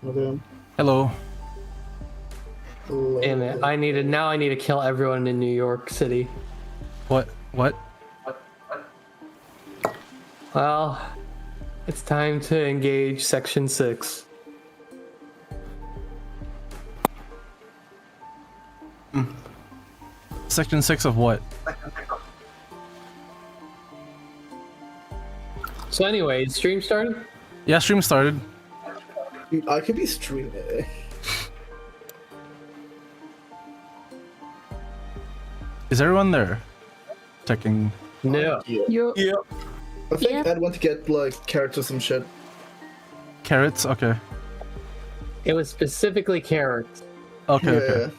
Okay. Hello. Damn it! I need to kill everyone in New York City. What? Well, it's time to engage Section 6. Section 6 of what? So anyway, stream started? Yeah, stream started. Dude, I could be streaming. Is everyone there? Checking. No. Yeah. I think Ed went to get like carrots or some shit. Carrots? Okay. It was specifically carrots. Okay.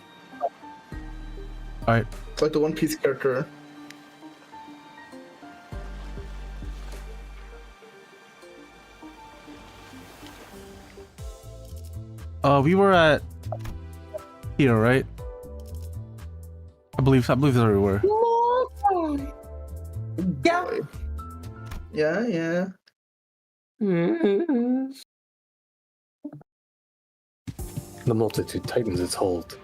Alright. It's like the One Piece character. We were at here, right? I believe that's where we were. Yeah. Yeah. The multitude tightens its hold.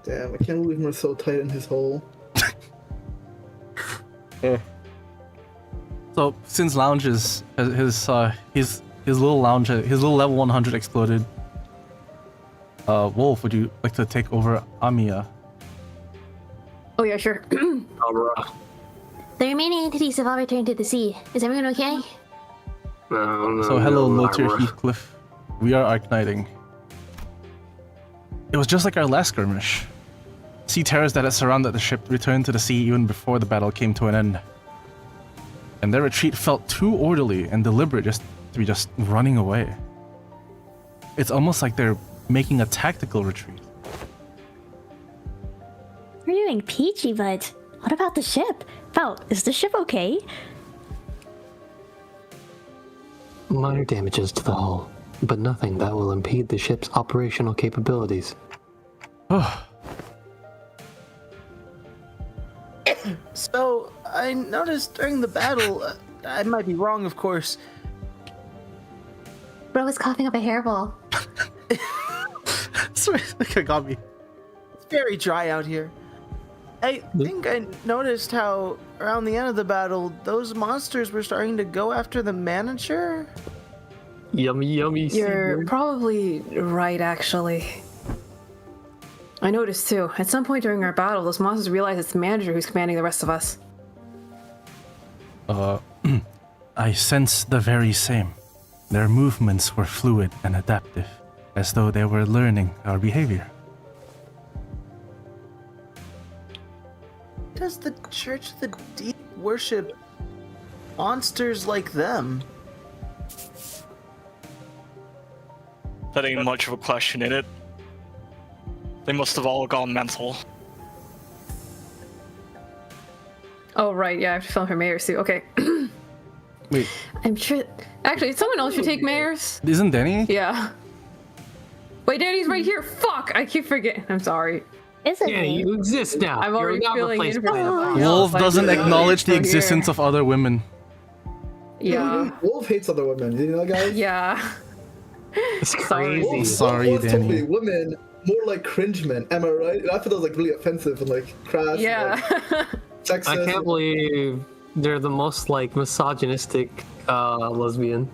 Damn, I can't believe we're so tight in his hole. So since lounges, his little lounge, his little level 100 exploded. Wolf, would you like to take over Amiya? Oh yeah, sure. The remaining entities have all returned to the sea. Is everyone okay? So hello, Lothar Heathcliff. We are Arknighting. It was just like our last skirmish. Sea terrors that had surrounded the ship returned to the sea even before the battle came to an end. And their retreat felt too orderly and deliberate to be just running away. It's almost like they're making a tactical retreat. We're doing peachy, but what about the ship? Val, is the ship okay? Minor damages to the hull, but nothing that will impede the ship's operational capabilities. So, I noticed during the battle, I might be wrong, of course. Bro was coughing up a hairball. Sorry, that got me. It's very dry out here. I think I noticed how, around the end of the battle, those monsters were starting to go after the manager? Yummy. You're probably right, actually. I noticed too. At some point during our battle, those monsters realize it's the manager who's commanding the rest of us. I sense the very same. Their movements were fluid and adaptive, as though they were learning our behavior. Does the Church of the Deep worship monsters like them? That ain't much of a question, in it. They must have all gone mental. Oh right, yeah, I have to film her mayor suit. Okay. Wait, I'm sure. Actually, someone else should take mayors. isn't Danny? Yeah. Wait, Danny's right here. Fuck! I keep forgetting. I'm sorry. Isn't Yeah, it? you exist now. I'm already You're not feeling replaced in by for anybody the- else. Wolf doesn't acknowledge the Here. existence of other women. Yeah. Wolf hates other women. You know that, guys? Yeah. It's Sorry. crazy. Wolf Sorry, once told Danny. me women more like cringe men. Am I right? And I thought that was like really offensive and like crass. Yeah. And, like, sexist. I can't believe they're the most like misogynistic lesbian.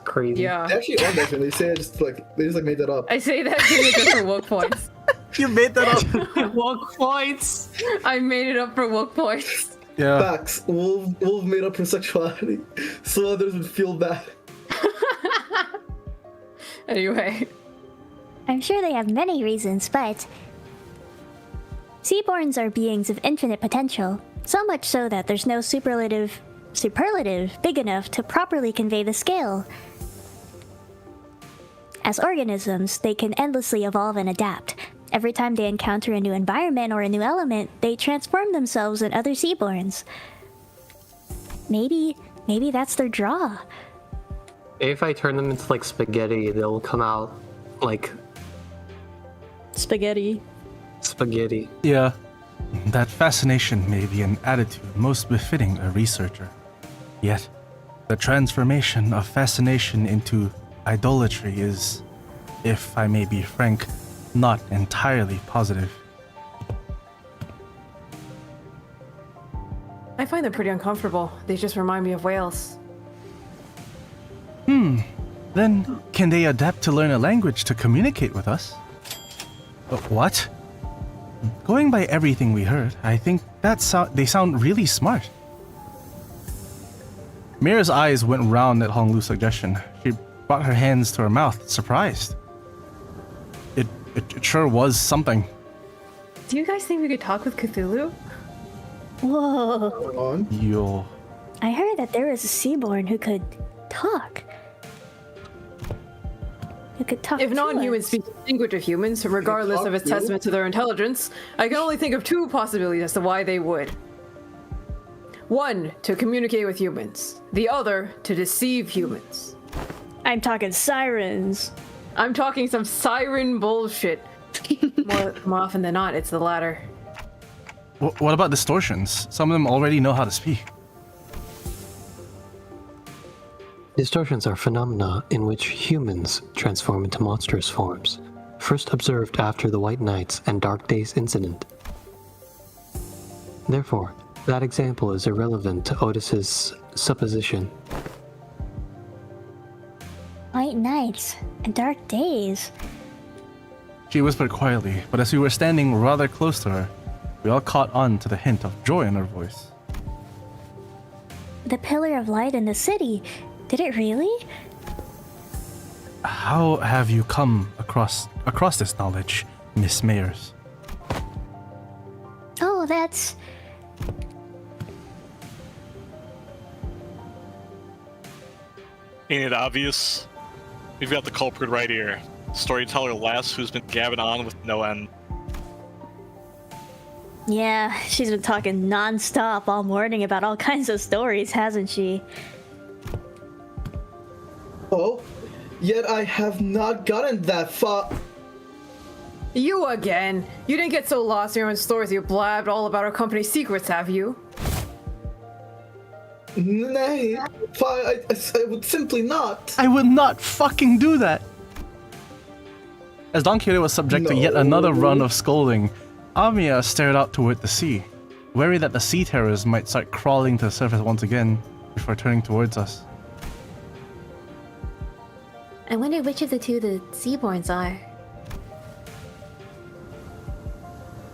Crazy. They Yeah. actually are lesbian. They say it just like they just like made that up. I say that to just for woke points. You made that up. Woke points. I made it up for woke points. Yeah. Facts. Wolf made up her sexuality, so others would feel bad. Anyway. I'm sure they have many reasons, but Seaborns are beings of infinite potential, so much so that there's no superlative big enough to properly convey the scale. As organisms, they can endlessly evolve and adapt. Every time they encounter a new environment or a new element, they transform themselves in other Seaborns. Maybe that's their draw. If I turn them into like spaghetti, they'll come out like Spaghetti. spaghetti. Yeah. That fascination may be an attitude most befitting a researcher. Yet, the transformation of fascination into idolatry is if I may be frank, not entirely positive. I find them pretty uncomfortable. They just remind me of whales. Then, can they adapt to learn a language to communicate with us? What? Going by everything we heard, I think they sound really smart. Mira's eyes went round at Honglu's suggestion. She brought her hands to her mouth, surprised. It sure was something. Do you guys think we could talk with Cthulhu? Whoa. Hold on. Yo. I heard that there was a Seaborn who could talk. Who could talk If to non-humans us. speak the language of humans, regardless of its talk to? testament to their intelligence, I can only think of two possibilities as to why they would. One, to communicate with humans. The other, to deceive humans. I'm talking sirens. I'm talking some siren bullshit. More often than not, it's the latter. What about distortions? Some of them already know how to speak. Distortions are phenomena in which humans transform into monstrous forms, first observed after the White Nights and Dark Days incident. Therefore, that example is irrelevant to Otis's supposition. White nights and dark days. She whispered quietly, but as we were standing rather close to her, we all caught on to the hint of joy in her voice. The pillar of light in the city. Did it really? How have you come across this knowledge, Miss Mayers? Oh, that's... Ain't it obvious? We've got the culprit right here. Storyteller lass who's been gabbing on with no end. Yeah, she's been talking non-stop all morning about all kinds of stories, hasn't she? Oh, yet I have not gotten that far. You again! You didn't get so lost in your own stories you blabbed all about our company's secrets, have you? Nay, I would simply not. I would not fucking do that! As Don Quixote was subject to yet another run of scolding, Amia stared out toward the sea, wary that the sea terrors might start crawling to the surface once again before turning towards us. I wonder which of the two the Seaborns are.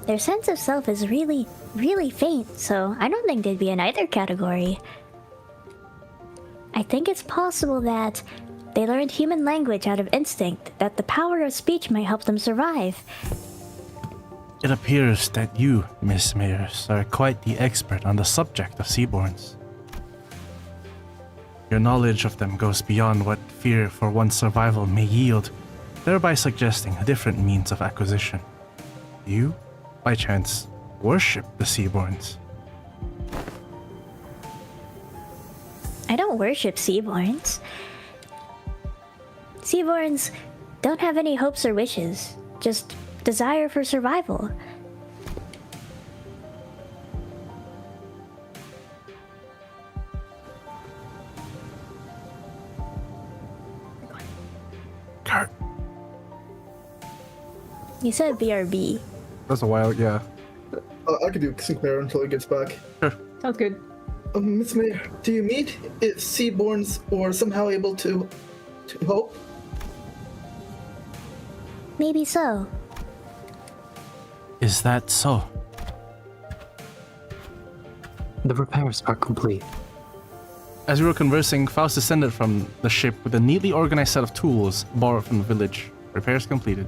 Their sense of self is really, really faint, so I don't think they'd be in either category. I think it's possible that they learned human language out of instinct, that the power of speech might help them survive. It appears that you, Miss Mayers, are quite the expert on the subject of Seaborns. Your knowledge of them goes beyond what fear for one's survival may yield, thereby suggesting a different means of acquisition. You, by chance, worship the Seaborns. I don't worship Seaborns. Seaborns don't have any hopes or wishes, just desire for survival. Kurt. You said BRB. That's a while, yeah. I could do Sinclair until he gets back. Sounds good. Miss Mayor, do you meet if Seaborns or somehow able to hope? Maybe so. Is that so? The repairs are complete. As we were conversing, Faust descended from the ship with a neatly organized set of tools borrowed from the village. Repairs completed.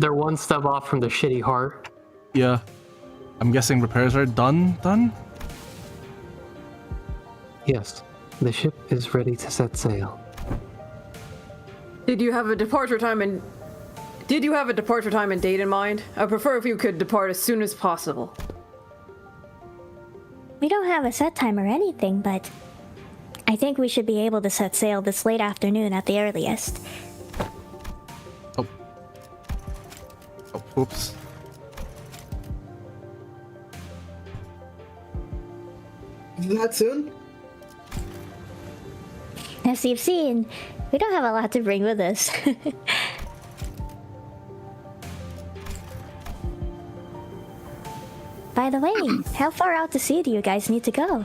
They're one step off from the shitty heart. Yeah. I'm guessing repairs are done? Yes, the ship is ready to set sail. Did you have a departure time and date in mind? I prefer if you could depart as soon as possible. We don't have a set time or anything, but I think we should be able to set sail this late afternoon at the earliest. Oh, oops. That soon? As you've seen, we don't have a lot to bring with us. By the way, how far out to sea do you guys need to go?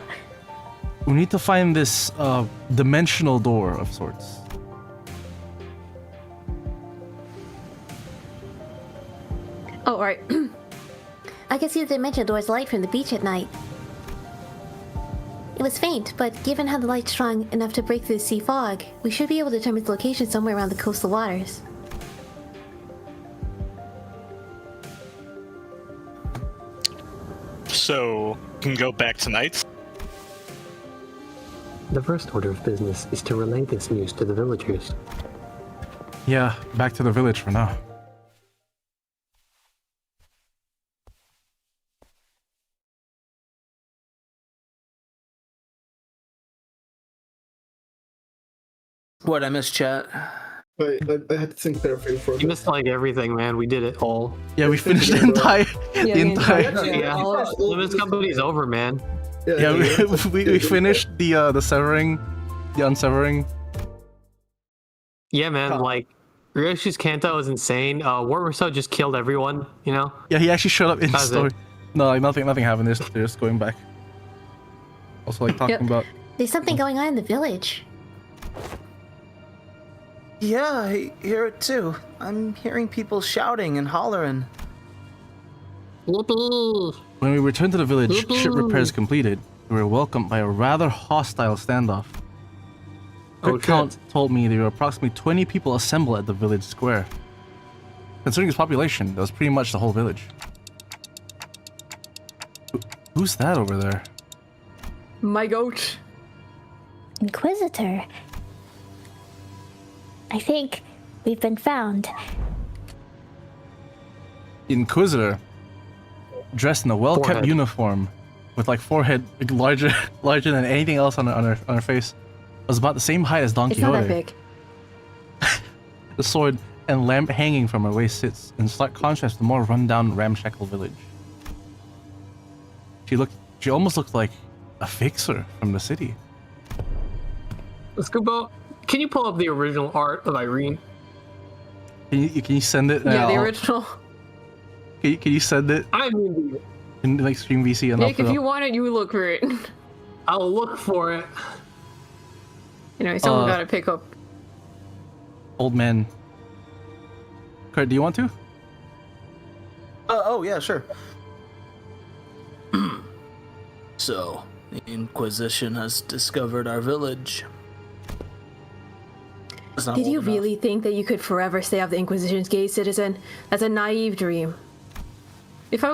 We need to find this dimensional door of sorts. Oh, right. I can see the dimension door's light from the beach at night. It was faint, but given how the light's strong enough to break through the sea fog, we should be able to determine its location somewhere around the coastal waters. So, can go back tonight? The first order of business is to relay this news to the villagers. Yeah, back to the village for now. What, I missed chat? I had to think there for you for a You bit. missed like everything, man. We did it all. Yeah, we finished the entire. the Yeah, all of- Limbus Company's over, man. Yeah, we finished the severing, the unsevering. Yeah, man. Like, Ryoshi's Kanto is insane. Warmerso just killed everyone. You know. Yeah, he actually showed up in the How's story. it? No, like nothing happened. They're just going back. Also, like talking Yep. about. There's something going on in the village. Yeah, I hear it too. I'm hearing people shouting and hollering. Yippee! When we returned to the village, ship repairs completed, we were welcomed by a rather hostile standoff. Oh, Quick count told me there were approximately 20 people assembled at the village square. Considering its population, that was pretty much the whole village. Who's that over there? My goat. Inquisitor. I think we've been found. Inquisitor, dressed in a well-kept Forehead. uniform, with like forehead like, larger than anything else on her face, was about the same height as Don It's not that Quixote. big. The sword and lamp hanging from her waist sits in stark contrast to the more run-down, ramshackle village. She almost looked like a fixer from the city. Scuba, can you pull up the original art of Irene? Can you send it? Yeah, the I'll- original. Can you send it I mean, in like Stream VC and I'll Nick, put if it you up? want it, you look for it. I'll look for it. Anyway, someone Uh, gotta pick up. Old man. Kurt, do you want to? Oh, yeah, sure. So, the Inquisition has discovered our village. It's not Did old you enough. really think that you could forever stay off the Inquisition's gaze, citizen? That's a naive dream. If I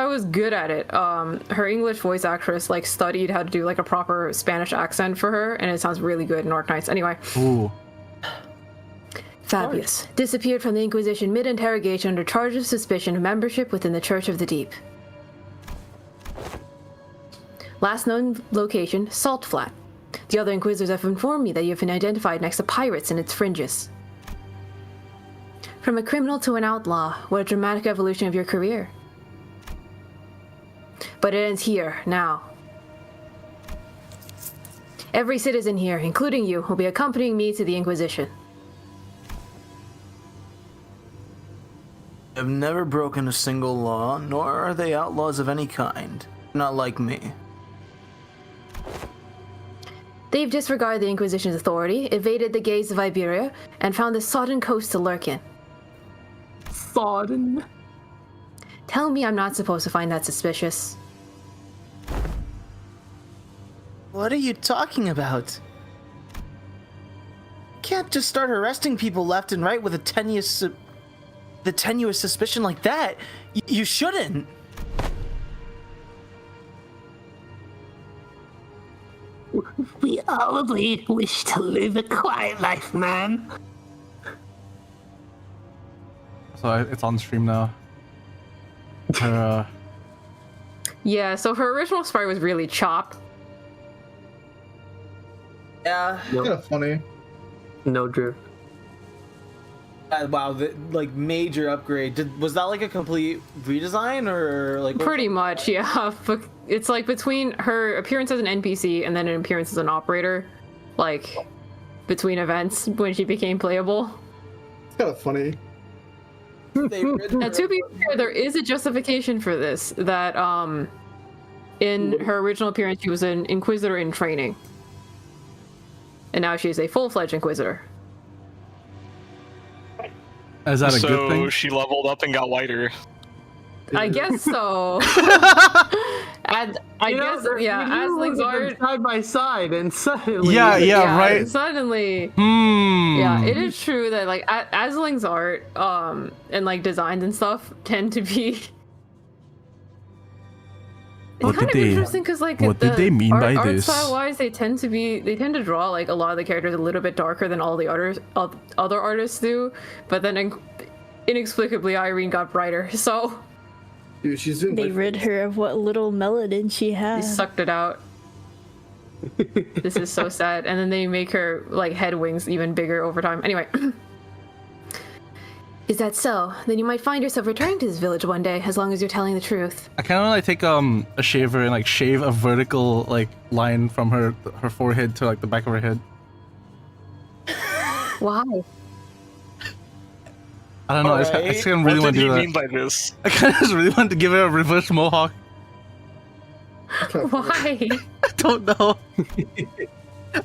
was good at it, her English voice actress like studied how to do like a proper Spanish accent for her, and it sounds really good in Arknights. Anyway, Ooh. Fabius disappeared from the Inquisition mid-interrogation under charge of suspicion of membership within the Church of the Deep. Last known location, Salt Flat. The other Inquisitors have informed me that you have been identified next to pirates in its fringes. From a criminal to an outlaw, what a dramatic evolution of your career. But it ends here, now. Every citizen here, including you, will be accompanying me to the Inquisition. Have never broken a single law, nor are they outlaws of any kind. Not like me. They've disregarded the Inquisition's authority, evaded the gaze of Iberia, and found the sodden coast to lurk in. Sodden. Tell me I'm not supposed to find that suspicious. What are you talking about? You can't just start arresting people left and right with a tenuous suspicion like that. You shouldn't. We all wish to live a quiet life, man. So it's on stream now. Her, Yeah, so her original sprite was really chopped. Yeah. Kind of funny. No drift. Wow, like major upgrade. Was that like a complete redesign or like? Pretty much, yeah. But it's like between her appearance as an NPC and then an appearance as an operator. Like, between events when she became playable. It's kind of funny. Now, to be fair, there is a justification for this, that in her original appearance she was an Inquisitor in training. And now she's a full-fledged Inquisitor. Is that a good thing? So she leveled up and got whiter. I guess so. And I guess, yeah, Asling's art. Side by side, and suddenly. Yeah, right. Suddenly. Hmm. Yeah, it is true that like Asling's art, and like designs and stuff tend to be. It's kind of interesting because like what did they mean by art this? style wise, they tend to draw like a lot of the characters a little bit darker than all the other artists do, but then inexplicably Irene got brighter, so. Dude, she's doing. They rid her of what little melanin she He had. sucked it out. This is so sad. And then they make her like head wings even bigger over time. Anyway. Is that so? Then you might find yourself returning to this village one day, as long as you're telling the truth. I kind of like take a shaver and like shave a vertical like line from her forehead to like the back of her head. Why? I don't know. I just kind of really want to do that. What did you mean by this? I kind of just really want to give her a reverse mohawk. Why? I don't know.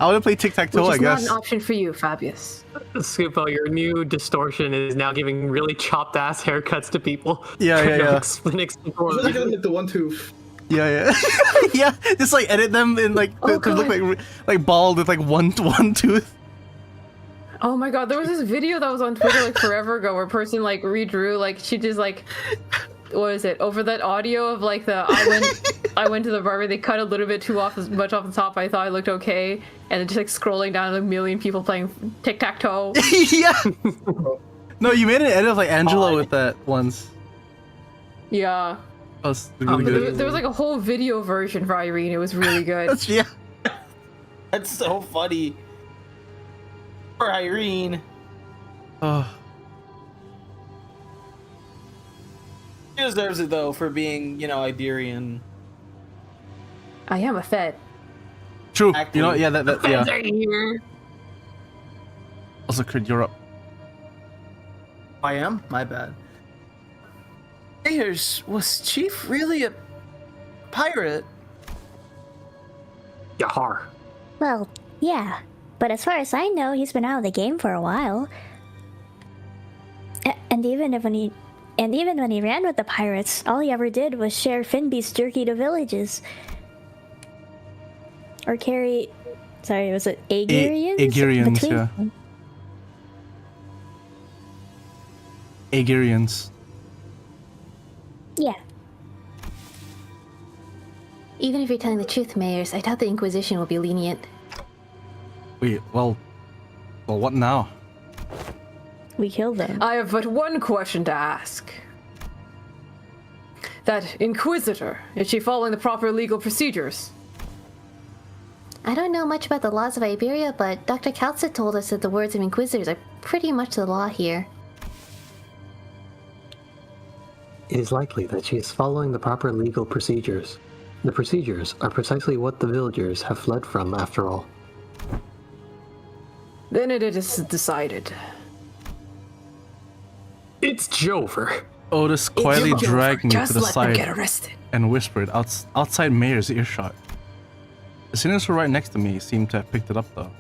I want to play tic-tac-toe, I Which is guess. not an option for you, Fabius. Scupo, your new distortion is now giving really chopped ass haircuts to people. Yeah. I feel like I'm like the one tooth. Yeah. Yeah, just like edit them in like to look like bald with like one tooth. Oh my god, there was this video that was on Twitter like forever ago where a person like redrew, like she just like, what is it, over that audio of like the I went to the barber, they cut a little bit too much off the top, I thought I looked okay, and then just like scrolling down a million people playing tic-tac-toe. Yeah. No, you made an edit of like Angela with that once. Yeah. That was really good. There was like a whole video version for Irene, it was really good. Yeah. That's so funny. For Irene. Oh. She deserves it though for being, Iberian. I am a Fed. True. Acting. You know, yeah, that Feds yeah. are here. Also, Kurt, you're up. I am? My bad. Ayers, was Chief really a pirate? Yahar. Well, yeah. But as far as I know, he's been out of the game for a while. And even when he ran with the pirates, all he ever did was share Finby's jerky to villages. Or carry... Sorry, was it Agarians? Agarians, yeah. Agarians. Yeah. Even if you're telling the truth, Mayors, I doubt the Inquisition will be lenient. Wait, well, what now? We killed them. I have but one question to ask. That Inquisitor, is she following the proper legal procedures? I don't know much about the laws of Iberia, but Dr. Kaltza told us that the words of Inquisitors are pretty much the law here. It is likely that she is following the proper legal procedures. The procedures are precisely what the villagers have fled from, after all. Then it is decided. It's Jover. Otis quietly It's dragged me just to the let them side get arrested. and whispered outside Mayor's earshot. The seniors who were right next to me seemed to have picked it up, though.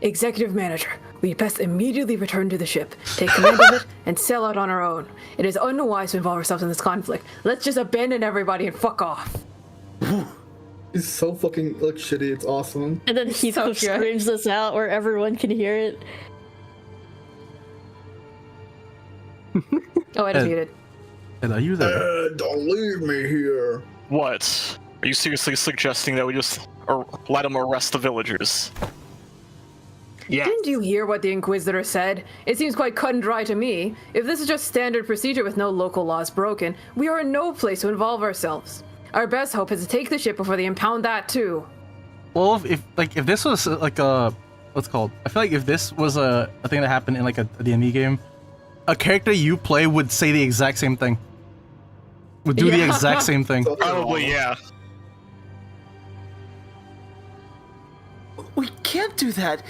Executive Manager, we best immediately return to the ship, take command of it, and sail out on our own. It is unwise to involve ourselves in this conflict. Let's just abandon everybody and fuck off. He's so fucking shitty. It's awesome. And then he So good. screams this out where everyone can hear it. Oh, I just muted. And are you there? Don't leave me here. What? Are you seriously suggesting that we just let them arrest the villagers? Yeah. Didn't you hear what the Inquisitor said? It seems quite cut and dry to me. If this is just standard procedure with no local laws broken, we are in no place to involve ourselves. Our best hope is to take the ship before they impound that too. Well, if this was like a what's it called? I feel like if this was a thing that happened in like a D&D game, a character you play would say the exact same thing. Would do the exact same thing. Probably, yeah. We can't can't do that.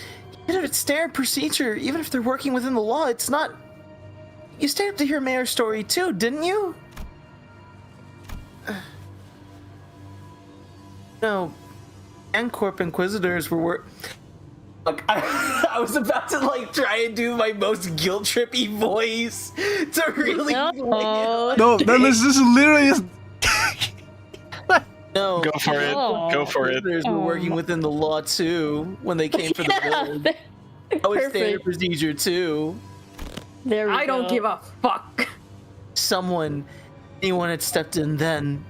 It's standard procedure. Even if they're working within the law, it's not. You stayed up to hear Mayor's story too, didn't you? No, Ancorp Inquisitors were. Look, I was about to like try and do my most guilt trippy voice to really. No, this is literally. No, Go for it. Go for it. Inquisitors were working within the law too when they came for the build. I was standard procedure too. There we I don't go. give a fuck. Anyone had stepped in then.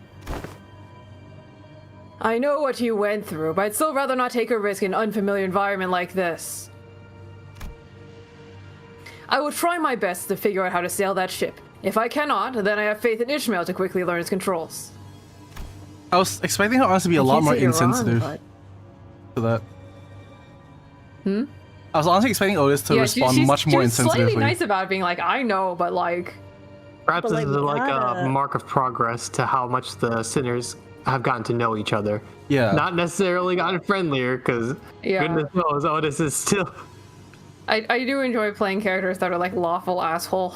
I know what you went through, but I'd still rather not take a risk in an unfamiliar environment like this. I will try my best to figure out how to sail that ship. If I cannot, then I have faith in Ishmael to quickly learn its controls. I was expecting her honestly to be a lot more insensitive to that. I was honestly expecting Otis to respond much more she's insensitively. slightly nice about it, being like, I know, but like... Perhaps this like, is like a yeah. mark of progress to how much the sinners have gotten to know each other. Yeah. Not necessarily gotten friendlier, because Yeah. goodness knows Otis is still. I do enjoy playing characters that are like lawful asshole.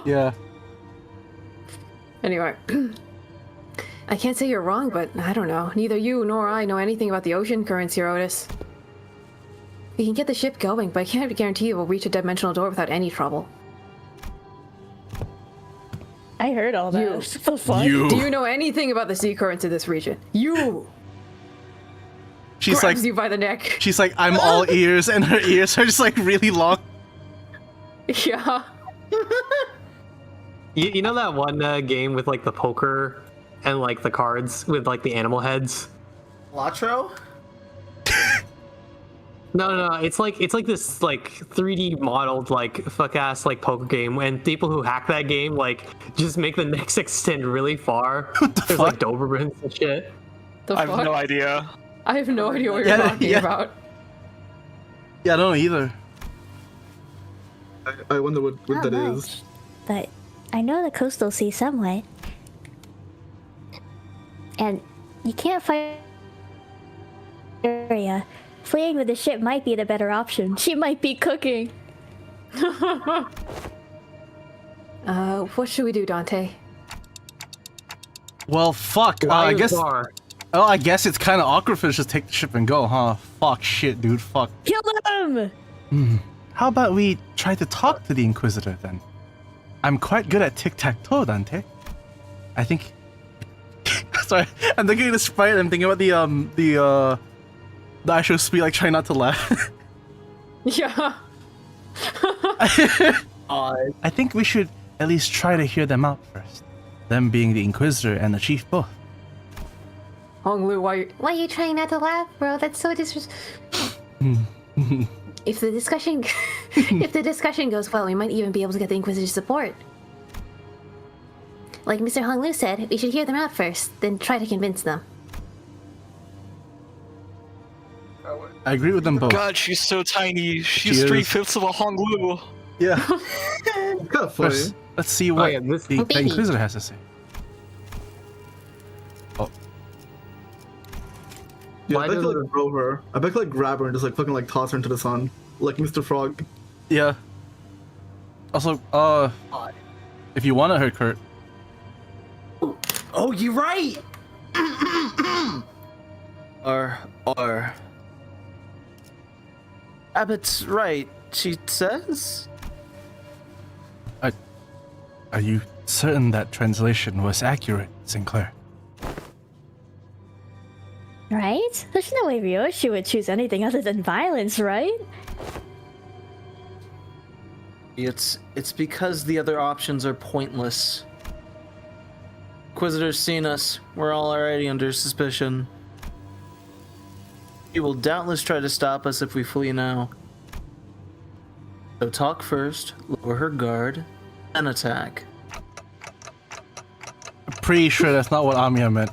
Yeah. Anyway. I can't say you're wrong, but I don't know. Neither you nor I know anything about the ocean currents here, Otis. We can get the ship going, but I can't guarantee it will reach a dimensional door without any trouble. I heard all that. You. What the fuck? You. Do you know anything about the sea currents in this region? You! She's Grabs like, you by the neck. she's like, I'm all ears, and her ears are just like really long. Yeah. You know that one game with like the poker and like the cards with like the animal heads? Latro? No. It's like this like 3D modeled like fuck ass like poker game, and people who hack that game like just make the necks extend really far. There's like Dobermans and shit. The I have fuck? no idea. I have no idea what you're Yeah, talking yeah. about. Yeah, I don't know either. I wonder what Not that much, is. but I know the coastal sea somewhat. And you can't fight area. Fleeing with the ship might be the better option. She might be cooking. What should we do, Dante? Well, fuck. I guess. Oh, I guess it's kind of awkward for us to just take the ship and go, huh? Fuck, shit, dude. Fuck. Kill them! How about we try to talk to the Inquisitor then? I'm quite good at tic-tac-toe, Dante. I think. Sorry, I'm thinking of the sprite. I'm thinking about the actual speed, like trying not to laugh. Yeah. I think we should at least try to hear them out first. Them being the Inquisitor and the Chief both. Honglu, why? Why are you trying not to laugh, bro? That's so disrespectful. If the discussion goes well, we might even be able to get the Inquisitor's support. Like Mr. Honglu said, we should hear them out first, then try to convince them. I agree with them both. God, she's so tiny. She She's is. 3/5 of a Honglu. Yeah. It's kind of funny. First, let's see what yeah, this- the Baby. Inquisitor has to say. Oh, Yeah, Why I bet I does could like throw her. I bet I could like grab her and just like fucking like toss her into the sun, like Mr. Frog. yeah. Also, if you want to hurt Kurt, Oh, you're right. or. Abbott's right. She says. are you certain that translation was accurate, Sinclair? Right? There's no way Ryoshi would choose anything other than violence, right? It's because the other options are pointless. Inquisitor's seen us. We're all already under suspicion. He will doubtless try to stop us if we flee now. So talk first, lower her guard, and attack. Pretty sure that's not what Amiya meant.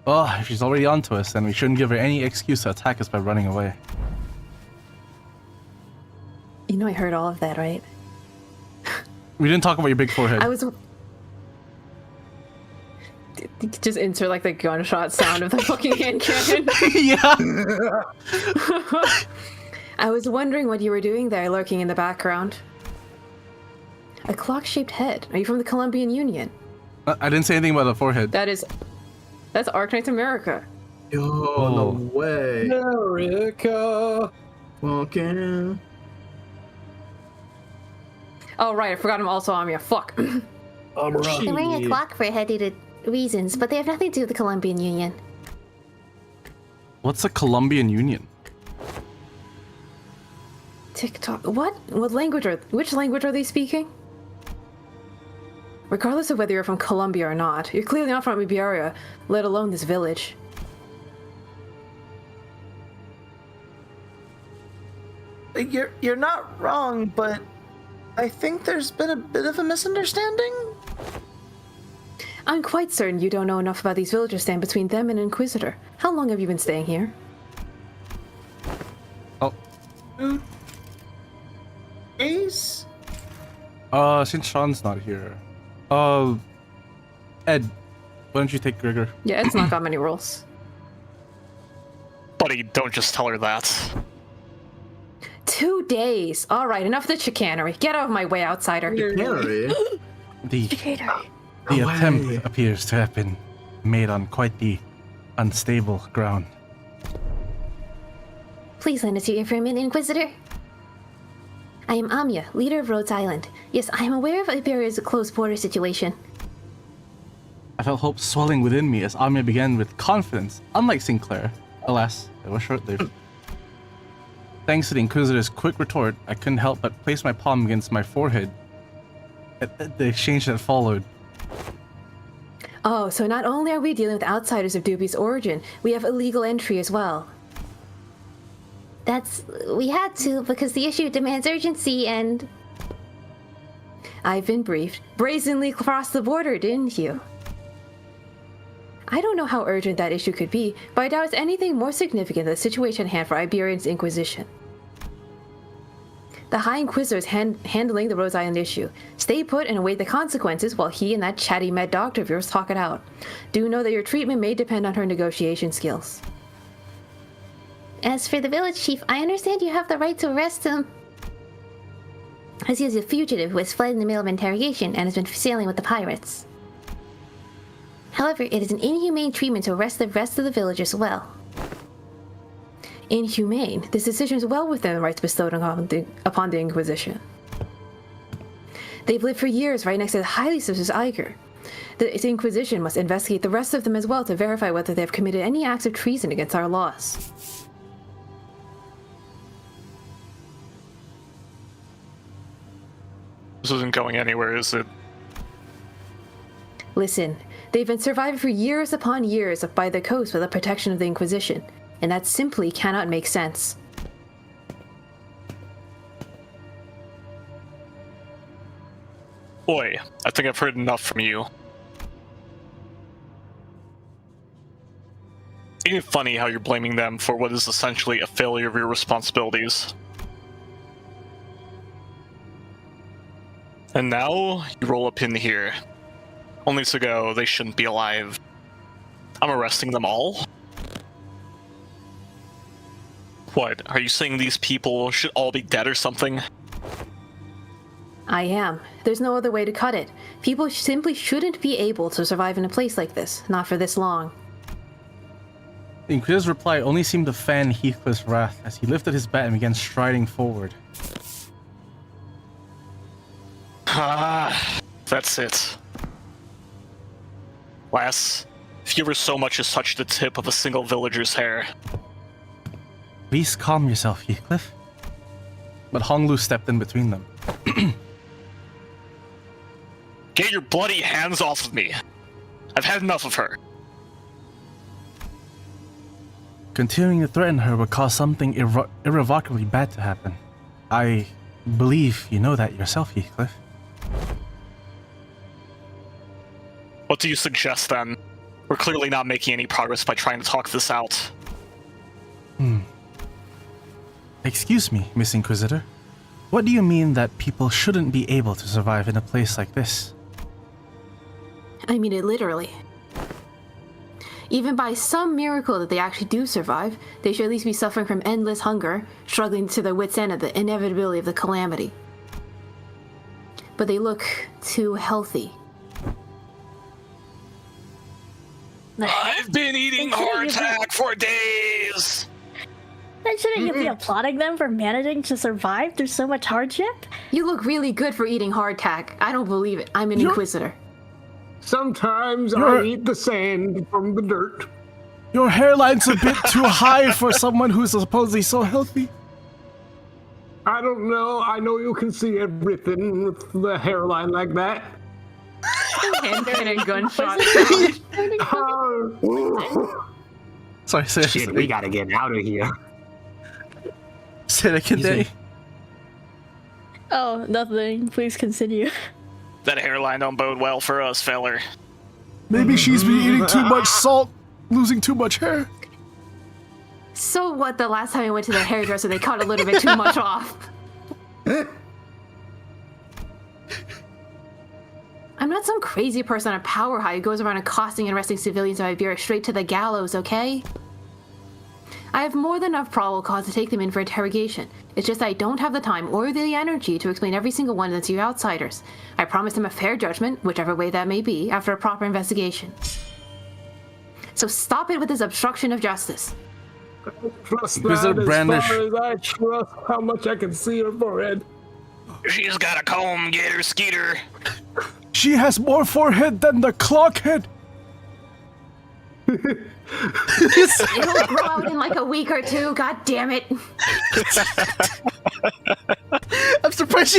Oh, if she's already onto us, then we shouldn't give her any excuse to attack us by running away. You know I heard all of that, right? We didn't talk about your big forehead. I was. Just insert like the gunshot sound of the fucking hand cannon. Yeah. I was wondering what you were doing there, lurking in the background. A clock-shaped head. Are you from the Colombian Union? I didn't say anything about the forehead. That's Arknights America. Yo, no way. America. Okay. Oh right, I forgot I'm also Amia. Fuck. They're wearing a clock for a head due to reasons, but they have nothing to do with the Colombian Union. What's a Colombian Union? TikTok. What? Which language are they speaking? Regardless of whether you're from Colombia or not, you're clearly not from Iberia, let alone this village. You're not wrong, but I think there's been a bit of a misunderstanding. I'm quite certain you don't know enough about these villagers stand between them and Inquisitor. How long have you been staying here? Oh. Ace? Since Sean's not here. Ed, why don't you take Gregor? Yeah, it's not got many rules. Buddy, don't just tell her that. 2 days. All right, enough of the chicanery. Get out of my way, outsider. Cannery? The attempt appears to have been made on quite the unstable ground. Please lend us your information, Inquisitor. I am Amia, leader of Rhodes Island. Yes, I am aware of Iberia's close border situation. I felt hope swelling within me as Amia began with confidence, unlike Sinclair. Alas, it was short-lived. Thanks to the Inquisitor's quick retort, I couldn't help but place my palm against my forehead at the exchange that followed. Oh, so not only are we dealing with outsiders of dubious origin, we have illegal entry as well. We had to because the issue demands urgency and... I've been briefed. Brazenly crossed the border, didn't you? I don't know how urgent that issue could be, but I doubt it's anything more significant than the situation at hand for Iberian's Inquisition. The High Inquisitor is handling the Rhodes Island issue. Stay put and await the consequences while he and that chatty med doctor of yours talk it out. Do know that your treatment may depend on her negotiation skills. As for the village chief, I understand you have the right to arrest him, as he is a fugitive who has fled in the middle of interrogation and has been sailing with the pirates. However, it is an inhumane treatment to arrest the rest of the village as well. Inhumane? This decision is well within the rights bestowed upon the Inquisition. They've lived for years right next to the highly suspicious Eiger. The Inquisition must investigate the rest of them as well to verify whether they have committed any acts of treason against our laws. This isn't going anywhere, is it? Listen, they've been surviving for years upon years by the coast with the protection of the Inquisition, and that simply cannot make sense. Boy, I think I've heard enough from you. Ain't it funny how you're blaming them for what is essentially a failure of your responsibilities? And now, you roll up in here. Only to go, they shouldn't be alive. I'm arresting them all? What, are you saying these people should all be dead or something? I am. There's no other way to cut it. People simply shouldn't be able to survive in a place like this, not for this long. The Inquisitor's reply only seemed to fan Heathcliff's wrath as he lifted his bat and began striding forward. Ah, that's it. Lass, if you ever so much as touch the tip of a single villager's hair... Please calm yourself, Heathcliff. But Honglu stepped in between them. Get your bloody hands off of me! I've had enough of her. Continuing to threaten her would cause something irrevocably bad to happen. I believe you know that yourself, Heathcliff. What do you suggest, then? We're clearly not making any progress by trying to talk this out. Excuse me, Miss Inquisitor. What do you mean that people shouldn't be able to survive in a place like this? I mean it literally. Even by some miracle that they actually do survive, they should at least be suffering from endless hunger, struggling to their wits' end at the inevitability of the calamity. But they look too healthy. I've been eating hardtack for days. Then shouldn't you be applauding them for managing to survive through so much hardship? You look really good for eating hardtack. I don't believe it. I'm an inquisitor. Sometimes I eat the sand from the dirt. Your hairline's a bit too high for someone who's supposedly so healthy. I don't know. I know you can see everything with the hairline like that. And a gunshot. Sorry, seriously. Shit, we gotta get out of here. Say that again, Danny. Oh, nothing. Please continue. That hairline don't bode well for us, feller. Maybe she's been eating too much salt, losing too much hair. So what, the last time I went to the hairdresser, they cut a little bit too much off. I'm not some crazy person on a power high who goes around accosting and arresting civilians in Iberia straight to the gallows, okay? I have more than enough probable cause to take them in for interrogation. It's just I don't have the time or the energy to explain every single one of them to you outsiders. I promise them a fair judgment, whichever way that may be, after a proper investigation. So stop it with this obstruction of justice. Trust Who's that a as brandish? far as I trust how much I can see her forehead. She's got a comb, get her skeeter. She has more forehead than the clockhead. It'll grow out in like a week or two, god damn it. I'm surprised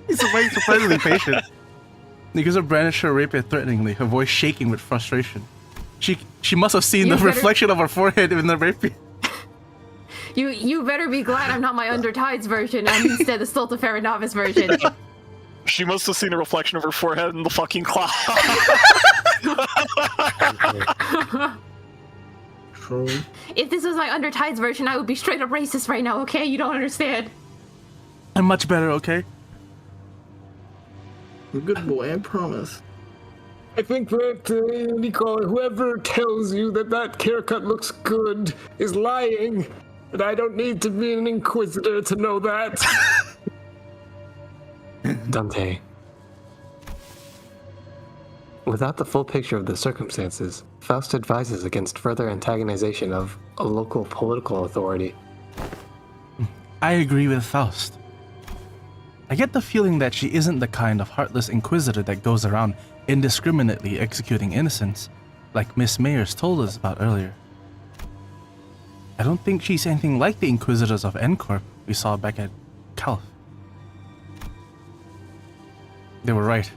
He's surprisingly patient. Nicosa brandished her rapier threateningly, her voice shaking with frustration. She must have seen the reflection of her forehead in the rapier. You better be glad I'm not my Undertides version. I'm instead the Stultifera Novice version. She must have seen a reflection of her forehead in the fucking cloud. True. If this was my Undertides version, I would be straight up racist right now, okay? You don't understand. I'm much better, okay? Good boy, I promise. I think that, Nicole, whoever tells you that that haircut looks good is lying. But I don't need to be an inquisitor to know that. Dante. Without the full picture of the circumstances, Faust advises against further antagonization of a local political authority. I agree with Faust. I get the feeling that she isn't the kind of heartless inquisitor that goes around indiscriminately executing innocents, like Miss Mayers told us about earlier. I don't think she's anything like the inquisitors of N-Corp we saw back at Calf. They were right.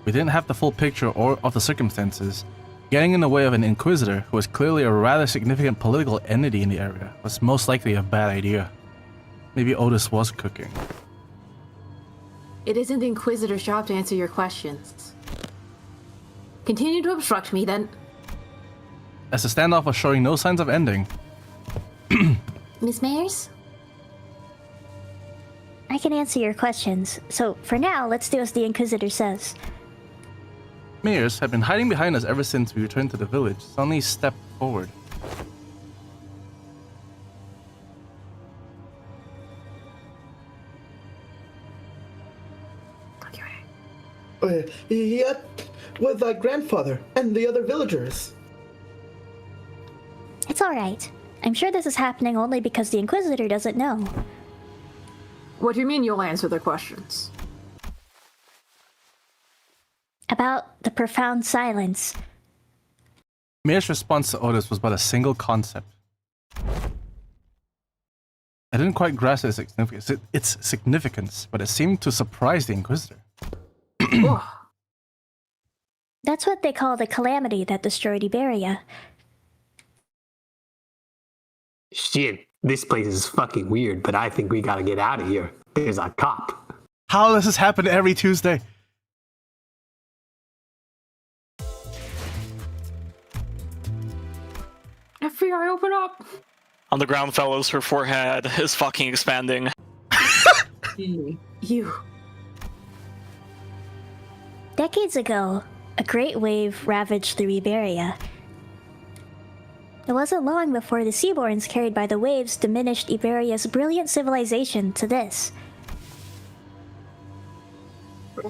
We didn't have the full picture or of the circumstances. Getting in the way of an inquisitor who was clearly a rather significant political entity in the area was most likely a bad idea. Maybe Otis was cooking. It isn't the Inquisitor's job to answer your questions. Continue to obstruct me, then. As the standoff was showing no signs of ending, Miss Mayers? I can answer your questions, so for now, let's do as the Inquisitor says. Mayers had been hiding behind us ever since we returned to the village, suddenly stepped forward. Yet with thy grandfather and the other villagers. It's alright. I'm sure this is happening only because the Inquisitor doesn't know. What do you mean you'll answer their questions? About the profound silence. Mayer's response to Otis was but a single concept. I didn't quite grasp its significance, but it seemed to surprise the Inquisitor. That's what they call the calamity that destroyed Iberia. Shit, this place is fucking weird, but I think we gotta get out of here. There's a cop. How does this happen every Tuesday? FBI, open up! On the ground, fellows, her forehead is fucking expanding. You. Decades ago, a great wave ravaged through Iberia. It wasn't long before the seaborns carried by the waves diminished Iberia's brilliant civilization to this.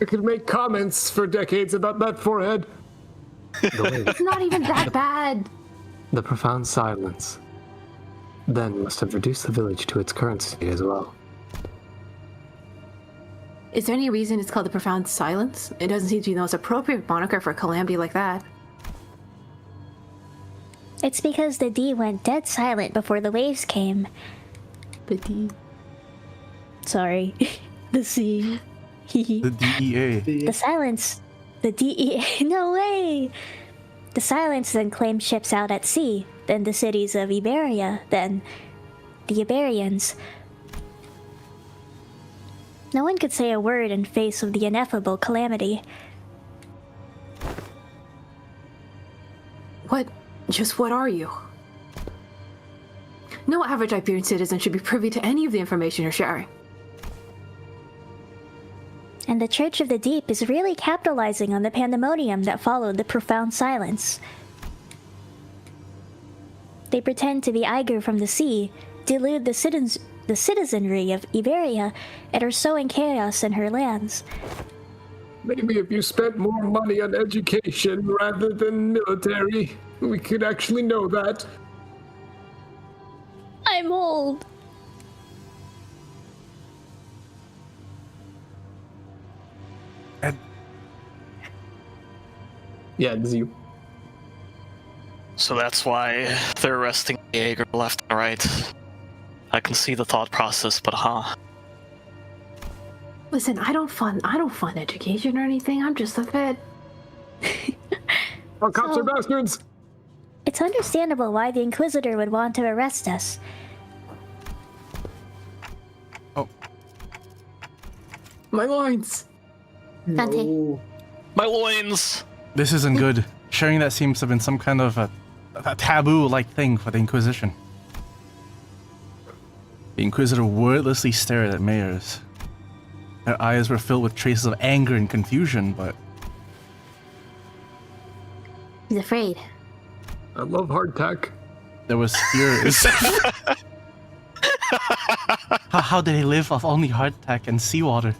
I could make comments for decades about that forehead. The waves, It's not even that bad. the profound silence, then must have reduced the village to its current state as well. Is there any reason it's called the Profound Silence? It doesn't seem to be the most appropriate moniker for a calamity like that. It's because the D went dead silent before the waves came. The D. Sorry. The sea. The DEA. The silence. The DEA. No way! The silence then claimed ships out at sea, then the cities of Iberia, then the Iberians. No one could say a word in face of the ineffable calamity. What are you? No average Iberian citizen should be privy to any of the information you're sharing. And the Church of the Deep is really capitalizing on the pandemonium that followed the profound silence. They pretend to be Iger from the sea, delude the citizenry of Iberia, and are sowing chaos in her lands. Maybe if you spent more money on education rather than military, we could actually know that. I'm old. Yeah, this is you. So that's why they're arresting Jaeger left and right. I can see the thought process, but Listen, I don't fund education or anything. I'm just a vet. Our cops are bastards! It's understandable why the Inquisitor would want to arrest us. Oh. My loins. Dante. my loins! This isn't good. Sharing that seems to have been some kind of a taboo-like thing for the Inquisition. The Inquisitor wordlessly stared at Mayors. Their eyes were filled with traces of anger and confusion, but He's afraid. I love hardtack. there was fear. How did he live off only hardtack and seawater?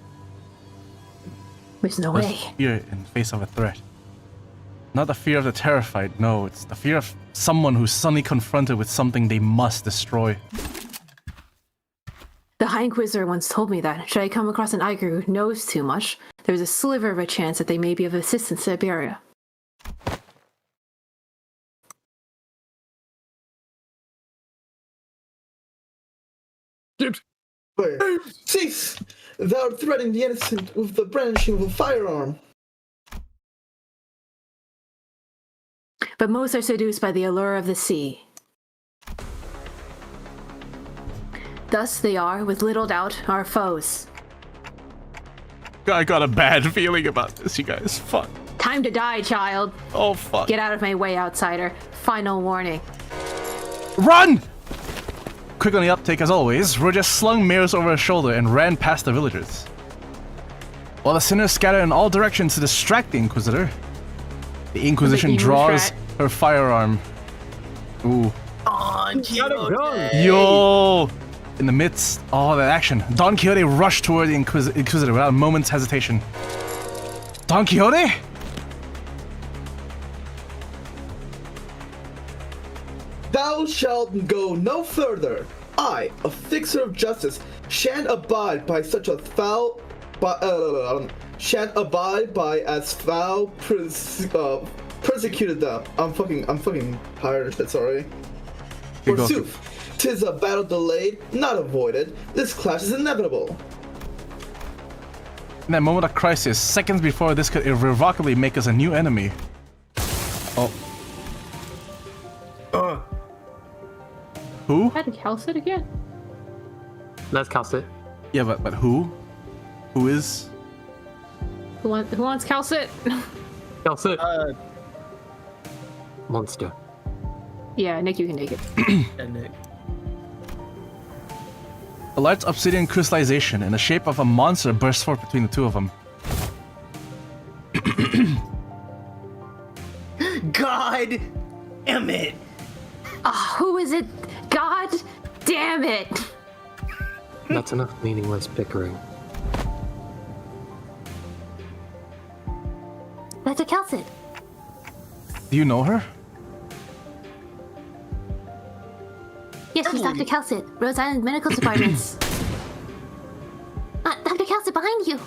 There's no There's way. fear in the face of a threat. Not the fear of the terrified, no, it's the fear of someone who's suddenly confronted with something they must destroy. The High Inquisitor once told me that, should I come across an Iger who knows too much, there's a sliver of a chance that they may be of assistance to Iberia. Wait, cease! Thou art threatening the innocent with the brandishing of a firearm. But most are seduced by the allure of the sea. Thus they are, with little doubt, our foes. I got a bad feeling about this, you guys. Fuck. Time to die, child. Oh, fuck. Get out of my way, outsider. Final warning. Run! Quick on the uptake as always, Roger slung Mayor's over his shoulder and ran past the villagers. While the sinners scatter in all directions to distract the Inquisitor, the Inquisition draws her firearm. Ooh. Yo! In the midst of all that action, Don Quixote rushed toward the Inquisitor without a moment's hesitation. Don Quixote? Thou shalt go no further. I, a fixer of justice, shan't abide by such a foul... shan't abide by as foul persecuted them. I'm fucking tired of shit, sorry. Forsooth, 'tis a battle delayed, not avoided. This clash is inevitable. In that moment of crisis, seconds before this could irrevocably make us a new enemy. Oh. Who? Had to Calcit again? That's Calcit. Yeah, but who? Who is? Who wants Calcit? Calcit. Monster. Yeah, Nick, you can take it. A large obsidian crystallization in the shape of a monster burst forth between the two of them. God damn it! Who is it? God damn it! That's enough meaningless bickering. Dr. Kelsit. Do you know her? Yes, she's Dr. Kelsit, Rhode Island Medical Departments. Dr. Kelsit, behind you!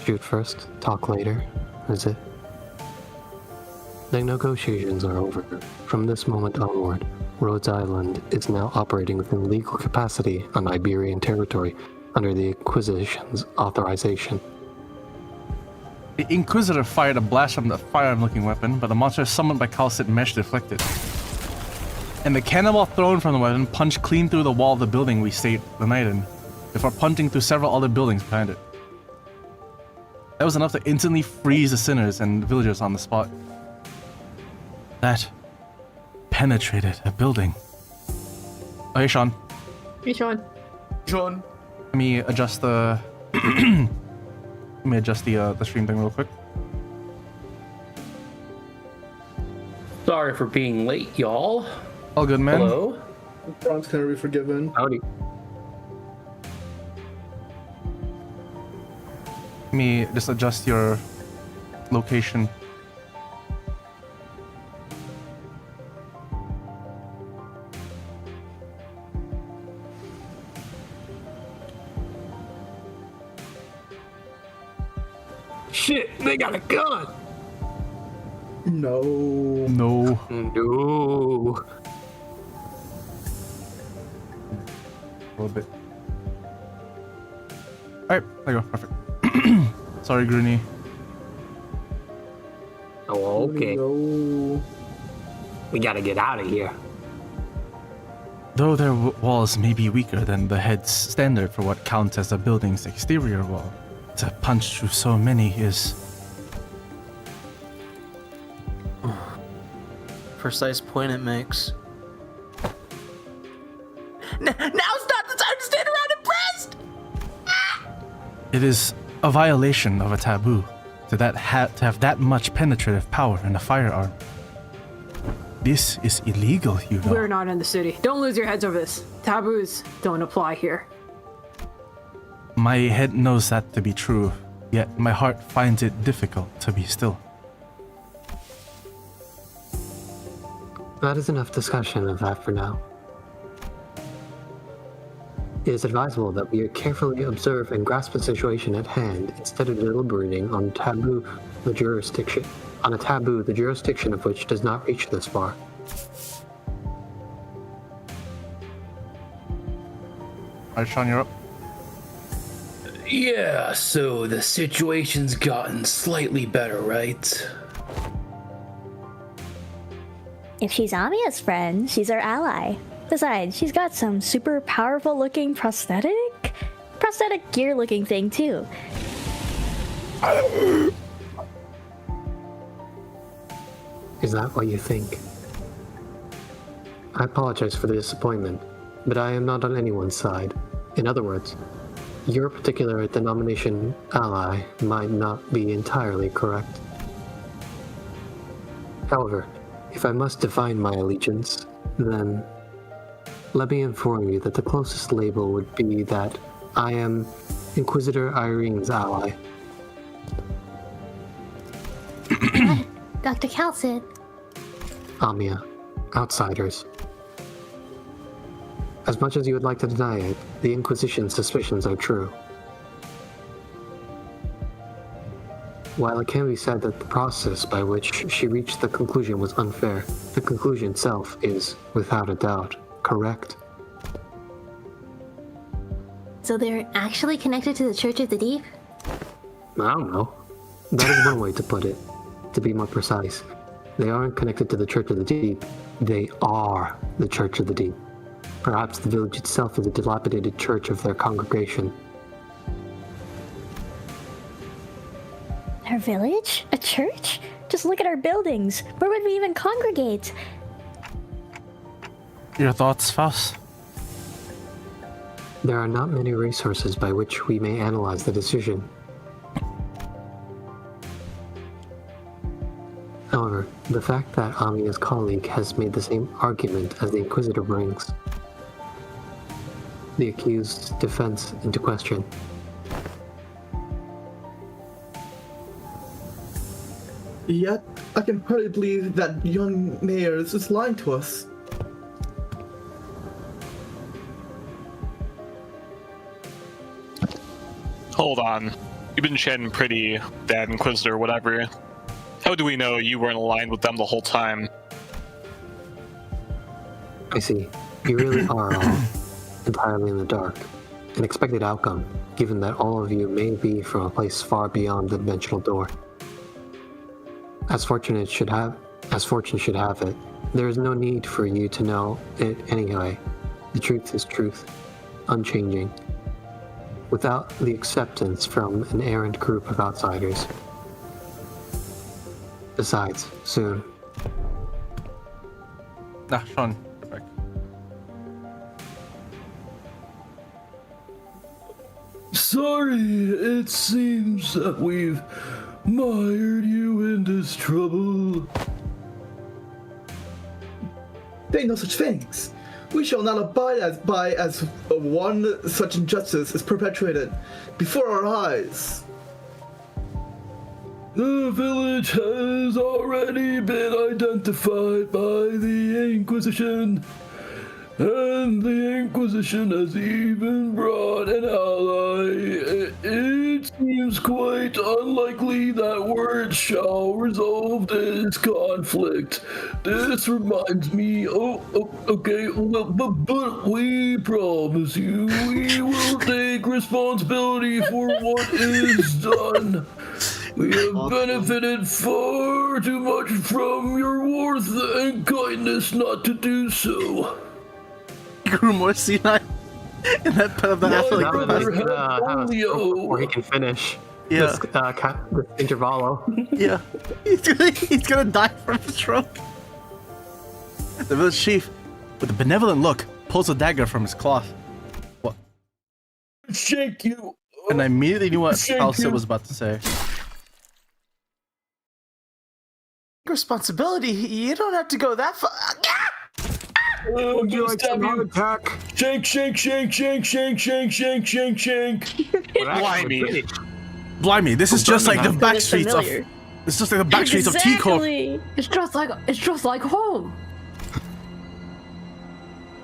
Shoot first, talk later, is it? The negotiations are over. From this moment onward, Rhode Island is now operating within legal capacity on Iberian territory under the Inquisition's authorization. The Inquisitor fired a blast from the firearm-looking weapon, but the monster summoned by Calcit Mesh deflected. And the cannonball thrown from the weapon punched clean through the wall of the building we stayed the night in, before punching through several other buildings behind it. That was enough to instantly freeze the sinners and villagers on the spot. That penetrated a building. Oh, hey, Sean. Hey, Sean. John. Let me adjust the... Let me adjust the stream thing real quick. Sorry for being late, y'all. All good, man. Hello? Bronx can be forgiven. Howdy. Let me just adjust your location. Shit, they got a gun! No. No. No. A little bit. Alright, there you go. Perfect. Sorry, Groony. Oh, okay. No. We gotta get out of here. Though their walls may be weaker than the head's standard for what counts as a building's exterior wall, to punch through so many is... Precise point it makes. Now's not the time to stand around impressed! It is a violation of a taboo to have that much penetrative power in a firearm. This is illegal, you know. We're not in the city. Don't lose your heads over this. Taboos don't apply here. My head knows that to be true, yet my heart finds it difficult to be still. That is enough discussion of that for now. It is advisable that we carefully observe and grasp the situation at hand instead of deliberating on a taboo the jurisdiction of which does not reach this far. Alright, Sean, you're up. Yeah, so the situation's gotten slightly better, right? If she's Amia's friend, she's our ally. Besides, she's got some super powerful looking prosthetic gear looking thing too. Is that what you think? I apologize for the disappointment, but I am not on anyone's side. In other words, your particular denomination ally might not be entirely correct. However, if I must define my allegiance, then let me inform you that the closest label would be that I am Inquisitor Irene's ally. Dr. Kelsit. Amia, outsiders. As much as you would like to deny it, the Inquisition's suspicions are true. While it can be said that the process by which she reached the conclusion was unfair, the conclusion itself is, without a doubt, correct. So they're actually connected to the Church of the Deep? I don't know. That is one way to put it. To be more precise, they aren't connected to the Church of the Deep. They are the Church of the Deep. Perhaps the village itself is a dilapidated church of their congregation. Our village? A church? Just look at our buildings. Where would we even congregate? Your thoughts, Faust? There are not many resources by which we may analyze the decision. However, the fact that Amiya's colleague has made the same argument as the Inquisitor brings the accused's defense into question. Yet, I can hardly believe that young Mayers is lying to us. Hold on. You've been chatting pretty bad, Inquisitor, whatever. How do we know you weren't aligned with them the whole time? I see. You really are all entirely in the dark. An expected outcome, given that all of you may be from a place far beyond the dimensional door. As fortune should have it, there is no need for you to know it anyway. The truth is truth, unchanging, without the acceptance from an errant group of outsiders. Besides, soon. Sean. Back. Sorry, it seems that we've mired you in this trouble. There ain't no such things. We shall not abide by as one such injustice is perpetrated before our eyes. The village has already been identified by the Inquisition, and the Inquisition has even brought an ally. It seems quite unlikely that words shall resolve this conflict. This reminds me, okay, well, but we promise you we will take responsibility for what is done. We have benefited far too much from your warmth and kindness not to do so. Grew more senile in that part of the before he can finish Yeah. this intervallo. Yeah. He's gonna die from a stroke. The village chief, with a benevolent look, pulls a dagger from his cloth. What? Shake you. And I immediately knew what Halcyon was about to say. Responsibility? You don't have to go that far. Would you like some heart attack? Shank, shank, shank, shank, shank, shank, shank, shank, shank. Blimey. Blimey, this is just like the back streets of. It's just like the back streets of T Corp. It's just like home.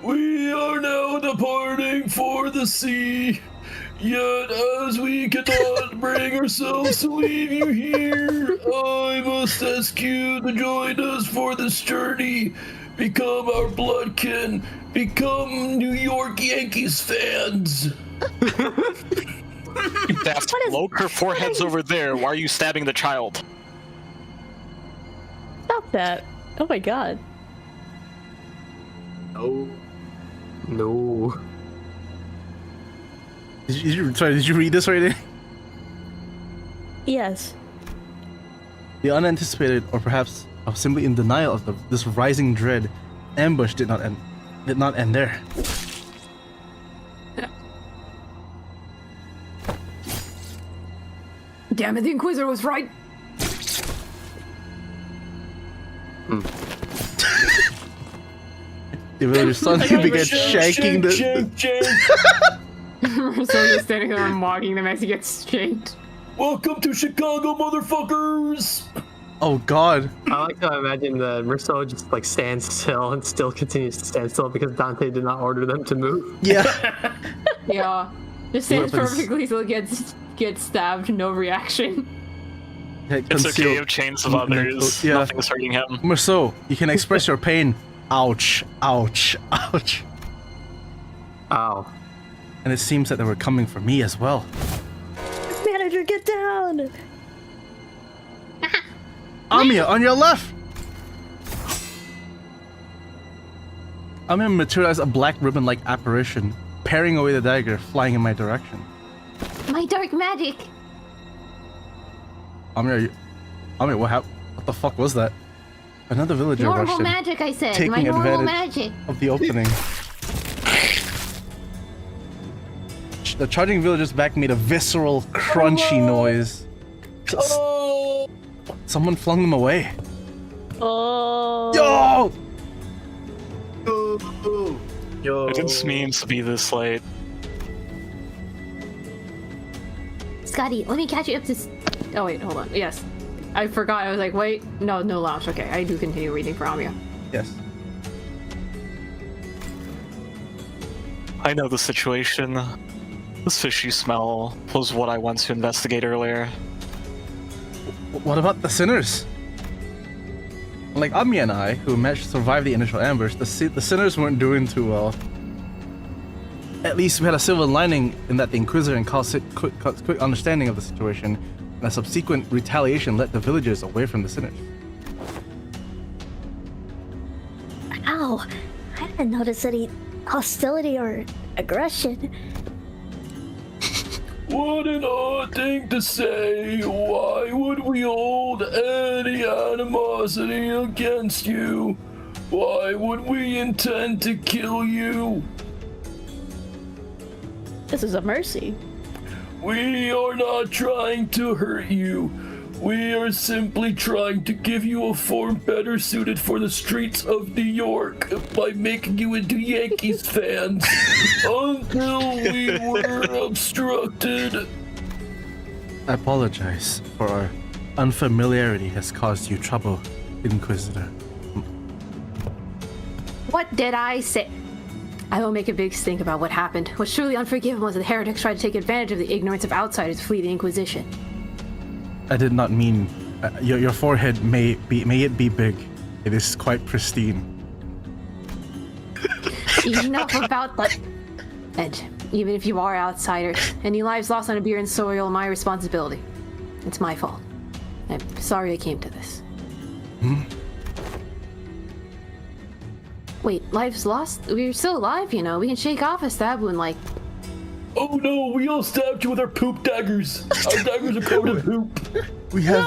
We are now departing for the sea. Yet, as we cannot bring ourselves to leave you here, I must ask you to join us for this journey. Become our bloodkin. Become New York Yankees fans. You daft bloke, her forehead's over there. Why are you stabbing the child? Stop that. Oh my god. No. Did you read this already? Yes. The unanticipated, or perhaps simply in denial of this rising dread, ambush did not end there. Damn it, the Inquisitor was right. The villagers suddenly began shaking the. So just standing there and mocking them as he gets shanked. Welcome to Chicago, motherfuckers! Oh god. I like to imagine that Merceau just like stands still and still continues to stand still because Dante did not order them to move. Yeah. Yeah. Just stands Weapons. perfectly till gets stabbed, no reaction. It's okay, you have chains of others. Yeah. Nothing's hurting him. Merceau, you can express your pain. Ouch. Ouch. Ouch. Ow. And it seems that they were coming for me as well. Manager, get down! Amiya, on your left! Amiya materialized a black ribbon-like apparition, paring away the dagger, flying in my direction. My dark magic. Amiya, what the fuck was that? Another villager rushed Normal in, magic, I said. taking My normal advantage magic. of the opening. The charging villagers back made a visceral, crunchy noise. Someone flung them away. Oh. Yo! Yo. I didn't mean to be this late. Scotty, let me catch you up to. Oh wait, hold on. Yes, I forgot. I was like, wait, no lounge. Okay, I do continue reading for Amia. Yes. I know the situation. This fishy smell was what I went to investigate earlier. What about the sinners? Like Ami and I, who managed to survive the initial ambush, the sinners weren't doing too well. At least we had a silver lining in that the Inquisitor and Khal quick understanding of the situation, and a subsequent retaliation led the villagers away from the sinners. Ow! I didn't notice any hostility or aggression. What an odd thing to say. Why would we hold any animosity against you? Why would we intend to kill you? This is a mercy. We are not trying to hurt you. We are simply trying to give you a form better suited for the streets of New York by making you into Yankees fans until we were obstructed. I apologize for our unfamiliarity has caused you trouble, Inquisitor. What did I say? I will make a big stink about what happened. What's truly unforgivable is that the heretics tried to take advantage of the ignorance of outsiders to flee the Inquisition. I did not mean your forehead may it be big. It is quite pristine. Enough about that. And even if you are outsiders, any lives lost on a beer and soil are my responsibility. It's my fault. I'm sorry I came to this. Wait, lives lost? We're still alive, you know. We can shake off a stab wound like... Oh no, we all stabbed you with our poop daggers. Our daggers are coated in poop. We have...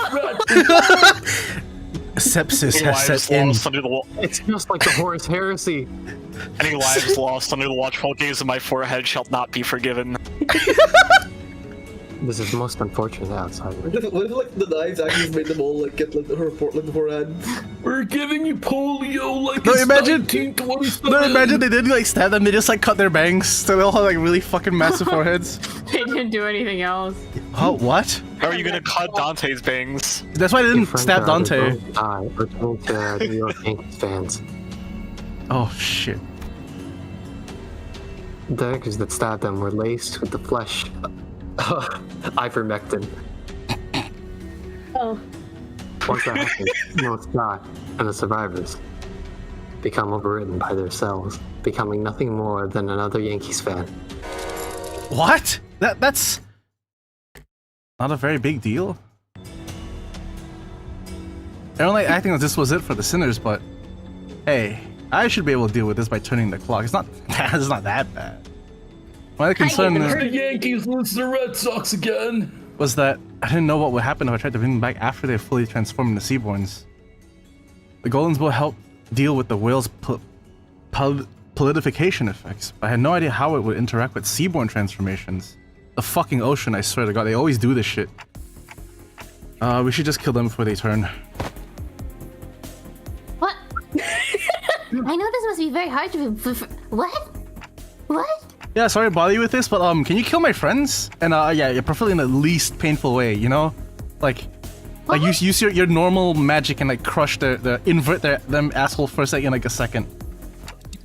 Sepsis Any has lives set in. lost under the It's just like the Horus Heresy. Any lives lost under the watchful gaze of my forehead shall not be forgiven. This is most unfortunate outsider. What if like the knives actually made them all like get like her like the forehead? We're giving you polio like No, it's imagine- 1927. No, imagine they didn't like stab them, they just like cut their bangs, so they all have like really fucking massive foreheads. They didn't do anything else. Oh, what? How are you gonna cut Dante's bangs? That's why they Your didn't friends stab are either Dante. going to die or turn to New York Yankees fans. Oh shit. The daggers that stabbed them were laced with the flesh ivermectin. Oh. Once that happens, most die, and the survivors become overridden by their cells, becoming nothing more than another Yankees fan. What? That's not a very big deal. Everyone like acting as this was it for the sinners, but hey, I should be able to deal with this by turning the clock. It's not that bad. My other concern The Yankees lose to the Red Sox again. was that I didn't know what would happen if I tried to bring them back after they fully transformed into Seaborns. The Golems will help deal with the whale's politification effects, but I had no idea how it would interact with Seaborn transformations. The fucking ocean, I swear to God, they always do this shit. We should just kill them before they turn. What? I know this must be very hard to. What? What? Yeah, sorry to bother you with this, but can you kill my friends? And yeah, preferably in the least painful way, you know? Like use your normal magic and like crush invert them asshole for a second, like a second.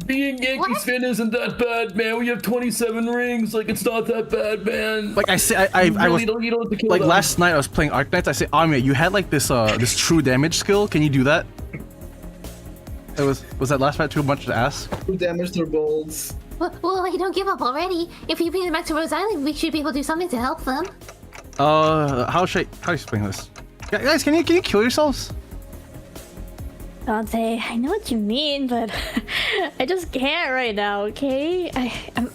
Being Yankees fan isn't that bad, man. We have 27 rings. Like, it's not that bad, man. Like I say, I was you don't have to kill like them. last night I was playing Arknights. I say, Amia, you had like this this true damage skill. Can you do that? It was that last fight too much to ask? Who damaged their balls? Well, like, don't give up already. If we bring them back to Rose Island, we should be able to do something to help them. How do I explain this? Guys, can you kill yourselves? Dante, I know what you mean, but I just can't right now, okay? I'm...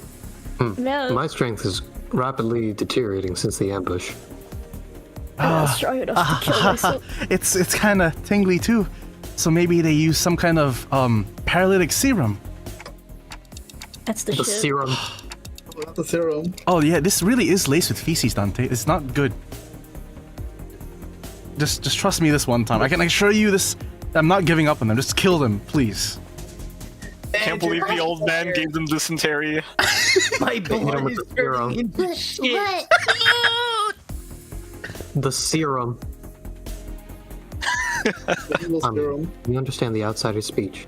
Man, My strength is rapidly deteriorating since the ambush. I'm not strong enough to kill myself. It's kind of tingly too. So maybe they use some kind of paralytic serum. That's the The shit. serum. The serum. Oh yeah, this really is laced with feces, Dante. It's not good. Just trust me this one time. I can assure you this. I'm not giving up on them. Just kill them, please. Can't believe the old man gave them dysentery. My blood is turning into What? shit. What? The serum. Serum. We understand the outsider's speech.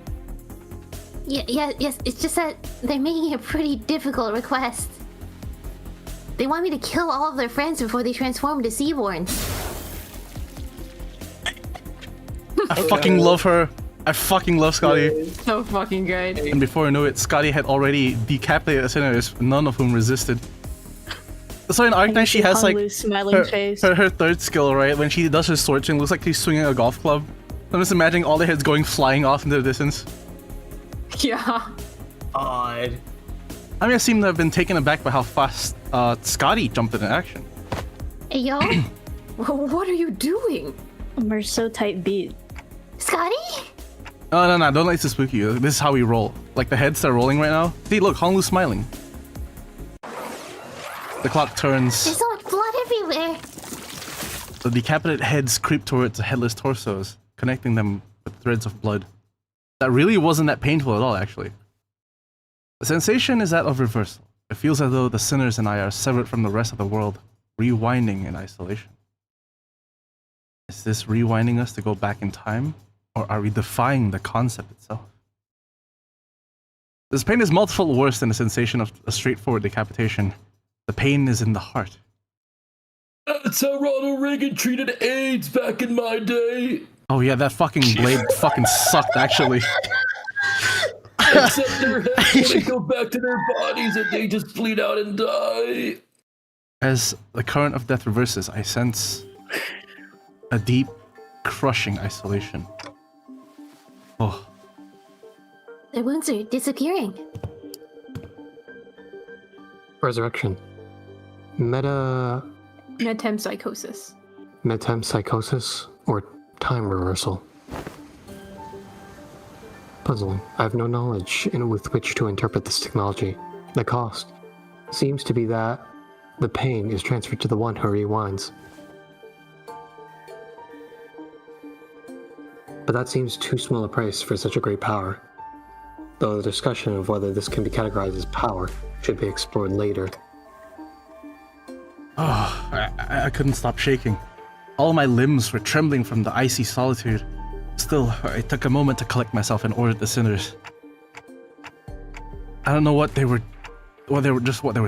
Yes. It's just that they're making a pretty difficult request. They want me to kill all of their friends before they transform into Seaborns. I fucking love her. I fucking love Scotty. So fucking good. And before I knew it, Scotty had already decapitated the sinners, none of whom resisted. So in Arknights, she has like Hanlu's smiling face. her third skill, right? When she does her sword swing, looks like she's swinging a golf club. I'm just imagining all the heads going flying off into the distance. Yeah. Odd. I mean, I seem to have been taken aback by how fast Scotty jumped into action. Hey, yo. What are you doing? We're so tight beat. Scotty? Oh, no, don't let this spook you. This is how we roll. Like, the heads are rolling right now. See, look, Hanlu's smiling. The clock turns. There's so much blood everywhere. The decapitated heads creep towards the headless torsos, connecting them with threads of blood. That really wasn't that painful at all, actually. The sensation is that of reversal. It feels as though the sinners and I are severed from the rest of the world, rewinding in isolation. Is this rewinding us to go back in time, or are we defying the concept itself? This pain is multifold worse than the sensation of a straightforward decapitation. The pain is in the heart. That's how Ronald Reagan treated AIDS back in my day. Oh yeah, that fucking blade fucking sucked, actually. Except their heads when they go back to their bodies and they just bleed out and die. As the current of death reverses, I sense a deep, crushing isolation. Oh. Their wounds are disappearing. Resurrection. Metempsychosis. Metempsychosis or time reversal. Puzzling. I have no knowledge with which to interpret this technology. The cost seems to be that the pain is transferred to the one who rewinds. But that seems too small a price for such a great power. Though the discussion of whether this can be categorized as power should be explored later. Oh, I couldn't stop shaking. All my limbs were trembling from the icy solitude. Still, I took a moment to collect myself and ordered the sinners. I don't know what they were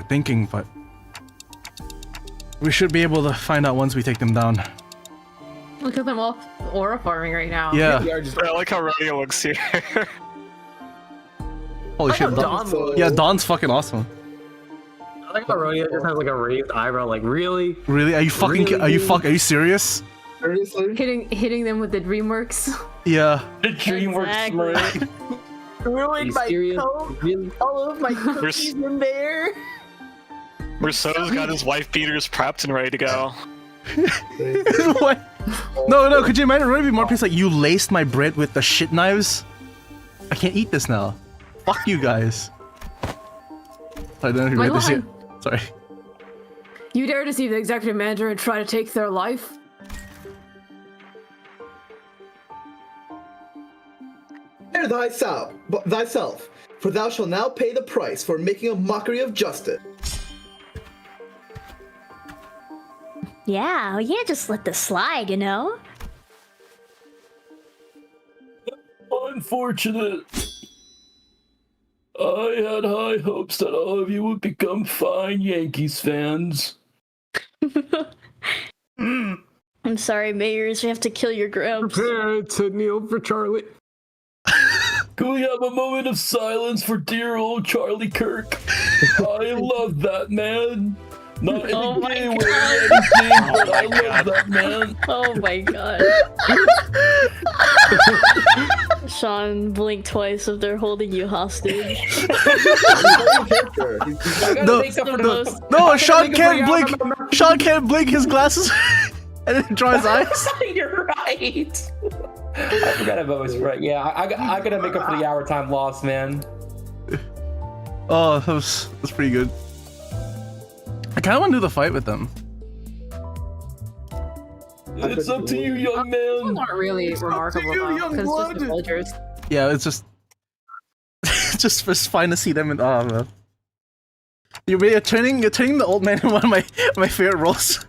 thinking, but we should be able to find out once we take them down. Look at them all aura farming right now. Yeah. I like how Rodeo looks here. Holy shit, Dawn looks. Yeah, Dawn's fucking awesome. I like how Rodeo just has like a raised eyebrow. Like, really? Really? Are you fucking? Really? Are you serious? Seriously? Hitting them with the DreamWorks. Yeah. The DreamWorks Exactly. Ruined my coat. Really? All of my cookies in there. Rousseau's got his wife beaters prepped and ready to go. What? No, could you imagine? It would be more pissed like, you laced my bread with the shit knives? I can't eat this now. Fuck you guys. I don't know if you read this yet. Sorry. You dare deceive the executive manager and try to take their life? Spare thyself, for thou shalt now pay the price for making a mockery of justice. Yeah, we can't just let this slide, you know? Unfortunate. I had high hopes that all of you would become fine Yankees fans. I'm sorry, Mayors, we have to kill your gramps. To kneel for Charlie. Can we have a moment of silence for dear old Charlie Kirk? I love that man. Not in Oh a my gay way God. or anything, but I love that man. Oh my god. Sean, blink twice if they're holding you hostage. No, Sean can't blink. Sean can't blink his glasses and then draw his eyes. You're right. I forgot about his right. Yeah, I gotta make up for the hour time lost, man. Oh, that's pretty good. kind of want to do the fight with them. It's up to you, young man. Not really remarkable though, because it's just the villagers. Yeah, it's just just fine to see them in man. You're turning the old man in one of my favorite roles.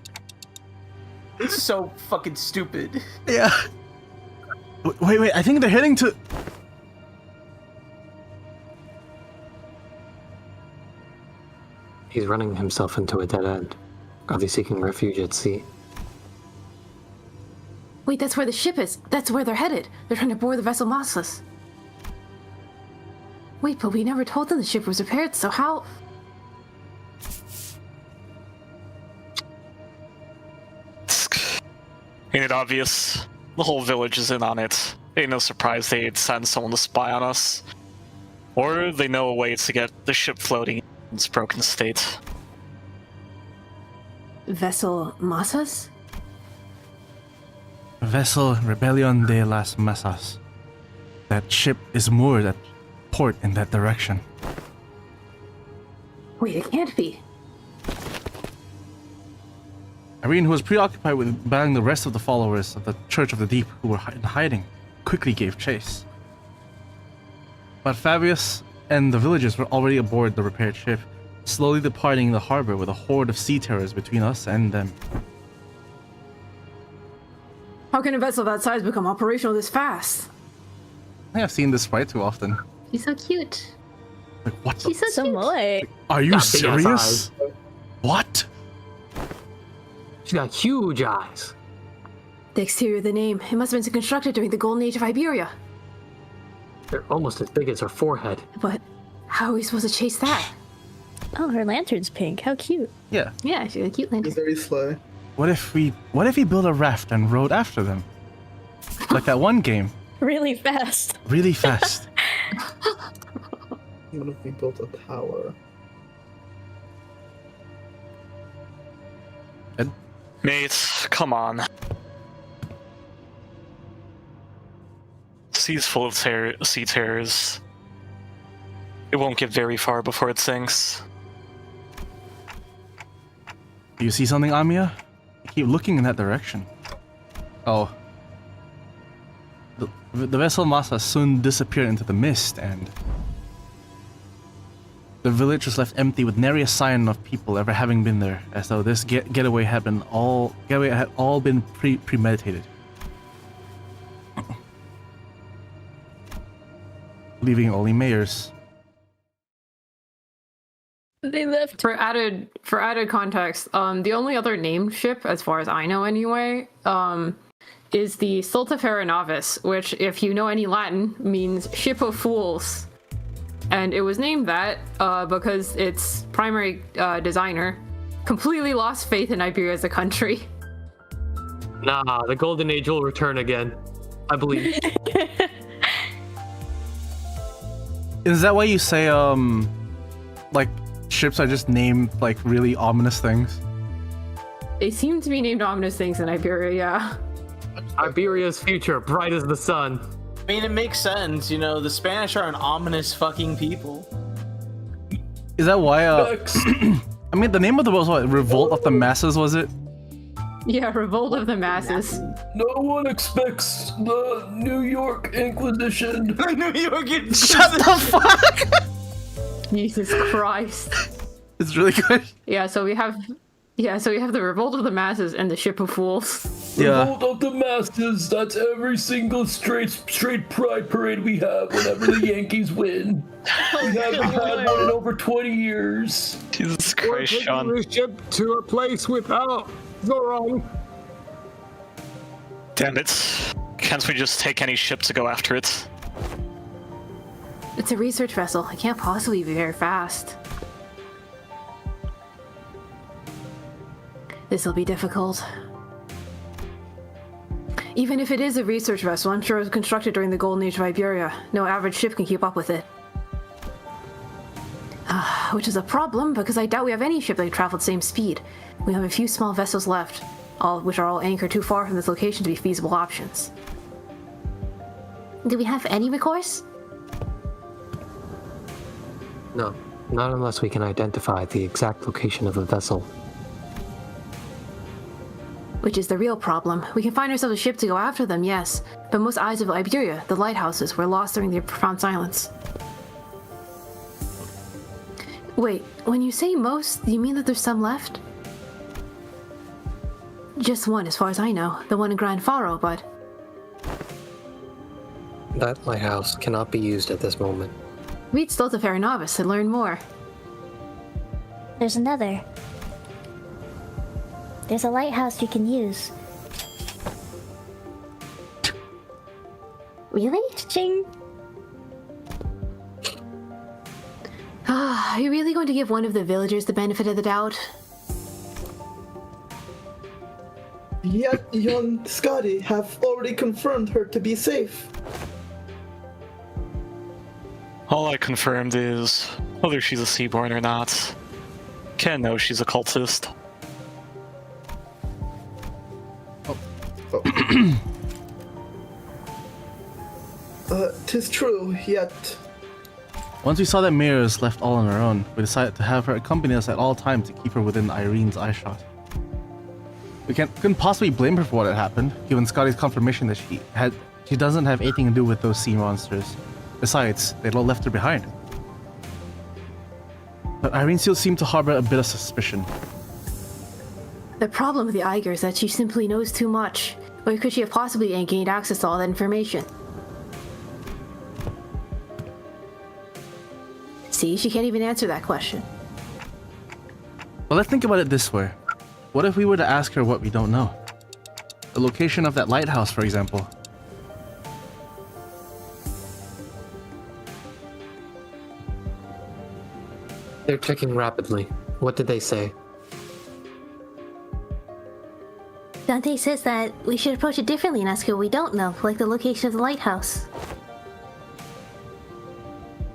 It's so fucking stupid. Yeah. Wait, I think they're heading to... He's running himself into a dead end. Are they seeking refuge at sea? Wait, that's where the ship is. That's where they're headed. They're trying to board the vessel Mossus. Wait, but we never told them the ship was repaired, so how... Ain't it obvious? The whole village is in on it. Ain't no surprise they'd send someone to spy on us. Or they know a way to get the ship floating in its broken state. Vessel Mossus? Vessel Rebellion de las Masas. That ship is moored at port in that direction. Wait, it can't be. Irene, who was preoccupied with battling the rest of the followers of the Church of the Deep who were in hiding, quickly gave chase. But Fabius and the villagers were already aboard the repaired ship, slowly departing the harbor with a horde of sea terrors between us and them. How can a vessel that size become operational this fast? I think I've seen this fight too often. She's so cute. Like, what the... She's so cute. Much. Are you Got big ass serious? What? She's got huge eyes. The exterior of the name. It must have been constructed during the Golden Age of Iberia. They're almost as big as her forehead. But how are we supposed to chase that? Oh, her lantern's pink. How cute. Yeah. Yeah, she's a cute lantern. It's very slow. What if we build a raft and rode after them? Like that one game. Really fast. Really fast. What if we built a tower? Mate, come on. Sea's full of sea terrors. It won't get very far before it sinks. Do you see something, Amia? I keep looking in that direction. Oh. The vessel Masa soon disappeared into the mist, and the village was left empty with nary a sign of people ever having been there, as though this getaway had all been premeditated. Leaving only mayors. They left. For added context, the only other named ship, as far as I know anyway, is the Sultafera Novice, which, if you know any Latin, means ship of fools. And it was named that because its primary designer completely lost faith in Iberia as a country. Nah, the Golden Age will return again. I believe. Is that why you say, like, ships are just named, like, really ominous things? They seem to be named ominous things in Iberia, yeah. Iberia's future, bright as the sun. I mean, it makes sense, you know, the Spanish are an ominous fucking people. Is that why, I mean, the name of the book was what? Revolt of the Masses, was it? Yeah, Revolt of the Masses. No one expects the New York Inquisition. New York Inquisition. Shut the fuck! Jesus Christ. It's really good. Yeah, so we have the Revolt of the Masses and the Ship of Fools. Yeah. Revolt of the Masses, that's every single straight pride parade we have whenever the Yankees win. We haven't had one in over 20 years. Jesus Christ, Sean. The ship to a place without Zoran. Damn it. Can't we just take any ship to go after it? It's a research vessel. It can't possibly be very fast. This'll be difficult. Even if it is a research vessel, I'm sure it was constructed during the Golden Age of Iberia. No average ship can keep up with it. Which is a problem, because I doubt we have any ship that can travel at the same speed. We have a few small vessels left, which are all anchored too far from this location to be feasible options. Do we have any recourse? No, not unless we can identify the exact location of the vessel Which is the real problem. We can find ourselves a ship to go after them, yes, but most eyes of Iberia, the lighthouses, were lost during the profound silence. Wait, when you say most, do you mean that there's some left? Just one, as far as I know. The one in Grand Faro, but... That lighthouse cannot be used at this moment. Reed Stultifer novice and learn more. There's another. There's a lighthouse you can use. Really? Ching! Are you really going to give one of the villagers the benefit of the doubt? Yet young Scotty have already confirmed her to be safe. All I confirmed is whether she's a Seaborn or not. Ken knows she's a cultist. Tis true, yet... Once we saw that Mira is left all on her own, we decided to have her accompany us at all times to keep her within Irene's eyeshot. We couldn't possibly blame her for what had happened, given Scotty's confirmation that she doesn't have anything to do with those sea monsters. Besides, they'd all left her behind. But Irene still seemed to harbor a bit of suspicion. The problem with the Eiger is that she simply knows too much. Or could she have possibly gained access to all that information? See, she can't even answer that question. Well, let's think about it this way. What if we were to ask her what we don't know? The location of that lighthouse, for example. They're checking rapidly. What did they say? Dante says that we should approach it differently and ask her what we don't know, like the location of the lighthouse.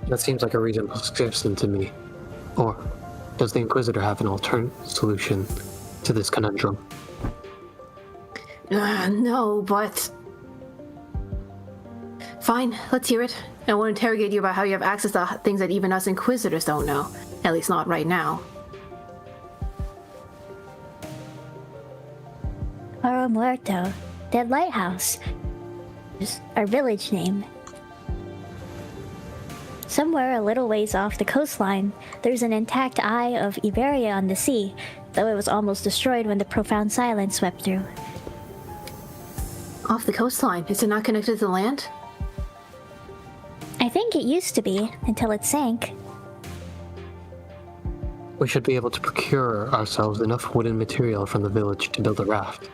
That seems like a reasonable suggestion to me. Or does the Inquisitor have an alternate solution to this conundrum? No, but... Fine, let's hear it. I won't interrogate you about how you have access to things that even us Inquisitors don't know. At least not right now. Oro Muerto, Dead Lighthouse. Is our village name. Somewhere a little ways off the coastline, there's an intact eye of Iberia on the sea, though it was almost destroyed when the profound silence swept through. Off the coastline? Is it not connected to the land? I think it used to be, until it sank. We should be able to procure ourselves enough wooden material from the village to build a raft.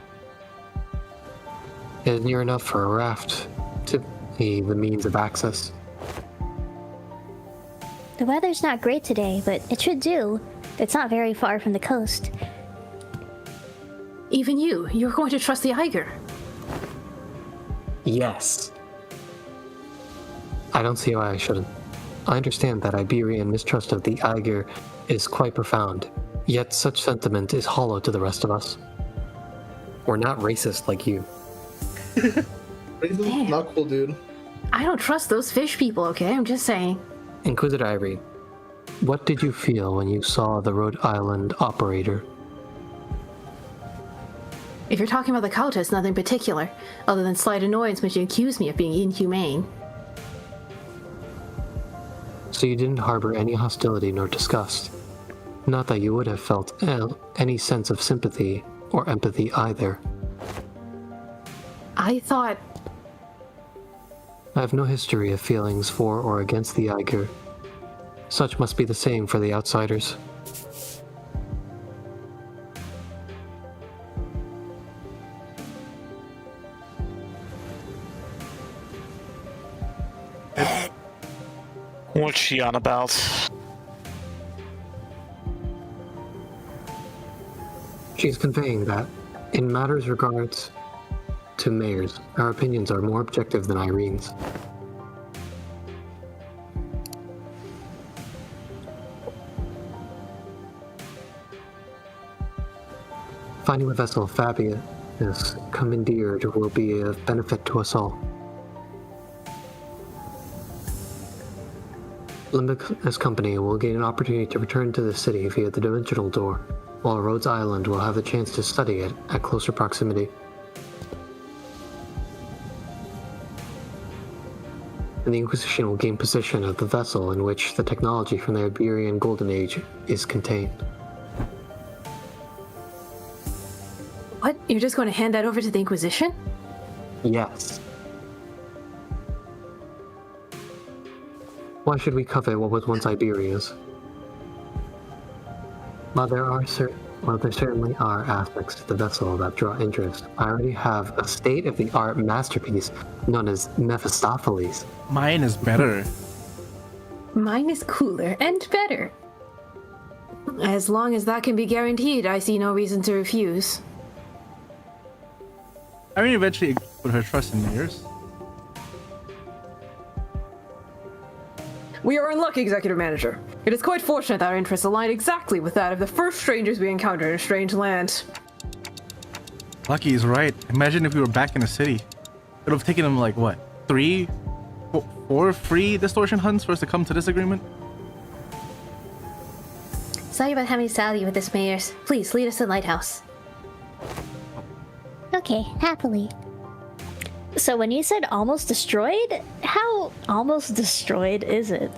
It is near enough for a raft to be the means of access. The weather's not great today, but it should do. It's not very far from the coast. Even you're going to trust the Eiger? Yes. I don't see why I shouldn't. I understand that Iberian mistrust of the Eiger is quite profound, yet such sentiment is hollow to the rest of us. We're not racist like you. Racist? Not cool, dude. I don't trust those fish people, okay? I'm just saying. Inquisitor Irene, what did you feel when you saw the Rhode Island operator? If you're talking about the cultists, nothing particular, other than slight annoyance when you accuse me of being inhumane. So you didn't harbor any hostility nor disgust. Not that you would have felt any sense of sympathy or empathy either. I thought... I have no history of feelings for or against the Eiger. Such must be the same for the outsiders. What's she on about? She's conveying that, in matters regards to mayors, our opinions are more objective than Irene's. Finding the vessel Fabia is commandeered will be of benefit to us all. Limbus Company will gain an opportunity to return to the city via the dimensional door, while Rhodes Island will have the chance to study it at closer proximity. And the Inquisition will gain possession of the vessel in which the technology from the Iberian Golden Age is contained. What? You're just going to hand that over to the Inquisition? Yes. Why should we covet what was once Iberia's? While there certainly are aspects to the vessel that draw interest, I already have a state-of-the-art masterpiece known as Mephistopheles. Mine is better. Mine is cooler and better. As long as that can be guaranteed, I see no reason to refuse. I mean, eventually put her trust in yours. We are in luck, Executive Manager. It is quite fortunate that our interests align exactly with that of the first strangers we encountered in a strange land. Lucky is right. Imagine if we were back in the city. It would have taken them like, what, 4 free distortion hunts for us to come to this agreement? Sorry about having to saddle you with this, Mayors. Please, lead us to the lighthouse. Okay, happily. So when you said almost destroyed, how almost destroyed is it?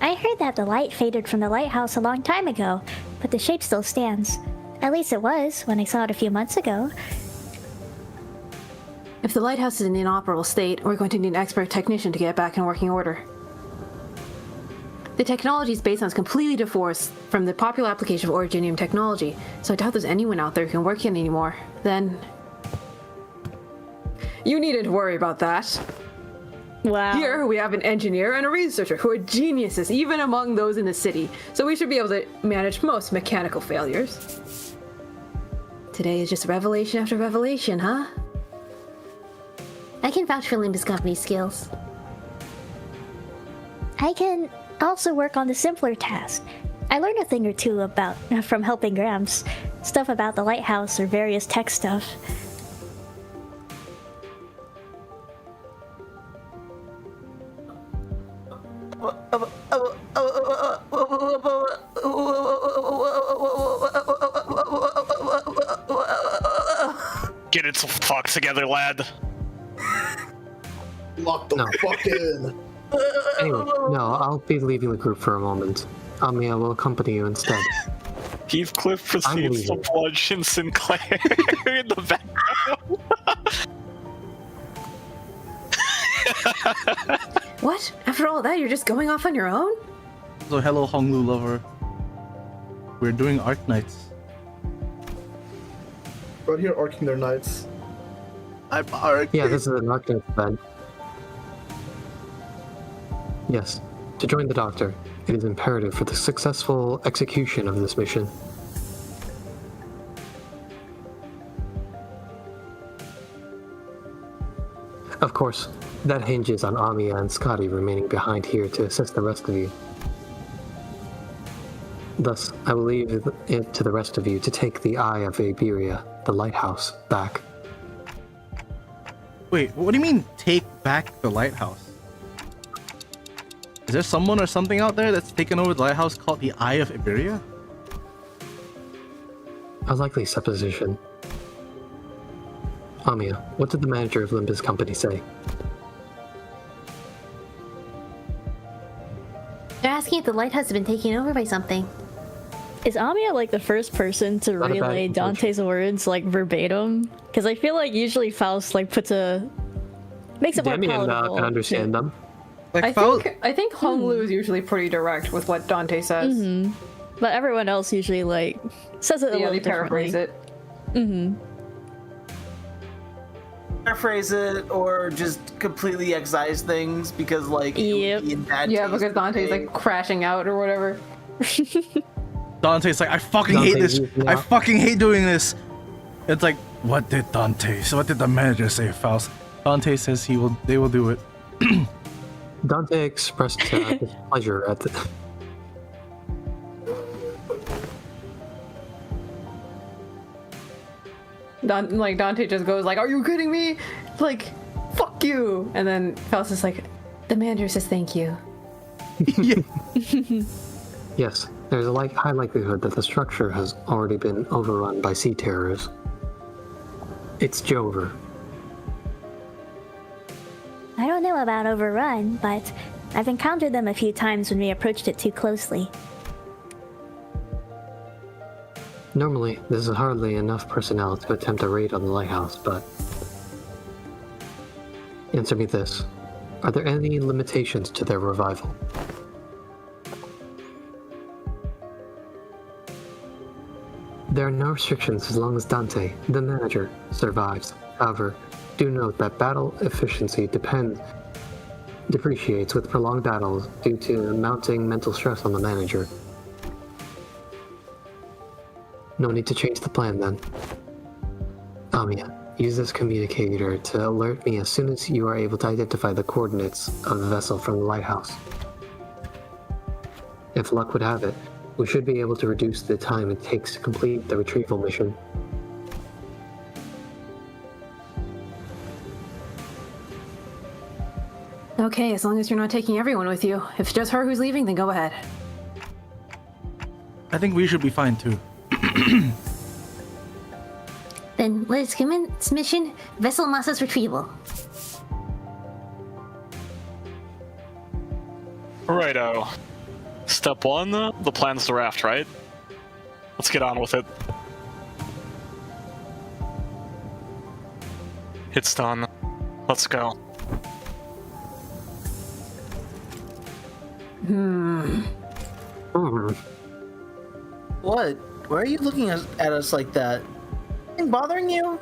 I heard that the light faded from the lighthouse a long time ago, but the shape still stands. At least it was when I saw it a few months ago. If the lighthouse is in an inoperable state, we're going to need an expert technician to get it back in working order. The technology is based on completely divorced from the popular application of Originium technology, so I doubt there's anyone out there who can work it anymore. Then... You needn't worry about that. Wow. Here, we have an engineer and a researcher who are geniuses, even among those in the city, so we should be able to manage most mechanical failures. Today is just revelation after revelation, huh? I can vouch for Limbus Company's skills. I can also work on the simpler tasks. I learned a thing or two from helping Gramps. Stuff about the lighthouse or various tech stuff. Get it the fuck together, lad. Lock the fuck in. Anyway, no, I'll be leaving the group for a moment. Amia will accompany you instead. Heathcliff proceeds to bludgeon Sinclair in the background. What? After all that, you're just going off on your own? So hello, Honglu lover. We're doing Arknights. Right here, arcing their knights. I'm Ark. Yeah, this is an Arknights event. Yes, to join the Doctor, it is imperative for the successful execution of this mission. Of course, that hinges on Amia and Scotty remaining behind here to assist the rest of you. Thus, I will leave it to the rest of you to take the Eye of Iberia, the lighthouse, back. Wait, what do you mean take back the lighthouse? Is there someone or something out there that's taken over the lighthouse called the Eye of Iberia? A likely supposition. Amia, what did the manager of Limbus Company say? They're asking if the lighthouse has been taken over by something. Is Amia like the first person to Not a bad relay approach. Dante's words like verbatim? Because I feel like usually Faust like makes it more Damien palatable. can understand them. Like I think Honglu is usually pretty direct with what Dante says. But everyone else usually like says it a Yeah, little they paraphrase differently. it. Paraphrase it or just completely excise things because like it Yep. would be in bad Yeah, taste because Dante's thing. like crashing out or whatever. Dante's like, I fucking Dante hate this. using I out. fucking hate doing this. It's like, what did Dante? So what did the manager say, Faust? Dante says they will do it. Dante expressed his pleasure at the... Dante just goes like, "Are you kidding me? Like, fuck you!" And then Faust is like, "The manager says thank you." Yeah. Yes, there's a high likelihood that the structure has already been overrun by sea terrors. It's Jover. I don't know about overrun, but I've encountered them a few times when we approached it too closely. Normally, there's hardly enough personnel to attempt a raid on the lighthouse, but... Answer me this. Are there any limitations to their revival? There are no restrictions as long as Dante, the manager, survives. However, do note that battle efficiency depreciates with prolonged battles due to mounting mental stress on the manager. No need to change the plan then. Amiya, use this communicator to alert me as soon as you are able to identify the coordinates of the vessel from the lighthouse. If luck would have it, we should be able to reduce the time it takes to complete the retrieval mission. Okay, as long as you're not taking everyone with you. If it's just her who's leaving, then go ahead. I think we should be fine too. Then let's commence mission Vessel Massa's retrieval. Righto. Step 1, the plan's the raft, right? Let's get on with it. It's done. Let's go. What? Why are you looking at us like that? Anything bothering you?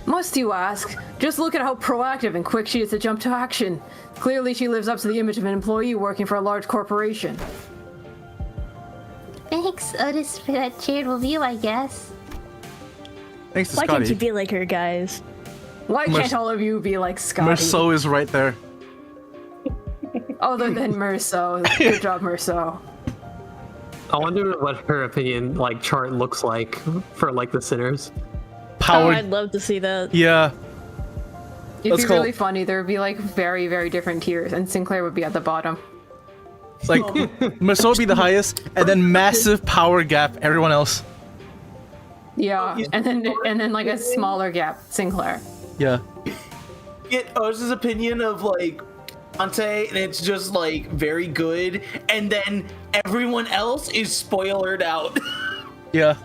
Must you ask? Just look at how proactive and quick she is to jump to action. Clearly she lives up to the image of an employee working for a large corporation. Thanks, Otis, for that charitable view, I guess. Thanks to Why Scotty. can't you be like her, guys? Why can't all of you be like Scotty? Merceau is right there. Other than Merceau. Good job, Merceau. I wonder what her opinion chart looks like for the sinners. Power. Oh, I'd love to see that. Yeah. It'd be really funny. There would be very, very different tiers, and Sinclair would be at the bottom. Merceau would be the highest, and then massive power gap, everyone else. Yeah, and then a smaller gap, Sinclair. Yeah. Get Oz's opinion of Dante, and it's just very good, and then everyone else is spoilered out. Yeah.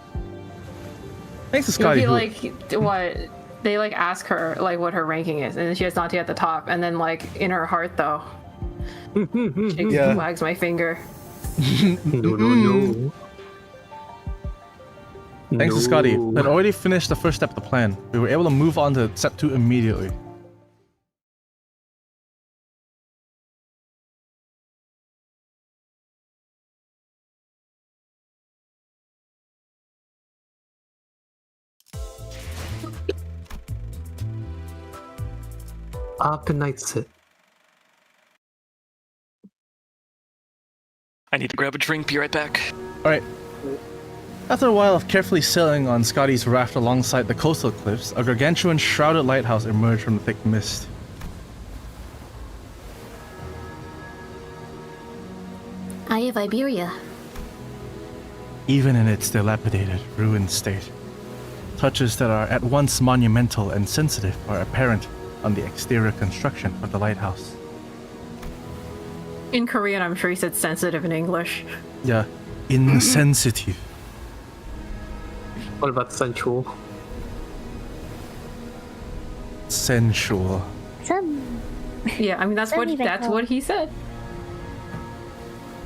Thanks to Scotty. It would be what they ask her what her ranking is, and then she has Dante at the top, and then in her heart though, she wags my finger. No. Thanks to Scotty. That already finished the first step of the plan. We were able to move on to step 2 immediately. Arknights. I need to grab a drink, be right back. Alright. After a while of carefully sailing on Scotty's raft alongside the coastal cliffs, a gargantuan shrouded lighthouse emerged from the thick mist. Eye of Iberia. Even in its dilapidated, ruined state, touches that are at once monumental and sensitive are apparent on the exterior construction of the lighthouse. In Korean, I'm sure he said sensitive in English. Yeah, insensitive. What about sensual? Sensual. Yeah, I mean that's what he said.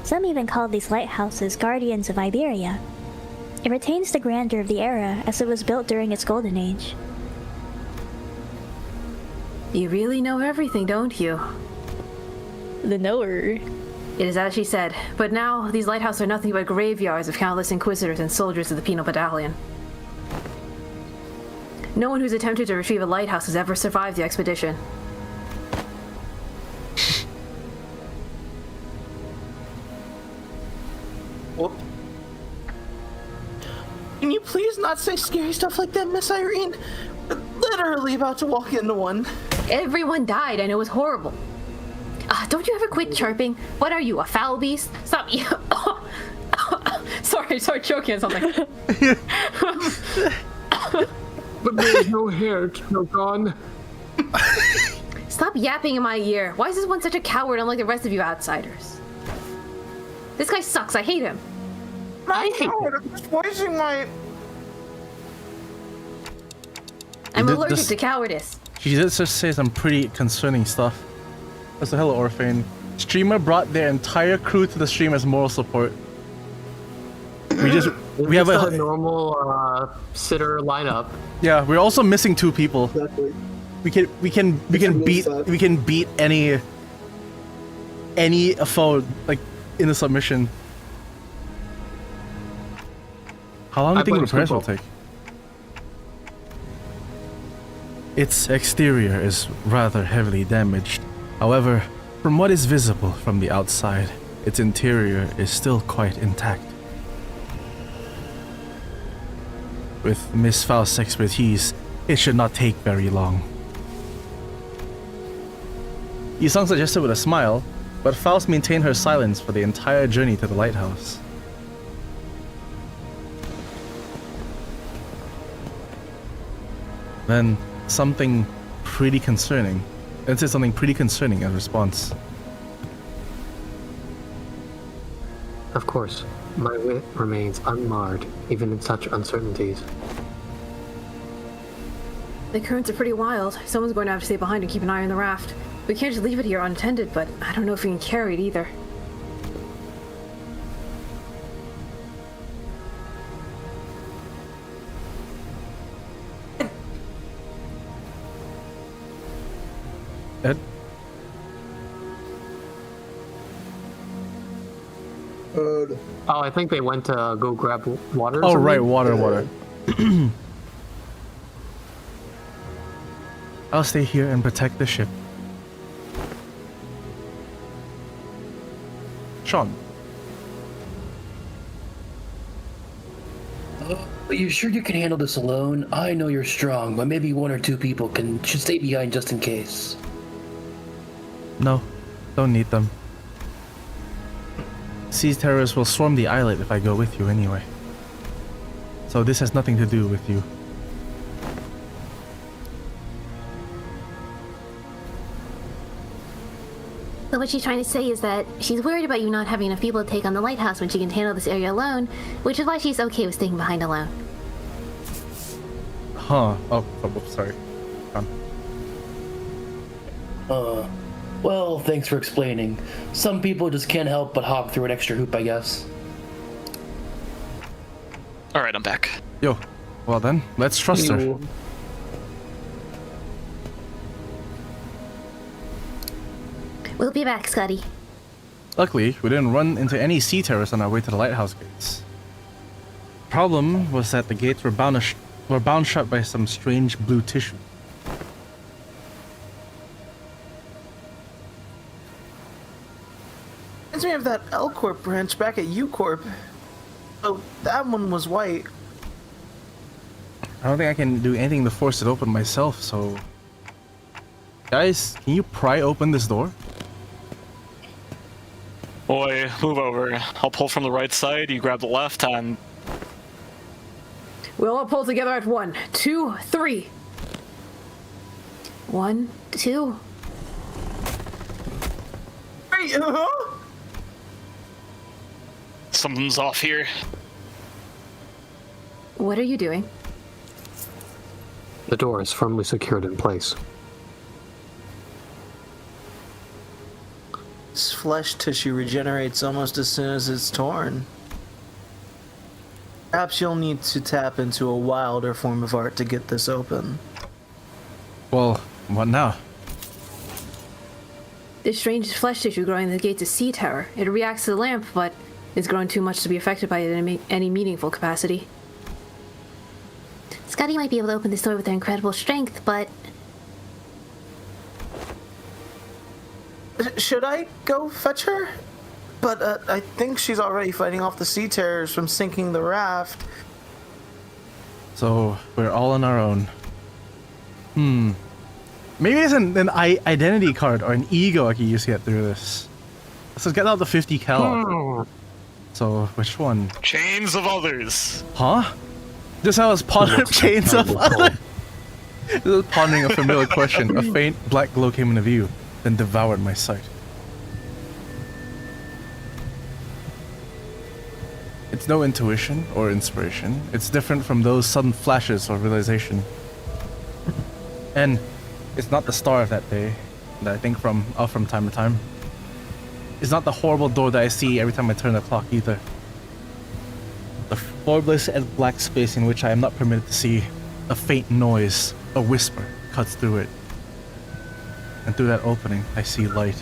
Some even call these lighthouses guardians of Iberia. It retains the grandeur of the era as it was built during its golden age. You really know everything, don't you? The knower. It is as she said, but now these lighthouses are nothing but graveyards of countless inquisitors and soldiers of the Penal Battalion. No one who's attempted to retrieve a lighthouse has ever survived the expedition. Whoop. Can you please not say scary stuff like that, Miss Irene? We're literally about to walk into one. Everyone died and it was horrible. Don't you ever quit chirping? What are you, a foul beast? Stop. Sorry, choking on something. But there's no hair, Chogon. Stop yapping in my ear. Why is this one such a coward unlike the rest of you outsiders? This guy sucks. I hate him. I'm just voicing my. I'm allergic to cowardice. She did just say some pretty concerning stuff. So hello, Orphane. Streamer brought their entire crew to the stream as moral support. We have a normal sitter lineup. Yeah, we're also missing 2 people. Exactly. We can beat any foe like in the submission. How long do you think repairs will take? Its exterior is rather heavily damaged. However, from what is visible from the outside, its interior is still quite intact. With Miss Faust's expertise, it should not take very long. Yisung suggested with a smile, but Faust maintained her silence for the entire journey to the lighthouse. Then, something pretty concerning. Then said something pretty concerning in response. Of course, my wit remains unmarred, even in such uncertainties. The currents are pretty wild. Someone's going to have to stay behind and keep an eye on the raft. We can't just leave it here unattended, but I don't know if we can carry it either. Ed? Oh, I think they went to go grab water. Oh, right, water. I'll stay here and protect the ship. Sean. Are you sure you can handle this alone? I know you're strong, but maybe 1 or 2 people should stay behind just in case. No, don't need them. Sea terrors will swarm the islet if I go with you anyway. So this has nothing to do with you. So what she's trying to say is that she's worried about you not having enough people to take on the lighthouse when she can handle this area alone, which is why she's okay with staying behind alone. Huh. Oh, sorry. Well, thanks for explaining. Some people just can't help but hop through an extra hoop, I guess. Alright, I'm back. Yo, well then, let's trust her. We'll be back, Scotty. Luckily, we didn't run into any sea terrors on our way to the lighthouse gates. Problem was that the gates were bound shut by some strange blue tissue. Reminds me of that L Corp branch back at U Corp. Oh, that one was white. I don't think I can do anything to force it open myself, so... Guys, can you pry open this door? Boy, move over. I'll pull from the right side, you grab the left, and... We'll all pull together at 1, 2, 3. 1, 2. Hey, Something's off here. What are you doing? The door is firmly secured in place. This flesh tissue regenerates almost as soon as it's torn. Perhaps you'll need to tap into a wilder form of art to get this open. Well, what now? This strange flesh tissue growing in the gates is sea terror. It reacts to the lamp, but is growing too much to be affected by it in any meaningful capacity. Scotty might be able to open this door with her incredible strength, but... Should I go fetch her? But I think she's already fighting off the sea terrors from sinking the raft. So, we're all on our own. Maybe it's an identity card or an ego I can use to get through this. Let's get out the 50 cal. So, which one? Chains of others. Huh? Just how I was pondering chains of others. Just was pondering a familiar question. A faint black glow came into view, then devoured my sight. It's no intuition or inspiration. It's different from those sudden flashes of realization. And it's not the star of that day that I think of from time to time. It's not the horrible door that I see every time I turn the clock either. The formless and black space in which I am not permitted to see. A faint noise, a whisper, cuts through it. And through that opening, I see light.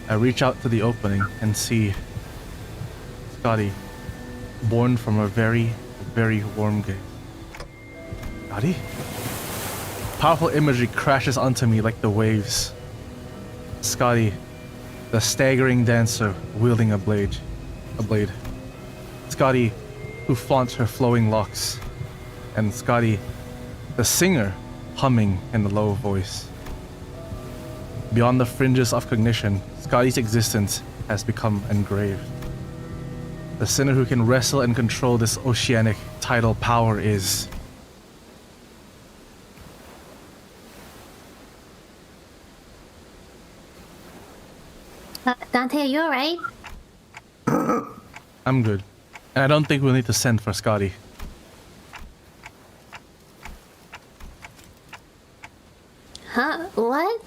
I reach out to the opening and see Scotty, born from a very, very warm gaze. Scotty? Powerful imagery crashes onto me like the waves. Scotty, the staggering dancer wielding a blade. Scotty, who flaunts her flowing locks. And Scotty, the singer, humming in a low voice. Beyond the fringes of cognition, Scotty's existence has become engraved. The sinner who can wrestle and control this oceanic tidal power is... Dante, are you alright? I'm good. And I don't think we'll need to send for Scotty. Huh? What?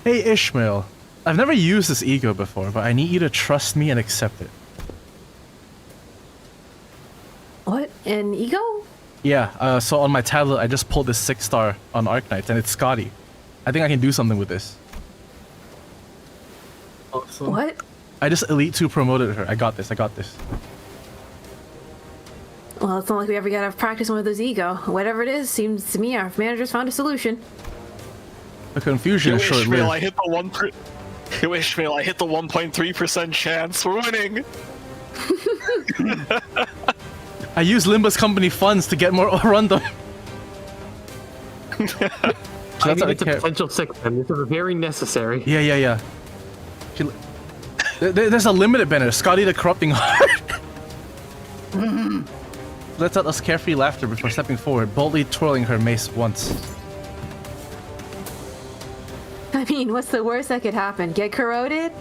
Hey Ishmael, I've never used this ego before, but I need you to trust me and accept it. What? An ego? Yeah, so on my tablet I just pulled this 6-star on Arknights and it's Scotty. I think I can do something with this. Awesome. What? I just Elite 2 promoted her. I got this. Well, it's not like we ever got to practice one of those ego. Whatever it is, seems to me our manager's found a solution. The confusion is short-lived. I hit the 1.3% chance. We're winning. I used Limbus Company funds to get more random. I think it's a potential 6, and this is very necessary. Yeah. There's a limited banner. Scotty the Corrupting Heart. Lets out us carefree laughter before stepping forward, boldly twirling her mace once. I mean, what's the worst that could happen? Get corroded?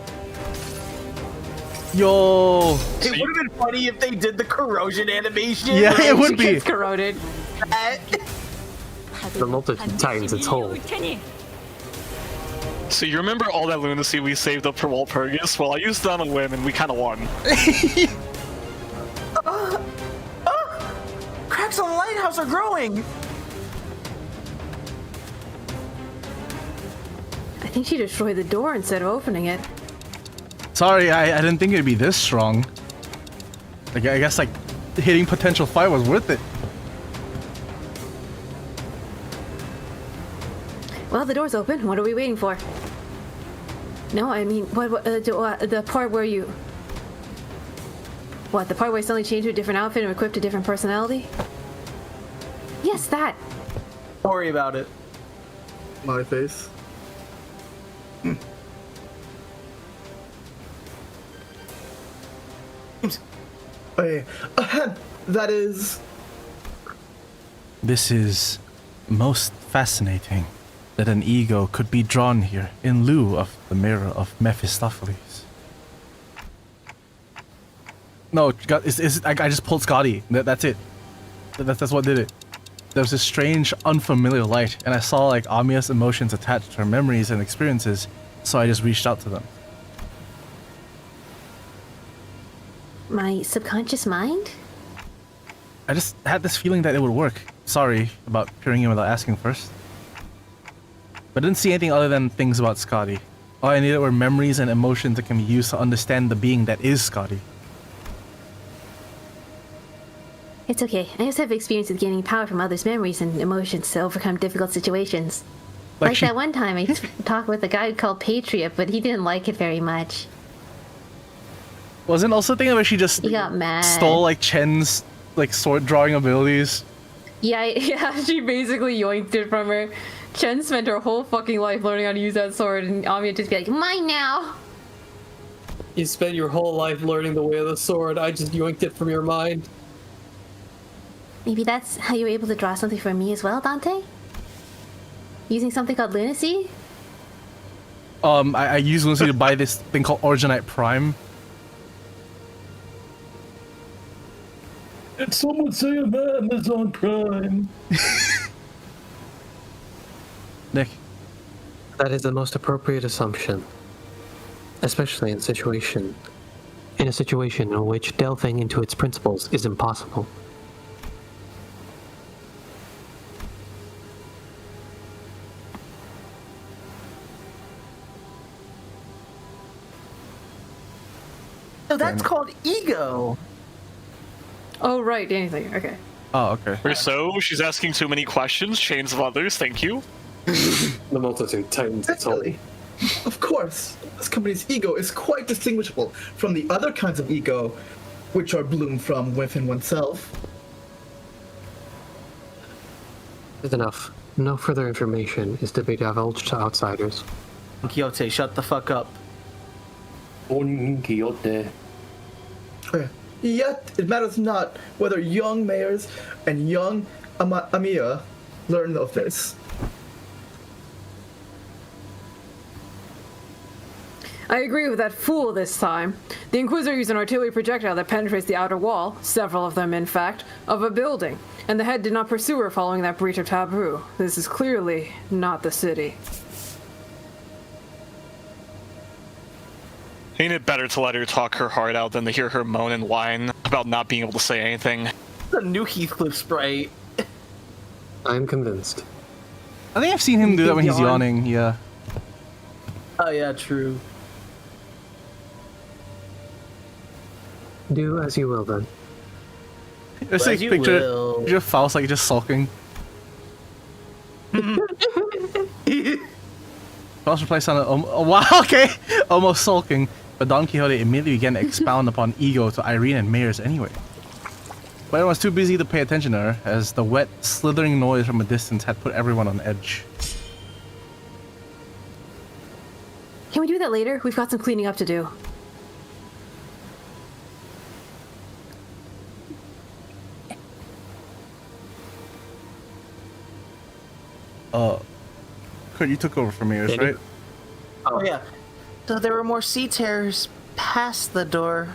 Yo! It would have been funny if they did the corrosion animation. Yeah, it would She be. gets corroded. The multitude tightens its hold. So you remember all that lunacy we saved up for Walpurgis? Well, I used that on a whim and we kind of won. Cracks on the lighthouse are growing. I think she destroyed the door instead of opening it. Sorry, I didn't think it'd be this strong. Like, I guess like hitting potential fire was worth it. Well, the door's open. What are we waiting for? No, I mean, the part where you... What, the part where I suddenly change to a different outfit and equipped a different personality? Yes, that! Don't worry about it. My face. Hey, ahem, that is... This is most fascinating that an ego could be drawn here in lieu of the mirror of Mephistopheles. No, I just pulled Scotty. That's it. That's what did it. There was this strange, unfamiliar light, and I saw like ominous emotions attached to her memories and experiences, so I just reached out to them. My subconscious mind? I just had this feeling that it would work. Sorry about peering in without asking first. But I didn't see anything other than things about Scotty. All I needed were memories and emotions that can be used to understand the being that is Scotty. It's okay. I just have experience with gaining power from others' memories and emotions to overcome difficult situations. Like that one time I talked with a guy called Patriot, but he didn't like it very much. Wasn't also thinking where she just He got mad. stole like Chen's like sword drawing abilities. Yeah, she basically yoinked it from her. Chen spent her whole fucking life learning how to use that sword, and Ami would just be like, Mine now. You spent your whole life learning the way of the sword. I just yoinked it from your mind. Maybe that's how you were able to draw something for me as well, Dante? Using something called lunacy? I used Lucy to buy this thing called Originite Prime. Did someone say a man is on Prime? Nick. That is the most appropriate assumption, especially in a situation in which delving into its principles is impossible. So that's called ego. oh right, anything, okay. Oh, okay. Or so, she's asking too many questions, chains of others, thank you. The multitude tightens its hold. Exactly. Of course, this company's ego is quite distinguishable from the other kinds of ego, which are bloomed from within oneself. It's enough. No further information is to be divulged to outsiders. Quixote, shut the fuck up. Don Quixote. Yet, it matters not whether young mayors and young Amia learn of this. I agree with that fool this time. The Inquisitor used an artillery projectile that penetrates the outer wall, several of them in fact, of a building, and the head did not pursue her following that breach of taboo. This is clearly not the city. Ain't it better to let her talk her heart out than to hear her moan and whine about not being able to say anything? The new Heathcliff sprite. I am convinced. I think I've seen him do that when he's yawning, yeah. Oh yeah, true. Do as you will then. Just like you picture will. Faust like just sulking. Faust replies on oh wow, okay, almost sulking. But Don Quixote immediately began to expound upon ego to Irene and Mayors anyway. But everyone was too busy to pay attention to her, as the wet, slithering noise from a distance had put everyone on edge. Can we do that later? We've got some cleaning up to do. Kurt, you took over from Mayors, right? Oh yeah. So there were more sea terrors past the door.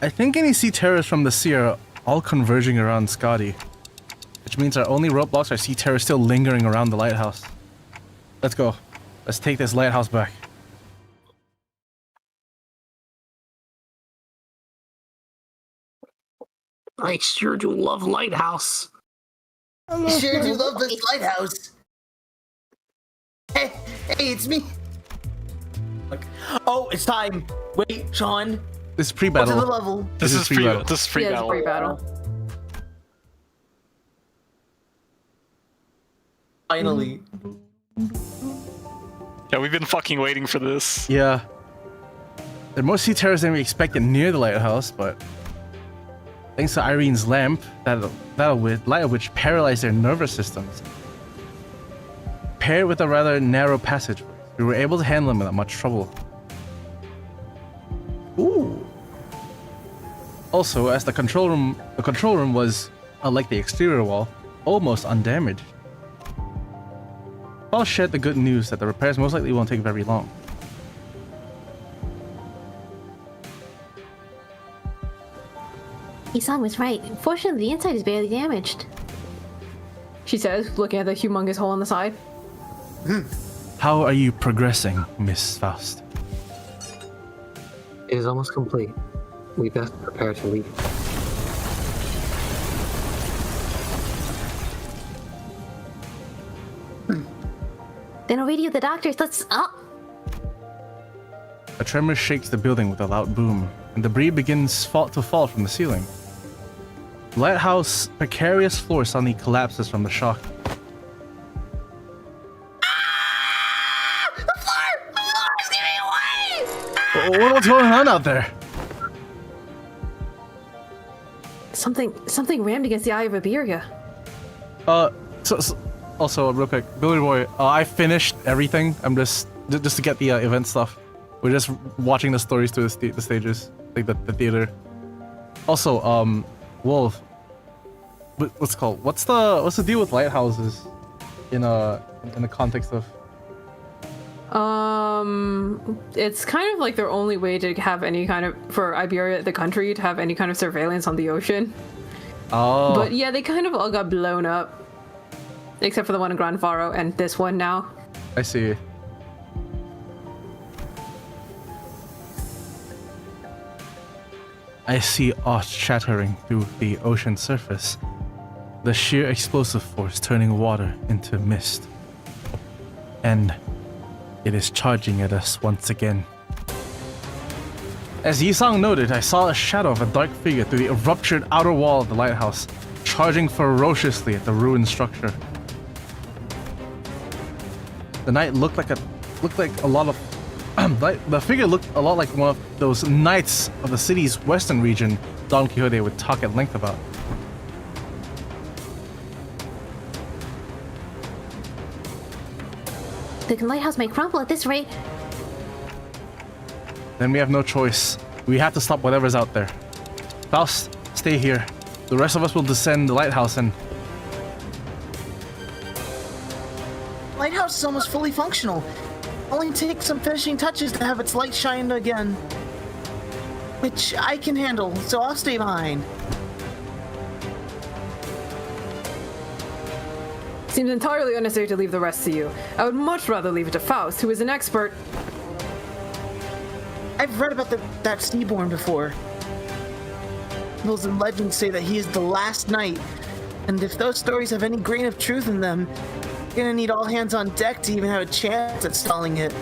I think any sea terrors from the sea are all converging around Scotty. Which means our only roadblocks are sea terrors still lingering around the lighthouse. Let's go. Let's take this lighthouse back. I sure do love Lighthouse. Sure do love this lighthouse. Hey, it's me. Like, oh, it's time. Wait, Sean. This is What's pre-battle. the level? This is free. battle. This is free Yeah, it's battle. free battle. Finally. Yeah, we've been fucking waiting for this. Yeah. There are more sea terrors than we expected near the lighthouse, but thanks to Irene's lamp, light of which paralyzed their nervous systems, paired with a rather narrow passageway, we were able to handle them without much trouble. Ooh. Also, as the control room was, unlike the exterior wall, almost undamaged. Paul shared the good news that the repairs most likely won't take very long. Isan was right. Fortunately, the inside is barely damaged. She says, looking at the humongous hole in the side. How are you progressing, Miss Faust? It is almost complete. We best prepare to leave. Then I'll radio the doctors. Let's up. A tremor shakes the building with a loud boom, and debris begins to fall from the ceiling. The lighthouse precarious floor suddenly collapses from the shock. What's going on out there? Something rammed against the Eye of Iberia. Also, real quick, Billy Boy, I finished everything. I'm just to get the event stuff. We're just watching the stories through the stages, like the theater. Also, Wolf, what's it called? What's the deal with lighthouses in the context of? It's kind of like their only way to have any kind of, for Iberia, the country, to have any kind of surveillance on the ocean. Oh. But yeah, they kind of all got blown up. Except for the one in Grand Faro and this one now. I see. I see art shattering through the ocean surface. The sheer explosive force turning water into mist. And it is charging at us once again. As Yisang noted, I saw a shadow of a dark figure through the ruptured outer wall of the lighthouse, charging ferociously at the ruined structure. The knight looked like a lot of the figure looked a lot like one of those knights of the city's western region Don Quixote would talk at length about. The lighthouse may crumble at this rate. Then we have no choice. We have to stop whatever's out there. Faust, stay here. The rest of us will descend the lighthouse and... Lighthouse is almost fully functional. Only take some finishing touches to have its light shine again. Which I can handle, so I'll stay behind. Seems entirely unnecessary to leave the rest to you. I would much rather leave it to Faust, who is an expert. I've read about that Seaborn before. Those legends say that he is the last knight, and if those stories have any grain of truth in them, you're gonna need all hands on deck to even have a chance at stalling it.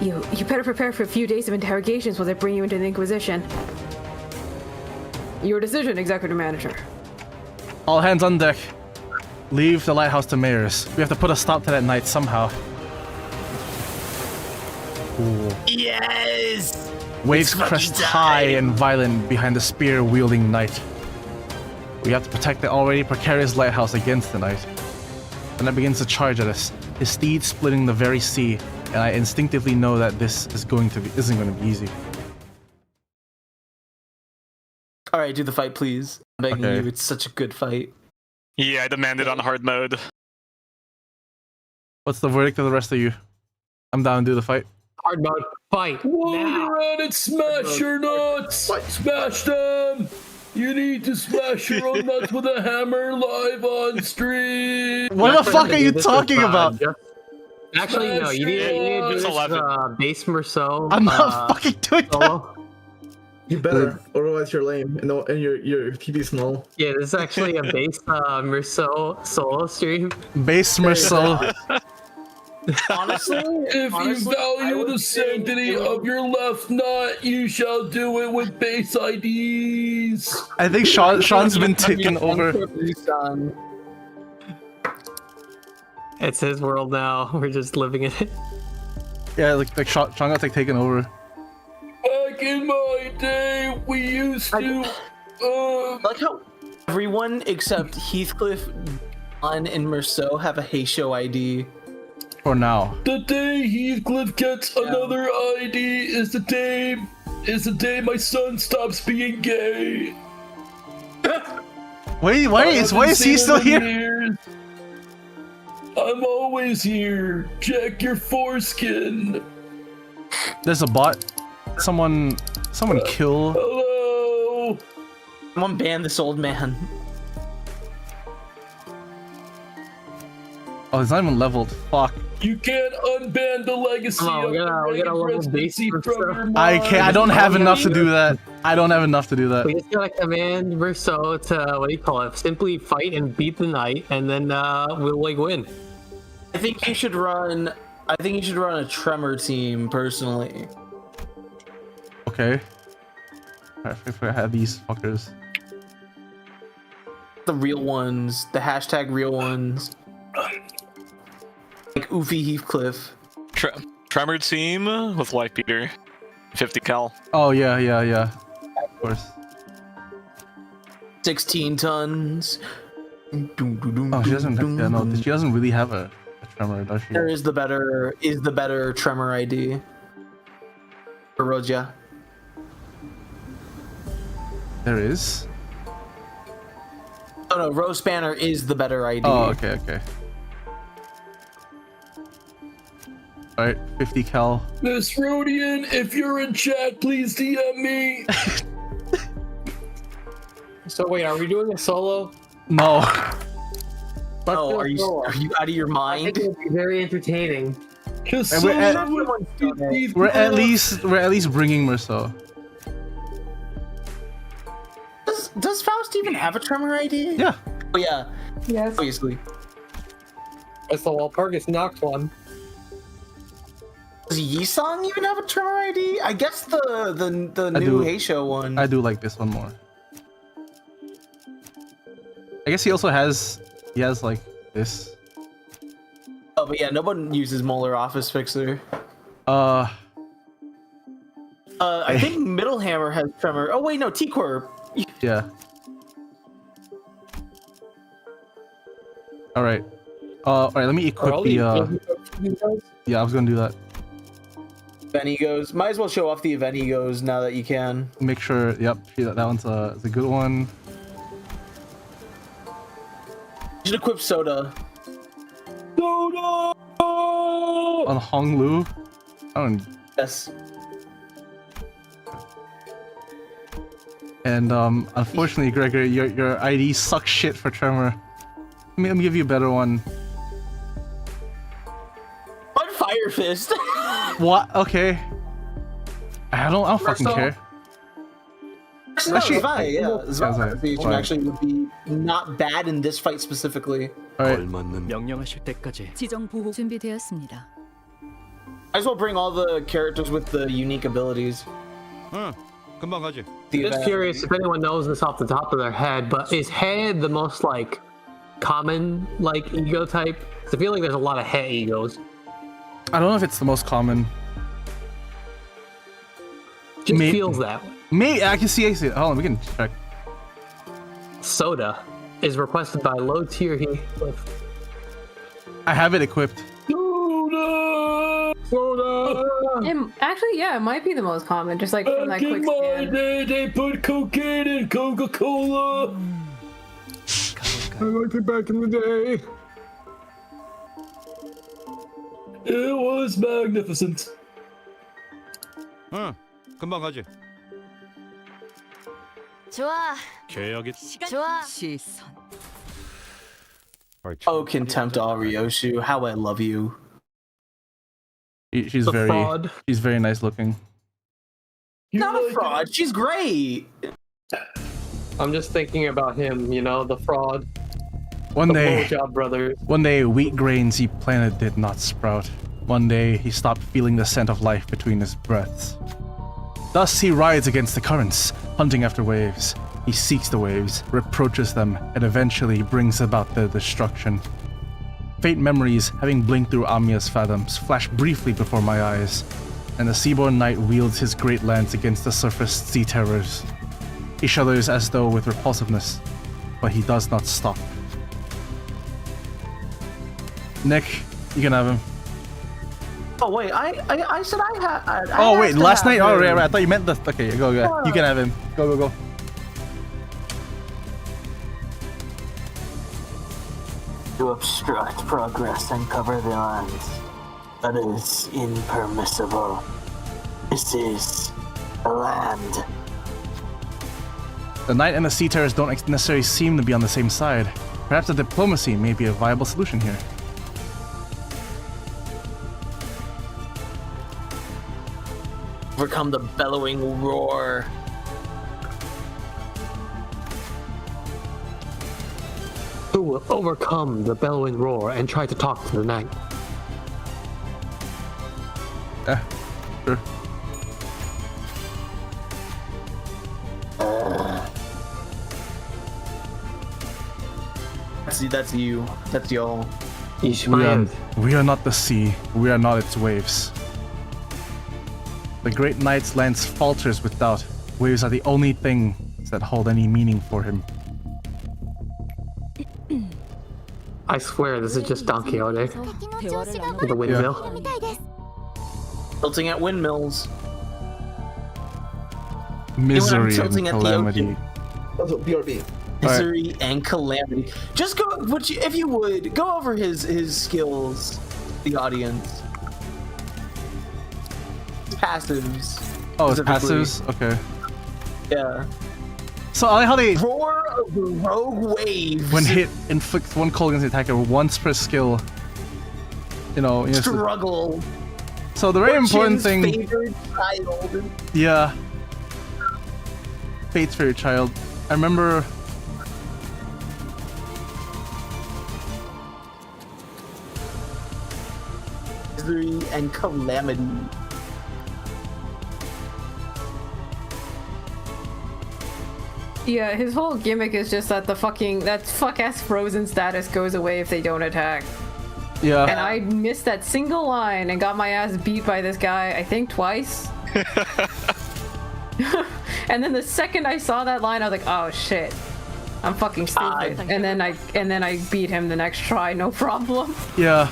You better prepare for a few days of interrogations while they bring you into the Inquisition. Your decision, Executive Manager. All hands on deck. Leave the lighthouse to Mayors. We have to put a stop to that night somehow. Ooh. Yes! Waves crest high and violent behind the spear-wielding knight. We have to protect the already precarious lighthouse against the knight. The knight begins to charge at us, his steed splitting the very sea, and I instinctively know that this isn't going to be easy. Alright, do the fight, please. I'm begging you, it's such a good fight. Yeah, I demand it on hard mode. What's the verdict of the rest of you? I'm down to do the fight. Hard mode, fight. While now. you're at it, smash your nuts! Smash them! You need to smash your own nuts with a hammer live on stream! What the fuck are you talking about? Actually, no, you need to do this base Merceau. I'm not fucking doing that! You better, otherwise you're lame and your TV small. Yeah, this is actually a base Merceau solo stream. Base Merceau. Honestly, if you value the sanctity of your left nut, you shall do it with base IDs. I think Sean's been taken over. It's his world now. We're just living in it. Yeah, like Sean got taken over. Back in my day, we used to. Like how everyone except Heathcliff, John, and Merceau have a Hey Show ID. For now. The day Heathcliff gets another ID is the day my son stops being gay. Wait, why is he still here? Years. I'm always here. Check your foreskin. There's a bot. Someone kill. Hello. Someone ban this old man. Oh, he's not even leveled. Fuck. You can't unban the legacy of the Reagan presidency from your mind. I can't. I don't have enough to do that. I don't have enough to do that. We just gotta command Merceau to what do you call it? Simply fight and beat the knight, and then we'll like win. I think you should run a Tremor team personally. Okay. If I had these fuckers. The real ones, the hashtag real ones. Like Oofy Heathcliff. Tremor team with White Peter. 50 cal. Oh yeah. Of course. 16 tons. Oh, she doesn't. Yeah, no, she doesn't really have a tremor, does she? There is the better tremor ID. For Roja. There is. Oh no, Rose Banner is the better ID. Oh, okay. Alright, 50 cal. Miss Rodian, if you're in chat, please DM me. So wait, are we doing a solo? No. Oh, are you out of your I mind? think it would be very entertaining. Just And so we're at least bringing Merceau. Does Faust even have a tremor ID? Yeah. Oh yeah, Yes. obviously. That's the Walpurgis knocked one. Does Yisong even have a tremor ID? I guess the I new do. Heisho one. I do like this one more. I guess he also has like this. Oh, but yeah, no one uses Molar Office Fixer. Uh, I think Middle Hammer has tremor. Oh wait, no, T-Corp. yeah. Alright. Alright, let me equip the yeah, I was gonna do that. Event Egos. Might as well show off the Event Egos now that you can. Make sure, yep, that one's is a good one. You should equip Soda. Soda! On Hong Lu. I don't. Yes. And unfortunately, Gregory, your ID sucks shit for tremor. Let me give you a better one. What Fire Fist? What? Okay. I don't fucking care. No, Actually, Zwei, yeah. Zwei. Zwei actually would be not bad in this fight specifically. Alright. 명령하실 때까지 지정 보호 준비되었습니다. Might as well bring all the characters with the unique abilities. 금방 가지. Just curious if anyone knows this off the top of their head, but is Head the most like common like ego type? 'Cause I feel like there's a lot of Head egos. I don't know if it's the most common. Just feels that way. I can see. Hold on, we can check. Soda is requested by low tier he. I have it equipped. Actually, yeah, it might be the most common, just like from that Back quick in my scan. day, they put cocaine in Coca-Cola. I liked it back in the day. It was magnificent. 금방 가지. 좋아. 계약이. 좋아. 시선. Oh, Contempt Arioshu, how I love you. She's The very fraud. she's very nice looking. Not a fraud, she's great. I'm just thinking about him, you know, the fraud. One The day, blowjob brothers. one day, wheat grains he planted did not sprout. One day, he stopped feeling the scent of life between his breaths. Thus, he rides against the currents, hunting after waves. He seeks the waves, reproaches them, and eventually brings about their destruction. Faint memories, having blinked through Amiya's fathoms, flash briefly before my eyes, and the Seaborn Knight wields his great lance against the surfaced sea terrors. He shudders as though with repulsiveness, but he does not stop. Nick, you can have him. Oh wait, I said I had. Oh wait, last night? Oh right, I thought you meant the. Okay, go. You can have him. Go. To obstruct progress and cover the lands. That is impermissible. This is a land. The Knight and the Sea Terrors don't necessarily seem to be on the same side. Perhaps the diplomacy may be a viable solution here. Overcome the bellowing roar. Who will overcome the bellowing roar and try to talk to the knight? Sure. That's you. That's y'all. We are not the sea. We are not its waves. The great knight's lance falters with doubt. Waves are the only thing that hold any meaning for him. I swear this is just Don Quixote with the windmill. Tilting at windmills. Misery tilting and at the calamity. Also, BRB. Misery and calamity. Just go, if you would, go over his skills, the audience. His passives. Oh, it's specifically. passives? Okay. Yeah. So I like how they Roar of the Rogue Waves. when hit inflict one cold against the attacker once per skill. You know, you have to- Struggle. So the very important thing. Favorite child. Yeah. Fate's favorite child. I remember. Misery and calamity. Yeah, his whole gimmick is just that that fuck-ass frozen status goes away if they don't attack. Yeah. And I missed that single line and got my ass beat by this guy, I think twice. And then the second I saw that line, I was like, oh shit. I'm fucking stupid. And then I beat him the next try, no problem. Yeah.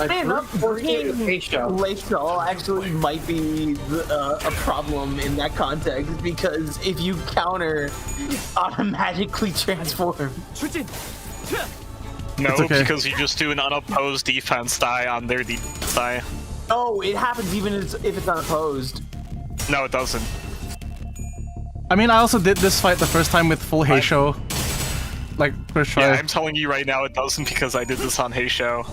Man, Glacial actually might be a problem in that context because if you counter automatically transform. No, okay. because you just do an unopposed defense die on their defense die. Oh, it happens even if it's unopposed. No, it doesn't. I mean, I also did this fight the first time with full Heisho. Like, first try. Yeah, I'm telling you right now it doesn't because I did this on Heisho.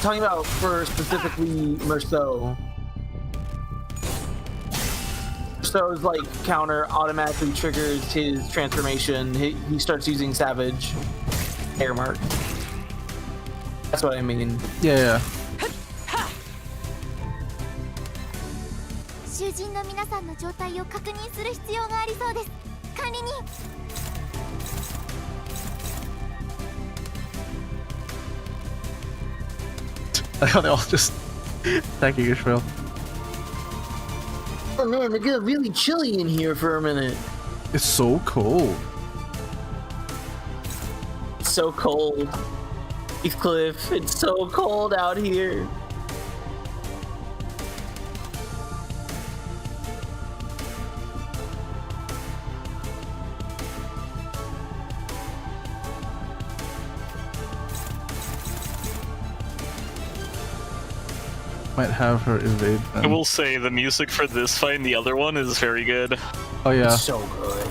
Talking about for specifically Merceau. Merceau's like counter automatically triggers his transformation. He starts using Savage Hair Mark. That's what I mean. Yeah. 囚人の皆さんの状態を確認する必要がありそうです。管理人。I thought they all just attacking Ishmael. Oh man, it got really chilly in here for a minute. It's so cold. It's so cold. Heathcliff, it's so cold out here. Might have her evade I them. will say the music for this fight and the other one is very good. Oh yeah. It's so good.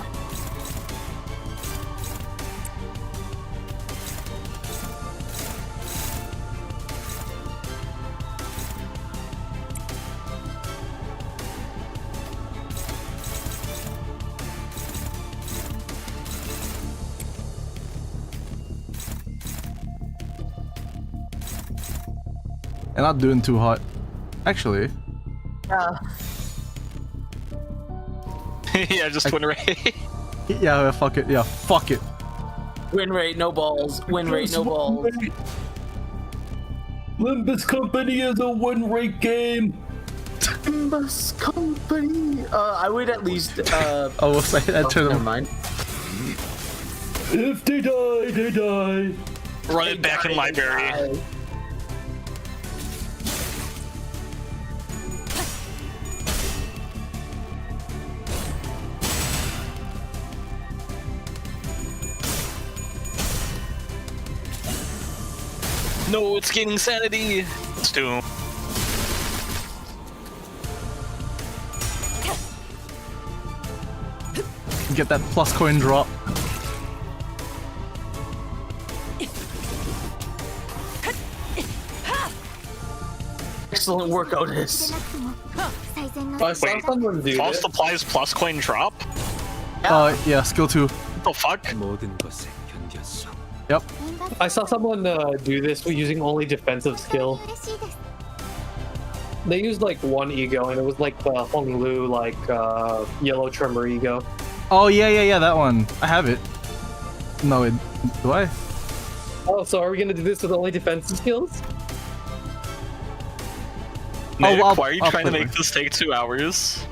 And not doing too hot. Actually. Yeah, just win rate. Yeah, fuck it. Yeah, fuck it. Win rate, no balls. Win rate, no balls. Limbus Company is a win rate game. Limbus Company. I would at least. Oh, we'll say that to Never them. mind. If they die, they die. Run it back in library. No, it's gaining sanity. Let's do him. Get that plus coin drop. Excellent work, Otis. I saw someone do False this. supplies plus coin drop? Yeah, skill 2. What the fuck? Yep. I saw someone do this using only defensive skill. They used like one ego, and it was like the Hong Lu like yellow tremor ego. Oh yeah, that one. I have it. No, do I? Oh, so are we gonna do this with only defensive skills? Nick, I'll why are you trying to play make this take 2 hours?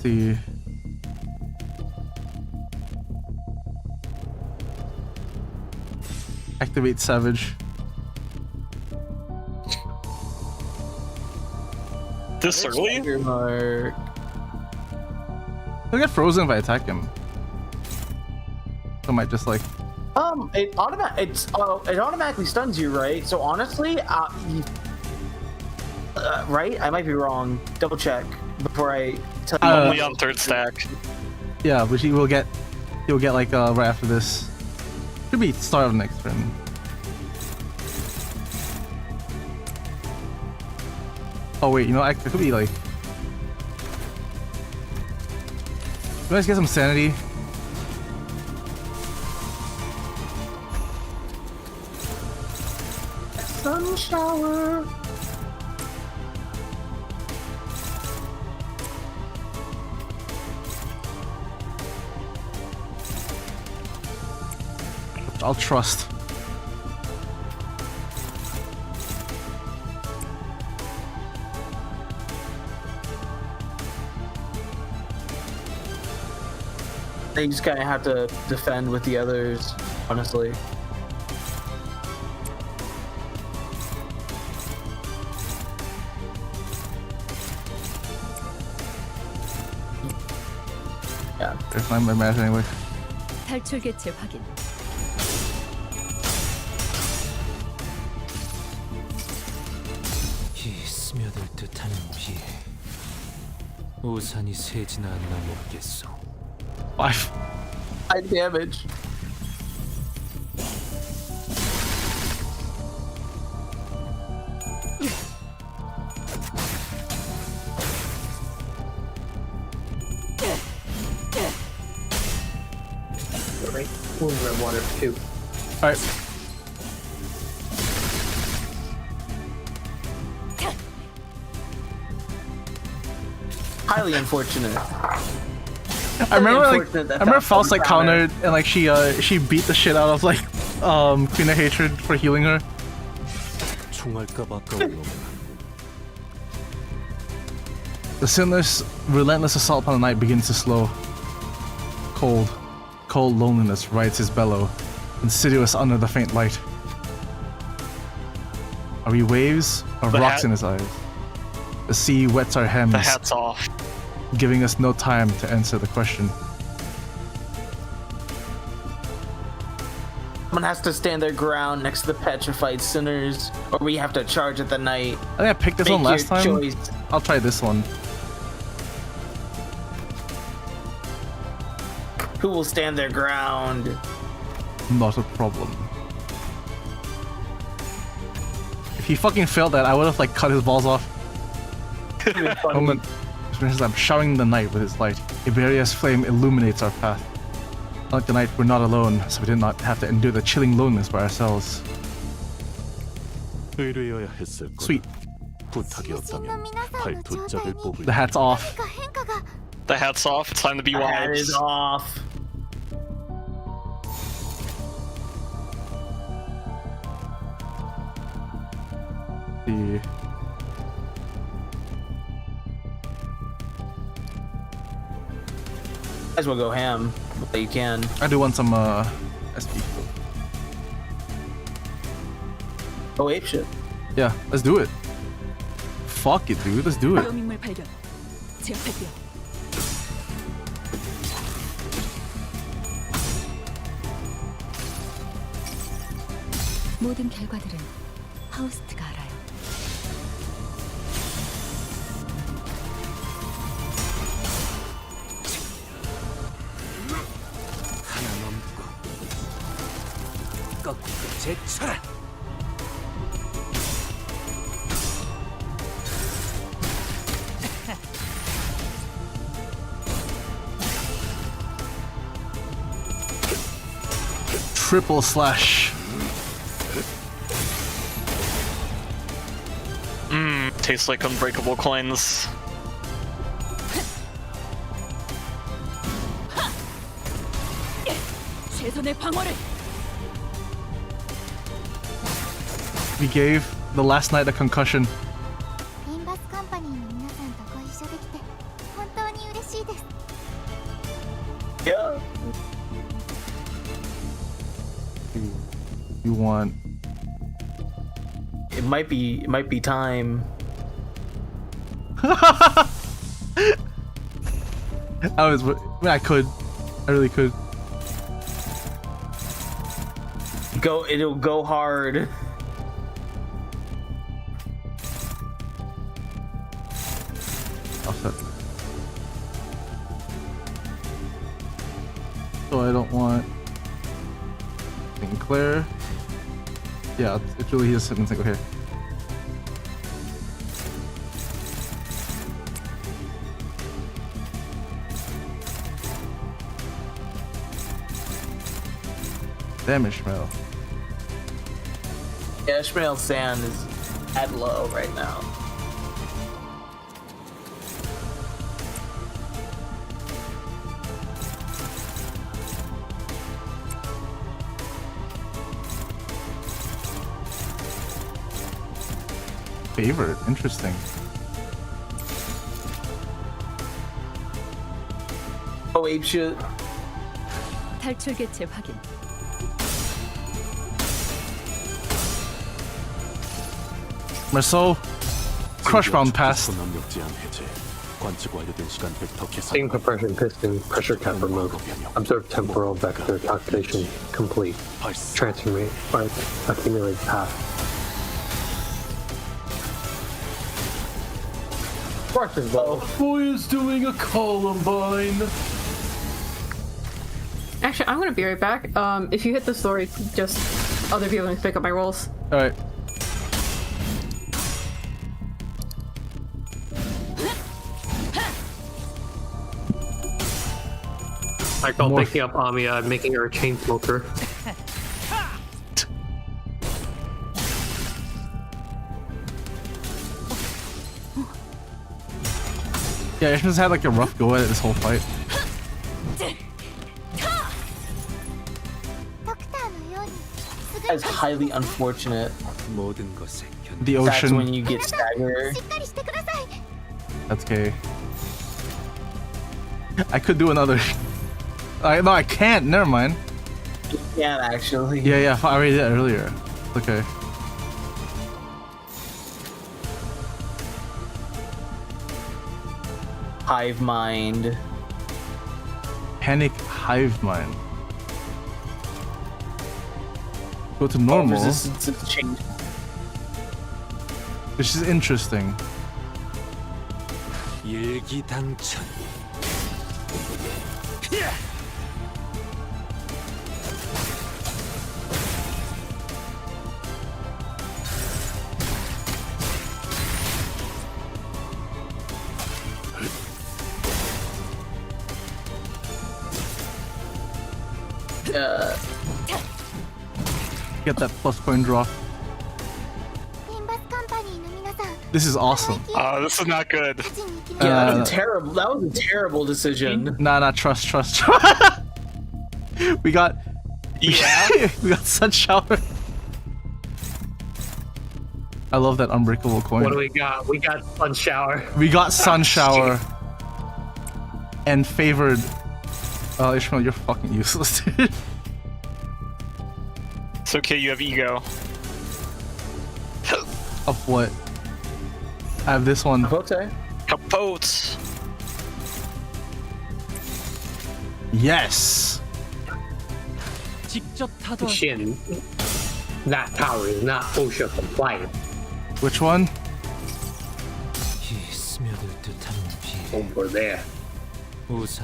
see. Activate Savage. This early? He'll get frozen if I attack him. I might just like. It automatically stuns you, right? So honestly, right? I might be wrong. Double check before I tell you. Only on third stack. Yeah, but he'll get like right after this. Could be start of next turn. Oh wait, you know, it could be like. You guys get some sanity. Sun shower. I'll trust. They just kind of have to defend with the others, honestly. Yeah. There's my match anyway. 탈출 개체 확인. 이 스며들 듯하는 비. 우산이 새지나 않나 모르겠소. 5. High damage. Right. Wound red water 2. Alright. Highly unfortunate. I remember Faust like countered and like she beat the shit out of like Queen of Hatred for healing her. The sinless, relentless assault upon the night begins to slow. Cold loneliness rides his bellow, insidious under the faint light. Are we waves or rocks in his eyes? The sea wets our hems. The hat's off. Giving us no time to answer the question. Someone has to stand their ground next to the petrified sinners, or we have to charge at the night. I think I picked this one last time. Choice. I'll try this one. Who will stand their ground? Not a problem. If he fucking failed that, I would have like cut his balls off. Moment. I'm showering the night with its light. Iberia's flame illuminates our path. Like the night, we're not alone, so we did not have to endure the chilling loneliness by ourselves. Sweet. The hat's off. The hat's off. It's time to be The hat wise. is off. The Might as well go ham, but you can. I do want some SP. Oh, ape shit. Yeah, let's do it. Fuck it, dude. Let's do it. 비오민물 발견. 제압할게요. 모든 결과들은 하우스트가 알아요. 하나 넘고 꺾고 제쳐라. Triple slash. Tastes like unbreakable coins. 최선의 방어를. We gave the last night a concussion. Limbus Company の皆さんとご一緒できて本当に嬉 Yeah. You want? It might be time. I mean, I could. I really could. It'll go hard. Offset. So I don't want Sinclair. Yeah, it's really his sentence. Go here. Damn, Ishmael. Yeah, Ishmael Sand is at low right now. Favorite, interesting. Oh, ape shit. 탈출 개체 확인. Marceau, Crushbound pass. Steam compression piston, pressure cap removed. Observe temporal vector calculation complete. Transformate arc accumulate path. Boy is doing a Columbine. Actually, I'm gonna be right back. If you hit the story, just other people can pick up my rolls. All right. I call picking up Amiya and making her a chain smoker. Yeah, Ishmael's had like a rough go at it this whole fight. That's highly unfortunate. The ocean. That's when you get staggered. That's gay. I could do another. No, I can't. Never mind. You can actually. Yeah, I already did it earlier. Okay. Hive mind. Panic hive mind. Go to normal. Resistance is changed. Which is interesting. 일기당천. Get that plus point draw. This is awesome. This is not good. Yeah, that was terrible. That was a terrible decision. Nah, trust. we got. Yeah. We got Sun Shower. I love that unbreakable coin. What do we got? We got Sun Shower. We got Sun Shower. And favored. Ishmael, you're fucking useless, dude. It's okay, you have ego. Of what? I have this one. Capote. Yes. Shin. That tower is not OSHA compliant. Which one? Over there. With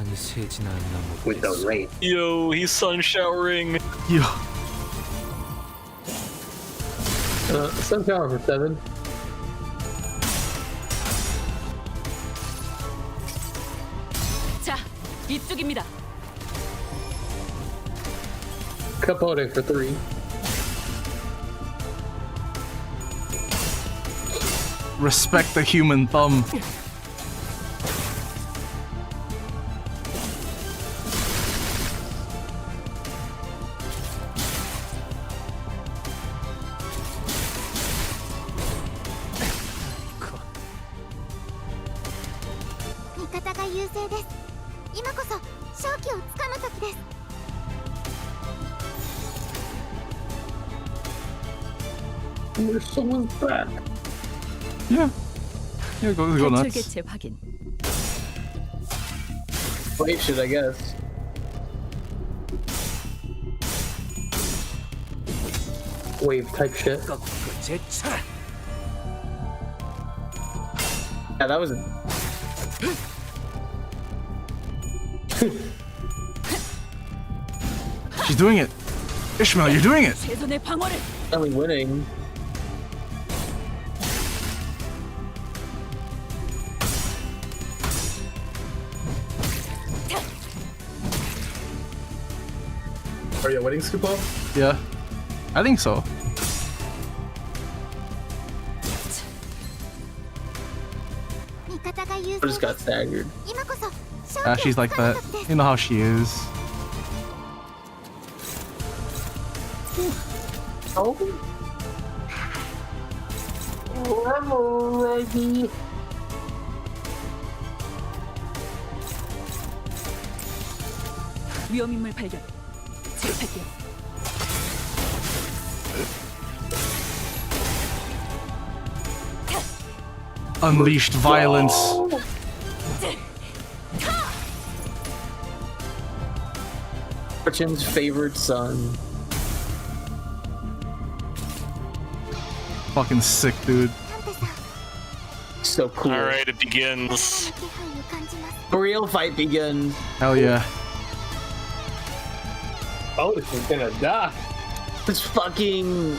the rain. Yo, he's sun showering. Yo. Sun shower for 7. 자, 이쪽입니다. Capote for 3. Respect the human thumb. 方が優勢です。今こそ勝機をつかむ時です。There's someone's back. Yeah. Yeah, go nuts. 개체 확인. Wave shit, I guess. Wave type shit. Yeah, that was. She's doing it. Ishmael, you're doing it. 최선의 방어를. Only winning. Are you winning, Scupo? Yeah. I think so. I just got staggered. She's like that. You know how she is. Oh. I'm ready. 위험인물 발견. 제압할게요. Unleashed violence. Fortune's favorite son. Fucking sick, dude. So cool. Alright, it begins. The real fight begins. Hell yeah. Oh, this is gonna die. This fucking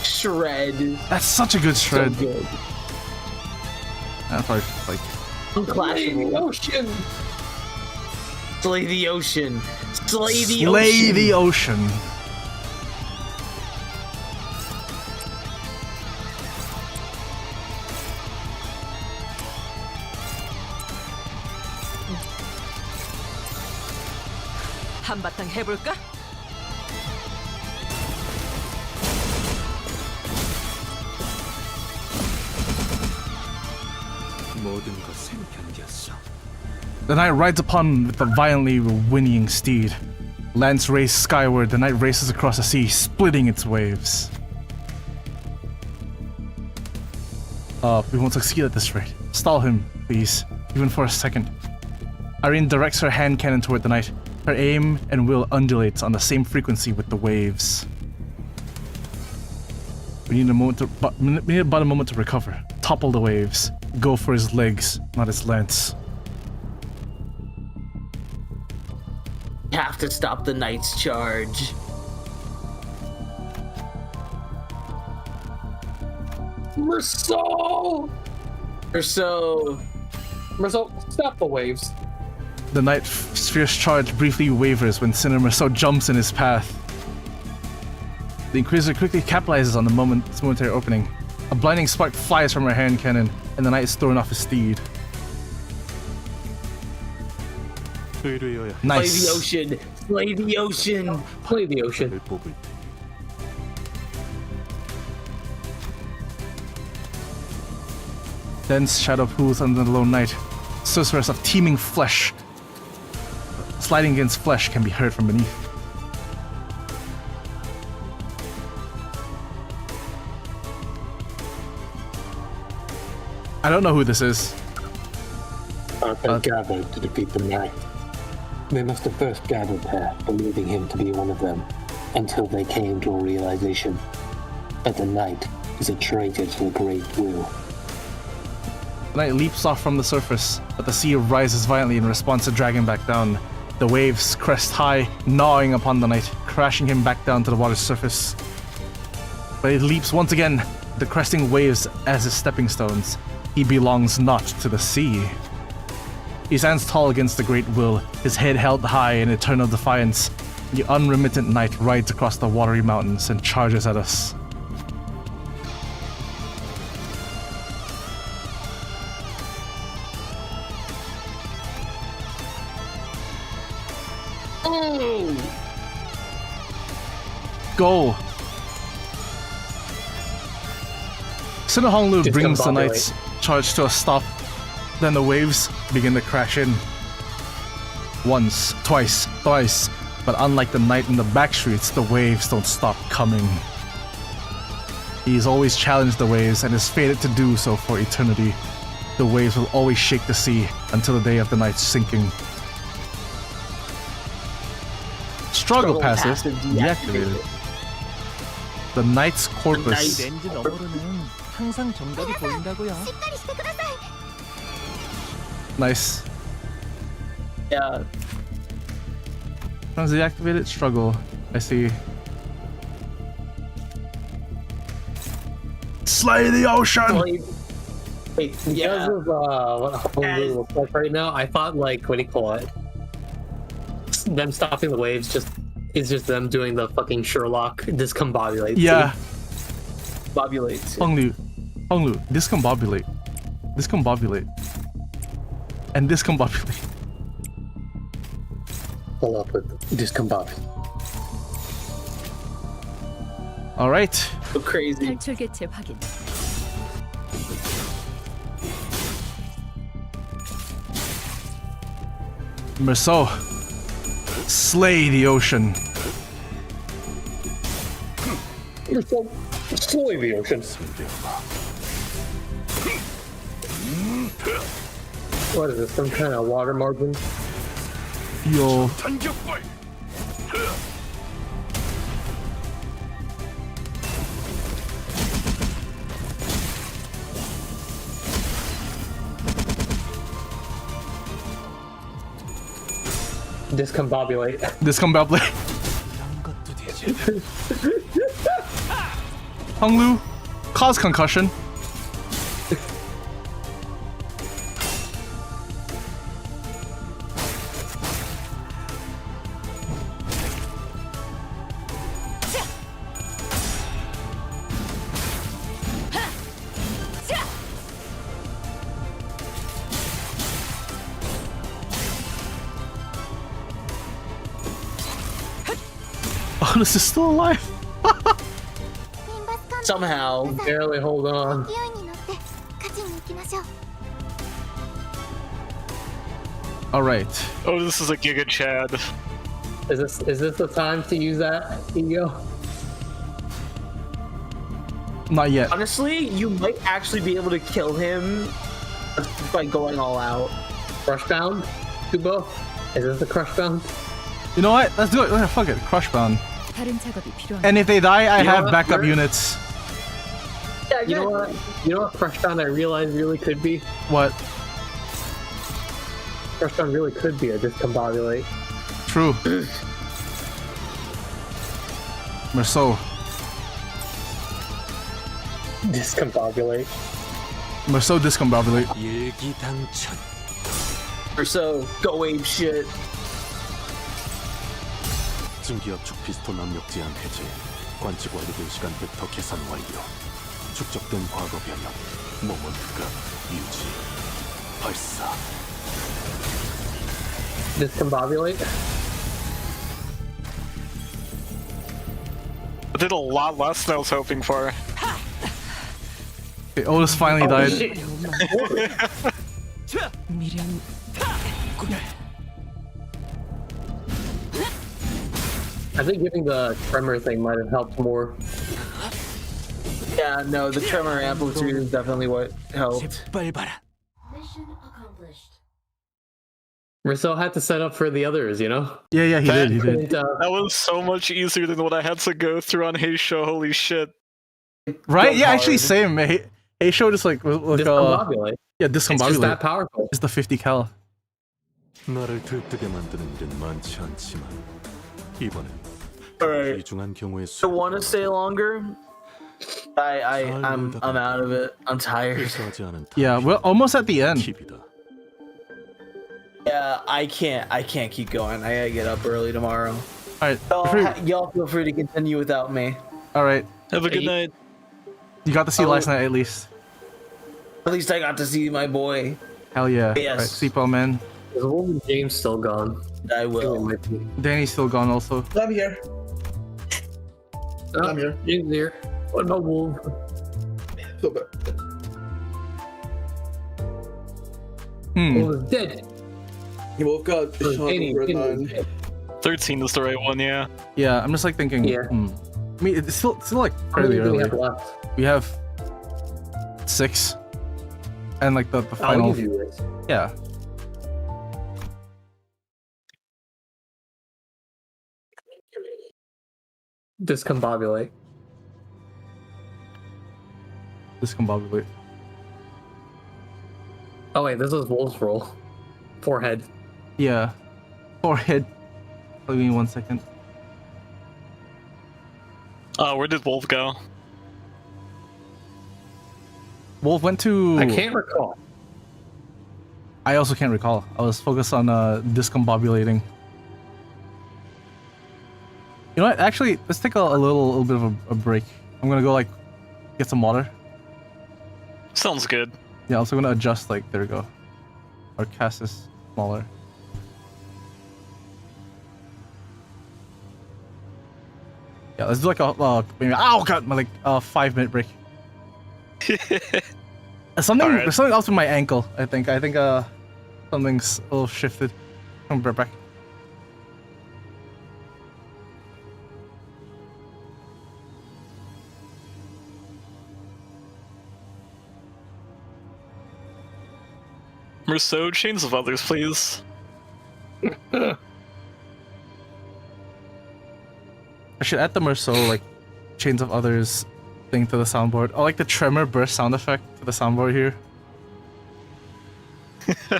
shred. That's such a good shred. So good. That's probably like unclashable. The ocean. Slay the ocean. Slay the ocean. Slay the ocean. 한바탕 해볼까? 모든 것을 견뎠어. The knight rides upon with the violently whinnying steed. Lance raised skyward, the knight races across the sea, splitting its waves. We won't succeed at this rate. Stall him, please, even for a second. Irene directs her hand cannon toward the knight. Her aim and will undulates on the same frequency with the waves. We need about a moment to recover. Topple the waves. Go for his legs, not his lance. You have to stop the knight's charge. Merceau! Stop the waves. The knight's fierce charge briefly wavers when Sinner Merceau jumps in his path. The Inquisitor quickly capitalizes on the momentary opening. A blinding spark flies from her hand cannon, and the knight is thrown off his steed. Nice. Slay the ocean! Slay the ocean! Slay the ocean. Dense shadow pools under the lone knight. Sorceress of teeming flesh. Sliding against flesh can be heard from beneath. I don't know who this is. They gathered to defeat the knight. They must have first gathered there, believing him to be one of them, until they came to a realization that the knight is a traitor to the Great Will. The knight leaps off from the surface, but the sea rises violently in response to drag him back down. The waves crest high, gnawing upon the knight, crashing him back down to the water's surface. But it leaps once again, the cresting waves as his stepping stones. He belongs not to the sea. He stands tall against the great will, his head held high in eternal defiance. The unremittent knight rides across the watery mountains and charges at us. Go! Sinner Honglu brings the knight's charge to a stop Then the waves begin to crash in. Once, twice, thrice. But unlike the night in the back streets, the waves don't stop coming. He's always challenged the waves and is fated to do so for eternity. The waves will always shake the sea until the day of the night's sinking. Struggle passive deactivated. The Knight's Corpus. Nice. Yeah. Once deactivated, struggle. I see. Slay the ocean! Wait, because of what Honolulu looks like right now, I thought like what do you call it? Them stopping the waves is just them doing the fucking Sherlock discombobulate. Yeah. Bobulate. Honglu, discombobulate. Discombobulate. And discombobulate. Pull up with discombobulate. Alright. So crazy. 탈출 개체 확인. Merceau. Slay the ocean. Slay the ocean. What is this? Some kind of water margin? Yo. Discombobulate. Discombobulate. Honglu, cause concussion. Oh, this is still alive. Somehow, barely hold on. All right. Oh, this is a Giga Chad. Is this the time to use that ego? Not yet. Honestly, you might actually be able to kill him by going all out. Crushbound? Kubo? Is this the Crushbound? You know what? Let's do it. Fuck it. Crushbound. 다른 작업이 필요한. And if they die, I You know have what? backup units. Yeah, you know what? You know what Crushbound I realized really could be? What? Crushbound really could be a discombobulate. True. Merceau. Discombobulate. Merceau discombobulate. Or so, go ape shit. 증기압축 피스톤 압력 제한 해제, 관측 완료된 시간부터 계산 완료. 축적된 과거 변형, 모먼트가 유지, 발사. Discombobulate? I did a lot less than I was hoping for. Okay, Otis finally died. I think giving the tremor thing might have helped more. Yeah, no, the tremor amplitude is definitely what helped. Mission accomplished. Marcel had to set up for the others, you know? Yeah, he did. That was so much easier than what I had to go through on Hey Show. Holy shit. Right? Yeah, actually, same. Hey, show just like discombobulate. Yeah, discombobulate. It's just that powerful. It's the 50 cal. 나를 들뜨게 만드는 일은 많지 않지만 이번엔 Alright. 귀중한 경우에 I want to stay longer. I'm out of it. I'm tired. Yeah, we're almost at the end. Yeah, I can't keep going. I gotta get up early tomorrow. Alright. Y'all feel free to continue without me. Alright. Have a good night. You got to see last night at least. At least I got to see my boy. Hell yeah. Yes. Alright, sleep well, man. Is Wolven James still gone? I will. Danny's still gone also. I'm here. I'm here. James here. What about Wolf? So bad. Wolf is dead. He woke up. Shot over 9. 13 is the right one, yeah. Yeah, I'm just like thinking. Yeah. I mean, it's still like How many fairly do we early. have left? We have 6, and like the I'll final. give you this. Yeah. Discombobulate. Discombobulate. Oh wait, this is Wolf's roll. Forehead. Yeah. Forehead. Give me 1 second. Where did Wolf go? Wolf went to. I can't recall. I also can't recall. I was focused on discombobulating. You know what? Actually, let's take a little bit of a break. I'm gonna go like get some water. Sounds good. Yeah, also gonna adjust like there we go. Our cast is smaller. Yeah, let's do like a maybe oh god, like a 5-minute break. Something All right. there's something else with my ankle. I think something's a little shifted. I'm right back. Rousseau, chains of others, please. I should add the Merceau like chains of others thing to the soundboard. I like the tremor burst sound effect to the soundboard here.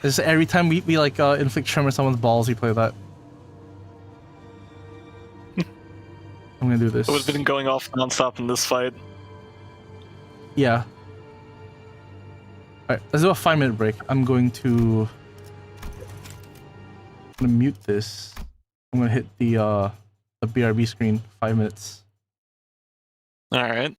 Just every time we like inflict tremor on someone's balls, we play that. I'm gonna do this. It would have been going off non-stop in this fight. Yeah. Alright, let's do a 5-minute break. I'm gonna mute this. I'm gonna hit the BRB screen. 5 minutes. Alright.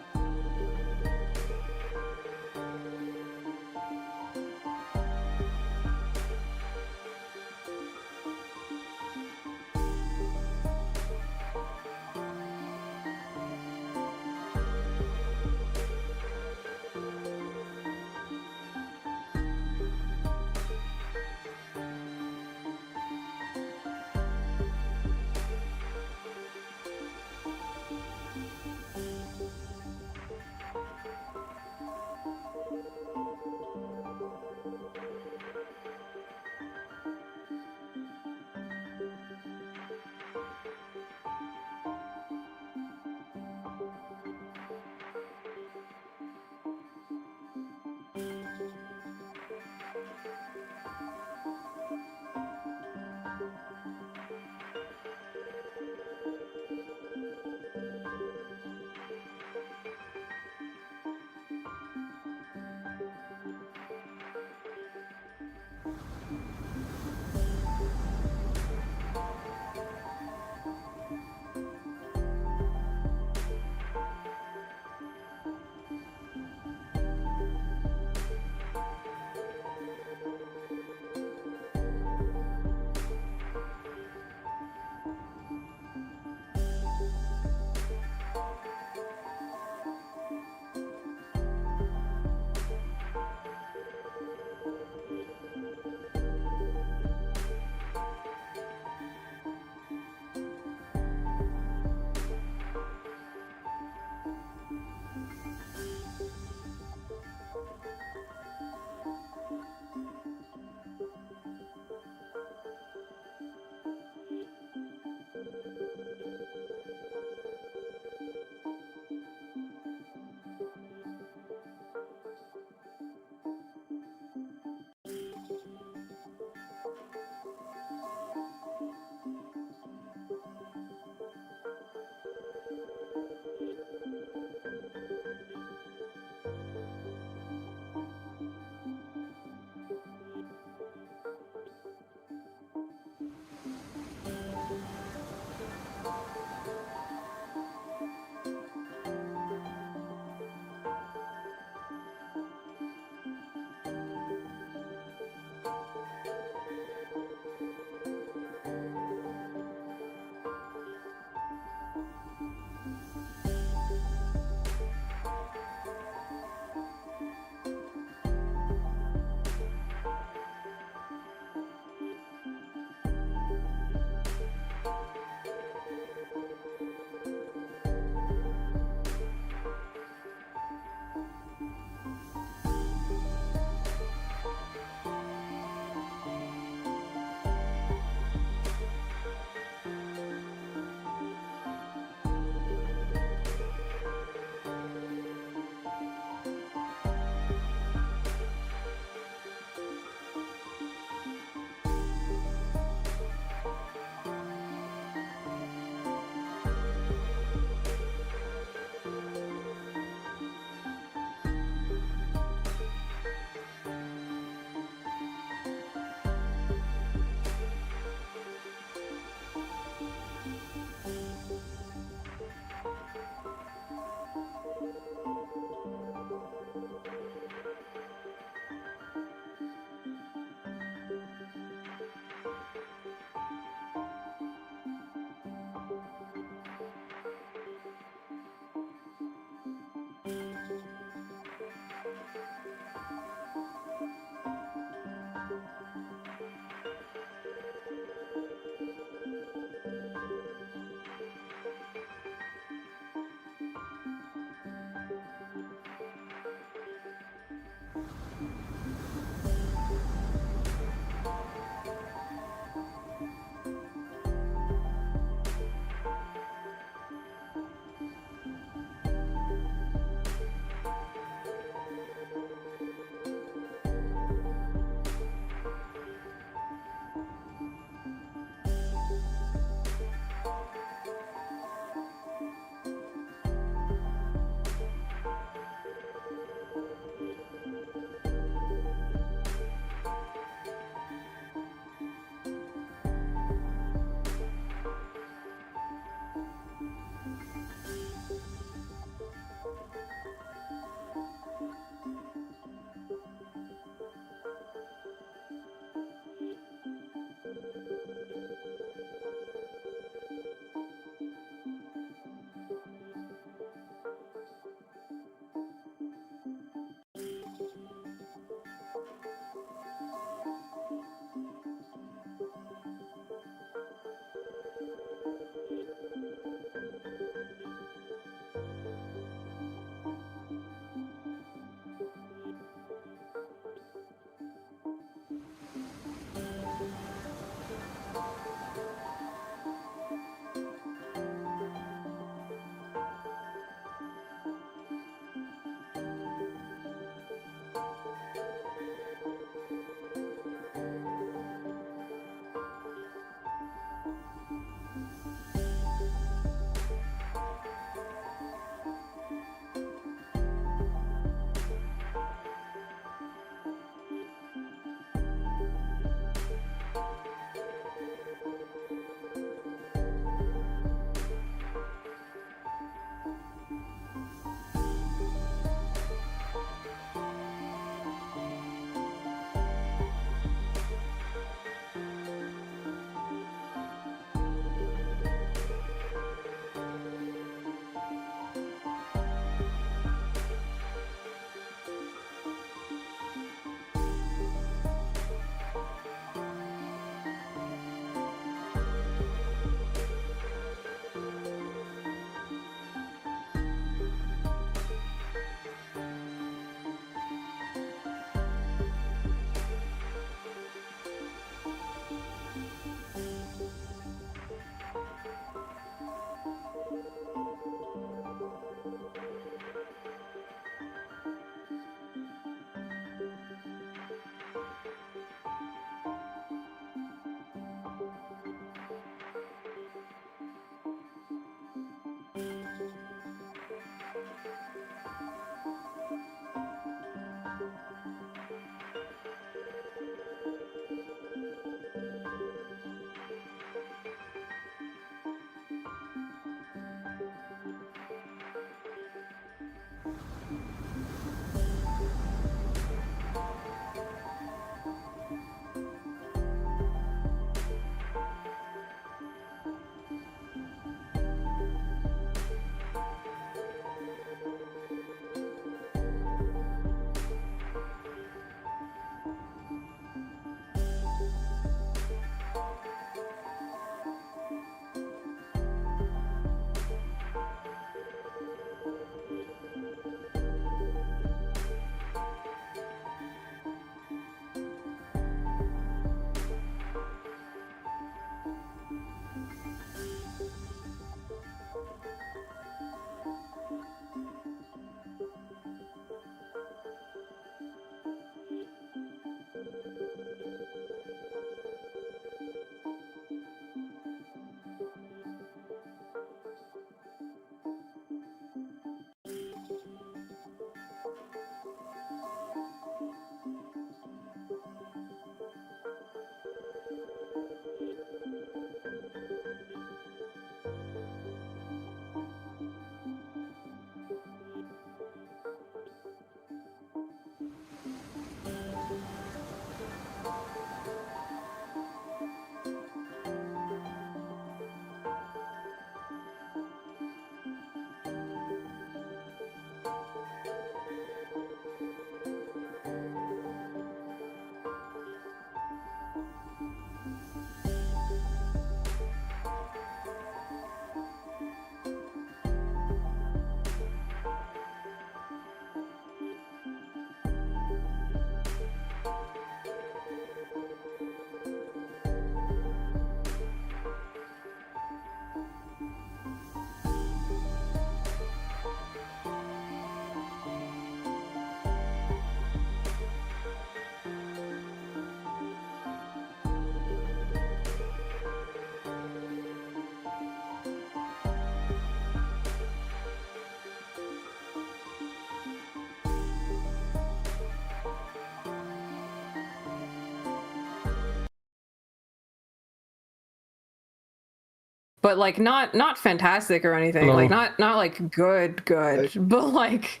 but like not fantastic or anything. No. Like not like good, but like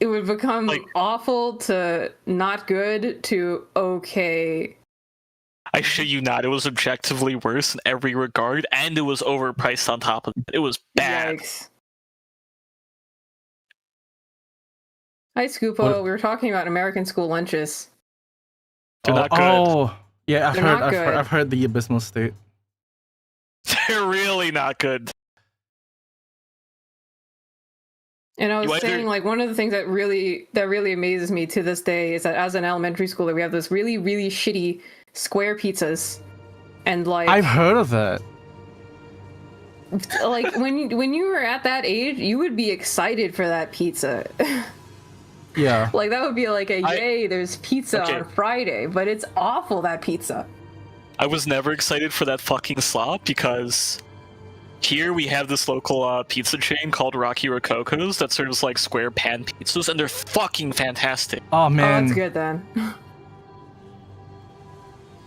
it would become awful to not good to okay. I shit you not, it was objectively worse in every regard, and it was overpriced on top of it. It was bad. Yikes. Hi, Scoopo. We were talking about American school lunches. They're not good. Oh, yeah, They're I've heard the abysmal state. They're really not good. And I was saying, like, one of the things that really amazes me to this day is that as an elementary schooler, we have those really, really shitty square pizzas. And like I've heard of that. Like when you were at that age, you would be excited for that pizza. Yeah. Like that would be like yay, there's pizza on Friday, but it's awful, that pizza. I was never excited for that fucking slop because here we have this local pizza chain called Rocky Rococo's that serves like square pan pizzas, and they're fucking fantastic. Oh man. Oh, that's good then.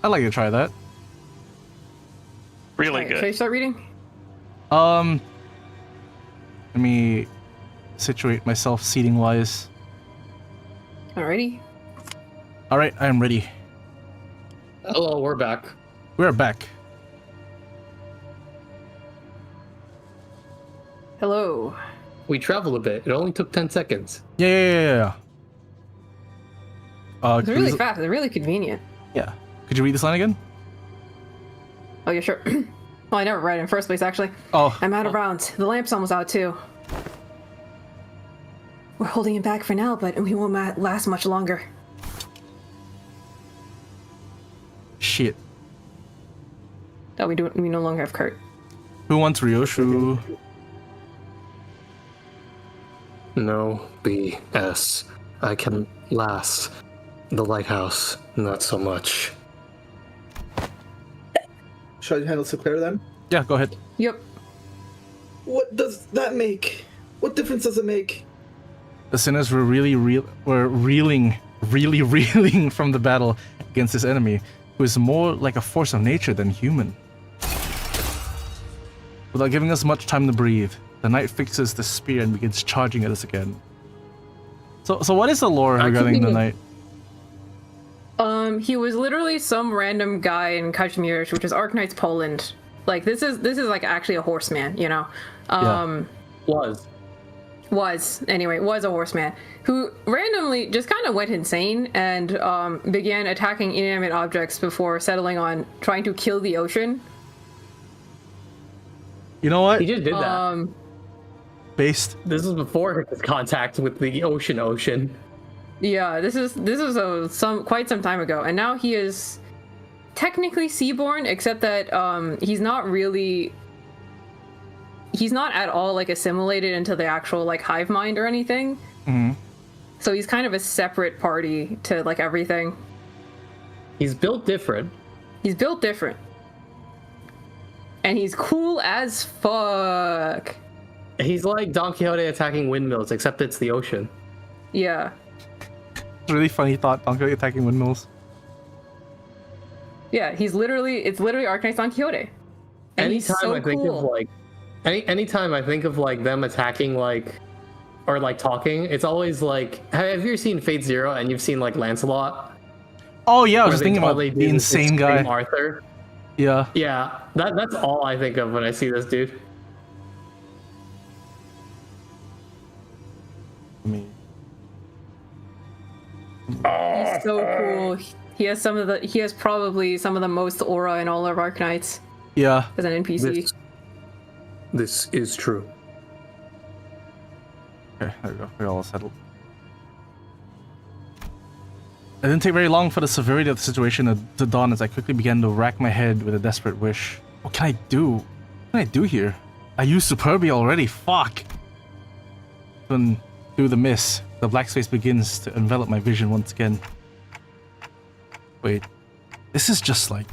I'd like to try that. Really Right, good. should I start reading? Let me situate myself seating wise. Alrighty. Alright, I am ready. Hello, we're back. We're back. Hello. We traveled a bit. It only took 10 seconds. Yeah. It's really fast. It's really convenient. Yeah. Could you read this line again? Oh yeah, sure. Well, I never read it in first place, actually. Oh. I'm out of rounds. The lamp's almost out too. We're holding it back for now, but we won't last much longer. Shit. No, we no longer have Kurt. Who wants Ryoshu? No BS. I can last. The lighthouse, not so much. Should I handle Sinclair then? Yeah, go ahead. Yep. What does that make? What difference does it make? The sinners were reeling from the battle against this enemy, who is more like a force of nature than human. Without giving us much time to breathe, the knight fixes the spear and begins charging at us again. So what is the lore regarding the knight? He was literally some random guy in Kazimierz, which is Arknights Poland. Like this is like actually a horseman, you know. Was a horseman who randomly just kind of went insane and began attacking inanimate objects before settling on trying to kill the ocean. You know what? He just did that. Based. This was before his contact with the ocean. Yeah, this is quite some time ago, and now he is technically seaborn, except that he's not at all like assimilated into the actual like hive mind or anything. Mm-hmm. So he's kind of a separate party to like everything. He's built different. And he's cool as fuck. He's like Don Quixote attacking windmills, except it's the ocean. Yeah. It's a really funny thought, Don Quixote attacking windmills. Yeah, it's literally Arknights Don Quixote. And he's so cool. Anytime I think of like them attacking like or like talking, it's always like, have you ever seen Fate Zero and you've seen like Lancelot? Oh yeah, I was just thinking about the insane extreme guy. Arthur. Yeah. Yeah, that's all I think of when I see this dude. He's so cool. He has probably some of the most aura in all of Arknights. Yeah. As an NPC. This is true. Okay, there we go. We're all settled. It didn't take very long for the severity of the situation to dawn as I quickly began to rack my head with a desperate wish. What can I do? What can I do here? I used Superbia already. Fuck. Then, through the mist, the black space begins to envelop my vision once again. Wait. This is just like...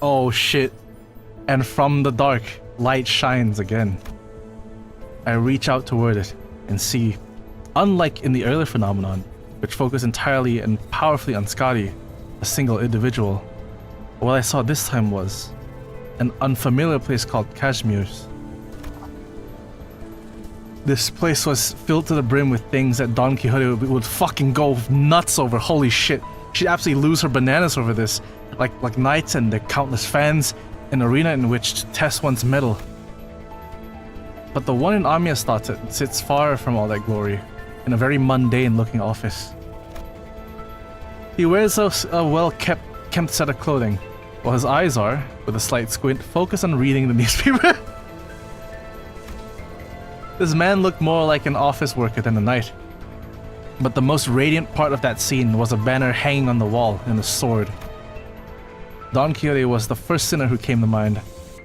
Oh shit. And from the dark, light shines again. I reach out toward it and see, unlike in the earlier phenomenon, which focused entirely and powerfully on Scotty, a single individual, what I saw this time was an unfamiliar place called Kashmir's. This place was filled to the brim with things that Don Quixote would fucking go nuts over. Holy shit. She'd absolutely lose her bananas over this. Like knights and their countless fans, an arena in which to test one's mettle. But the one in Amistad sits far from all that glory, in a very mundane looking office. He wears a well-kept set of clothing, while his eyes are, with a slight squint, focused on reading the newspaper. This man looked more like an office worker than a knight. But the most radiant part of that scene was a banner hanging on the wall and a sword. Don Quixote was the first sinner who came to mind.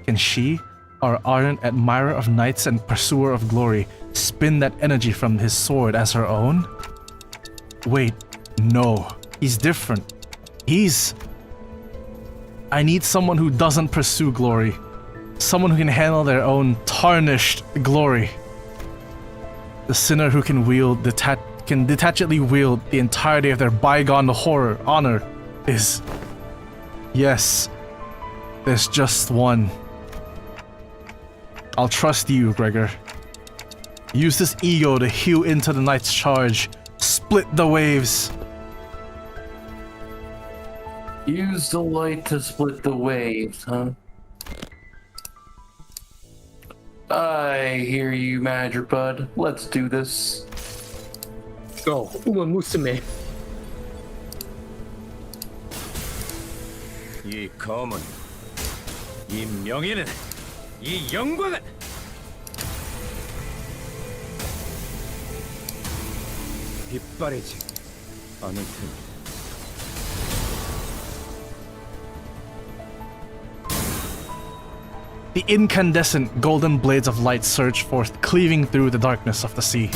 Can she, our ardent admirer of knights and pursuer of glory, spin that energy from his sword as her own? Wait, no. He's different. I need someone who doesn't pursue glory. Someone who can handle their own tarnished glory. The sinner who can detachedly wield the entirety of their bygone honor is... Yes, there's just one. I'll trust you, Gregor. Use this ego to hew into the knight's charge. Split the waves. Use the light to split the waves, huh? I hear you, Madripud. Let's do this. Go, Uma Musume. 이 검은, 이 명예는, 이 영광은 빛바래지 않을 테니. The incandescent golden blades of light surge forth, cleaving through the darkness of the sea.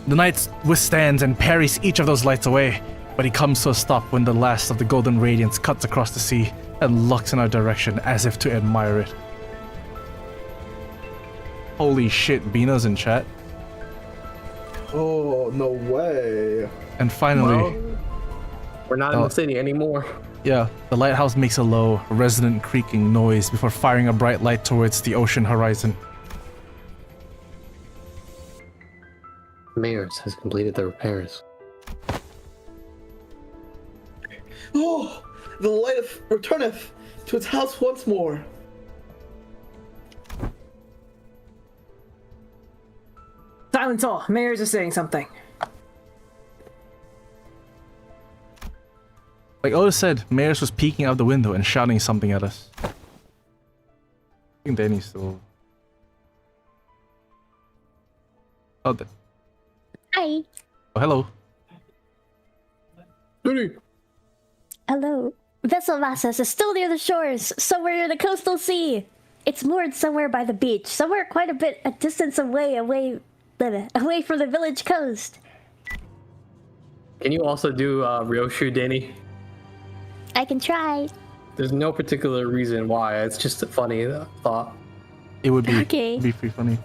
The knight withstands and parries each of those lights away, but he comes to a stop when the last of the golden radiance cuts across the sea and looks in our direction as if to admire it. Holy shit, Bina's in chat. Oh, no way. And finally... Well, we're not in the city anymore. Yeah, the lighthouse makes a low, resonant creaking noise before firing a bright light towards the ocean horizon. Mayors has completed the repairs. Oh, the light returneth to its house once more. Silence all. Mayors is saying something. Like Otis said, Mayors was peeking out the window and shouting something at us. I think Danny's still... Oh, Hi. Oh, hello. Danny. Hello. Vessel Vasas is still near the shores, somewhere near the coastal sea. It's moored somewhere by the beach, somewhere quite a bit a distance away from the village coast. Can you also do Ryoshu, Danny? I can try. There's no particular reason why. It's just a funny thought. It would be, Okay. be pretty funny.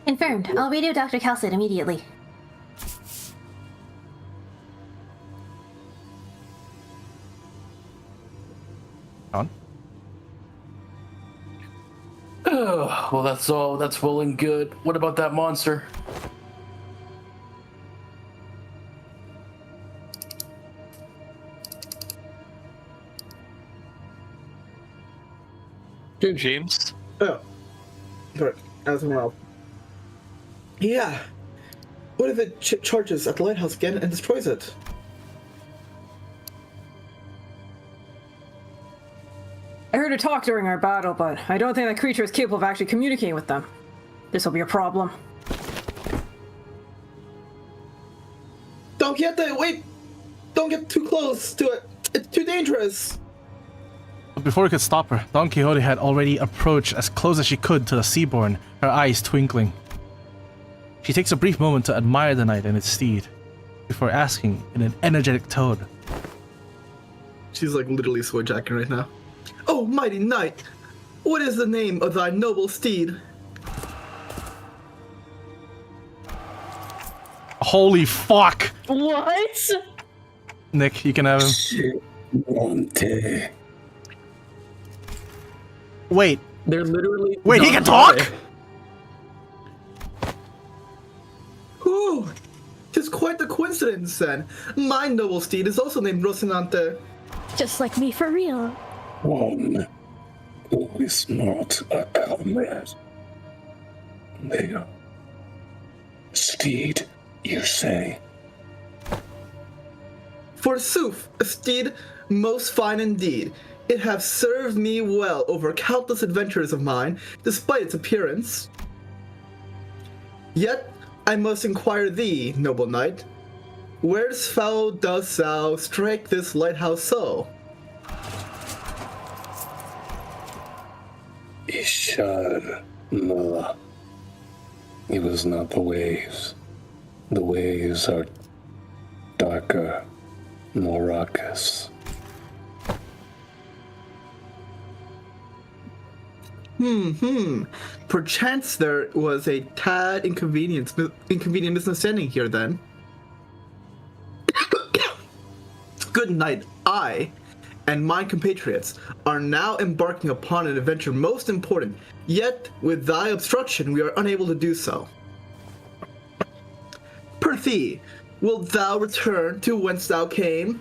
Confirmed. I'll radio Dr. Calcid immediately. On? Oh, well, that's all. That's well and good. What about that monster? James? Oh. Sorry, as well. Yeah. What if it charges at the lighthouse again and destroys it? I heard it talk during our battle, but I don't think that creature is capable of actually communicating with them. This will be a problem. Don't get that! Wait! Don't get too close to it! It's too dangerous! But before we could stop her, Don Quixote had already approached as close as she could to the Seaborn, her eyes twinkling. She takes a brief moment to admire the knight and its steed, before asking in an energetic tone. She's like literally swordjacking right now. Oh, mighty knight! What is the name of thy noble steed? Holy fuck! What? Nick, you can have him. Monte. Wait. They're literally. Wait, he can talk? Ooh, tis quite the coincidence then. My noble steed is also named Rocinante. Just like me for real. One who is not a comrade. There. Steed, you say? Forsooth, a steed most fine indeed. It hath served me well over countless adventures of mine, despite its appearance. Yet I must inquire thee, noble knight, where's foul dost thou strike this lighthouse so? Ishar Mullah. It was not the waves. The waves are darker, more raucous. Perchance there was a tad inconvenient misunderstanding here then. Good night, I and my compatriots are now embarking upon an adventure most important, yet with thy obstruction we are unable to do so. Prithee, wilt thou return to whence thou came?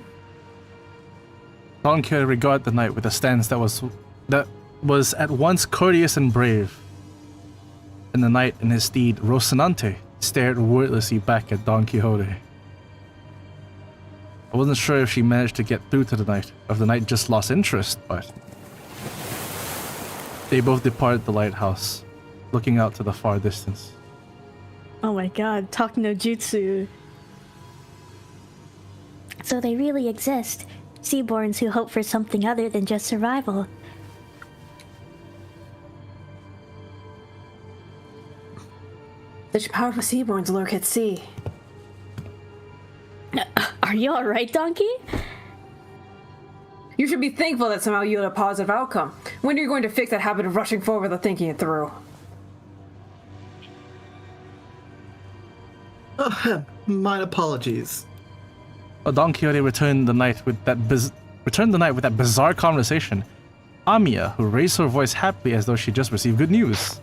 Don Quixote regarded the knight with a stance that was at once courteous and brave. And the knight and his steed, Rocinante, stared wordlessly back at Don Quixote. I wasn't sure if she managed to get through to the knight, or if the knight just lost interest, but they both departed the lighthouse, looking out to the far distance. Oh my god, talk no jutsu. So they really exist. Seaborns who hope for something other than just survival. Such powerful seaborns lurk at sea. Are you alright, Donkey? You should be thankful that somehow you had a positive outcome. When are you going to fix that habit of rushing forward without thinking it through? Mine apologies. Don Quixote returned the night with that bizarre conversation. Amiya, who raised her voice happily as though she just received good news.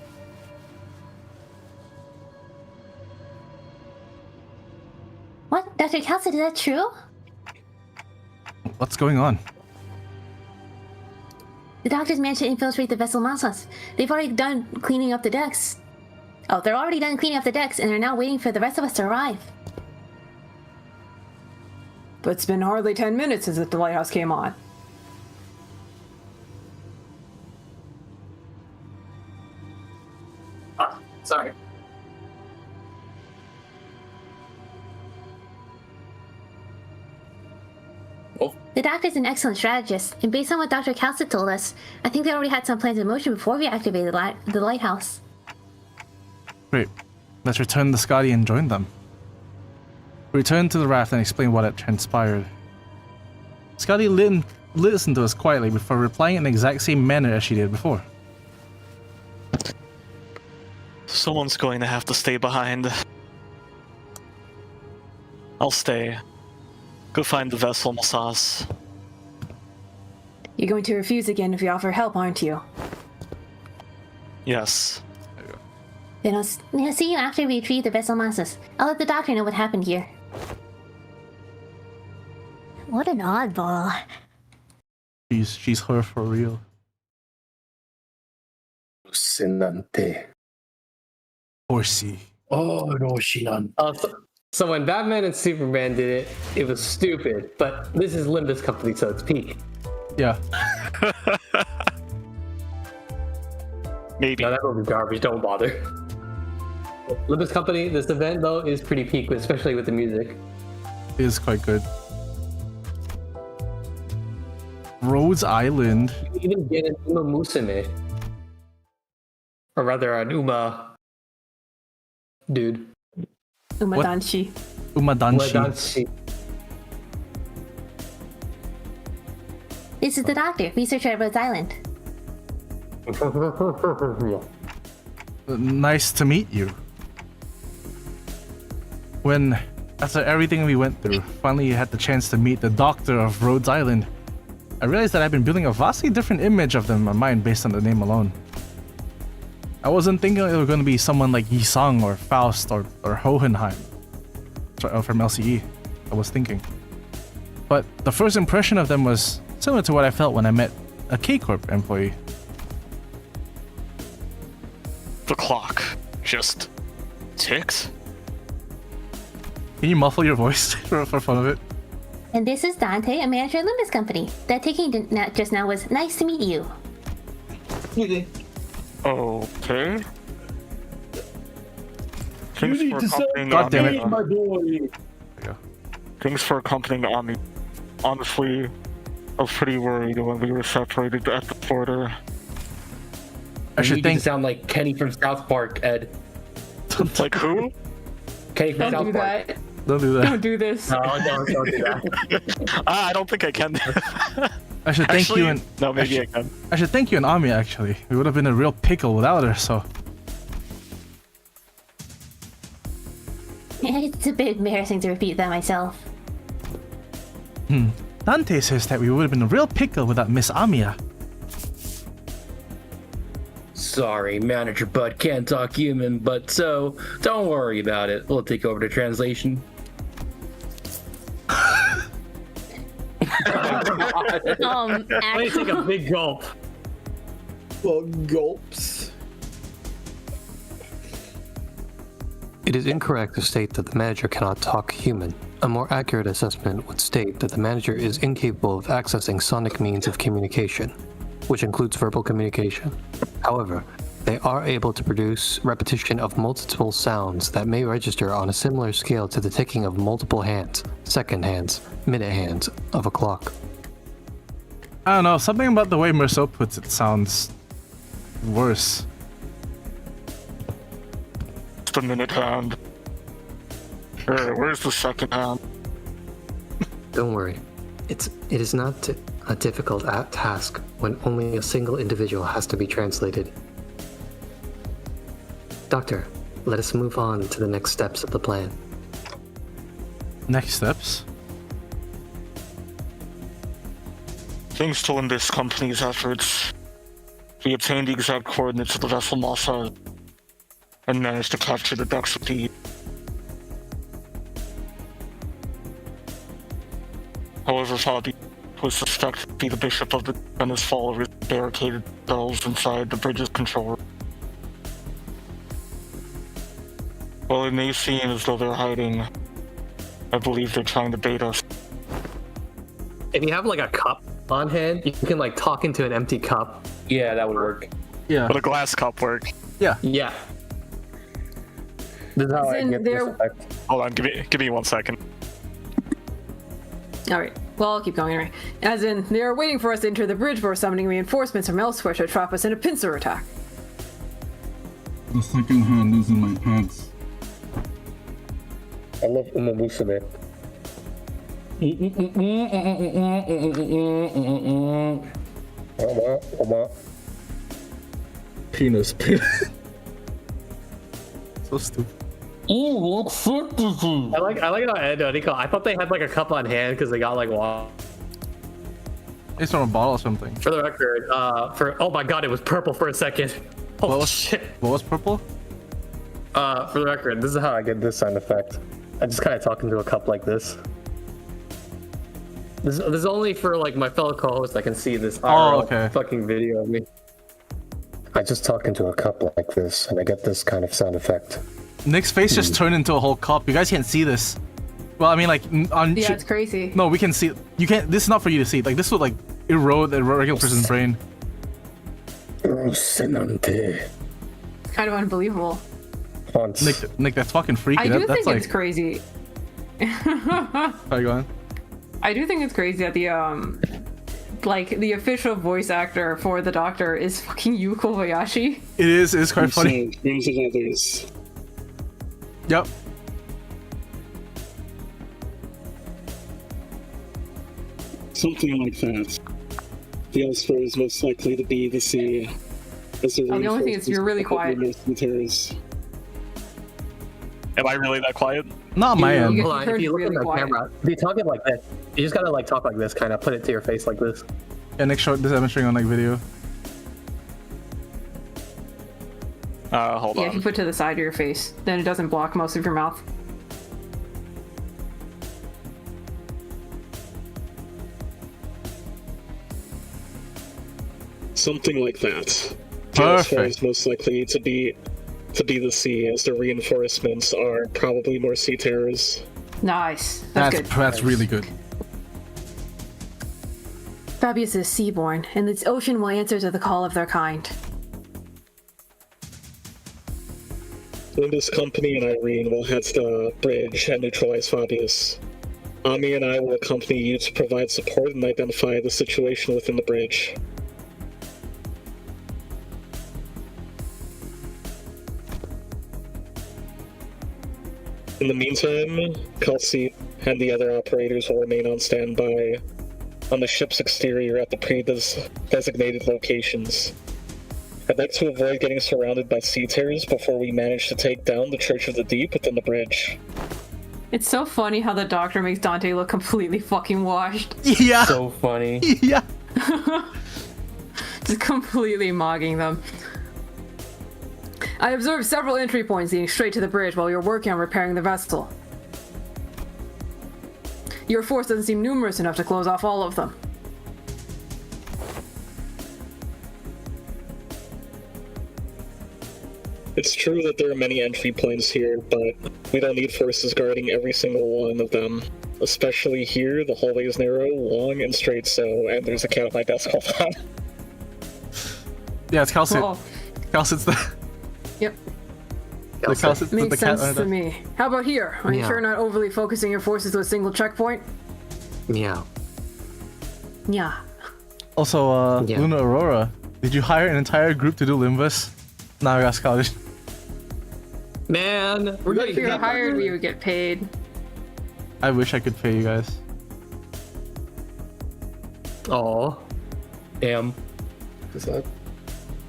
What? Dr. Calcid, is that true? What's going on? The doctors managed to infiltrate the vessel Masas. They've already done cleaning up the decks. Oh, they're already done cleaning up the decks, and they're now waiting for the rest of us to arrive. But it's been hardly 10 minutes since the lighthouse came on. Sorry. The doctor's an excellent strategist, and based on what Dr. Calcid told us, I think they already had some plans in motion before we activated the lighthouse. Great. Let's return the Scotty and join them. We returned to the raft and explained what had transpired. Scotty listened to us quietly before replying in the exact same manner as she did before. Someone's going to have to stay behind. I'll stay. Go find the vessel, Masas. You're going to refuse again if you offer help, aren't you? Yes. Then I'll see you after we retrieve the vessel Masas. I'll let the doctor know what happened here. What an oddball. She's her for real. Rocinante. Horsey. Oh, Roshinan. So when Batman and Superman did it, it was stupid. But this is Limbus Company, so it's peak. Yeah. Maybe. No, that movie's garbage. Don't bother. Limbus Company, this event though is pretty peak, especially with the music. It is quite good. Rhodes Island. You can even get an Uma Musume. Or rather, an Uma dude. Umadanshi. Umadanshi. This is the doctor, researcher at Rhodes Island. Nice to meet you. When, after everything we went through, finally you had the chance to meet the doctor of Rhodes Island, I realized that I've been building a vastly different image of them in my mind based on the name alone. I wasn't thinking it was going to be someone like Yi-Sang or Faust or Hohenheim from LCE. I was thinking. But the first impression of them was similar to what I felt when I met a K-Corp employee. The clock just ticked. Can you muffle your voice for fun of it? And this is Dante, a manager at Limbus Company. That ticking just now was nice to meet you. Okay. Thanks need for to accompanying God damn it. on My boy. Yeah. Thanks for accompanying on me. Honestly, I was pretty worried when we were separated at the border. I should think. Sound like Kenny from South Park, Ed. Like who? Kenny from Don't South do Park. that. Don't do that. Don't do this. No, don't do that. I don't think I can. I should thank Actually, you and no, maybe I can. I should thank you and Ami actually. We would have been a real pickle without her. So It's a bit embarrassing to repeat that myself. Dante says that we would have been a real pickle without Miss Amiya. Sorry, Manager Bud can't talk human, but so don't worry about it. We'll take over the translation. Let me take a big gulp. Well, gulps. It is incorrect to state that the manager cannot talk human. A more accurate assessment would state that the manager is incapable of accessing sonic means of communication, which includes verbal communication. However, they are able to produce repetition of multiple sounds that may register on a similar scale to the ticking of multiple hands, second hands, minute hands of a clock. I don't know. Something about the way Merceau puts it sounds worse. The minute hand. Where's the second hand? Don't worry. It is not a difficult task when only a single individual has to be translated. Doctor, let us move on to the next steps of the plan. Next steps? Thanks to Limbus Company's efforts, we obtained the exact coordinates of the vessel Massa and managed to capture the ducks with the. However, Fabi was suspected to be the bishop of the and his followers barricaded themselves inside the bridge's control room. While it may seem as though they're hiding, I believe they're trying to bait us. If you have like a cup on hand, you can like talk into an empty cup. Yeah, that would work. Yeah. Would a glass cup work? Yeah. Yeah. This is how I Isn't get there- this effect. Hold on, give me 1 second. Alright, well, I'll keep going anyway. As in, they are waiting for us to enter the bridge before summoning reinforcements from elsewhere to trap us in a pincer attack. The second hand is in my pants. I love Umumusame. Penis. So stupid. I like it on Ed Nico. I thought they had like a cup on hand because they got like water. It's from a bottle or something. For the record, oh my god, it was purple for a second. Oh shit. What was purple? For the record, this is how I get this sound effect. I just kind of talk into a cup like this. This is only for like my fellow co-hosts. I can see this fucking video of me. I just talk into a cup like this, and I get this kind of sound effect. Nick's face just turned into a whole cup. You guys can't see this. Well, I mean, like on. Yeah, it's crazy. No, we can see. You can't. This is not for you to see. Like this would like erode a regular person's brain. It's kind of unbelievable. Nick, that's fucking freaky. I do that's think like. it's crazy. How you going? I do think it's crazy that the official voice actor for the Doctor is fucking Yu Kobayashi. It is. It's quite funny. Yep. Something like that. The Elspher is most likely to be the sea. The only thing is you're really quiet. Materials. Am I really that quiet? Not my end. Hold on, if you look at the camera, if you talk it like this, you just gotta like talk like this, kind of put it to your face like this. Yeah, Nick showed this demonstrating on like video. Hold Yeah, on. if you put it to the side of your face, then it doesn't block most of your mouth. Something like that. Perfect. Is most likely to be the sea, as the reinforcements are probably more seafarers. Nice. That's good. That's really good. Fabius is seaborn, and this ocean will answer to the call of their kind. Limbus Company and Irene will head to the bridge and neutralize Fabius. Ami and I will accompany you to provide support and identify the situation within the bridge. In the meantime, Kelsey and the other operators will remain on standby on the ship's exterior at the pre-designated locations. I'd like to avoid getting surrounded by seafarers before we manage to take down the Church of the Deep within the bridge. It's so funny how the doctor makes Dante look completely fucking washed. Yeah. So funny. Yeah. Just completely mogging them. I observed several entry points leading straight to the bridge while you're working on repairing the vessel. Your force doesn't seem numerous enough to close off all of them. It's true that there are many entry points here, but we don't need forces guarding every single one of them. Especially here, the hallway is narrow, long, and straight, and there's a cat at my desk. Hold on. Yeah, it's Calcit. Oh. Calcit's the... Yep. The Calcit's the Makes cat sense to me. How about here? Are you Yeah. sure not overly focusing your forces to a single checkpoint? Meow. Yeah. Also, Yeah. Luna Aurora, did you hire an entire group to do Limbus? Nah, I got college. Man, If you were hired, we would get paid. I wish I could pay you guys. Oh, damn.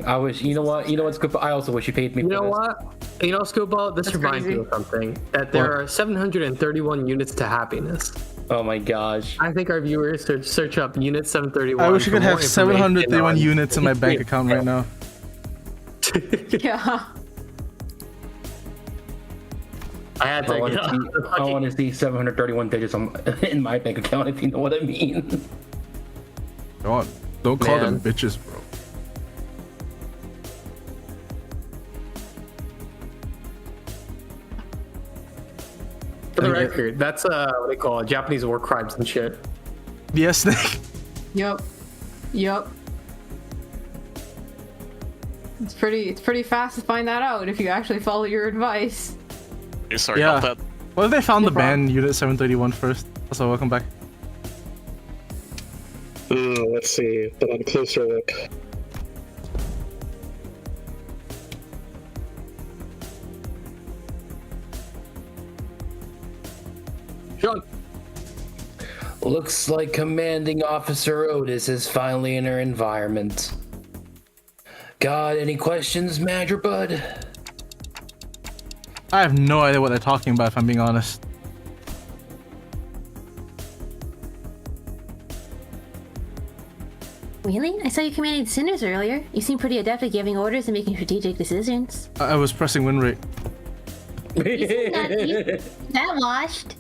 I wish. You know what, Scoop? I also wish you paid me. You for know this. what? You know, Scoop, this reminds me of something. That there are 731 units to happiness. Oh my gosh. I think our viewers should search up Unit 731. I wish I could for more have 731 information on- units in my bank account right now. Yeah. I had to. I want to see 731 digits in my bank account, if you know what I mean. Don't call them bitches, bro. For the record, that's what they call it, Japanese war crimes and shit. Yes, Nick. Yup. It's pretty fast to find that out if you actually follow your advice. Sorry about that. What if they found No the band Unit 731 first? Also, welcome back. Let's see, but on closer look. John. Looks like Commanding Officer Otis is finally in her environment. Got any questions, Madra Bud? I have no idea what they're talking about, if I'm being honest. Really? I saw you commanding sinners earlier. You seem pretty adept at giving orders and making strategic decisions. I was pressing win rate. That washed.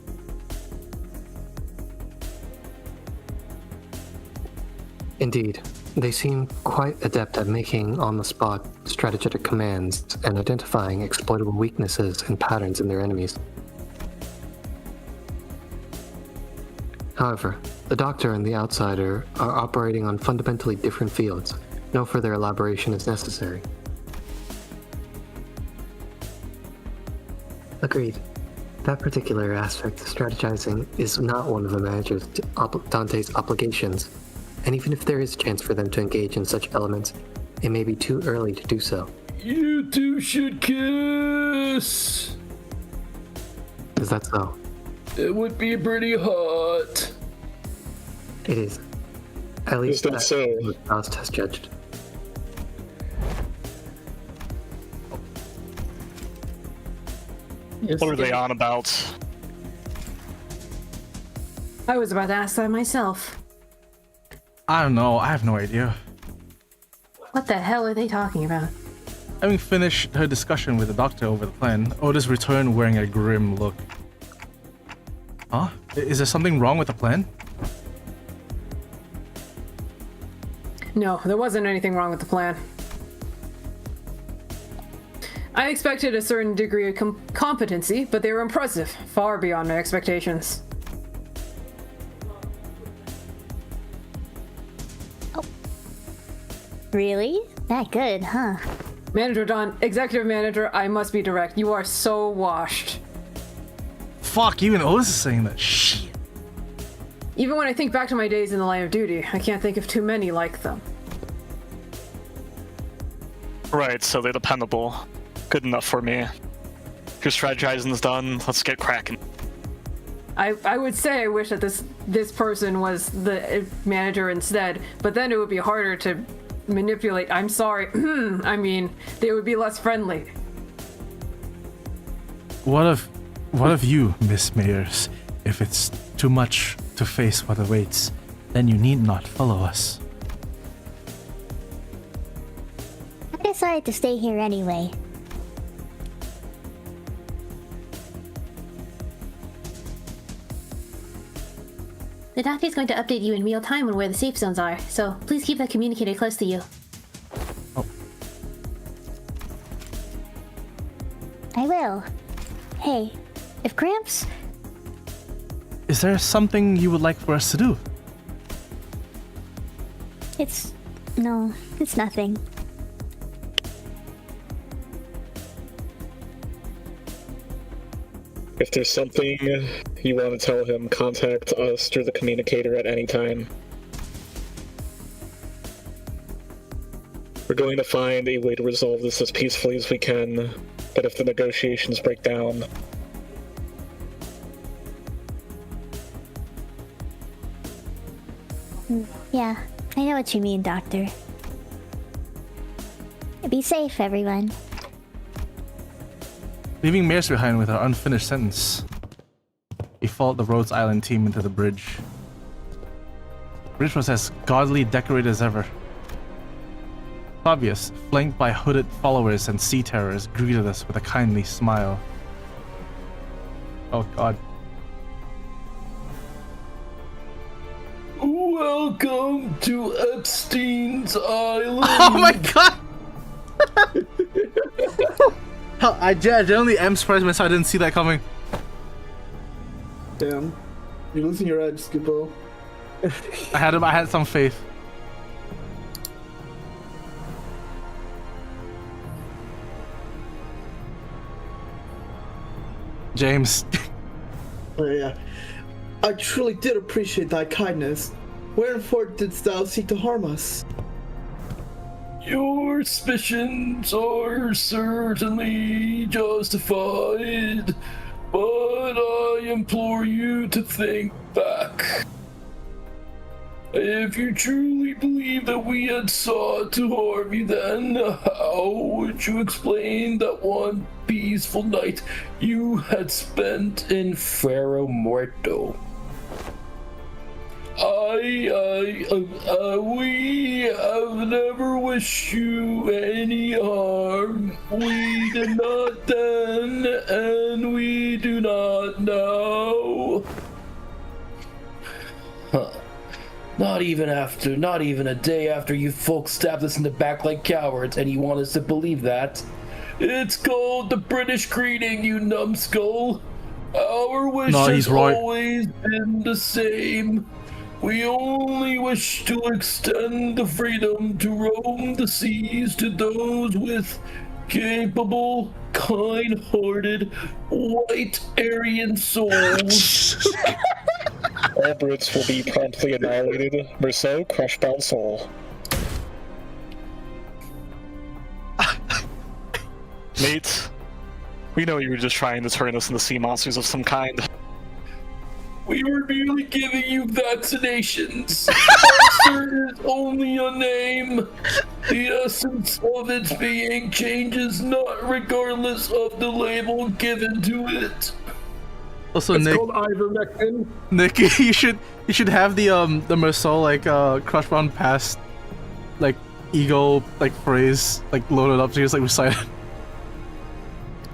Indeed, they seem quite adept at making on-the-spot strategic commands and identifying exploitable weaknesses and patterns in their enemies. However, the Doctor and the Outsider are operating on fundamentally different fields. No further elaboration is necessary. Agreed. That particular aspect of strategizing is not one of the manager's Dante's obligations, and even if there is a chance for them to engage in such elements, it may be too early to do so. You two should kiss. Is that so? It would be pretty hot. It is. At least that so? Faust has judged. What are they on about? I was about to ask that myself. I don't know. I have no idea. What the hell are they talking about? Having finished her discussion with the doctor over the plan, Otis returned wearing a grim look. Huh? Is there something wrong with the plan? No, there wasn't anything wrong with the plan. I expected a certain degree of competency, but they were impressive, far beyond my expectations. Really? That good, huh? Manager Don, Executive Manager, I must be direct. You are so washed. Fuck, even Otis is saying that. Shit. Even when I think back to my days in the line of duty, I can't think of too many like them. Right, so they're dependable. Good enough for me. Your strategizing's done, let's get cracking. I would say I wish that this person was the manager instead, but then it would be harder to manipulate. I'm sorry. I mean, they would be less friendly. What of you, Miss Mayers? If it's too much to face what awaits, then you need not follow us. I decided to stay here anyway. The doctor is going to update you in real time on where the safe zones are, so please keep that communicator close to you. Oh. I will. Hey, if Gramps... Is there something you would like for us to do? No, it's nothing. If there's something you want to tell him, contact us through the communicator at any time. We're going to find a way to resolve this as peacefully as we can, but if the negotiations break down... Yeah, I know what you mean, Doctor. Be safe, everyone. Leaving Mayers behind with her unfinished sentence, he followed the Rhodes Island team into the bridge. The bridge was as gaudily decorated as ever. Fabius, flanked by hooded followers and sea terrors, greeted us with a kindly smile. Oh god. Welcome to Epstein's Island. Oh my god! Hell, I genuinely am surprised myself I didn't see that coming. Damn. You're losing your edge, Skippo. I had some faith. James. Oh yeah. I truly did appreciate thy kindness. Wherefore didst thou seek to harm us? Your suspicions are certainly justified, but I implore you to think back. If you truly believe that we had sought to harm you, then how would you explain that one peaceful night you had spent in Ferro Morto? We have never wished you any harm. We did not then, and we do not now. Huh. Not even a day after you folks stabbed us in the back like cowards, and you want us to believe that? It's called the British greeting, you numbskull. Our wish No, has he's right. always been the same. We only wish to extend the freedom to roam the seas to those with capable, kind-hearted, white Aryan souls. All Brits will be promptly annihilated. Merceau, crush-bound soul. Mate, we know you were just trying to turn us into sea monsters of some kind. We were merely giving you vaccinations. Monster is only a name. The essence of its being changes not regardless of the label given to it. Also, It's Nick, called ivermectin. Nick, you should have the Merceau like crush bound past like ego like phrase like loaded up so you just like recite it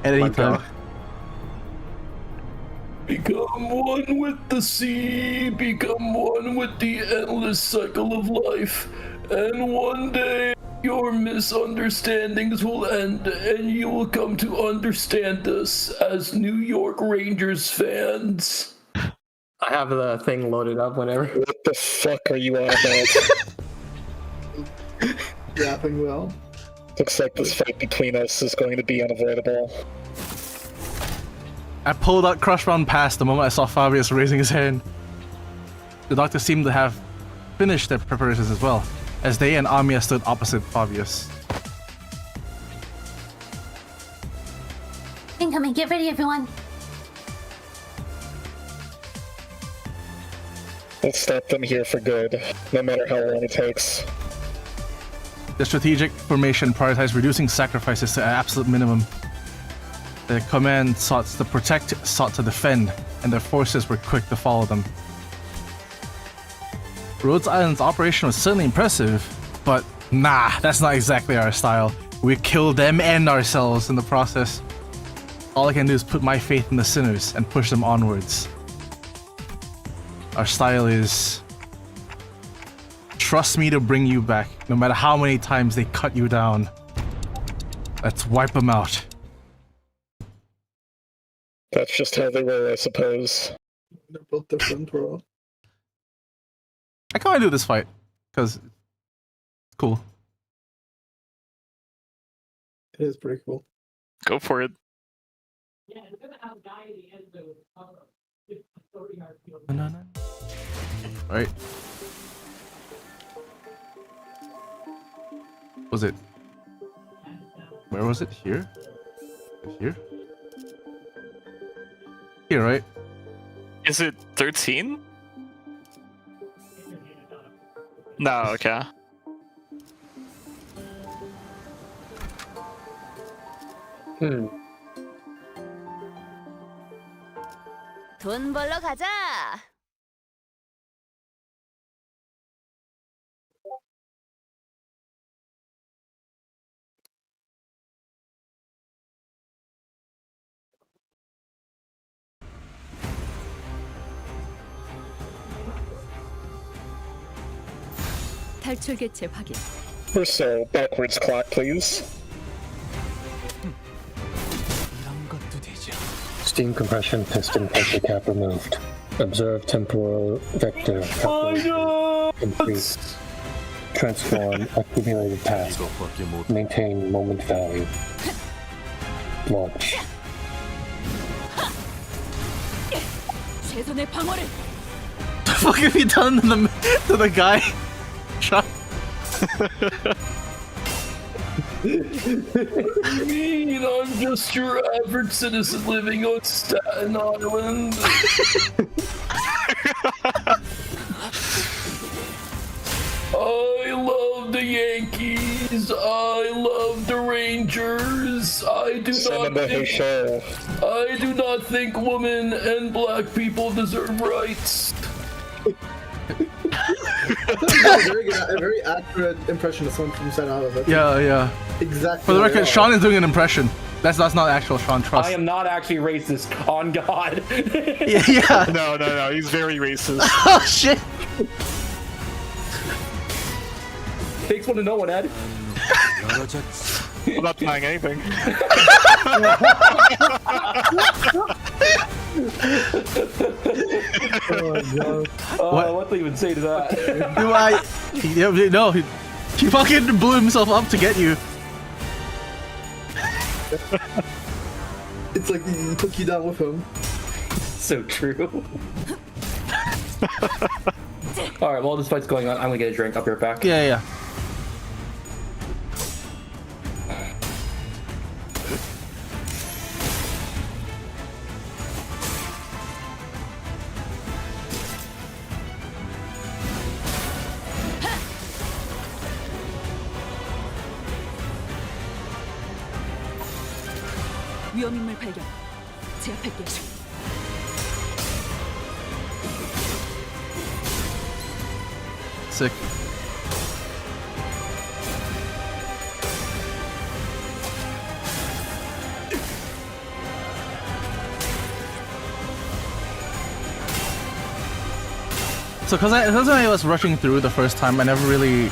at any time. Become one with the sea, become one with the endless cycle of life, and one day your misunderstandings will end and you will come to understand us as New York Rangers fans. I have the thing loaded up whenever. What the fuck are you on about? Rapping well. Looks like this fight between us is going to be unavoidable. I pulled out crush round past the moment I saw Fabius raising his hand. The doctors seemed to have finished their preparations as well, as they and Amia stood opposite Fabius. Incoming, get ready, everyone. Let's stop them here for good, no matter how long it takes. The strategic formation prioritized reducing sacrifices to an absolute minimum. The command sought to protect, sought to defend, and their forces were quick to follow them. Rhodes Island's operation was certainly impressive, but nah, that's not exactly our style. We killed them and ourselves in the process. All I can do is put my faith in the sinners and push them onwards. Our style is trust me to bring you back, no matter how many times they cut you down. Let's wipe them out. That's just how they were, I suppose. They're both different, bro. I kind of do this fight because it's cool. It is pretty cool. Go for it. Alright. Was it? Where was it? Here? Here? Here, right? Is it 13? No, okay. 돈 벌러 가자. 탈출 개체 확인. Merceau, backwards clock, please. Steam compression piston pressure cap removed. Observe temporal vector calculation complete. Transform accumulated task. Maintain moment value. Launch. 최선의 방어를. The fuck have you done to the guy? Shot. I mean, I'm just your average citizen living on Staten Island. I love the Yankees. I love the Rangers. I do not think women and black people deserve rights. A very accurate impression of someone from Staten Island. Yeah. Exactly. For the record, Sean is doing an impression. That's not actual Sean, trust. I am not actually racist, on God. Yeah. No, he's very racist. Oh shit! Takes one to know one, Ed. I'm not denying anything. What do you even say to that? No, he fucking blew himself up to get you. It's like he took you down with him. So true. Alright, while this fight's going on, I'm gonna get a drink. I'll be right back. Yeah. 위험인물 발견. 제압할게. Sick. So, because I was rushing through the first time, I never really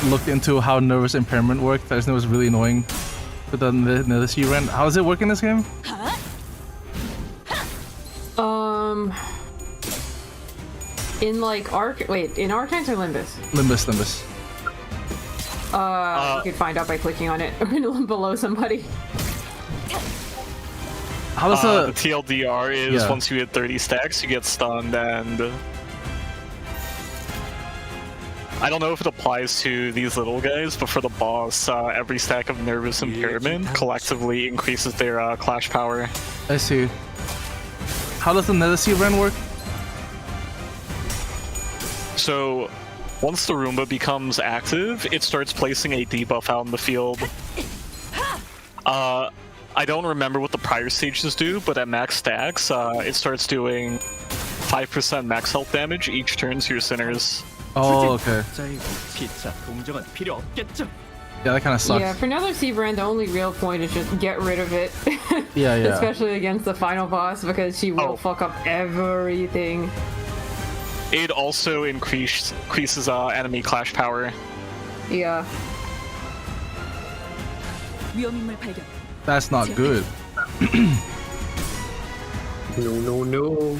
looked into how nervous impairment worked. I just knew it was really annoying with the C-Rend. How does it work in this game? In like in Arknights or Limbus? Limbus. You could find out by clicking on it below somebody. How does the TLDR is once you hit 30 stacks, you get stunned, and I don't know if it applies to these little guys, but for the boss, every stack of nervous impairment collectively increases their clash power. I see. How does the Nether C-Rend work? So, once the Roomba becomes active, it starts placing a debuff out in the field. I don't remember what the prior stages do, but at max stacks, it starts doing 5% max health damage each turn to your sinners. Oh, okay. Yeah, that kind of sucks. Yeah, for another C-Brand, the only real point is just get rid of it. Yeah. Especially against the final boss, because she will fuck up everything. It also increases enemy clash power. Yeah. That's not good. No.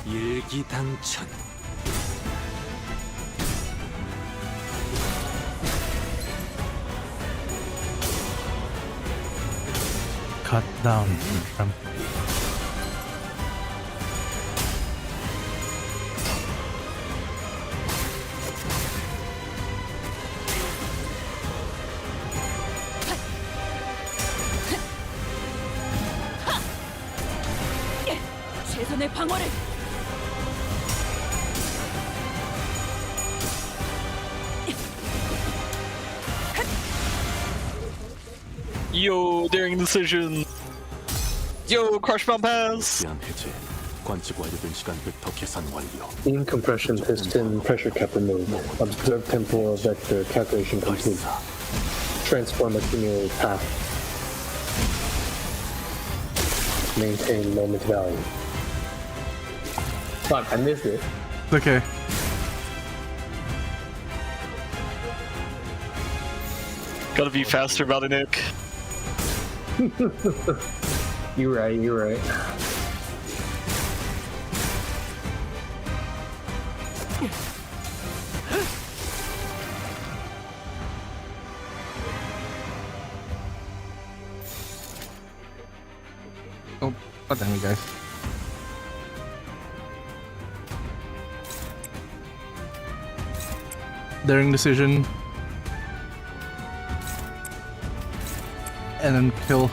일기당천. Cut down from. 최선의 방어를. Yo, daring decision. Yo, crush bomb pass. Beam compression piston pressure cap removed. Observe temporal vector calculation complete. Transform accumulated path. Maintain moment value. Fuck, I missed it. Okay. Gotta be faster about it, Nick. You're right. Oh, god damn it, guys. Daring decision. And then kill.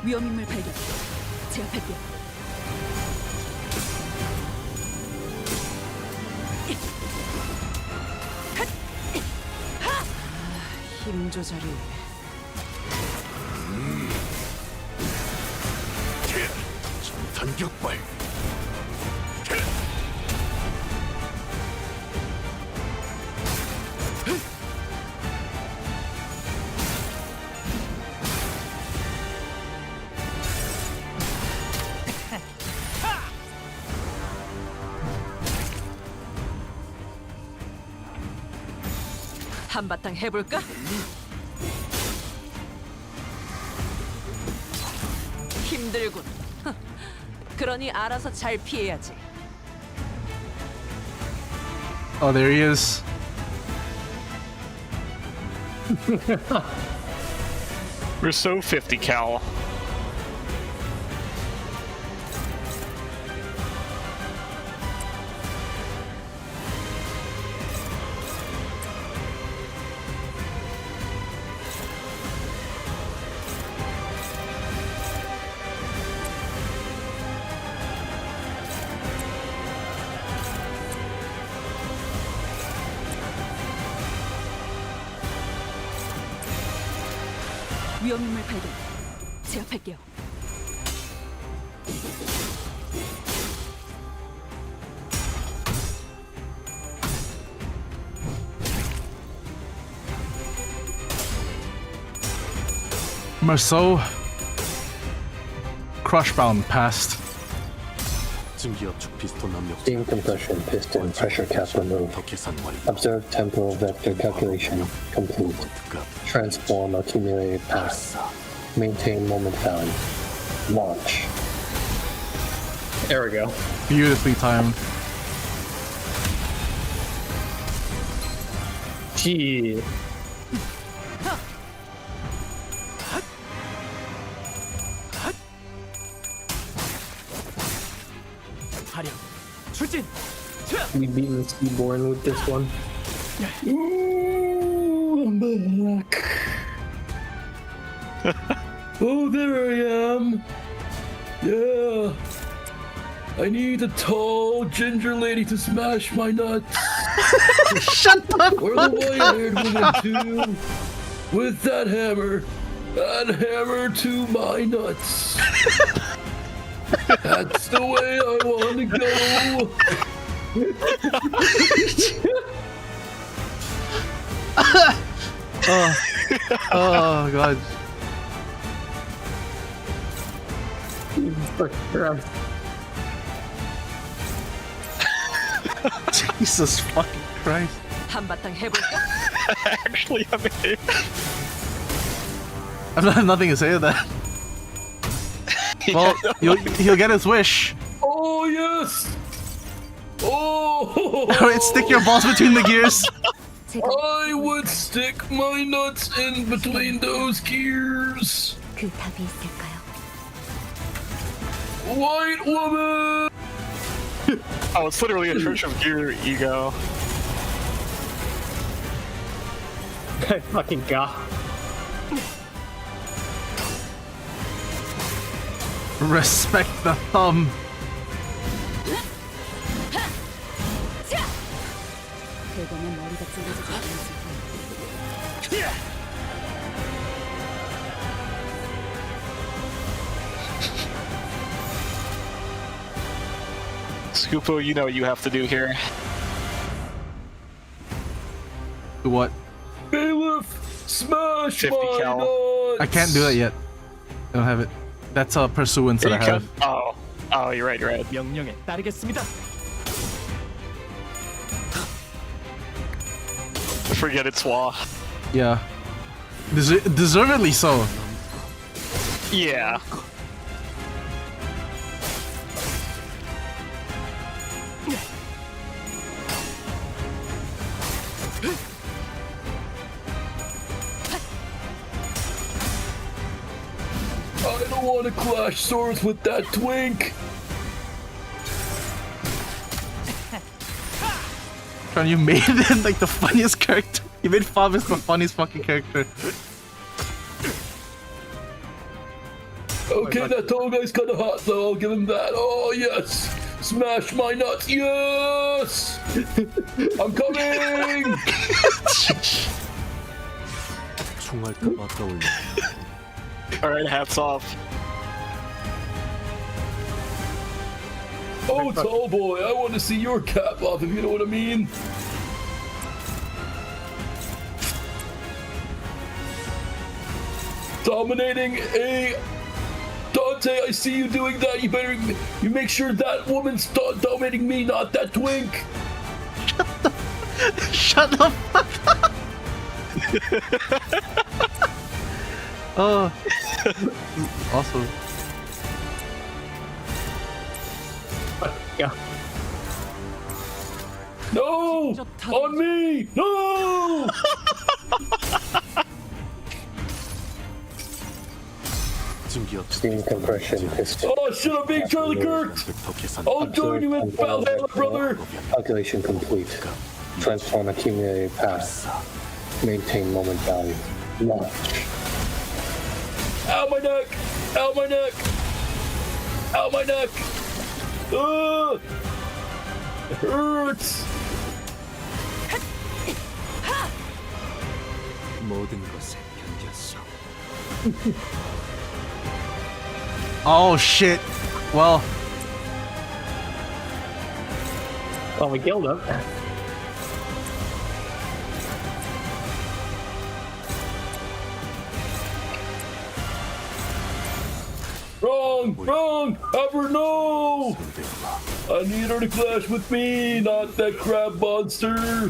위험인물 발견. 제압할게. 힘 조절이. 전격발. 한바탕 해볼까? 힘들군. 그러니 알아서 잘 피해야지. Oh, there he is. We're so 50 cal. 위험인물 발견. 제압할게요. Marceau. Crushbound passed. Steam compression piston pressure cap removed. Observe temporal vector calculation complete. Transform accumulated path. Maintain moment value. Launch. There we go. Beautifully timed. Gee. We beaten Seaborn with this one. Ooh, I'm back. Oh, there I am. Yeah. I need a tall ginger lady to smash my nuts. Shut the Or the white-haired woman too. With that hammer. That hammer to my nuts. That's the way I want to go. Oh god. Jesus fucking Christ. 한바탕 해볼까? Actually, I mean, I have nothing to say to that. Well, he'll get his wish. Oh yes. Oh. Alright, stick your balls between the gears. I would stick my nuts in between those gears. 그 답이 있을까요? White woman. oh, it's literally a church of gear ego. I fucking got. Respect the thumb. 대검의 머리가 찢어지지 않았을 테니. Scoopo, you know what you have to do here. Do what? Bailiff, smash 50 my cal. nuts. I can't do that yet. I don't have it. That's a pursuance that I have. Oh, you're right, you're right. 명령에 따르겠습니다. Forget it's Wa. Yeah. Deservedly so. Yeah. I don't want to clash swords with that twink. Tron, you made it like the funniest character. You made Fabius the funniest fucking character. Okay, that tall guy's kind of hot though, I'll give him that. Oh yes! Smash my nuts, yes! I'm coming! Alright, hats off. Oh, tall boy, I want to see your cap off, if you know what I mean. Dominating a... Dante, I see you doing that. You make sure that woman's dominating me, not that twink. Shut the fuck up. Oh. Awesome. go. No! On me! No! Steam compression pistol. Oh, shut up, big Charlie Kirk! I'll join you in Valhalla, brother! Calculation complete. Transform accumulated path. Maintain moment value. Launch. Ow, my neck! Ow, my neck! Ow, my neck! It hurts! 모든 것에 견뎠어. Oh shit. Well. Well, we killed him. Wrong! Ever no! I need her to clash with me, not that crab monster!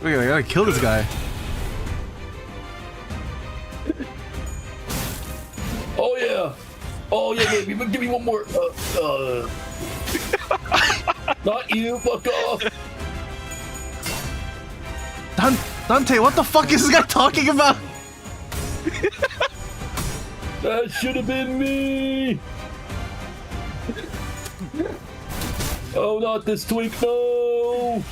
Wait, I gotta kill this guy. Oh yeah, baby, but give me one more. Not you, fuck off! Dante, what the fuck is this guy talking about? That should have been me! Oh, not this twink, no!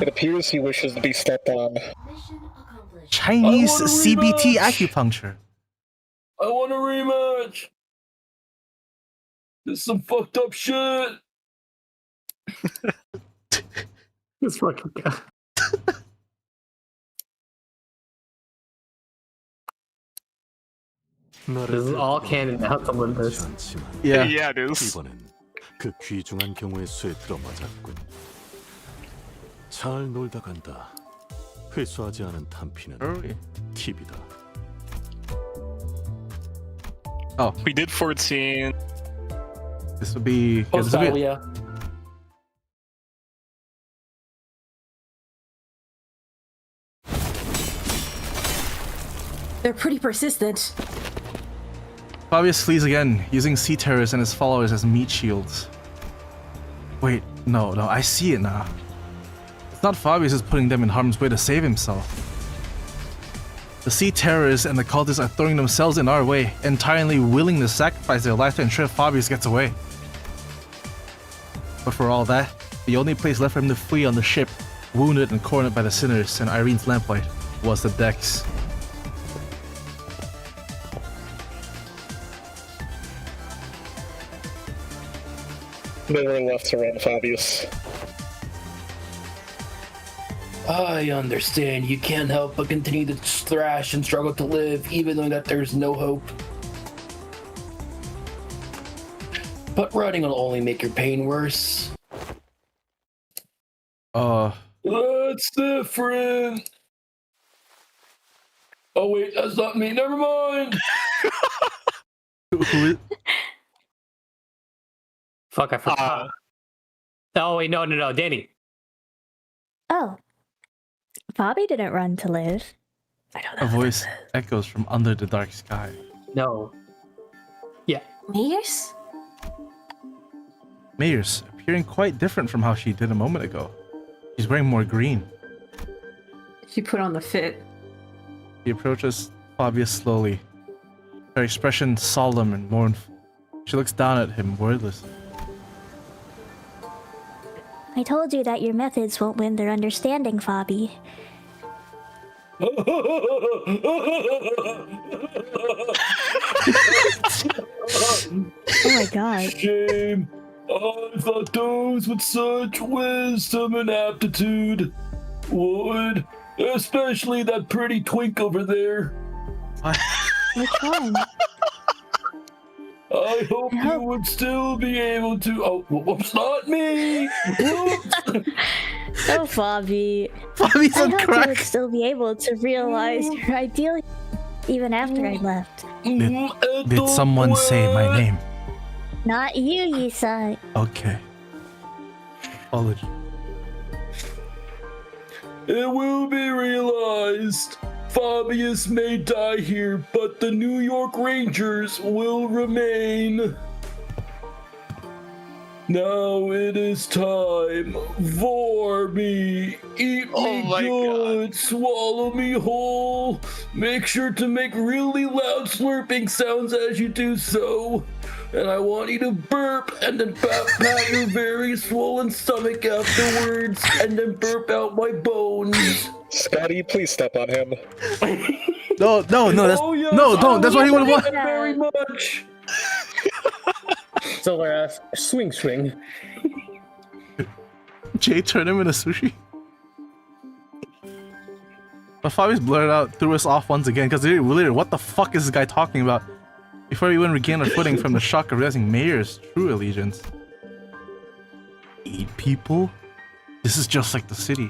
It appears he wishes to be stepped on. Chinese CBT acupuncture. I want a rematch! This is some fucked up shit! This fucking guy. This is all canon now to Limbus. Yeah. Yeah, it is. 이번엔 그 귀중한 경우의 수에 들어맞았군. 잘 놀다 간다. 회수하지 않은 탄피는 팁이다. Oh, we did 14. This would be. Australia. They're pretty persistent. Fabius flees again, using Sea Terrors and his followers as meat shields. Wait, no, I see it now. It's not Fabius who's putting them in harm's way to save himself. The Sea Terrors and the cultists are throwing themselves in our way, entirely willing to sacrifice their life to ensure Fabius gets away. But for all that, the only place left for him to flee on the ship, wounded and cornered by the sinners and Irene's lamplight, was the decks. Nowhere left to run, Fabius. I understand you can't help but continue to thrash and struggle to live, even though that there's no hope. But running will only make your pain worse. That's different! Oh wait, that's not me, never mind! Fuck, I forgot. Oh wait, no, Danny. Oh. Bobby didn't run to live. I don't know. A voice echoes from under the dark sky. No. Yeah. Mears? Mears, appearing quite different from how she did a moment ago. She's wearing more green. She put on the fit. She approaches Fabius slowly, her expression solemn and mournful. She looks down at him wordlessly. I told you that your methods won't win their understanding, Fabi. Oh my god. Shame. I thought those with such wisdom and aptitude would. Especially that pretty twink over there. Which one? I hope you would still be able to. Oh, whoops, not me! Oh, Fabi. Fabi's on I hope crack. you would still be able to realize your ideal even after I left. Did someone say my name? Not you, Yisai. Okay. Apology. It will be realized. Fabius may die here, but the New York Rangers will remain. Now it is time for me. Eat me good, swallow me whole. Make sure to make really loud slurping sounds as you do so. And I want you to burp and then pat your very swollen stomach afterwards and then burp out my bones. Scotty, please step on him. No, that's yeah, no, don't. That's what he would want. Very much. So swing. Jay turned him into sushi. But Fabius blurted out, threw us off once again, because literally, what the fuck is this guy talking about? Before we even regained our footing from the shock of realizing Mayor's true allegiance. 8 people? This is just like the city.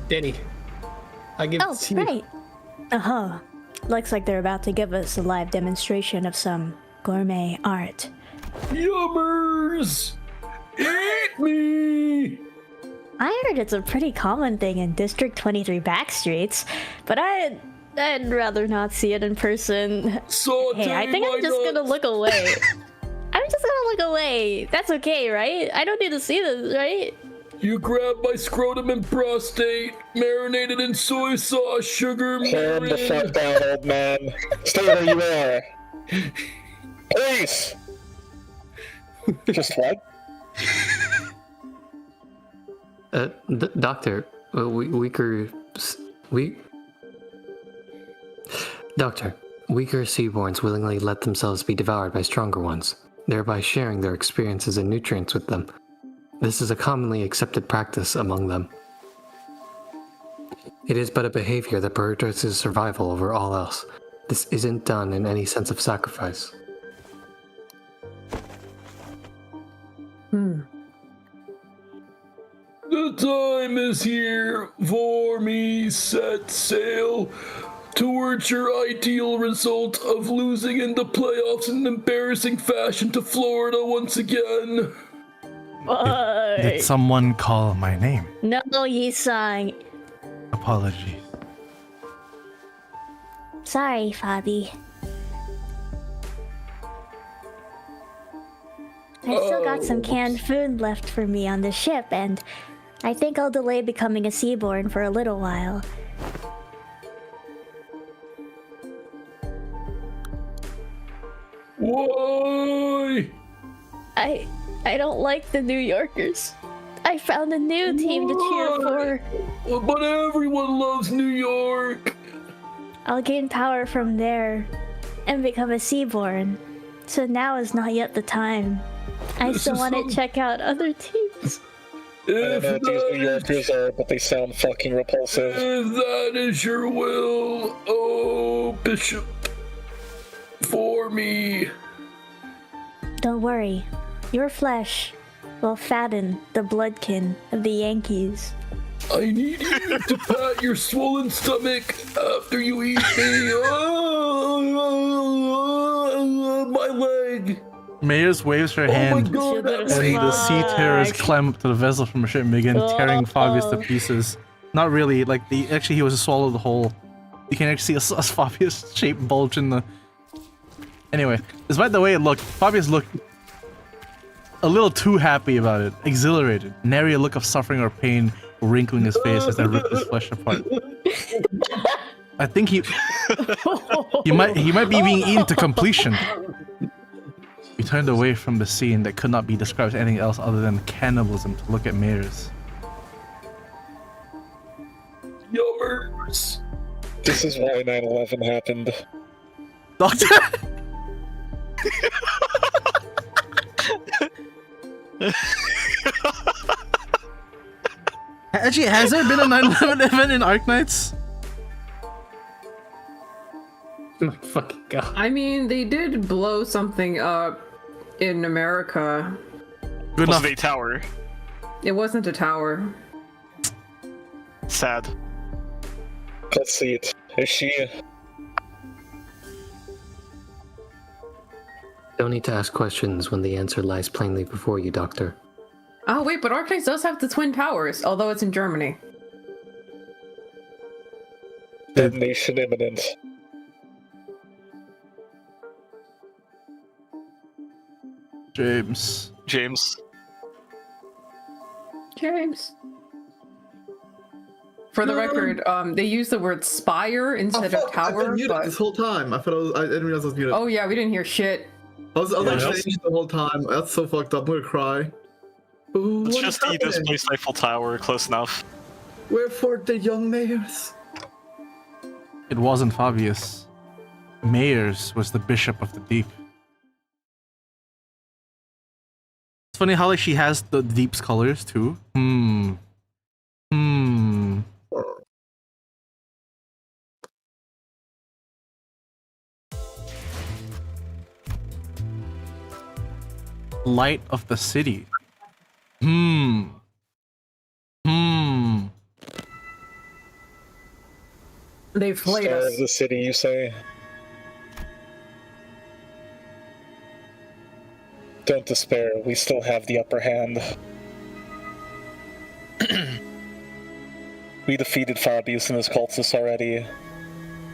Danny, I give it to you. Right. Uh-huh. Looks like they're about to give us a live demonstration of some gourmet art. Yummers! Eat me! I heard it's a pretty common thing in District 23 backstreets, but I'd rather not see it in person. Hey, I think I'm just gonna look away. I'm just gonna look away. That's okay, right? I don't need to see this, right? You grab my scrotum and prostate, marinated in soy sauce, sugar, Calm the fuck down, old man. Stay where you are. Please! Just what? Doctor, weaker seaborns willingly let themselves be devoured by stronger ones, thereby sharing their experiences and nutrients with them. This is a commonly accepted practice among them. It is but a behavior that prioritizes survival over all else. This isn't done in any sense of sacrifice. The time is here for me, set sail towards your ideal result of losing in the playoffs in embarrassing fashion to Florida once again. Did someone call my name? No, Yi-sang. Apologies. Sorry, Fabi. I've still got some canned food left for me on the ship, and I think I'll delay becoming a seaborn for a little while. Why? I don't like the New Yorkers. I found a new team to cheer for. But everyone loves New York. I'll gain power from there and become a seaborn. So now is not yet the time. I still want to check out other teams. I don't know what these New Yorkers are, but they sound fucking repulsive. If that is your will, oh Bishop, for me. Don't worry, your flesh will fatten the bloodkin of the Yankees. I need you to pat your swollen stomach after you eat me. My leg. Mayors waves her hand, God, and the sea terrors climb up to the vessel from her ship and begin tearing Fabius to pieces. Not really, like actually he was swallowed whole. You can actually see a Fabius shaped bulge in the. Anyway, despite the way it looked, Fabius looked a little too happy about it, exhilarated, nary a look of suffering or pain wrinkling his face as they ripped his flesh apart. I think he might be being eaten to completion. We turned away from the scene that could not be described as anything else other than cannibalism to look at Mayors. Yummers. This is why 9/11 happened. Doctor! Actually, has there been a 9/11 event in Arknights? My fucking god. I mean, they did blow something up in America. Good enough. Was it a tower? It wasn't a tower. Sad. Let's see it. Is she? Don't need to ask questions when the answer lies plainly before you, Doctor. Oh wait, but Arknights does have the Twin Towers, although it's in Germany. Detonation imminent. James. For the record, they use the word spire instead of tower. I've been muted this whole time. I didn't realize I was muted. Oh yeah, we didn't hear shit. I was saying the whole time. That's so fucked up. I'm gonna cry. Ooh, Let's what just is eat this happening? place Eiffel Tower, close enough. Wherefore the young mayors? It wasn't Fabius. Mayors was the bishop of the deep. It's funny how like she has the deep's colors too. Light of the city. They've played Star us. of the city, you say? Don't despair, we still have the upper hand. We defeated Fabius and his cultists already,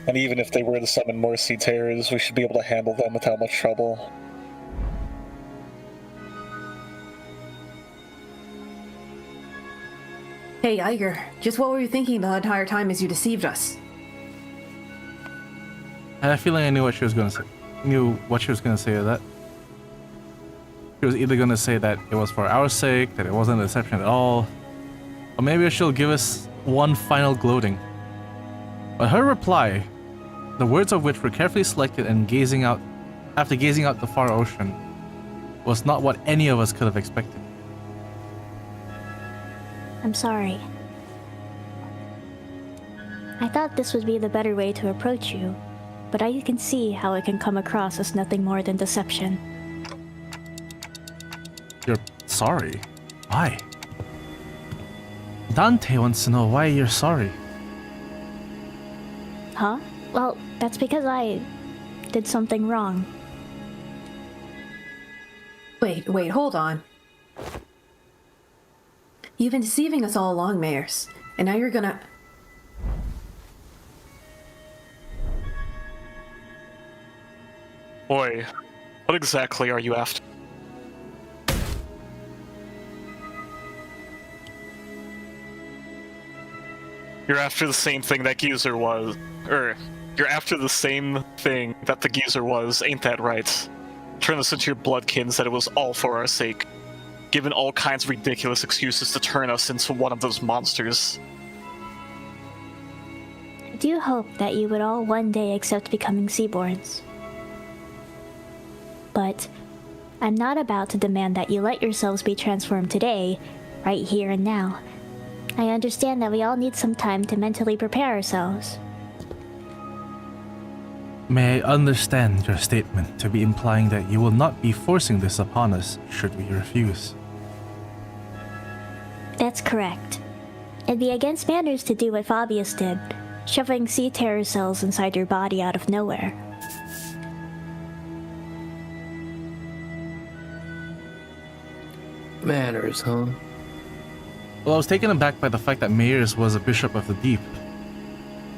and even if they were to summon more sea terrors, we should be able to handle them without much trouble. Hey, Iger, just what were you thinking the entire time as you deceived us? I had a feeling I knew what she was gonna say. Knew what she was gonna say to that. She was either gonna say that it was for our sake, that it wasn't a deception at all, or maybe she'll give us one final gloating. But her reply, the words of which were carefully selected and after gazing out the far ocean, was not what any of us could have expected. I'm sorry. I thought this would be the better way to approach you, but I can see how it can come across as nothing more than deception. You're sorry? Why? Dante wants to know why you're sorry. Huh? Well, that's because I did something wrong. Wait, hold on. You've been deceiving us all along, Mayors, and now you're gonna... Boy, what exactly are you after? You're after the same thing that Geezer was. You're after the same thing that the Geezer was, ain't that right? Turn us into your bloodkins that it was all for our sake. Given all kinds of ridiculous excuses to turn us into one of those monsters. I do hope that you would all one day accept becoming Seaborns. But I'm not about to demand that you let yourselves be transformed today, right here and now. I understand that we all need some time to mentally prepare ourselves. May I understand your statement to be implying that you will not be forcing this upon us should we refuse? That's correct. It'd be against manners to do what Fabius did, shoving sea terror cells inside your body out of nowhere. Manners, huh? Well, I was taken aback by the fact that Mayors was a bishop of the deep.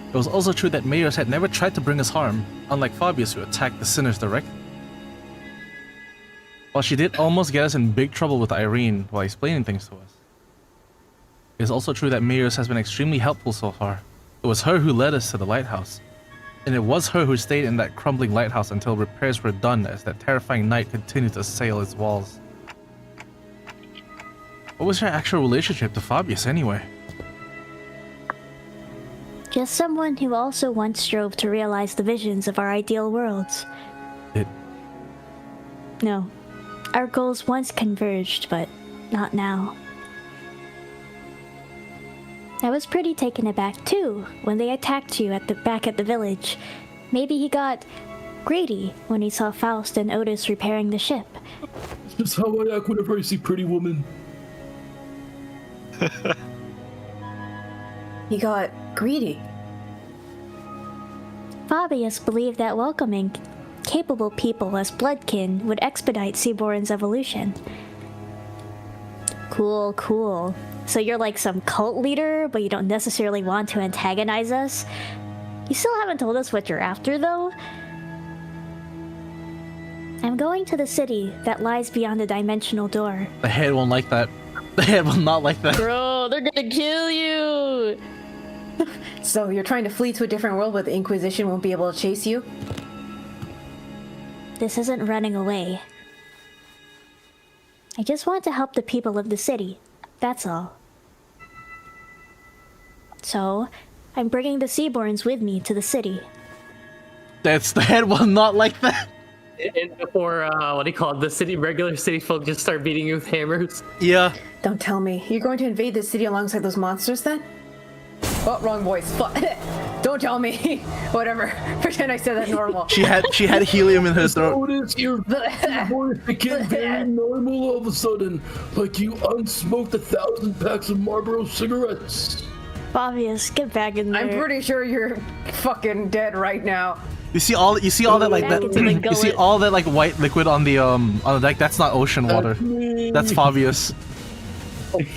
It was also true that Mayors had never tried to bring us harm, unlike Fabius who attacked the sinners directly. While she did almost get us in big trouble with Irene while explaining things to us, it is also true that Mayors has been extremely helpful so far. It was her who led us to the lighthouse, and it was her who stayed in that crumbling lighthouse until repairs were done as that terrifying night continued to assail its walls. What was her actual relationship to Fabius anyway? Just someone who also once strove to realize the visions of our ideal worlds. No. Our goals once converged, but not now. I was pretty taken aback too when they attacked you back at the village. Maybe he got greedy when he saw Faust and Otis repairing the ship. That's how I act whenever I see pretty woman. He got greedy. Fabius believed that welcoming capable people as bloodkin would expedite Seaborn's evolution. Cool. So you're like some cult leader, but you don't necessarily want to antagonize us? You still haven't told us what you're after, though? I'm going to the city that lies beyond the dimensional door. The head won't like that. The head will not like that. Bro, they're gonna kill you! So you're trying to flee to a different world where the Inquisition won't be able to chase you? This isn't running away. I just want to help the people of the city. That's all. So, I'm bringing the Seaborns with me to the city. The head will not like that. And before, what do you call it? The regular city folk just start beating you with hammers. Yeah. Don't tell me. You're going to invade the city alongside those monsters then? Oh, wrong voice. Fuck. Don't tell me. Whatever. Pretend I said that normal. She had helium in her throat. Notice your voice became very normal all of a sudden, like you unsmoked 1,000 packs of Marlboro cigarettes. Fabius, get back in there. I'm pretty sure you're fucking dead right now. You see all that like that. You see all that like white liquid on the deck. That's not ocean water. That's Fabius.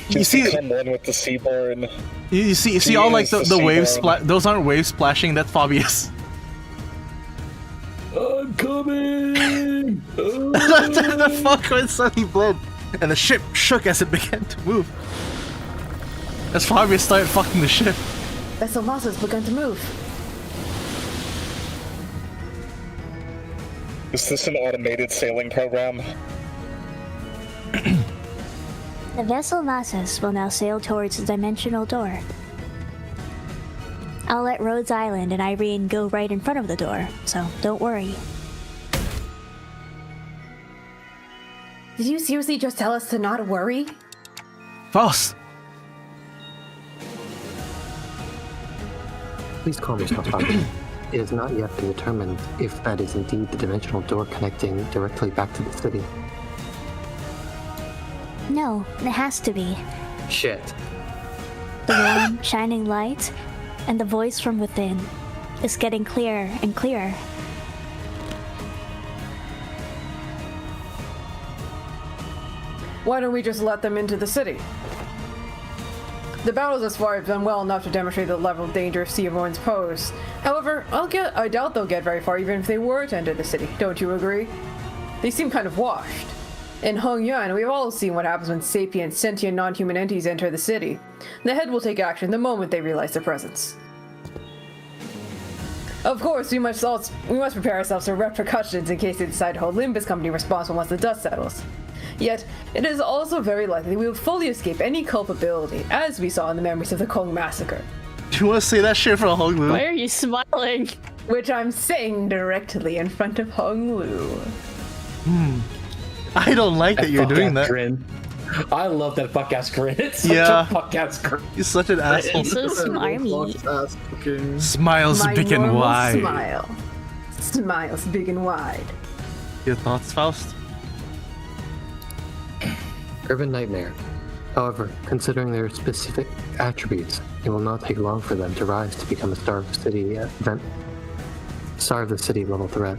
You see, come one with the Seaborn. You see all like the waves. Those aren't waves splashing. That's Fabius. I'm coming. The fuck went suddenly bled, and the ship shook as it began to move. As Fabius started fucking the ship. Vessel Moss has begun to move. Is this an automated sailing program? The vessel Masses will now sail towards the dimensional door. I'll let Rhodes Island and Irene go right in front of the door, so don't worry. Did you seriously just tell us to not worry? False. Please calm yourself down. It has not yet been determined if that is indeed the dimensional door connecting directly back to the city. No, it has to be. Shit. The warm, shining light and the voice from within is getting clearer and clearer. Why don't we just let them into the city? The battles thus far have done well enough to demonstrate the level of danger Seaborns pose. However, I doubt they'll get very far even if they were to enter the city. Don't you agree? They seem kind of washed. In Hongyuan, we've all seen what happens when sapient, sentient, non-human entities enter the city. The head will take action the moment they realize their presence. Of course, we must prepare ourselves for repercussions in case they decide to hold Limbus Company responsible once the dust settles. Yet, it is also very likely we will fully escape any culpability, as we saw in the memories of the Kong Massacre. Do you want to say that shit for Hong Lu? Why are you smiling? Which I'm saying directly in front of Hong Lu. I don't like that you're doing that. Grin. I love that fuck ass grin. It's such Yeah. a fuck ass grin. He's such an asshole. So smarmy. Smiles My big and normal wide. Smile. Smiles big and wide. Your thoughts, Faust? Urban Nightmare. However, considering their specific attributes, it will not take long for them to rise to become a Star of the City level threat.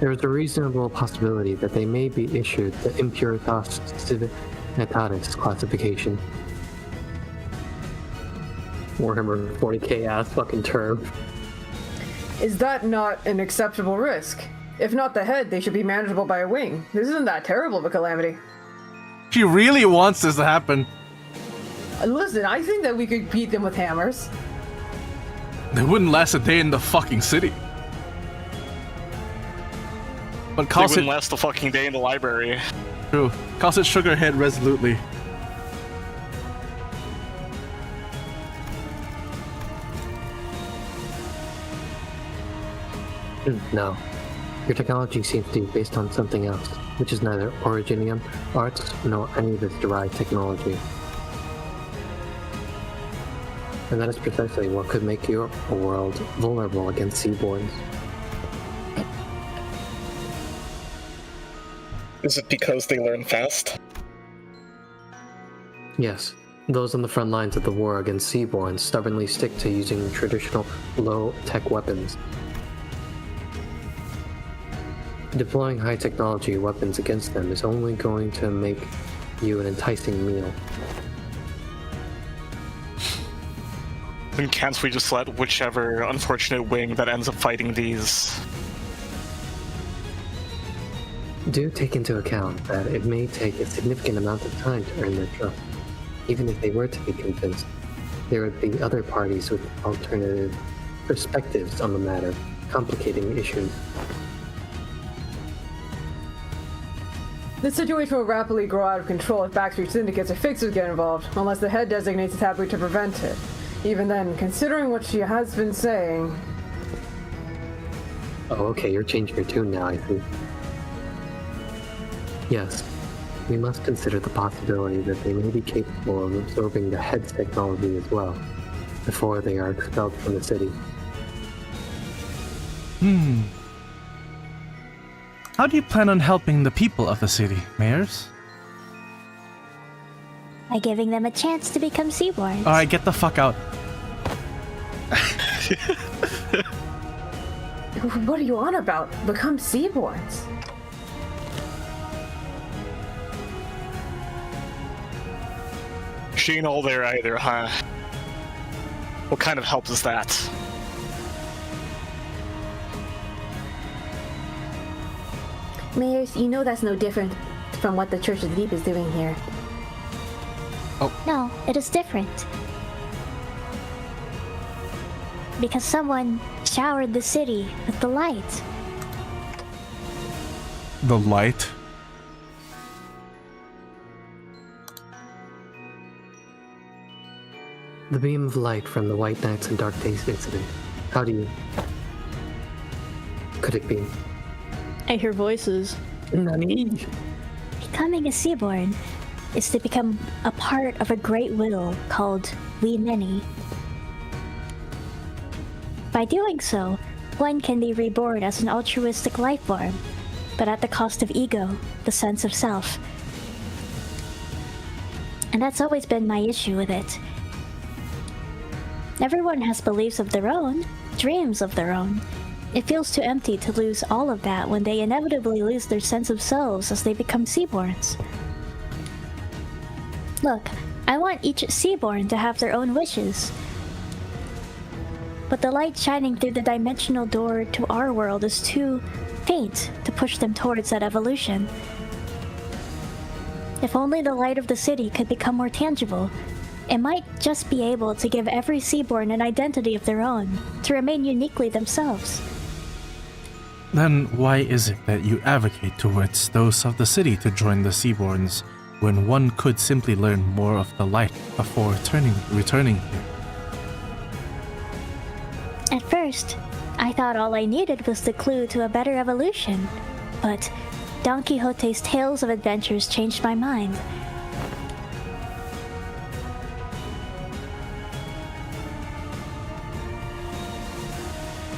There is a reasonable possibility that they may be issued the Impuritas Civitatis classification. Warhammer 40k ass fucking term. Is that not an acceptable risk? If not the head, they should be manageable by a wing. This isn't that terrible of a calamity. She really wants this to happen. Listen, I think that we could beat them with hammers. They wouldn't last a day in the fucking city. But They wouldn't last a fucking day in the library. True. Cosset shook her head resolutely. No. Your technology seems to be based on something else, which is neither Originium, arts, nor any of its derived technology. And that is precisely what could make your world vulnerable against Seaborns. Is it because they learn fast? Yes, those on the front lines of the war against Seaborns stubbornly stick to using traditional low-tech weapons. Deploying high technology weapons against them is only going to make you an enticing meal. Then can't we just let whichever unfortunate wing that ends up fighting these? Do take into account that it may take a significant amount of time to earn their trust. Even if they were to be convinced, there would be other parties with alternative perspectives on the matter, complicating issues. The situation will rapidly grow out of control if backstreet syndicates or fixers get involved, unless the head designates a taboo to prevent it. Even then, considering what she has been saying... Oh, okay, you're changing your tune now, I see. Yes, we must consider the possibility that they may be capable of absorbing the head's technology as well, before they are expelled from the city. How do you plan on helping the people of the city, Mayors? By giving them a chance to become Seaborns. Alright, get the fuck out. What are you on about? Become Seaborns? She ain't all there either, huh? What kind of help is that? Mayors, you know that's no different from what the Church of the Deep is doing here. No, it is different. Because someone showered the city with the light. The light? The beam of light from the White Nights and Dark Days incident. How do you... Could it be? I hear voices. Nani? Becoming a Seaborn is to become a part of a great will called We Many. By doing so, one can be reborn as an altruistic life form, but at the cost of ego, the sense of self. And that's always been my issue with it. Everyone has beliefs of their own, dreams of their own. It feels too empty to lose all of that when they inevitably lose their sense of selves as they become Seaborns. Look, I want each Seaborn to have their own wishes. But the light shining through the dimensional door to our world is too faint to push them towards that evolution. If only the light of the city could become more tangible, it might just be able to give every Seaborn an identity of their own, to remain uniquely themselves. Then why is it that you advocate towards those of the city to join the Seaborns, when one could simply learn more of the light before returning here? At first, I thought all I needed was the clue to a better evolution, but Don Quixote's tales of adventures changed my mind.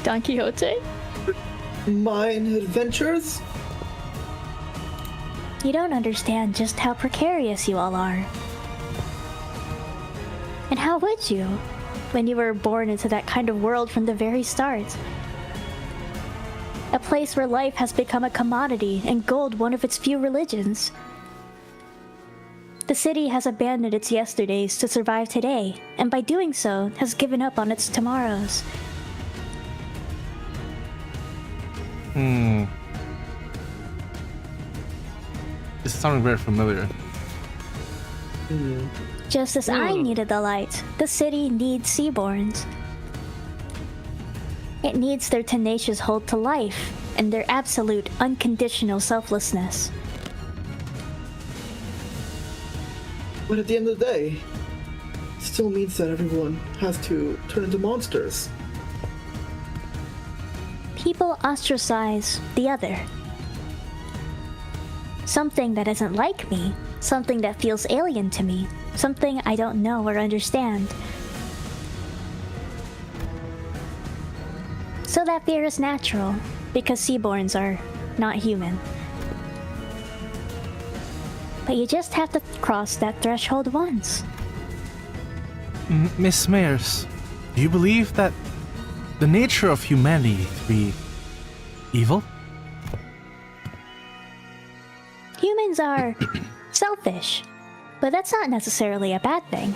Don Quixote? Mine adventures? You don't understand just how precarious you all are. And how would you, when you were born into that kind of world from the very start? A place where life has become a commodity and gold one of its few religions. The city has abandoned its yesterdays to survive today, and by doing so, has given up on its tomorrows. This is sounding very familiar. Just as I needed the light, the city needs Seaborns. It needs their tenacious hold to life and their absolute, unconditional selflessness. But at the end of the day, it still means that everyone has to turn into monsters. People ostracize the other. Something that isn't like me, something that feels alien to me, something I don't know or understand. So that fear is natural, because Seaborns are not human. But you just have to cross that threshold once. Miss Mayers, do you believe that the nature of humanity to be evil? Humans are selfish, but that's not necessarily a bad thing.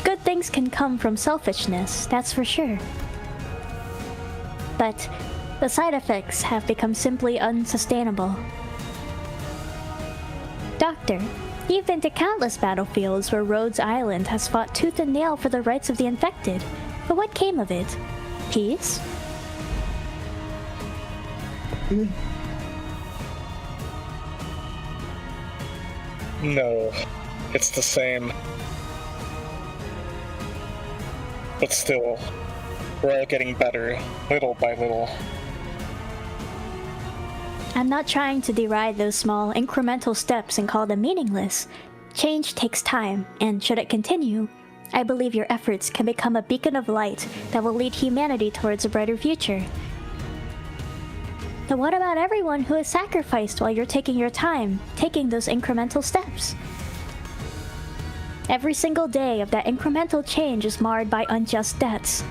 Good things can come from selfishness, that's for sure. But the side effects have become simply unsustainable. Doctor, you've been to countless battlefields where Rhodes Island has fought tooth and nail for the rights of the infected. But what came of it? Peace? No, it's the same. But still, we're all getting better, little by little. I'm not trying to deride those small, incremental steps and call them meaningless. Change takes time, and should it continue, I believe your efforts can become a beacon of light that will lead humanity towards a brighter future. But what about everyone who is sacrificed while you're taking your time, taking those incremental steps? Every single day of that incremental change is marred by unjust deaths.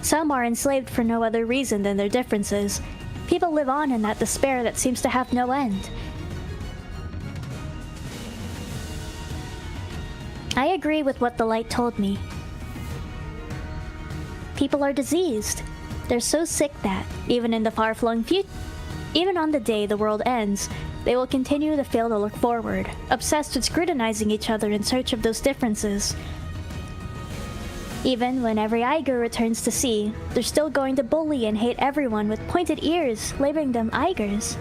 Some are enslaved for no other reason than their differences. People live on in that despair that seems to have no end. I agree with what the light told me. People are diseased. They're so sick that, even in the far-flung future, even on the day the world ends, they will continue to fail to look forward, obsessed with scrutinizing each other in search of those differences. Even when every Eiger returns to sea, they're still going to bully and hate everyone with pointed ears, labeling them Eigers.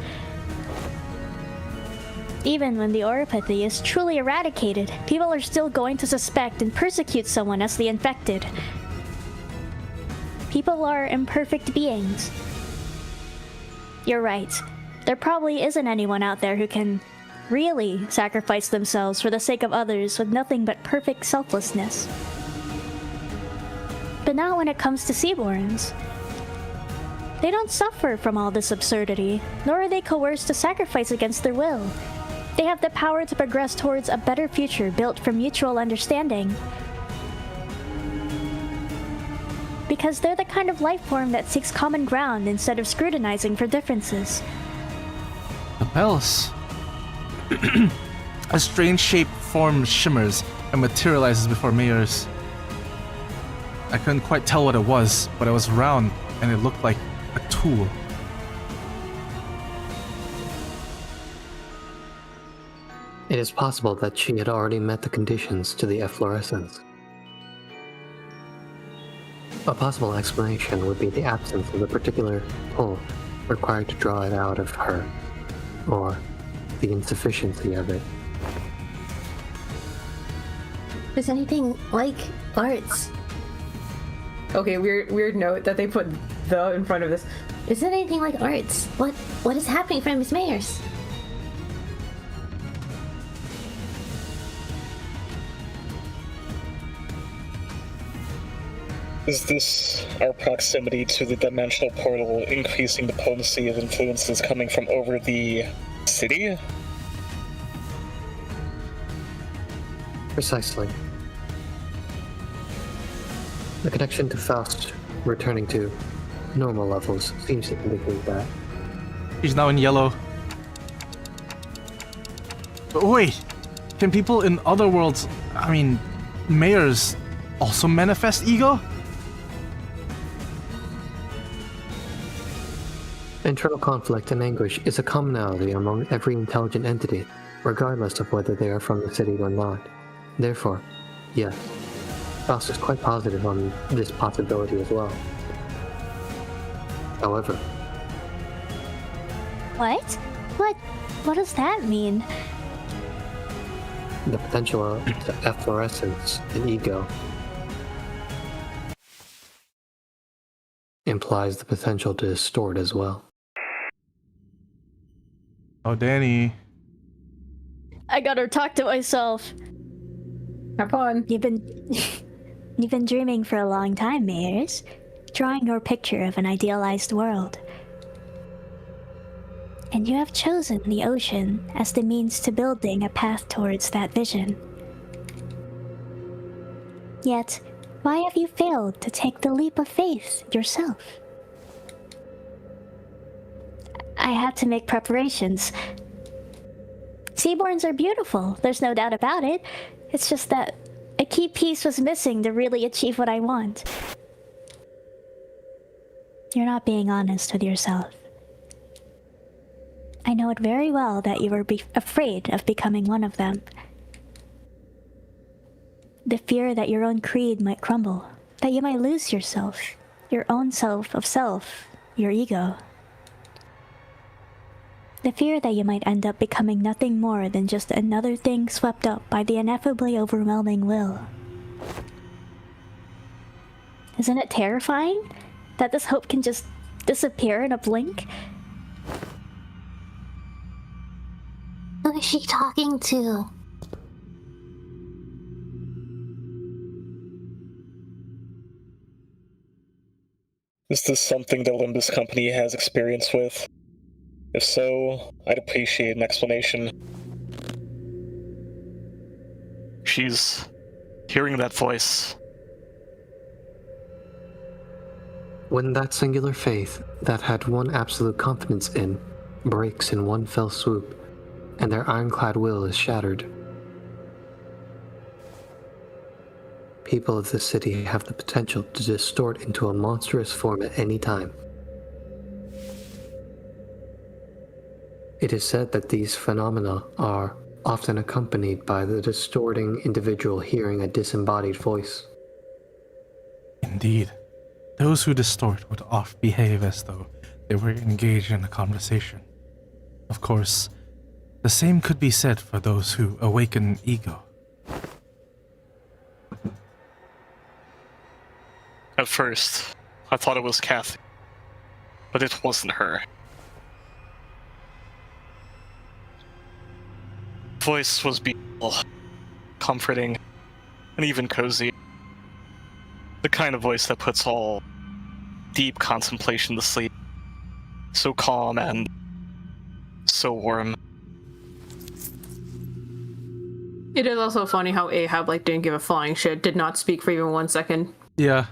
Even when the oropathy is truly eradicated, people are still going to suspect and persecute someone as the infected. People are imperfect beings. You're right. There probably isn't anyone out there who can really sacrifice themselves for the sake of others with nothing but perfect selflessness. But not when it comes to Seaborns. They don't suffer from all this absurdity, nor are they coerced to sacrifice against their will. They have the power to progress towards a better future built from mutual understanding. Because they're the kind of life form that seeks common ground instead of scrutinizing for differences. The bells. A strange shape form shimmers and materializes before Mayors. I couldn't quite tell what it was, but it was round and it looked like a tool. It is possible that she had already met the conditions to the efflorescence. A possible explanation would be the absence of the particular pull required to draw it out of her, or the insufficiency of it. Is anything like arts? Okay, weird note that they put the in front of this. Is it anything like arts? What is happening from Miss Mayors? Is this our proximity to the dimensional portal increasing the potency of influences coming from over the city? Precisely. The connection to Faust returning to normal levels seems to indicate that. He's now in yellow. But wait, can people in other worlds, I mean, Mayors, also manifest ego? Internal conflict and anguish is a commonality among every intelligent entity, regardless of whether they are from the city or not. Therefore, yes, Faust is quite positive on this possibility as well. However... What? What does that mean? The potential to efflorescence and ego implies the potential to distort as well. Oh, Danny. I gotta talk to myself. Have fun. You've been dreaming for a long time, Mayors. Drawing your picture of an idealized world. And you have chosen the ocean as the means to building a path towards that vision. Yet, why have you failed to take the leap of faith yourself? I had to make preparations. Seaborns are beautiful, there's no doubt about it. It's just that a key piece was missing to really achieve what I want. You're not being honest with yourself. I know it very well that you were afraid of becoming one of them. The fear that your own creed might crumble, that you might lose yourself, your own self of self, your ego. The fear that you might end up becoming nothing more than just another thing swept up by the ineffably overwhelming will. Isn't it terrifying that this hope can just disappear in a blink? Who is she talking to? Is this something the Limbus Company has experience with? If so, I'd appreciate an explanation. She's hearing that voice. When that singular faith that had one absolute confidence in breaks in one fell swoop, and their ironclad will is shattered, people of the city have the potential to distort into a monstrous form at any time. It is said that these phenomena are often accompanied by the distorting individual hearing a disembodied voice. Indeed. Those who distort would oft behave as though they were engaged in a conversation. Of course, the same could be said for those who awaken ego. At first, I thought it was Kathy, but it wasn't her. Voice was beautiful, comforting, and even cozy. The kind of voice that puts all deep contemplation to sleep. So calm and so warm. It is also funny how Ahab didn't give a flying shit, did not speak for even 1 second. Yeah.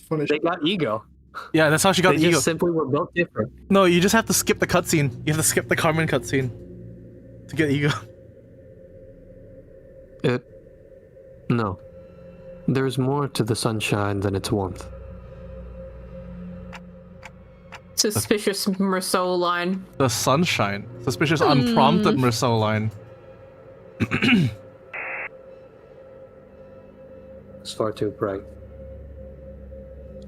They got ego. Yeah, that's how she got they the ego. Just simply were built different. No, you just have to skip the cutscene. You have to skip the Carmen cutscene to get ego. No. There's more to the sunshine than its warmth. Suspicious Merceau line. The sunshine. Suspicious unprompted Merceau line. It's far too bright.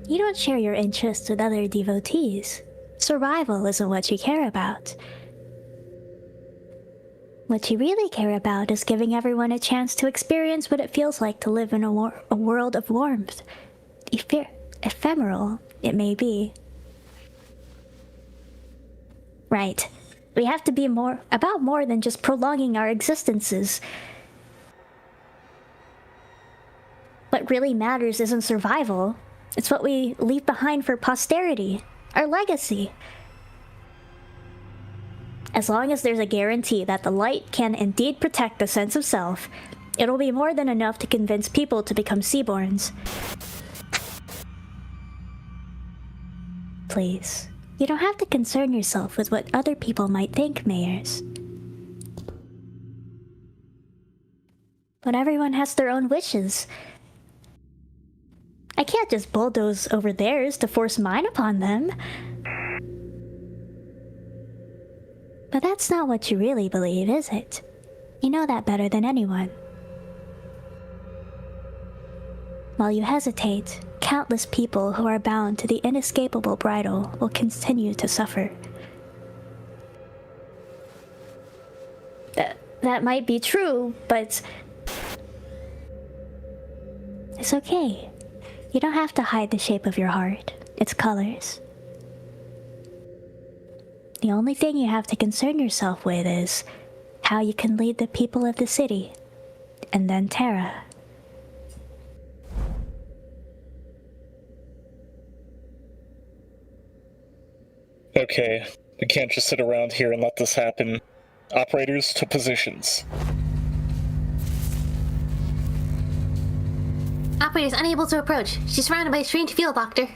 You don't share your interests with other devotees. Survival isn't what you care about. What you really care about is giving everyone a chance to experience what it feels like to live in a world of warmth. Ephemeral, it may be. Right. We have to be more than just prolonging our existences. What really matters isn't survival. It's what we leave behind for posterity, our legacy. As long as there's a guarantee that the light can indeed protect the sense of self, it'll be more than enough to convince people to become Seaborns. Please, you don't have to concern yourself with what other people might think, Mayors. But everyone has their own wishes. I can't just bulldoze over theirs to force mine upon them. But that's not what you really believe, is it? You know that better than anyone. While you hesitate, countless people who are bound to the inescapable bridle will continue to suffer. That might be true, but it's okay. You don't have to hide the shape of your heart, its colors. The only thing you have to concern yourself with is how you can lead the people of the city, and then Terra. Okay, we can't just sit around here and let this happen. Operators to positions. Operator's unable to approach. She's surrounded by a strange field, Doctor.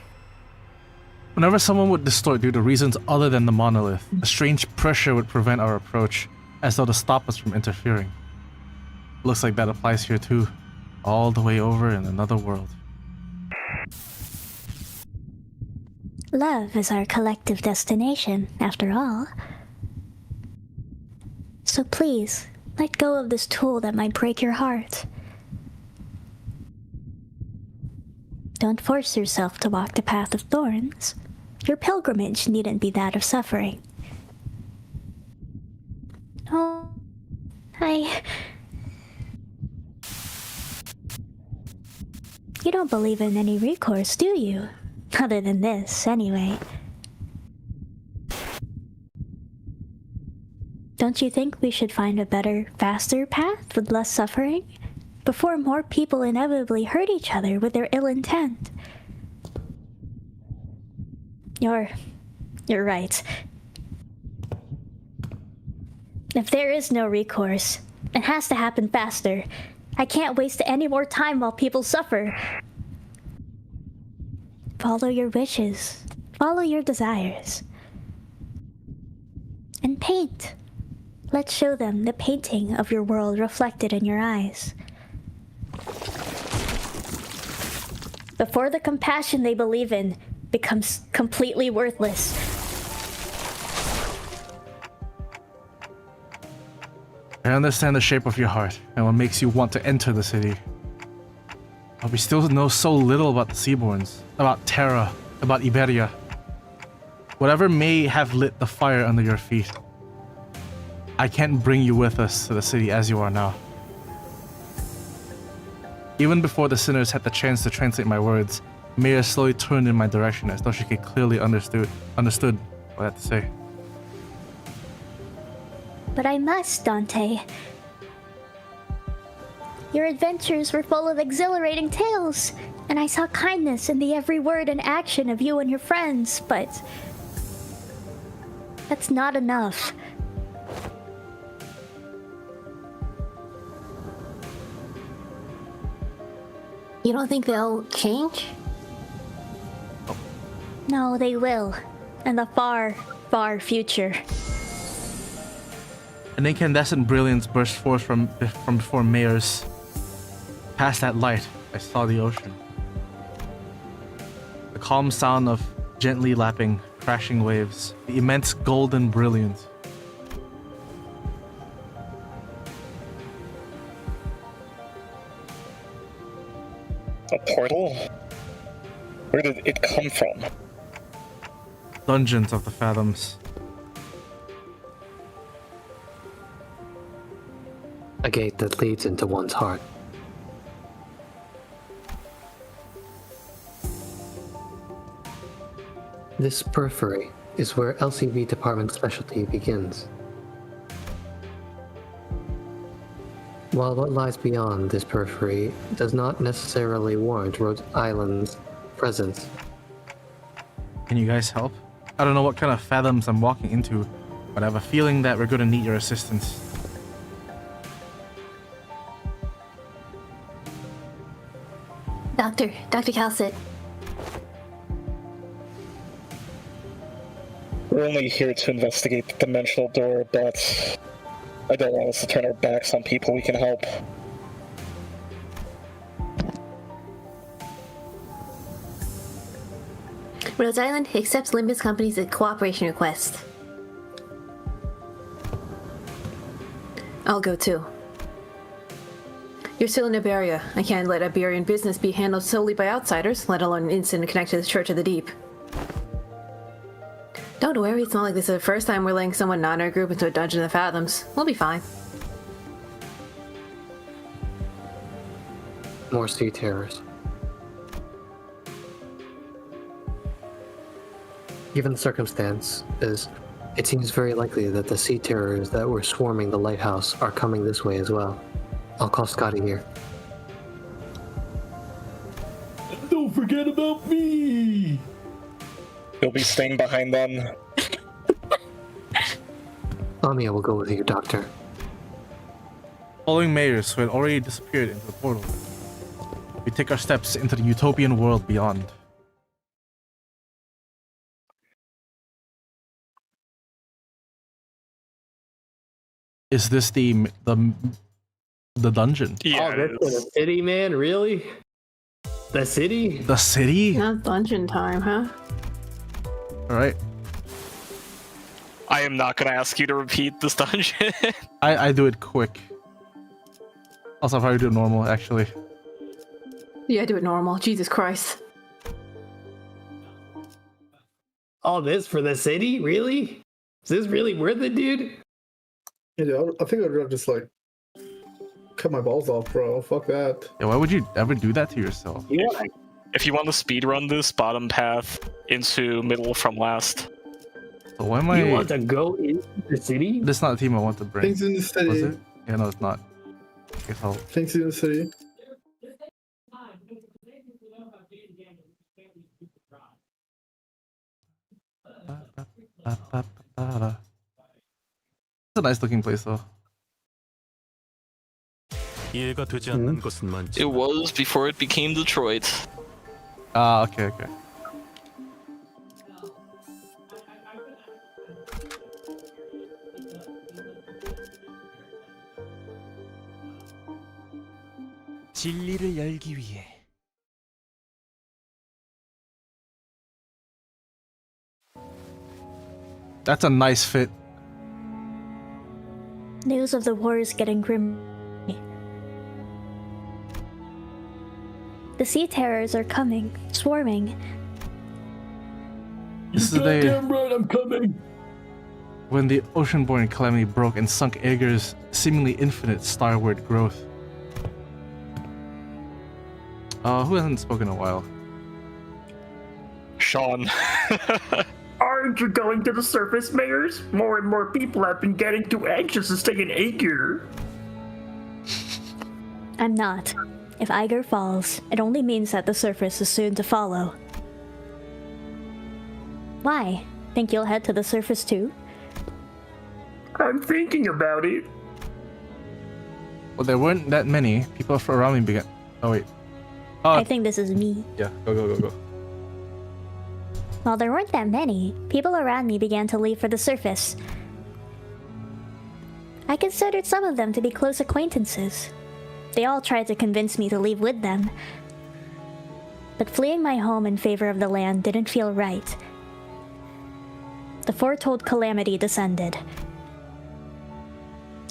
Whenever someone would distort due to reasons other than the monolith, a strange pressure would prevent our approach. as though to stop us from interfering. Looks like that applies here too, all the way over in another world. Love is our collective destination, after all. So please, let go of this tool that might break your heart. Don't force yourself to walk the path of thorns. Your pilgrimage needn't be that of suffering. Oh, You don't believe in any recourse, do you? Other than this, anyway. Don't you think we should find a better, faster path with less suffering? Before more people inevitably hurt each other with their ill intent. You're right. If there is no recourse, it has to happen faster. I can't waste any more time while people suffer. Follow your wishes. Follow your desires. And paint. Let's show them the painting of your world reflected in your eyes. Before the compassion they believe in becomes completely worthless. I understand the shape of your heart and what makes you want to enter the city. But we still know so little about the Seaborns, about Terra, about Iberia. Whatever may have lit the fire under your feet, I can't bring you with us to the city as you are now. Even before the sinners had the chance to translate my words, Maya slowly turned in my direction as though she could clearly understood what I had to say. But I must, Dante. Your adventures were full of exhilarating tales, and I saw kindness in the every word and action of you and your friends, but that's not enough. You don't think they'll change? No, they will. In the far, far future. An incandescent brilliance burst forth from before Mayer's. Past that light, I saw the ocean. The calm sound of gently lapping, crashing waves. The immense golden brilliance. A portal? Where did it come from? Dungeons of the Fathoms. A gate that leads into one's heart. This periphery is where LCV Department specialty begins. While what lies beyond this periphery does not necessarily warrant Rhode Island's presence. Can you guys help? I don't know what kind of fathoms I'm walking into, but I have a feeling that we're going to need your assistance. Dr. Calcit. We're only here to investigate the dimensional door, but I don't want us to turn our backs on people we can help. Rhode Island accepts Limbus Company's cooperation request. I'll go too. You're still in Iberia. I can't let Iberian business be handled solely by outsiders, let alone an incident connected to the Church of the Deep. Don't worry, it's not like this is the first time we're letting someone not in our group into a dungeon in the Fathoms. We'll be fine. More sea terrors. Given the circumstance, it seems very likely that the sea terrors that were swarming the lighthouse are coming this way as well. I'll call Scotty here. Don't forget about me! You'll be staying behind them. Amiya will go with you, Doctor. Following Mayers, who had already disappeared into the portal, we take our steps into the utopian world beyond. Is this the dungeon? Yeah, that's for the city, man. Really? The city? The city? Not dungeon time, huh? All right. I am not gonna ask you to repeat this dungeon. I do it quick. Also, I'll probably do it normal, actually. Yeah, do it normal. Jesus Christ. All this for the city? Really? Is this really worth it, dude? Yeah, I think I'd rather just like cut my balls off, bro. Fuck that. Yeah, why would you ever do that to yourself? If you want to speedrun this, bottom path into middle from last. So why am I... You want to go into the city? This is not the team I want to bring. Things in the city. Was it? Yeah, no, it's not. I guess I'll... Things in the city. It's a nice looking place though. 이해가 되지 않는 것은 많지. It was before it became Detroit. Ah, okay. 진리를 열기 위해 That's a nice fit. News of the war is getting grim. The sea terrors are coming, swarming. This is the day Goddamn right, I'm coming. when the ocean-born calamity broke and sunk Aeger's seemingly infinite starward growth. Who hasn't spoken in a while? Sean. Aren't you going to the surface, Mayors? More and more people have been getting too anxious to stay in Aegir. I'm not. If Aegir falls, it only means that the surface is soon to follow. Why? Think you'll head to the surface too? I'm thinking about it. Well, there weren't that many. People around me began... Oh, wait. I think this is me. Yeah, go. While there weren't that many, people around me began to leave for the surface. I considered some of them to be close acquaintances. They all tried to convince me to leave with them. But fleeing my home in favor of the land didn't feel right. The foretold calamity descended.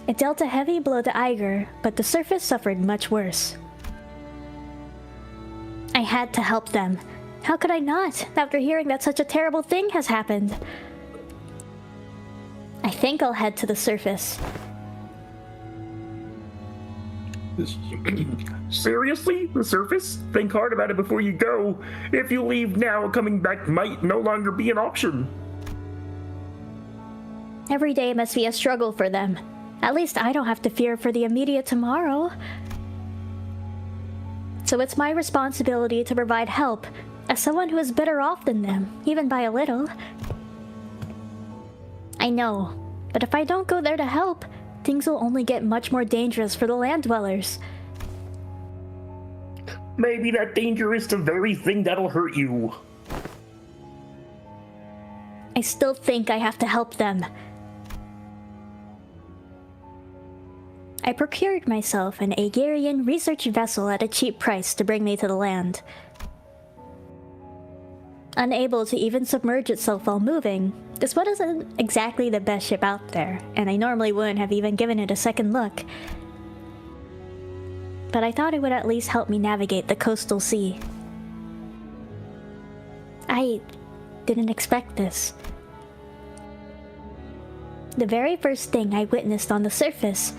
It dealt a heavy blow to Aegir, but the surface suffered much worse. I had to help them. How could I not, after hearing that such a terrible thing has happened? I think I'll head to the surface. Seriously? The surface? Think hard about it before you go. If you leave now, coming back might no longer be an option. Every day must be a struggle for them. At least I don't have to fear for the immediate tomorrow. So it's my responsibility to provide help, as someone who is better off than them, even by a little. I know, but if I don't go there to help, things will only get much more dangerous for the land dwellers. Maybe that danger is the very thing that'll hurt you. I still think I have to help them. I procured myself an Aegirian research vessel at a cheap price to bring me to the land. Unable to even submerge itself while moving, this one isn't exactly the best ship out there, and I normally wouldn't have even given it a second look. But I thought it would at least help me navigate the coastal sea. I didn't expect this. The very first thing I witnessed on the surface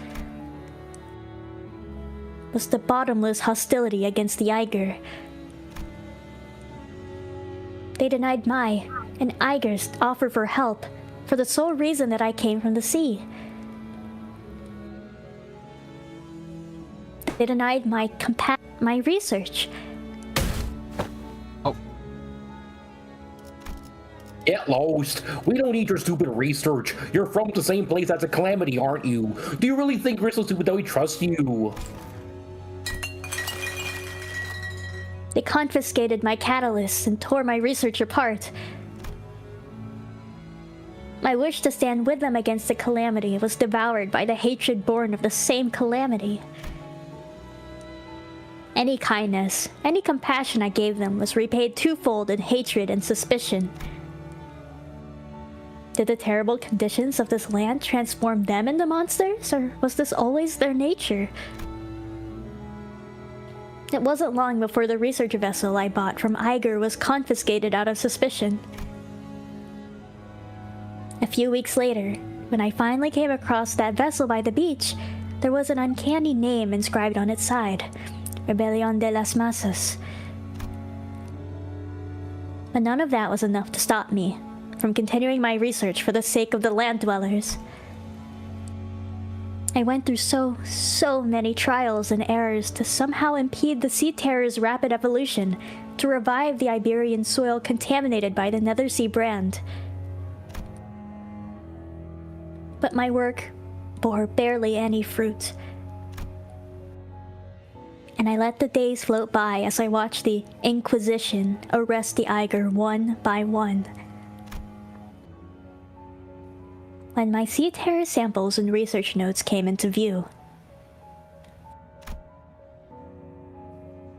was the bottomless hostility against the Aegir. They denied my and Aegir's offer for help for the sole reason that I came from the sea. They denied my research. Get lost. We don't need your stupid research. You're from the same place as a calamity, aren't you? Do you really think we're so stupid that we trust you? They confiscated my catalysts and tore my research apart. My wish to stand with them against the calamity was devoured by the hatred born of the same calamity. Any kindness, any compassion I gave them was repaid twofold in hatred and suspicion. Did the terrible conditions of this land transform them into monsters, or was this always their nature? It wasn't long before the research vessel I bought from Iger was confiscated out of suspicion. A few weeks later, when I finally came across that vessel by the beach, there was an uncanny name inscribed on its side: Rebelión de las Masas. But none of that was enough to stop me from continuing my research for the sake of the land dwellers. I went through so many trials and errors to somehow impede the Sea Terror's rapid evolution, to revive the Iberian soil contaminated by the Nethersea brand. But my work bore barely any fruit. And I let the days float by as I watched the Inquisition arrest the Iger one by one. When my Sea Terror samples and research notes came into view,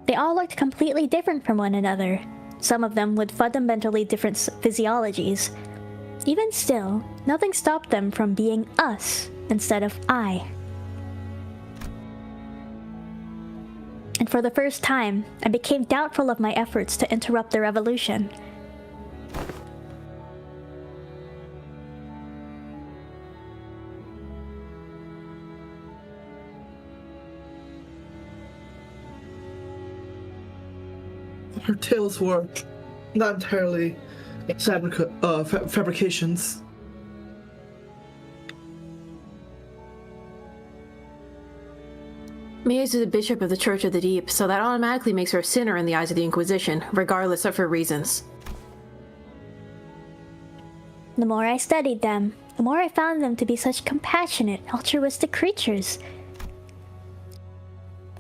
they all looked completely different from one another, some of them with fundamentally different physiologies. Even still, nothing stopped them from being us instead of I. And for the first time, I became doubtful of my efforts to interrupt their evolution. Her tales were not entirely fabrications. Mayes is a bishop of the Church of the Deep, so that automatically makes her a sinner in the eyes of the Inquisition, regardless of her reasons. The more I studied them, the more I found them to be such compassionate, altruistic creatures.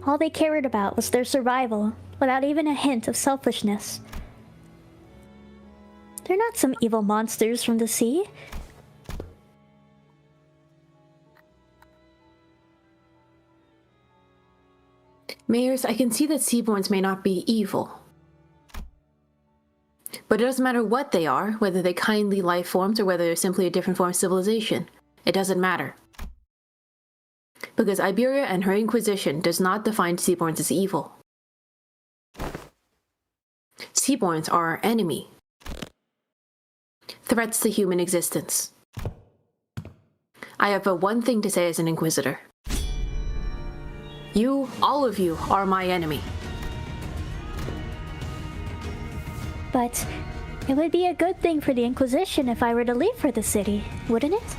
All they cared about was their survival, without even a hint of selfishness. They're not some evil monsters from the sea. Mayors, I can see that Seaborns may not be evil. But it doesn't matter what they are, whether they're kindly life forms or whether they're simply a different form of civilization. It doesn't matter. Because Iberia and her Inquisition does not define Seaborns as evil. Seaborns are our enemy. Threats to human existence. I have but one thing to say as an Inquisitor. You, all of you, are my enemy. But it would be a good thing for the Inquisition if I were to leave for the city, wouldn't it?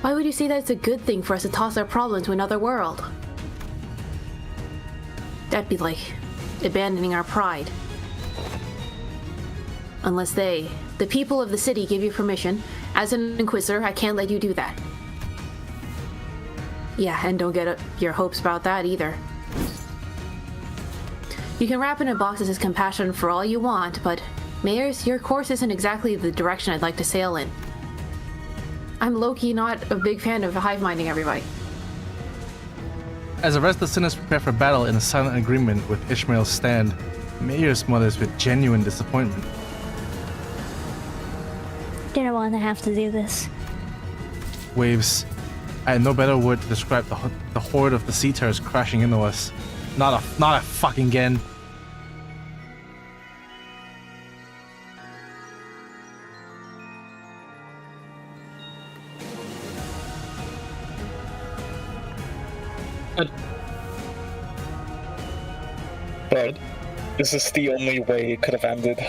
Why would you say that it's a good thing for us to toss our problem to another world? That'd be like abandoning our pride. Unless they, the people of the city, give you permission. As an Inquisitor, I can't let you do that. Yeah, and don't get your hopes about that either. You can wrap it in a box that says compassion for all you want, but Mayors, your course isn't exactly the direction I'd like to sail in. I'm low-key not a big fan of hive-minding everybody. As the rest of the sinners prepare for battle in a silent agreement with Ishmael's stand, Mayors smothers with genuine disappointment. Didn't want to have to do this. Waves. I had no better word to describe the horde of the Sea Terrors crashing into us. Not a fucking again. But is this the only way it could have ended?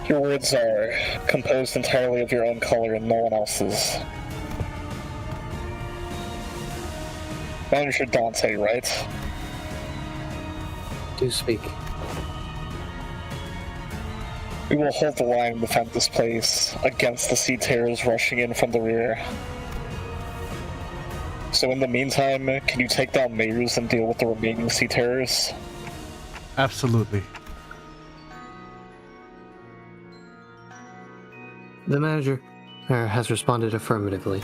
Your words are composed entirely of your own color and no one else's. Manager Dante, right? Do speak. We will hold the line and defend this place against the Sea Terrors rushing in from the rear. So in the meantime, can you take down Mayors and deal with the remaining Sea Terrors? Absolutely. The manager has responded affirmatively.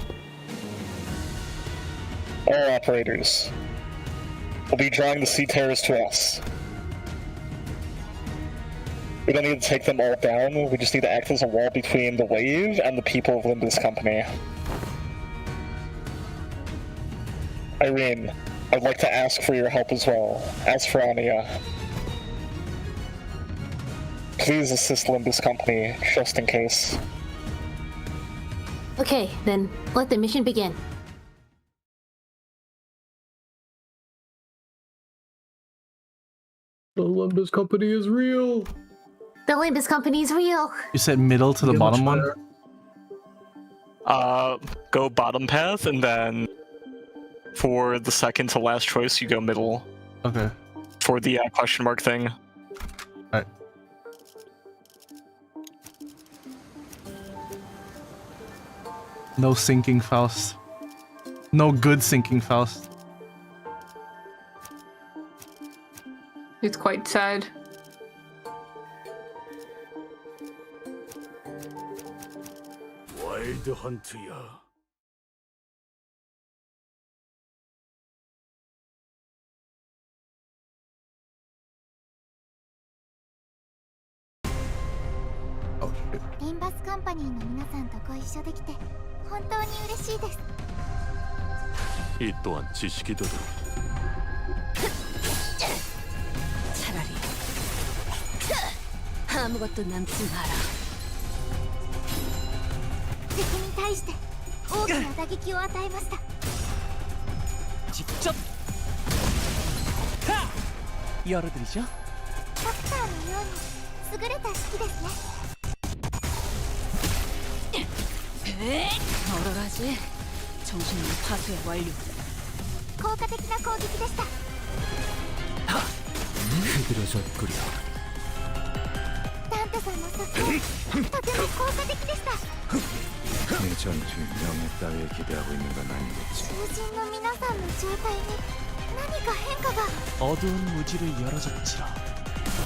All operators will be drawing the sea terrors to us. We don't need to take them all down, we just need to act as a wall between the wave and the people of Limbus Company. Irene, I'd like to ask for your help as well, as for Anya. Please assist Limbus Company, just in case. Okay, then let the mission begin. The Limbus Company is real. The Limbus Company is real. You said middle to the bottom one? Go bottom path, and then for the second to last choice, you go middle. Okay. For the question mark thing. Alright. No sinking Faust. No good sinking Faust. It's quite sad. 와일드 헌트야. Limbus Company の皆さんとご一緒できて本当に嬉しいです。 이 또한 지식이도록. 차라리 아무것도 남지 마라. 敵に対して大きな打撃を与えました。 직접 열어드리죠. ドクターのように優れた式ですね。 얼얼하지? 정신력 파괴 완료. 効果的な攻撃でした。 흐드러졌구려. ダンテさんの作戦とても効果的でした。 내 전투 명예 따위에 기대하고 있는 건 아니겠지. 囚人の皆さんの状態に何か変化が。 어두운 무지를 열어줬지라.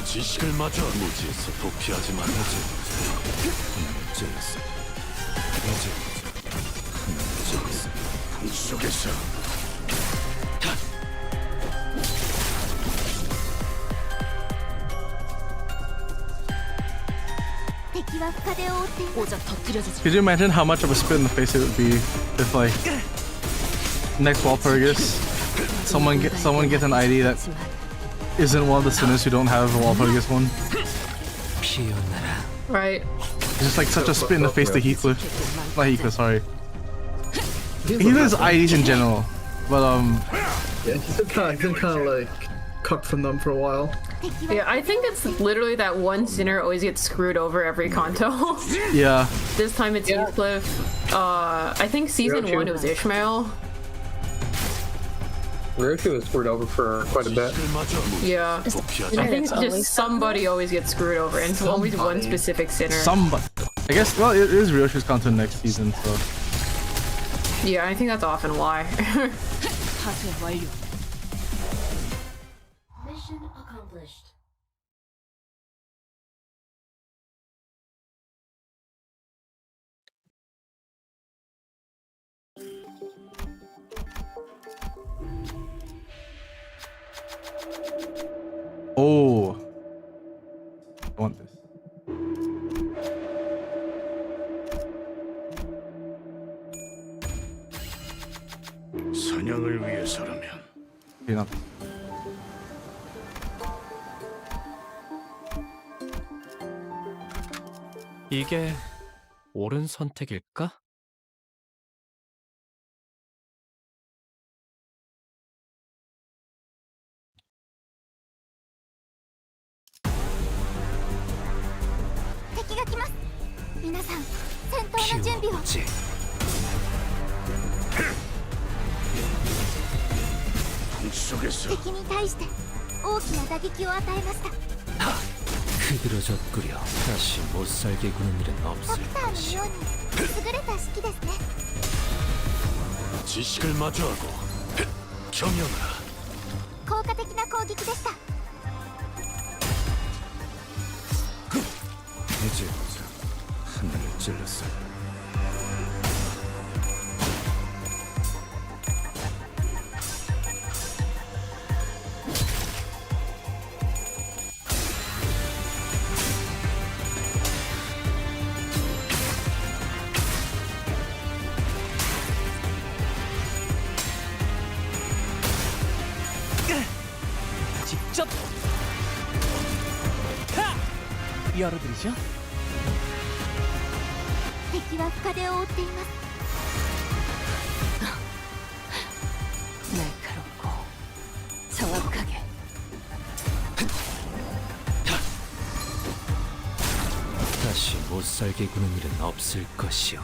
지식을 맞아. 무지에서 도피하지 말아야지. 하늘째에서 하늘째에서 풍속에서. Could you imagine how much of a spit in the face it would be if, like, next Walpurgis, someone gets an ID that isn't one of the sinners who don't have a Walpurgis one? Right. It's just like such a spit in the face to Heathcliff. Not Heathcliff, sorry. Heathcliff's IDs in general, but yeah, he's been kind of like cooked from them for a while. Yeah, I think it's literally that one sinner always gets screwed over every Kanto. Yeah. This time it's Heathcliff. I think season 1 it was Ishmael. Ryoshi was screwed over for quite a bit. Yeah. I think just somebody always gets screwed over, and it's always one specific sinner. Somebody. I guess, well, it is Ryoshi's content next season, so. Yeah, I think that's often why. Mission accomplished. Oh. I want this. 사냥을 위해서라면. Enough. 이게 옳은 선택일까? 피우지. 속에서 敵に対して大きな打撃を与えました。 흐드러졌구려. 다시 못살게 구는 일은 ド 없을 クターの 것이야. ように優れた式ですね。 지식을 마주하고 경영하라. 効果的な攻撃でした。 이제부터 하늘을 찔렀어. 직접 열어드리죠. 敵は深手を負っています 날카롭고 정확하게. 다시 못 살게 구는 일은 없을 것이오.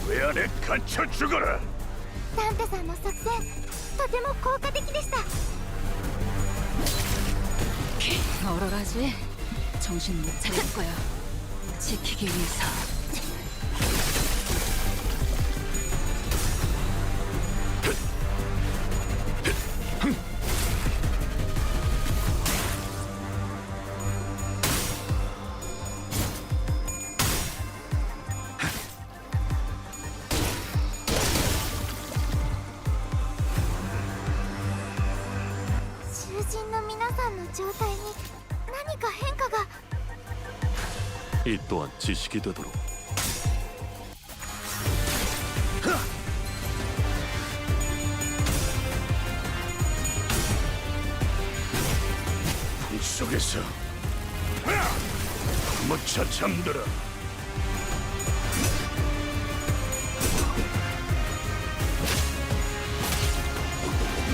왜 안에 갇혀 죽어라. サンタさんの作戦とても効果的でした 얼얼하지? 정신 못 차릴 거야. 지키기 위해서. 이 또한 지식이 되도록. 속에서 무차 잠들어.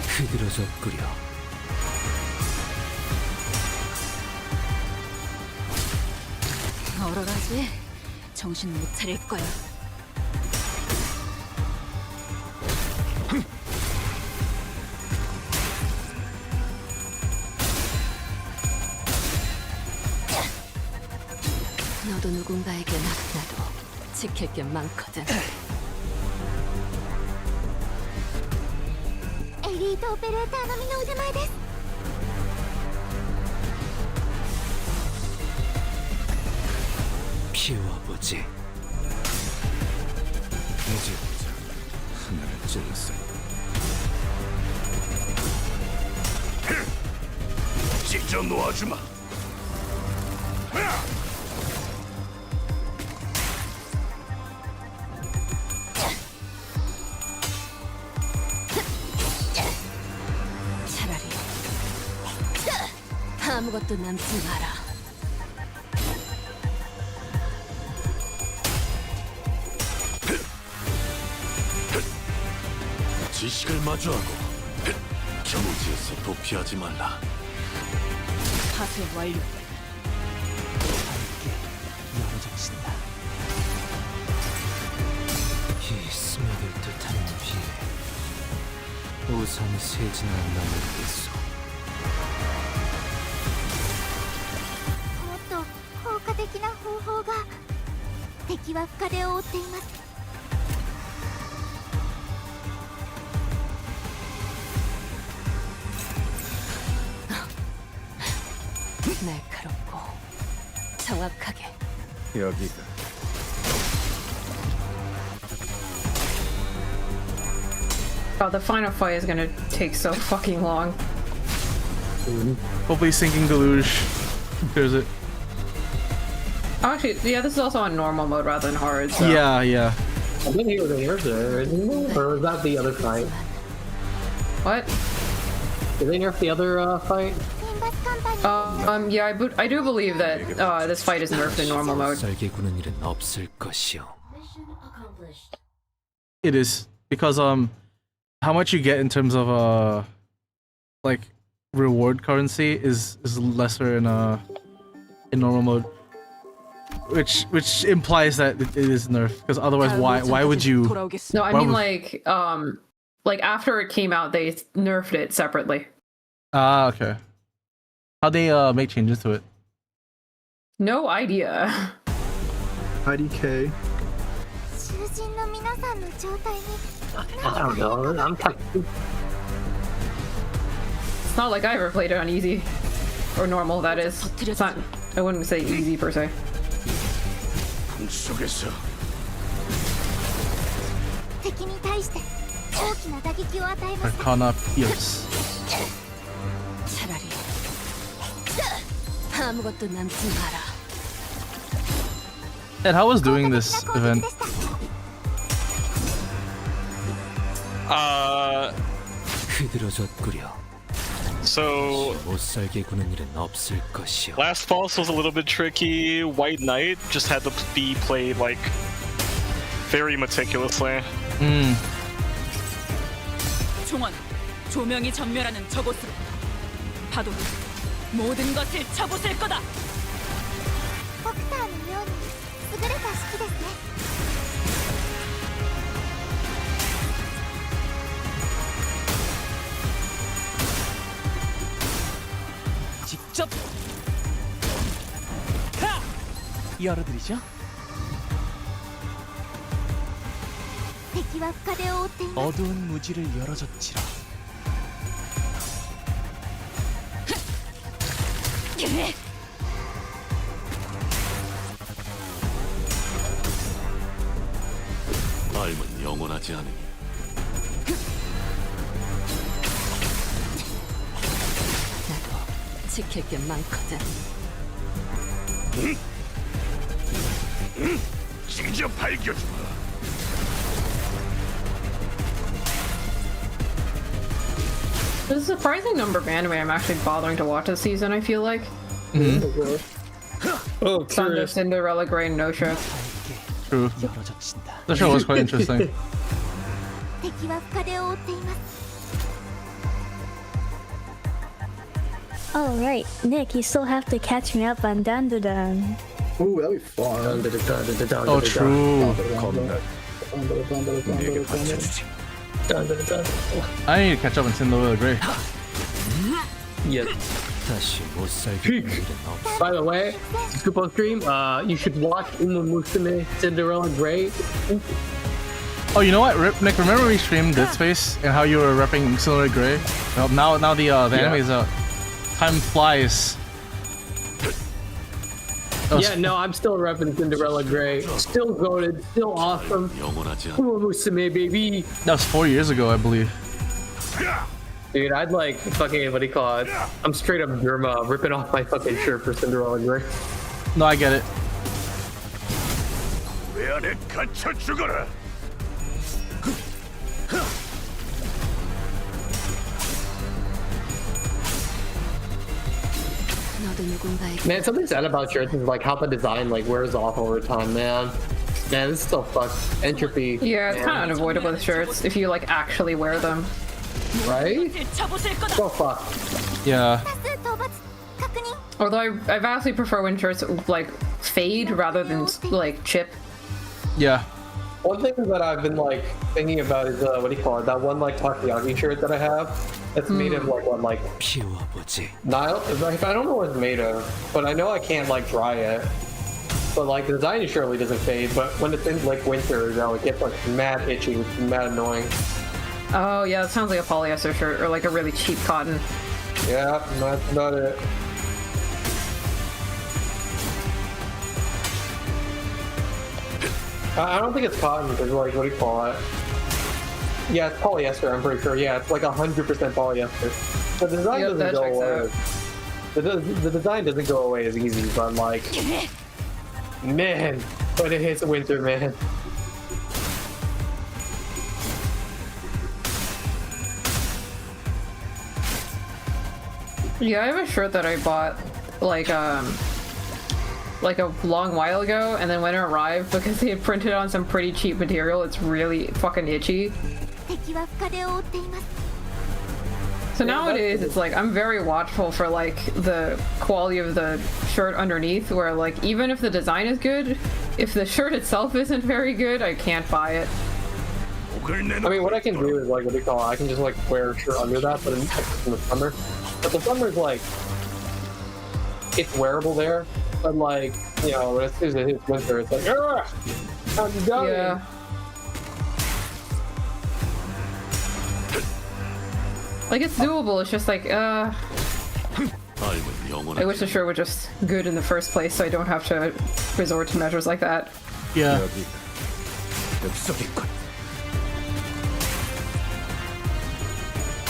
흐드러져 끓여. 얼얼하지? 정신 못 차릴 거야. 너도 누군가에게 나도 지킬 게 많거든. エリートオペレーター並みの腕前です 키워보지. 이제부터 하늘을 찔렀어. 직접 놓아주마. 차라리 아무것도 남지 마라. 지식을 마주하고 경지에서 도피하지 말라. 파쇄 완료. 밝게 열어젖힌다. 이 스며들 듯한 비 우산 세진한 나무겠소. もっと効果的な方法が敵は深手を負っています 날카롭고 정확하게. 여기가 God, the final fight is gonna take so fucking long. Hopefully sinking deluge clears it. Oh, actually, yeah, this is also on normal mode rather than hard. So. Yeah. I think he was in here, or was that the other fight? What? Did they nerf the other fight? Yeah, I do believe that this fight is nerfed in normal mode. 살게 구는 일은 없을 것이오. It is because how much you get in terms of like reward currency is lesser in normal mode, which implies that it is nerfed. Because otherwise, why would you? No, I mean like after it came out, they nerfed it separately. Ah, okay. How'd they make changes to it? No idea. IDK. 囚人の皆さんの状態に I don't know. I'm like, It's not like I ever played it on easy. Or normal, that is. It's not, I wouldn't say easy per se. Arcana Pierce. Ed, how was doing this event? So last boss was a little bit tricky. White Knight just had to be played like very meticulously. 총원, 조명이 전멸하는 저곳으로 파도는 모든 것을 쳐부술 거다. ドクターのように優れた式ですね。 직접 가! 열어드리죠. 敵は深手を追っています。 어두운 무지를 열어줬지라. 삶은 영원하지 않으니 지킬 게 많거든. 직접 밝혀주마. There's a surprising number of anime I'm actually bothering to watch this season, I feel like. Oh, Thunder, Cinderella, Grey, no show. True. The show was quite interesting. 敵は深手を追っています。 Oh right, Nick, you still have to catch me up on Dandadan. Ooh, that'd be fun. Oh, true. I need to catch up on Cinderella Grey. Yes. By the way, scoop on stream, you should watch Uma Musume Cinderella Grey. Oh, you know what, Nick? Remember we streamed Dead Space and how you were repping Cinderella Grey? Well, now the anime is out. Time flies. Yeah, no, I'm still repping Cinderella Grey. Still goated, still awesome. Uma Musume, baby. That was 4 years ago, I believe. Dude, I'd like fucking, what do you call it? I'm straight up Burma ripping off my fucking shirt for Cinderella Grey. No, I get it. Man, something sad about shirts is like how the design like wears off over time, man. Man, this is so fucked. Entropy. Yeah, it's kind of unavoidable with shirts if you like actually wear them. Right? So fuck. Yeah. Although I vastly prefer when shirts like fade rather than like chip. Yeah. One thing that I've been like thinking about is what do you call it? That one like takoyaki shirt that I have. It's made of like what, like Nile? I don't know what it's made of, but I know I can't like dry it. But like the design surely doesn't fade. But when it's in like winter, you know, it gets like mad itchy, which is mad annoying. Oh yeah, it sounds like a polyester shirt or like a really cheap cotton. Yeah, that's not it. I don't think it's cotton because like what do you call it? Yeah, it's polyester. I'm pretty sure. Yeah, it's like 100% polyester. The design doesn't go away. The design doesn't go away as easy, but like, man, when it hits winter, man. Yeah, I have a shirt that I bought like a long while ago, and then when it arrived, because they had printed on some pretty cheap material, it's really fucking itchy. So nowadays, it's like I'm very watchful for like the quality of the shirt underneath, where like even if the design is good, if the shirt itself isn't very good, I can't buy it. I mean, what I can do is like, what do you call it? I can just like wear a shirt under that, but in the summer. But the summer is like, it's wearable there, but like, you know, as soon as it hits winter, it's like, I'm dying. Yeah. Like, it's doable, it's just like, I wish the shirt were just good in the first place so I don't have to resort to measures like that. Yeah.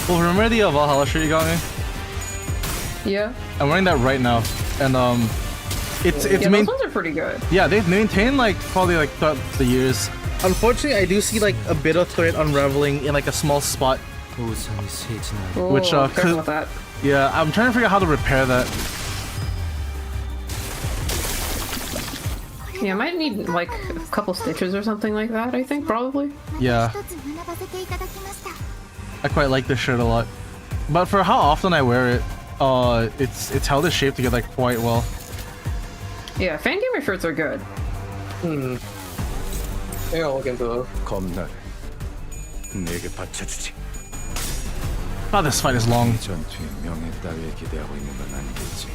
Well, remember the Valhalla shirt you got me? Yeah. I'm wearing that right now, and it's yeah, those ones are pretty good. Yeah, they've maintained like probably like throughout the years. Unfortunately, I do see like a bit of thread unraveling in like a small spot, which careful with that. Yeah, I'm trying to figure out how to repair that. Yeah, I might need like a couple stitches or something like that. I think probably. Yeah. I quite like this shirt a lot, but for how often I wear it, it's held its shape together quite well. Yeah, Fangamer shirts are good. Yeah, I'll look into those. 겁날 내게 바쳐주지. Oh, this fight is long. 전투의 명예 따위에 기대하고 있는 건 아니겠지.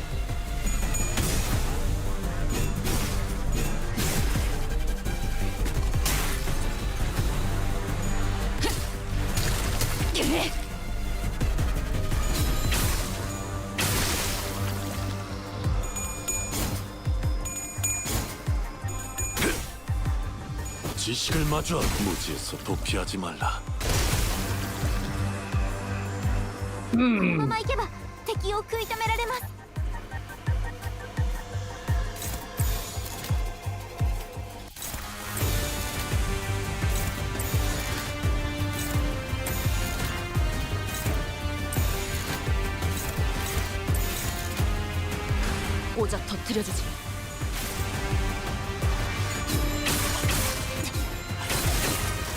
지식을 마주하 무지에서 도피하지 말라. このまま行けば敵を食い止められます。오자 터뜨려주지.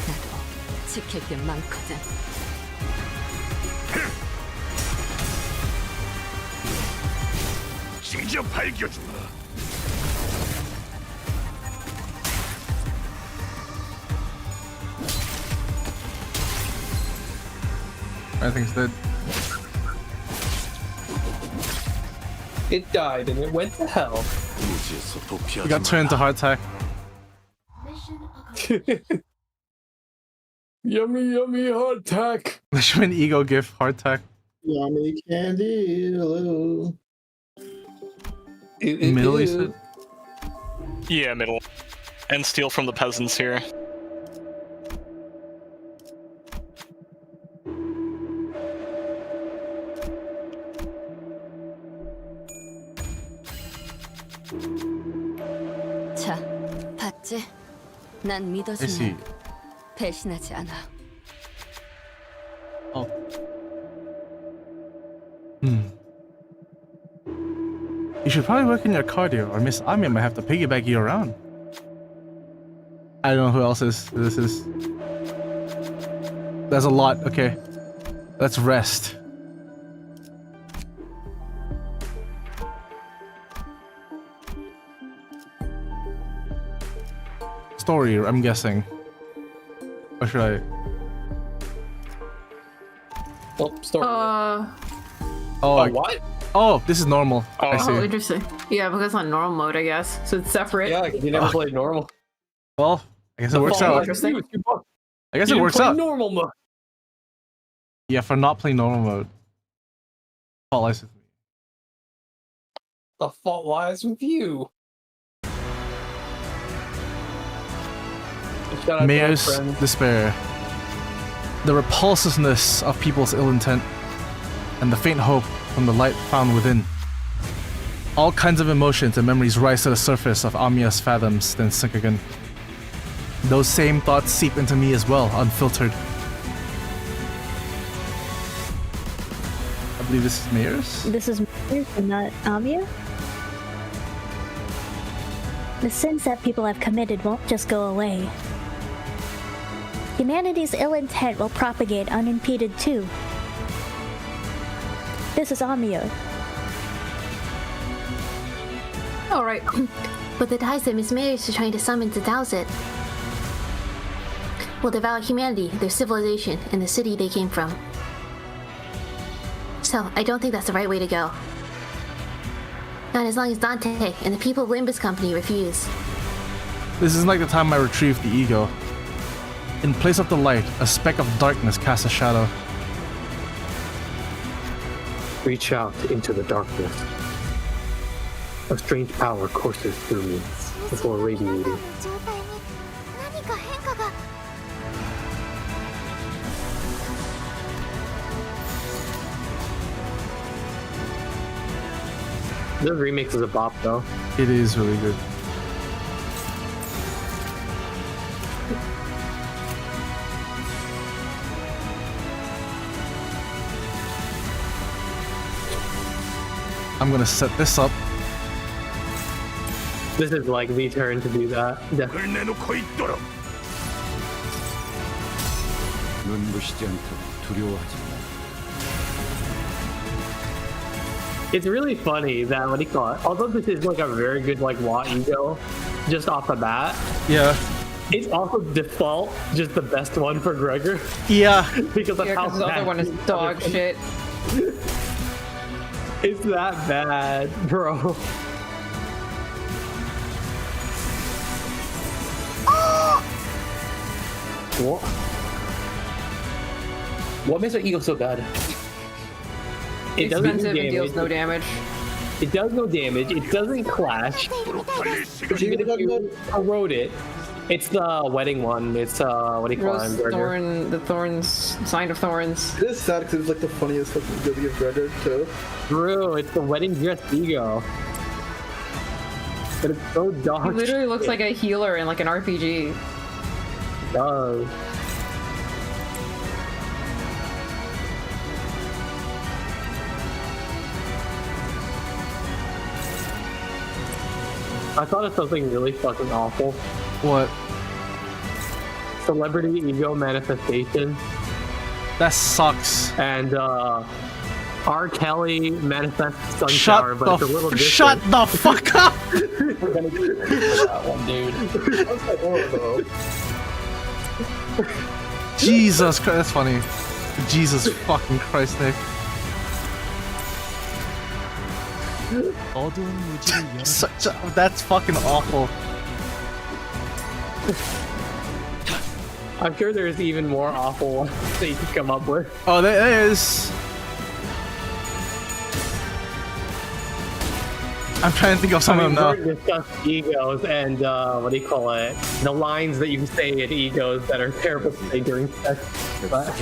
나도 지킬 게 많거든. 직접 밝혀주마. I think it's dead. It died and it went to hell. You got turned to heart attack. Yummy, yummy heart attack. They should an ego gift heart attack. Yummy candy. Hello. Middle, you said? Yeah, middle. And steal from the peasants here. 자, 봤지? 난 믿어주면 배신하지 않아. Oh. You should probably work in your cardio, or Miss Anya might have to piggyback you around. I don't know who else is. This is. There's a lot. Okay. Let's rest. Story, I'm guessing. Or should I? Oh, story. Oh, what? Oh, this is normal. I see. Oh, interesting. Yeah, because it's on normal mode, I guess. So it's separate. Yeah, you never played normal. Well, I guess it works out. Interesting. I guess it works out. Normal mode. Yeah, for not playing normal mode. Fault lies with me. The fault lies with you. Mayor's despair. The repulsiveness of people's ill intent. And the faint hope from the light found within. All kinds of emotions and memories rise to the surface of Amiya's fathoms, then sink again. Those same thoughts seep into me as well, unfiltered. I believe this is Mayor's? This is Mayor's and not Amiya? The sins that people have committed won't just go away. Humanity's ill intent will propagate unimpeded too. This is Amiya. Alright, but the ties that Miss Mary's is trying to summon to douse it will devour humanity, their civilization, and the city they came from. So, I don't think that's the right way to go. Not as long as Dante and the people of Limbus Company refuse. This isn't like the time I retrieved the ego. In place of the light, a speck of darkness casts a shadow. Reach out into the darkness. A strange power courses through me before radiating. 状態に何か変化が。 This remix is a bop, though. It is really good. I'm gonna set this up. This is like the turn to do that. Definitely. 눈부시지 않도록 두려워하지 마. It's really funny that what do you call it? Although this is like a very good like raw ego, just off the bat. Yeah. It's also default just the best one for Gregor. Yeah. Because of how the other bad one is dog shit. It's that bad, bro. What? What makes our ego so bad? It doesn't do Expensive and deals damage. no damage. It does no damage. It doesn't clash. Even if you corrode it, it's the wedding one. It's what do you call Rose it? Gregor? Thorn, the thorns, sign of thorns. It is sad because it's like the funniest fucking ability of Gregor too. True, it's the wedding dress ego. But it's so dog. He literally looks like a healer in like an RPG. It does. I thought of something really fucking awful. What? Celebrity ego manifestation. That sucks. And R. Kelly manifests Sunshower, but it's a little different. Shut the fuck up! We're gonna get that one, dude. That's like horrible. Jesus Christ, that's funny. Jesus fucking Christ, Nick. That's fucking awful. I'm sure there's even more awful ones that you could come up with. Oh, there is. I'm trying to think of some of them now. We're discussing egos and what do you call it? The lines that you say in egos that are terrible to say during sex. But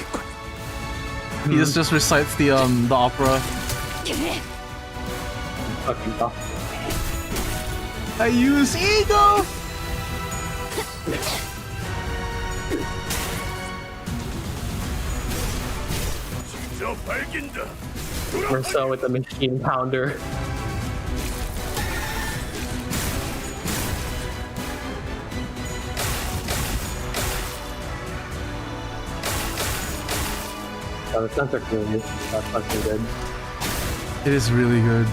He just recites the opera. fucking tough. I use ego. Or so with the machine pounder. Oh, the sensor clearly. That's fucking good. It is really good.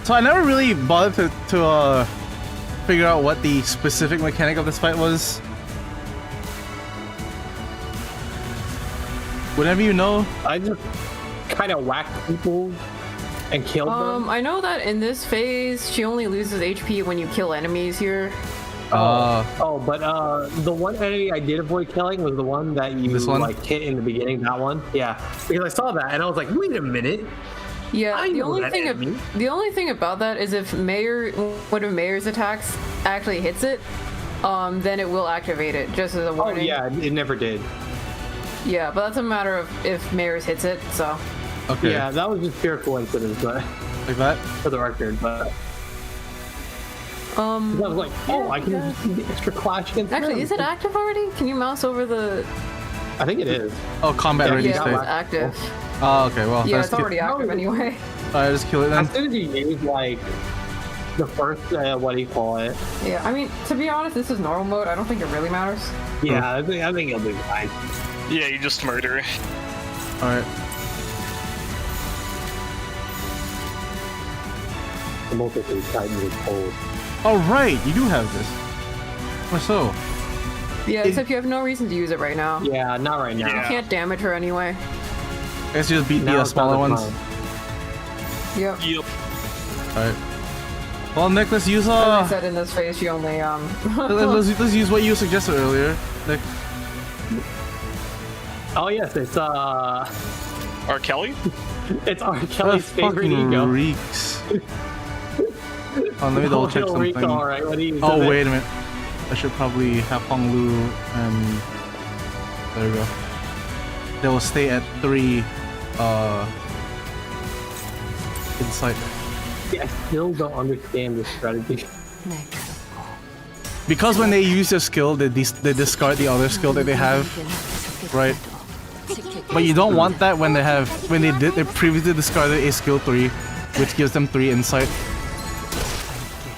So I never really bothered to figure out what the specific mechanic of this fight was. Whatever you know. I just kind of whack people and kill them. I know that in this phase, she only loses HP when you kill enemies here. But the one enemy I did avoid killing was the one that you like hit in the beginning. That one, yeah, because I saw that and I was like, wait a minute. Yeah, I the know only that thing enemy. the only thing about that is if one of Mayer's attacks actually hits it, then it will activate it just as a warning. Oh yeah, it never did. Yeah, but that's a matter of if Mayer's hits it. So. Okay. Yeah, that was just pure coincidence, but like that for the record, but. I was like, oh, I can just do the extra clash against Actually, them. is it active already? Can you mouse over the? I think it is. Oh, combat ready Yeah, state. it's active. Oh, okay. Well, Yeah, let's it's already active anyway. Alright, just kill it then. As soon as you use like the first, what do you call it? Yeah, I mean, to be honest, this is normal mode. I don't think it really matters. Yeah, I think it'll be fine. Yeah, you just murder. Alright. The multiple Titan is cold. Oh right, you do have this. Or so. Yeah, except you have no reason to use it right now. Yeah, not right now. You can't damage her anyway. Let's just beat the smaller ones. Yep. Alright. Well, Nick, let's use As I said in this phase, you only let's use what you suggested earlier, Nick. Oh yes, it's R. Kelly? It's R. Kelly's That favorite fucking ego. reeks. Oh, let me double check It'll reek something. alright when he uses Oh, it. wait a minute. I should probably have Hong Lu and there we go. They will stay at 3 insight. Yeah, I still don't understand this strategy. Because when they use their skill, they discard the other skill that they have, right? But you don't want that when they previously discarded a skill 3, which gives them 3 insight.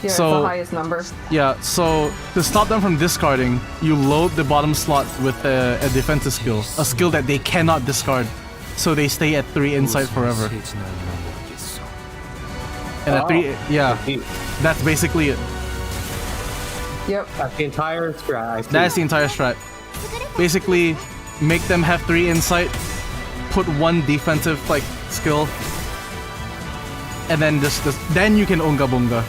Yeah, it's the highest number. Yeah, so to stop them from discarding, you load the bottom slot with a defensive skill, a skill that they cannot discard, so they stay at 3 insight forever. And at 3, yeah, that's basically it. Yep. That's the entire strat. That's the entire strat. Basically, make them have 3 insight, put 1 defensive like skill, and then then you can Unga Bunga.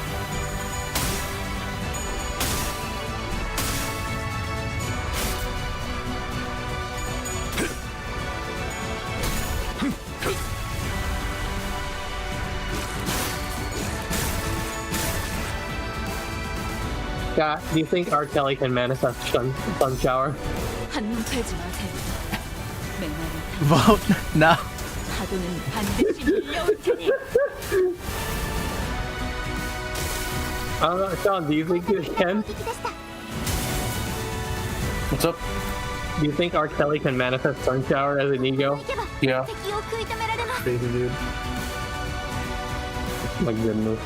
Scott, do you think R. Kelly can manifest sun shower? 한눈 팔지 마세요. 맹활은 Vote now. 파도는 반드시 밀려올 테니. I don't know, Sean, do you think you can? What's up? Do you think R. Kelly can manifest sun shower as an ego? Yeah. Crazy dude. My goodness.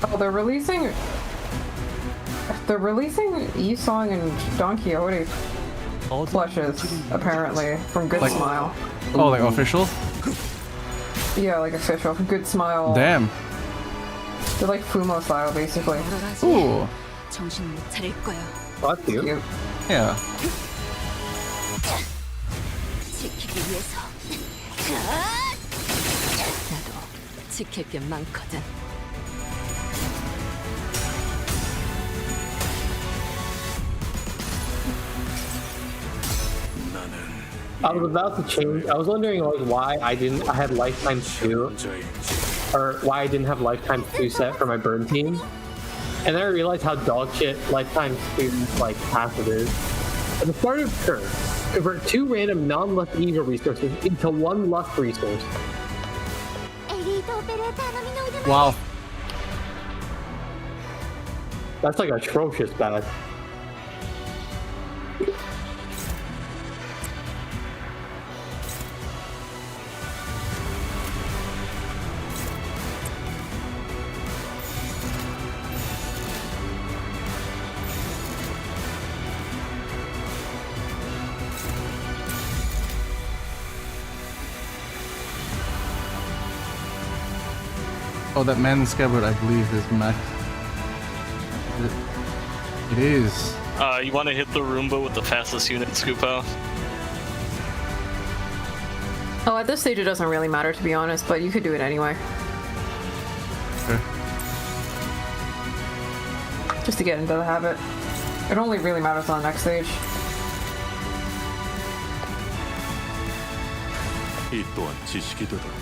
Oh, they're releasing Yisong and Don Quixote plushes, apparently, from Good Like- Smile. Oh, like official? Yeah, like official. Good Smile. Damn. They're like Fumo style, basically. Ooh. 정신 못 차릴 거야. Fuck you. Yeah. 지키기 위해서. 나도 지킬 게 많거든. I was about to change. I was wondering like why I had lifetime 2, or why I didn't have lifetime 2 set for my burn team, and then I realized how dog shit lifetime 2 like passive is. At the start of turn, convert 2 random non-lust ego resources into 1 lust resource. Wow. That's like atrocious bad. Oh, that man in scabbard, I believe, is max. It is. You want to hit the Roomba with the fastest unit, Scoopo? Oh, at this stage it doesn't really matter, to be honest, but you could do it anyway. Okay. Just to get into the habit. It only really matters on the next stage. 이 또한 지식이 되도록.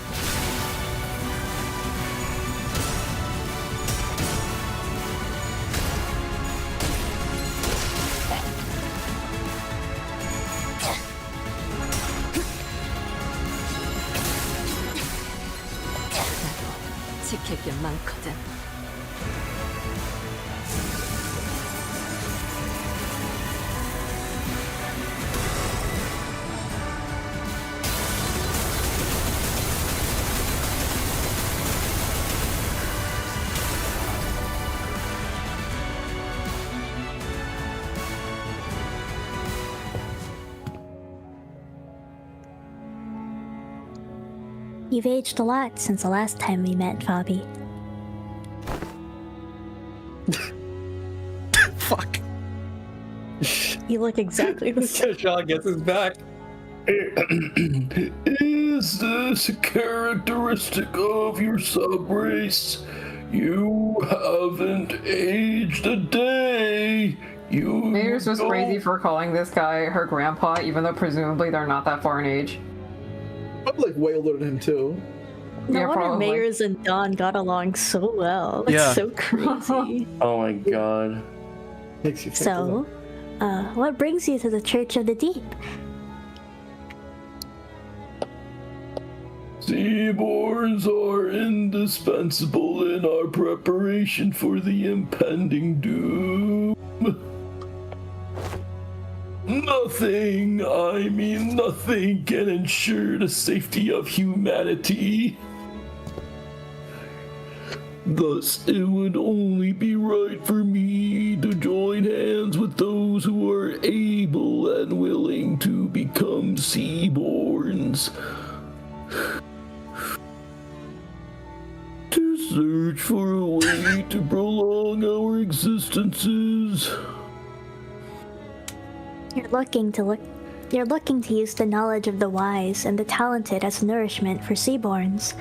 지킬 게 많거든. You've aged a lot since the last time we met, Fabi. Fuck. You look exactly the same. Sean gets his back. Is this a characteristic of your subrace? You haven't aged a day. Mayor's just crazy for calling this guy her grandpa, even though presumably they're not that far in age. I'm like way older than him too. No Yeah, wonder probably. Mayors and Dawn got along so well. It's Yeah. so crazy. Oh my god. Makes you think So, what brings you to the Church of the Deep? Seaborns are indispensable in our preparation for the impending doom. Nothing, I mean nothing, can ensure the safety of humanity. Thus, it would only be right for me to join hands with those who are able and willing to become Seaborns. To search for a way to prolong our existences. You're looking to use the knowledge of the wise and the talented as nourishment for Seaborns.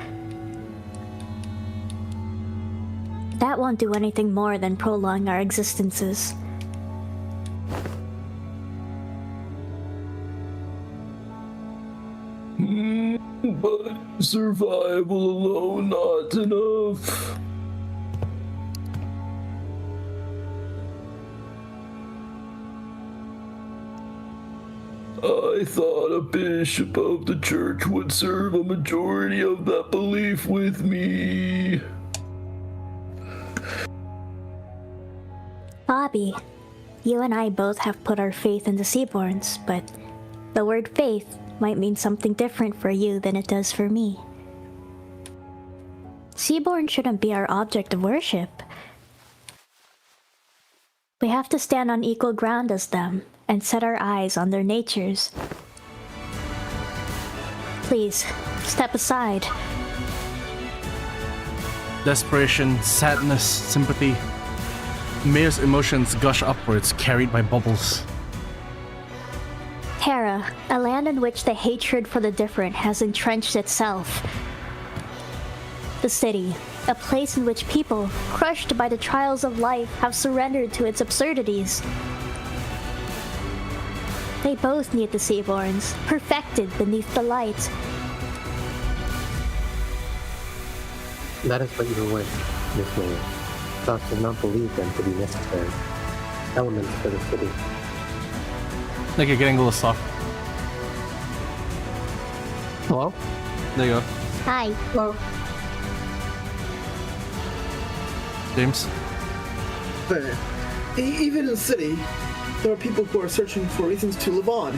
That won't do anything more than prolong our existences. But survival alone not enough. I thought a bishop of the church would serve a majority of that belief with me. Bobby, you and I both have put our faith in the Seaborns, but the word faith might mean something different for you than it does for me. Seaborn shouldn't be our object of worship. We have to stand on equal ground as them and set our eyes on their natures. Please, step aside. Desperation, sadness, sympathy. Mayor's emotions gush upwards, carried by bubbles. Terra, a land in which the hatred for the different has entrenched itself. The city, a place in which people, crushed by the trials of life, have surrendered to its absurdities. They both need the Seaborns, perfected beneath the light. That is what you wish, Miss Mayor. Thus does not believe them to be necessary. Elements for the city. Like you're getting a little soft. Hello? There you go. Hi. Hello. James? But even in the city, there are people who are searching for reasons to live on,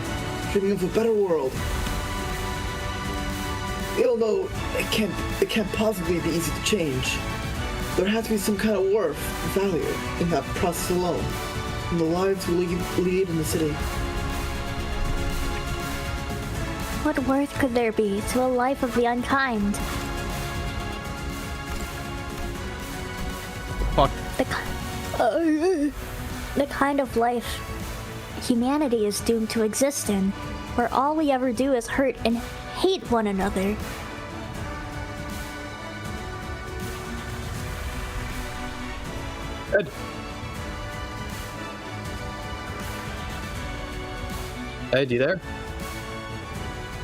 dreaming of a better world. We all know it can't possibly be easy to change. There has to be some kind of worth, value in that process alone, in the lives we lead in the city. What worth could there be to a life of the unkind? Fuck. The kind of life humanity is doomed to exist in, where all we ever do is hurt and hate one another. Ed. Ed, you there?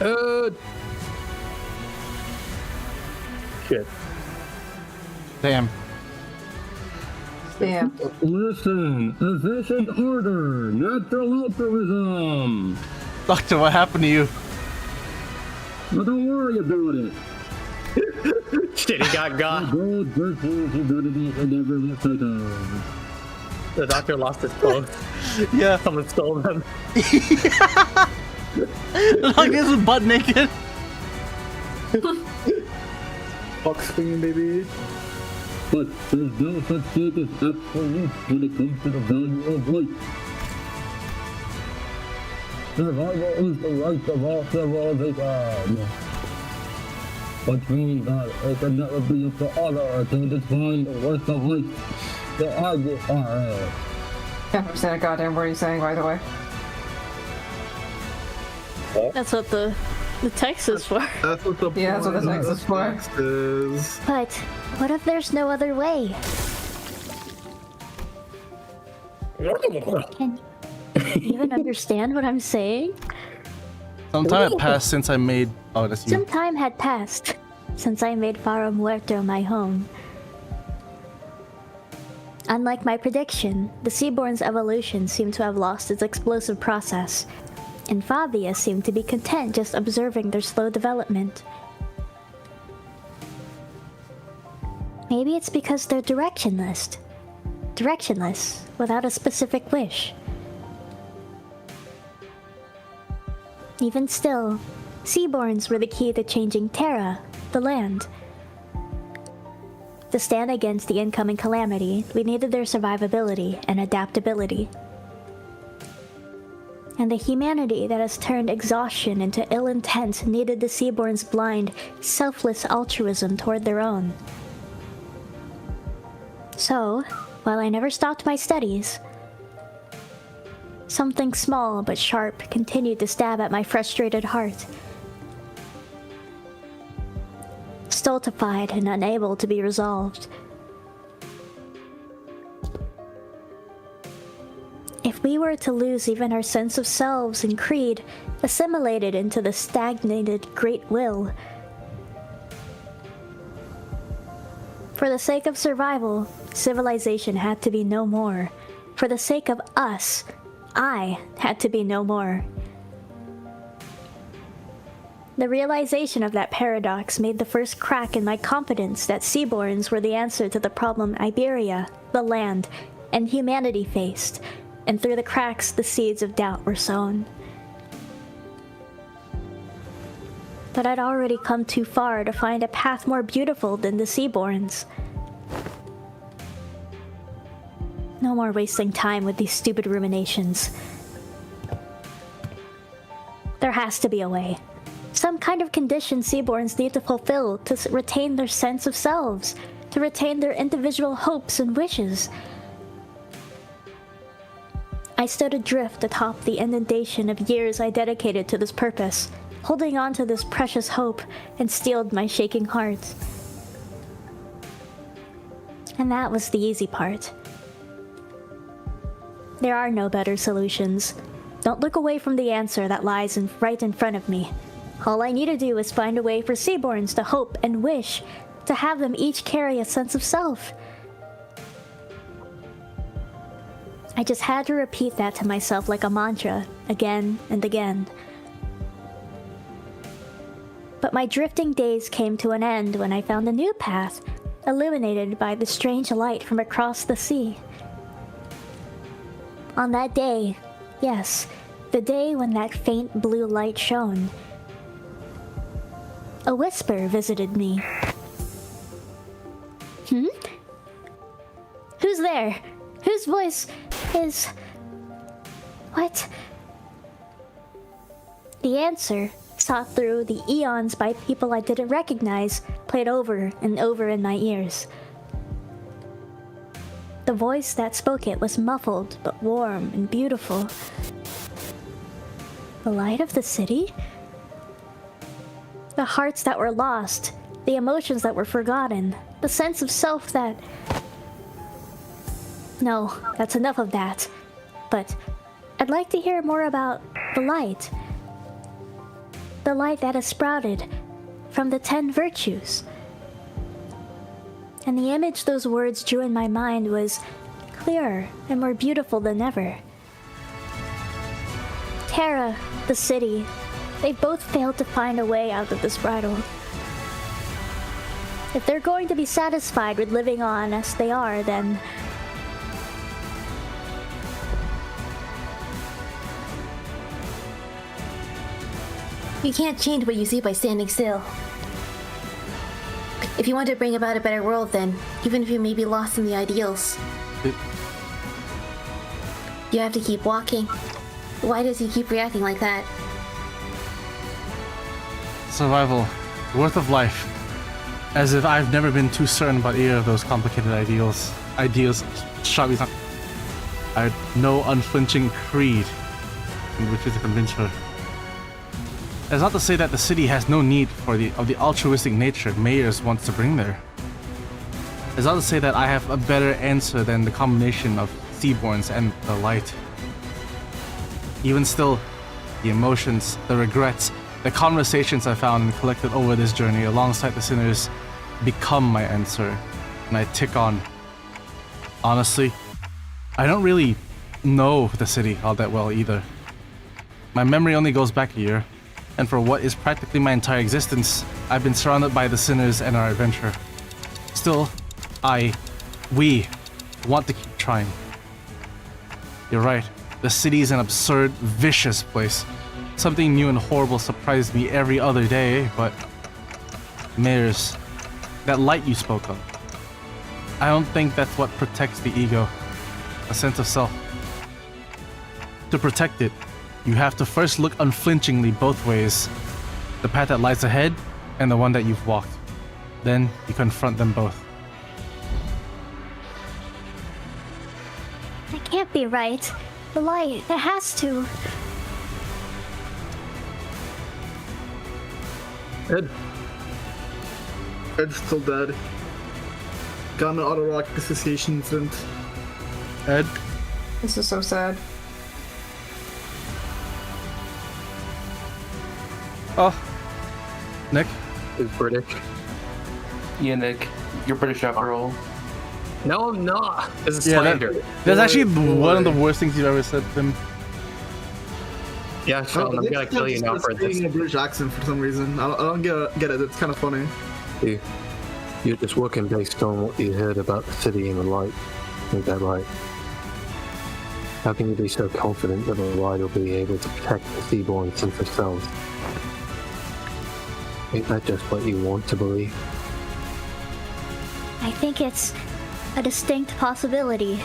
Ed! Shit. Damn. Damn. Listen, efficient order, natural altruism. Doctor, what happened to you? Well, don't worry about it. Shit, he got got. Gold virtues, abilities, and never left sight of. The doctor lost his clothes. Yeah. Someone stole them. The doctor is butt naked. Fuck swinging, baby. But there's no such thing as absolute when it comes to the value of life. Survival is the right of all civilizations. which means that it can never be up to others to define the worth of which the argue are. Can't understand a goddamn word he's saying, by the way. That's what the text is for. That's what the that's what the text is for. Is. But what if there's no other way? Can you even understand what I'm saying? Some time had passed since I made. Oh, that's you. Some time had passed since I made Faro Muerto my home. Unlike my prediction, the Seaborn's evolution seemed to have lost its explosive process, and Fabia seemed to be content just observing their slow development. Maybe it's because they're directionless, without a specific wish. Even still, Seaborns were the key to changing Terra, the land. To stand against the incoming calamity, we needed their survivability and adaptability. And the humanity that has turned exhaustion into ill intent needed the Seaborn's blind, selfless altruism toward their own. So, while I never stopped my studies, something small but sharp continued to stab at my frustrated heart. Stultified and unable to be resolved. If we were to lose even our sense of selves and creed, assimilated into the stagnated great will, for the sake of survival, civilization had to be no more. For the sake of us, I had to be no more. The realization of that paradox made the first crack in my confidence that Seaborns were the answer to the problem Iberia, the land, and humanity faced, and through the cracks the seeds of doubt were sown. But I'd already come too far to find a path more beautiful than the Seaborns. No more wasting time with these stupid ruminations. There has to be a way. Some kind of condition Seaborns need to fulfill to retain their sense of selves, to retain their individual hopes and wishes. I stood adrift atop the inundation of years I dedicated to this purpose, holding on to this precious hope, and steeled my shaking heart. And that was the easy part. There are no better solutions. Don't look away from the answer that lies right in front of me. All I need to do is find a way for Seaborns to hope and wish, to have them each carry a sense of self. I just had to repeat that to myself like a mantra, again and again. But my drifting days came to an end when I found a new path, illuminated by the strange light from across the sea. On that day, yes, the day when that faint blue light shone, a whisper visited me. Who's there? Whose voice is... What? The answer, sought through the eons by people I didn't recognize, played over and over in my ears. The voice that spoke it was muffled, but warm and beautiful. The light of the city? The hearts that were lost, the emotions that were forgotten, the sense of self that... No, that's enough of that. But I'd like to hear more about the light. The light that has sprouted from the 10 virtues. And the image those words drew in my mind was clearer and more beautiful than ever. Terra, the city, they both failed to find a way out of this bridle. If they're going to be satisfied with living on as they are, then... You can't change what you see by standing still. If you want to bring about a better world, then, even if you may be lost in the ideals, you have to keep walking. Why does he keep reacting like that? Survival. worth of life. As if I've never been too certain about either of those complicated ideals, shall we say. I had no unflinching creed in which to convince her. That's not to say that the city has no need for the altruistic nature Mayors wants to bring there. It's not to say that I have a better answer than the combination of Seaborns and the light. Even still, the emotions, the regrets, the conversations I found and collected over this journey alongside the sinners become my answer, and I tick on. Honestly, I don't really know the city all that well either. My memory only goes back a year, and for what is practically my entire existence, I've been surrounded by the sinners and our adventure. Still, we want to keep trying. You're right, the city is an absurd, vicious place. Something new and horrible surprised me every other day, but Mayors, that light you spoke of, I don't think that's what protects the ego, a sense of self. To protect it, you have to first look unflinchingly both ways, the path that lies ahead and the one that you've walked. Then you confront them both. That can't be right. The light, it has to. Ed's still dead. Got an autorocket association incident. Ed? This is so sad. Oh. Nick? Is British. Yeah, Nick. You're British after all. No, I'm not. This is Yeah, slander. that's actually one of the worst things you've ever said to him. Yeah, Sean, I'm gonna kill you now for this. A British accent for some reason. I don't get it. It's kind of funny. You're just working based on what you heard about the city and the light. Is that right? How can you be so confident that the light will be able to protect the Seaborns and themselves? Ain't that just what you want to believe? I think it's a distinct possibility.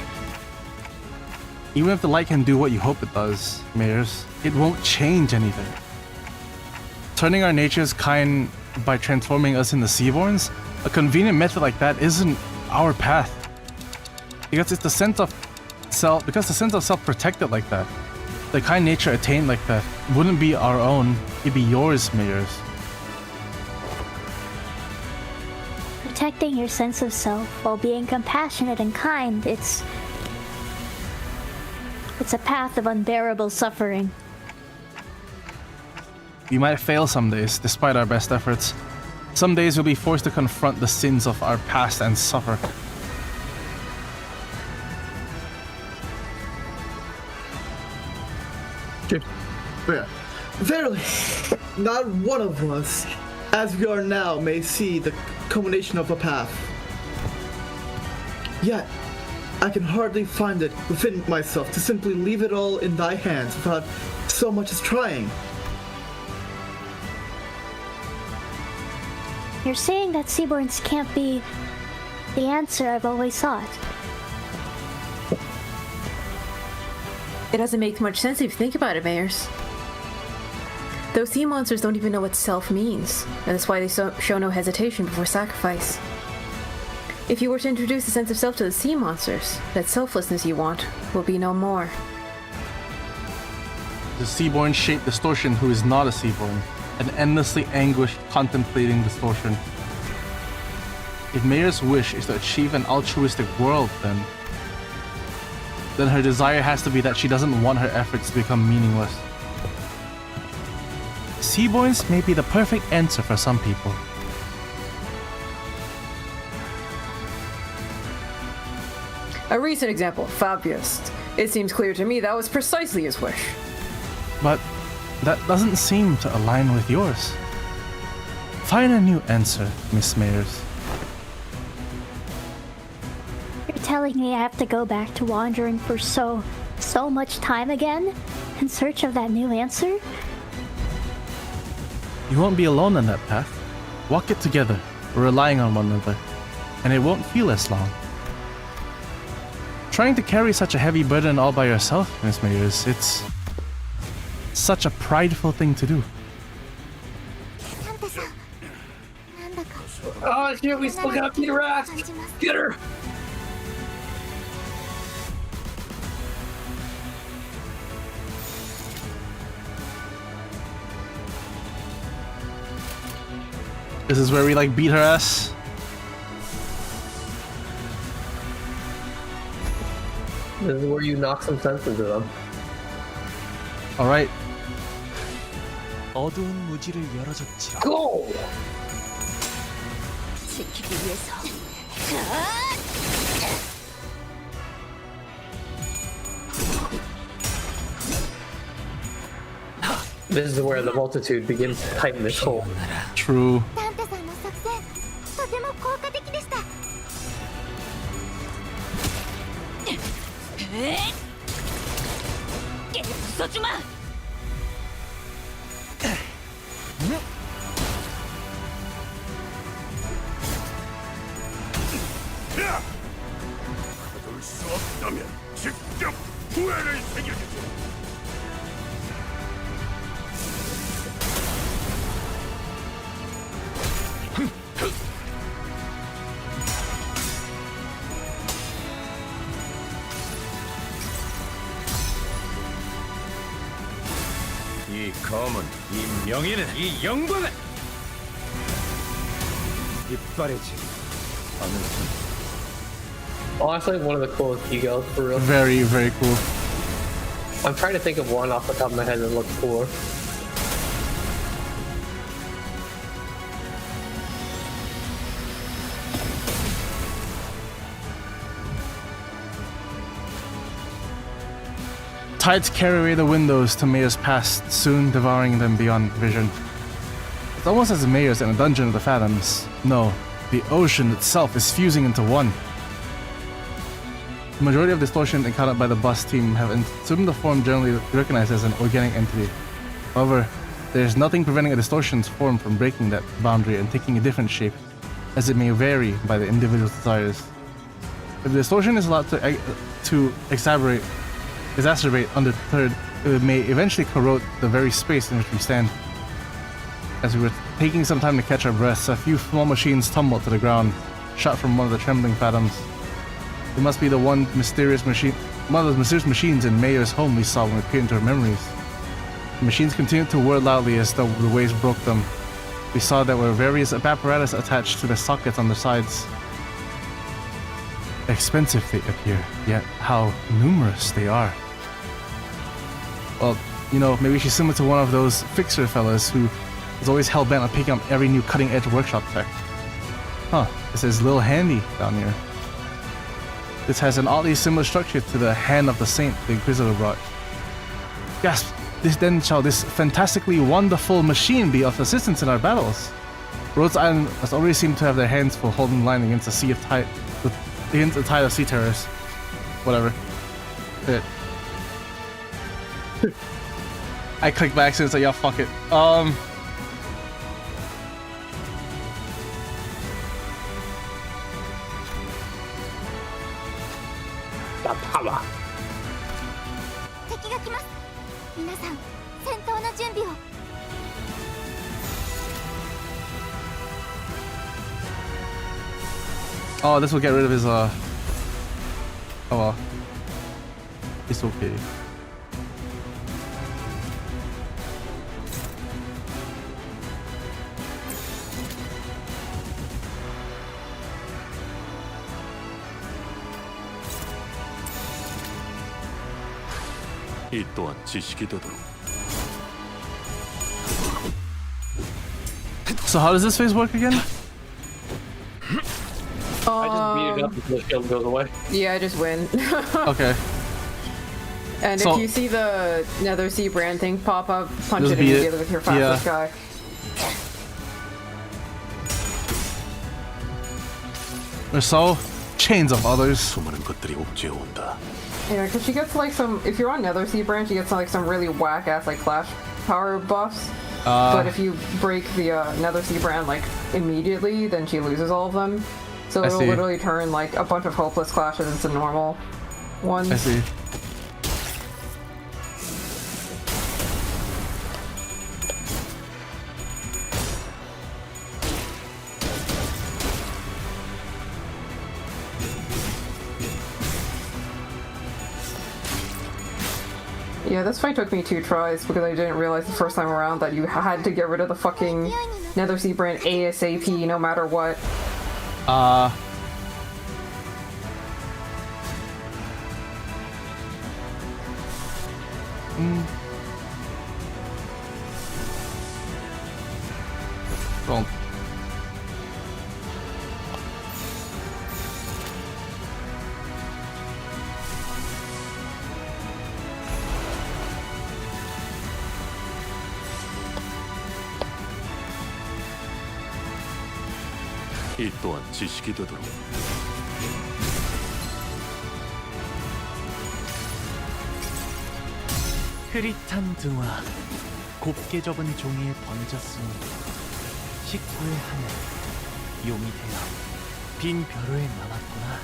Even if the light can do what you hope it does, Mayors, it won't change anything. Turning our natures kind by transforming us into Seaborns, a convenient method like that isn't our path. Because it's the sense of self, protected like that, the kind nature attained like that, wouldn't be our own, it'd be yours, Mayors. Protecting your sense of self while being compassionate and kind, it's a path of unbearable suffering. We might fail some days, despite our best efforts. Some days we'll be forced to confront the sins of our past and suffer. Yeah. Verily, not one of us, as we are now, may see the culmination of a path. Yet, I can hardly find it within myself to simply leave it all in thy hands without so much as trying. You're saying that Seaborns can't be the answer I've always sought. It doesn't make much sense if you think about it, Mayors. Those sea monsters don't even know what self means, and that's why they show no hesitation before sacrifice. If you were to introduce a sense of self to the sea monsters, that selflessness you want will be no more. The Seaborn shaped distortion who is not a Seaborn, an endlessly anguished contemplating distortion. If Mayors' wish is to achieve an altruistic world, then her desire has to be that she doesn't want her efforts to become meaningless. Seaborns may be the perfect answer for some people. A recent example, Fabius. It seems clear to me that was precisely his wish. But that doesn't seem to align with yours. Find a new answer, Miss Mayors. You're telling me I have to go back to wandering for so much time again in search of that new answer? You won't be alone on that path. Walk it together, relying on one another, and it won't feel as long. Trying to carry such a heavy burden all by yourself, Miss Mayors, it's such a prideful thing to do. Oh shit, we still got Peter Axe! Get her! This is where we like beat her ass. This is where you knock some sense into them. Alright. 어두운 무지를 열어줬지. Go! 지키기 위해서. This is where the multitude begins to tighten this hole. True. ダンテさんの作戦、とても効果的でした。そっちま。 가둘 수 없다면 직접 후회를 새겨주죠. 이 검은, 이 명예는, 이 영광은 이빨이지 않을 수. Honestly, one of the coolest egos for real. Very, very cool. I'm trying to think of one off the top of my head that looks cooler. Tides carry away the windows to Mayor's past, soon devouring them beyond vision. It's almost as Mayor's in a dungeon of the Fathoms. No, the ocean itself is fusing into one. The majority of distortion encountered by the bus team have assumed the form generally recognized as an organic entity. However, there is nothing preventing a distortion's form from breaking that boundary and taking a different shape, as it may vary by the individual's desires. If the distortion is allowed to exacerbate undeterred, it may eventually corrode the very space in which we stand. As we were taking some time to catch our breaths, a few small machines tumbled to the ground, shot from one of the trembling Fathoms. It must be the one of those mysterious machines in Mayor's home we saw when we peered into her memories. The machines continued to whir loudly as though the waves broke them. We saw there were various apparatus attached to the sockets on the sides. Expensive they appear, yet how numerous they are. Well, you know, maybe she's similar to one of those fixer fellas who is always hell-bent on picking up every new cutting-edge workshop tech. Huh, it says Lil Handy down here. This has an oddly similar structure to the Hand of the Saint the Inquisitor brought. Gasp! Then shall this fantastically wonderful machine be of assistance in our battles? Rhodes Island has already seemed to have their hands full holding the line against a sea of against a tide of sea terrors. Whatever. I clicked by accident, so yeah, fuck it. The power. 敵が来ます。皆さん、戦闘の準備を。 Oh, this will get rid of his, Oh well. It's okay. 이 또한 지식이 되도록. So how does this phase work again? I just beat it up until the shield goes away. Yeah, I just win. Okay. And So- if you see the Nether Sea brand thing pop up, punch Just it beat it. immediately with your fastest Yeah. guy. Or so. Chains of others. 수많은 것들이 옥죄어 온다. Yeah, because she gets like some. If you're on Nether Sea brand, she gets like some really whack ass like flash power buffs. But if you break the Nether Sea brand like immediately, then she loses all of them. So I it'll see. literally turn like a bunch of hopeless clashes into normal ones. I see. Yeah, this fight took me 2 tries because I didn't realize the first time around that you had to get rid of the fucking Nether Sea brand ASAP no matter what. Well. 이 또한 지식이 되도록. 흐릿한 등화, 곱게 접은 종이에 번졌으니 식구의 하늘, 용이 되어 빈 벼로에 남았구나.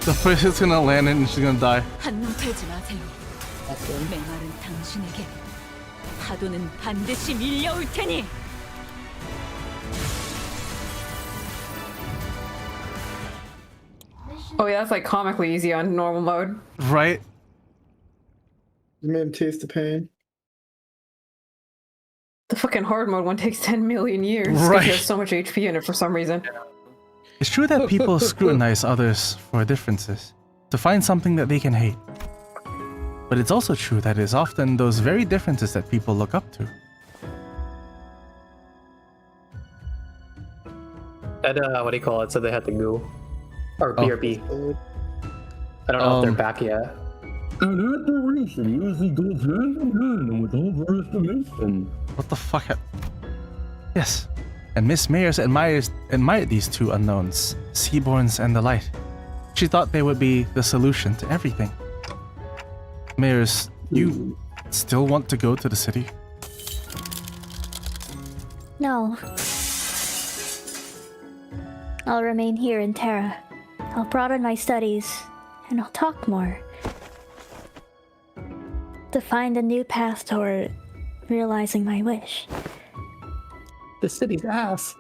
The first is gonna land it and she's gonna die. 한눈 팔지 마세요. 메마른 당신에게 파도는 반드시 밀려올 테니. Oh yeah, that's like comically easy on normal mode. Right? You made him taste the pain. The fucking hard mode one takes 10 million years. Right. Because there's so much HP in it for some reason. It's true that people scrutinize others for differences, to find something that they can hate. But it's also true that it is often those very differences that people look up to. And what do you call it? So they had to go. Or BRB. I don't know if they're back yet. And admiration usually goes hand in hand with overestimation. What the fuck? Yes. And Miss Mayers admired these two unknowns, Seaborns and the Light. She thought they would be the solution to everything. Mayers, you still want to go to the city? No. I'll remain here in Terra. I'll broaden my studies, and I'll talk more. To find a new path toward realizing my wish. The city's ass.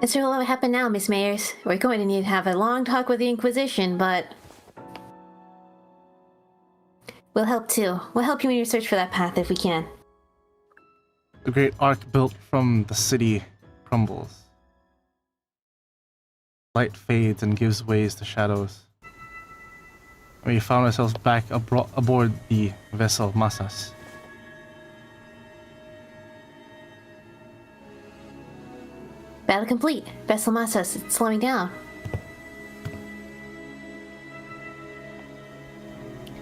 As for what happened now, Miss Mayers, we're going to need to have a long talk with the Inquisition, but we'll help too. We'll help you in your search for that path if we can. The great arc built from the city crumbles. Light fades and gives way to shadows. We found ourselves back aboard the vessel Masas. Battle complete. Vessel Masas, it's slowing down.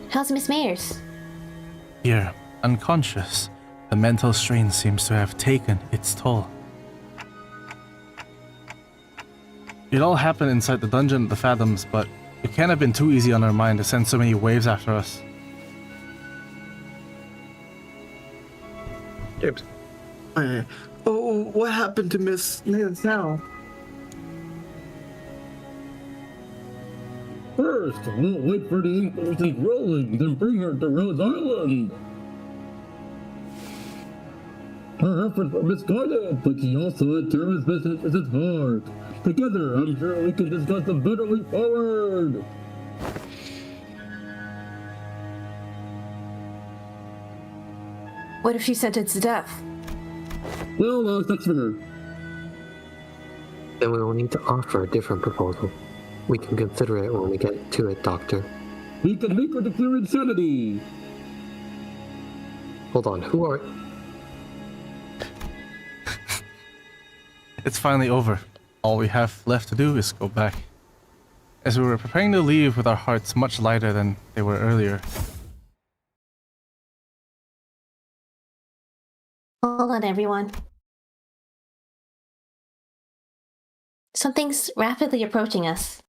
How's Miss Mayers? Here, unconscious, the mental strain seems to have taken its toll. It all happened inside the dungeon at the Fathoms, but it can't have been too easy on our mind to send so many waves after us. Oops. Oh, what happened to Miss now? First, we'll wait for the Inquisition's ruling, then bring her to Rhodes Island. Her efforts were misguided, but she also had Terra's business at its heart. Together, I'm sure we can discuss a better way forward. What if she's sentenced to death? Well, that's for her. Then we will need to offer a different proposal. We can consider it when we get to it, Doctor. We can make her declare insanity. Hold on, who are... It's finally over. All we have left to do is go back. As we were preparing to leave with our hearts much lighter than they were earlier. Hold on, everyone. Something's rapidly approaching us.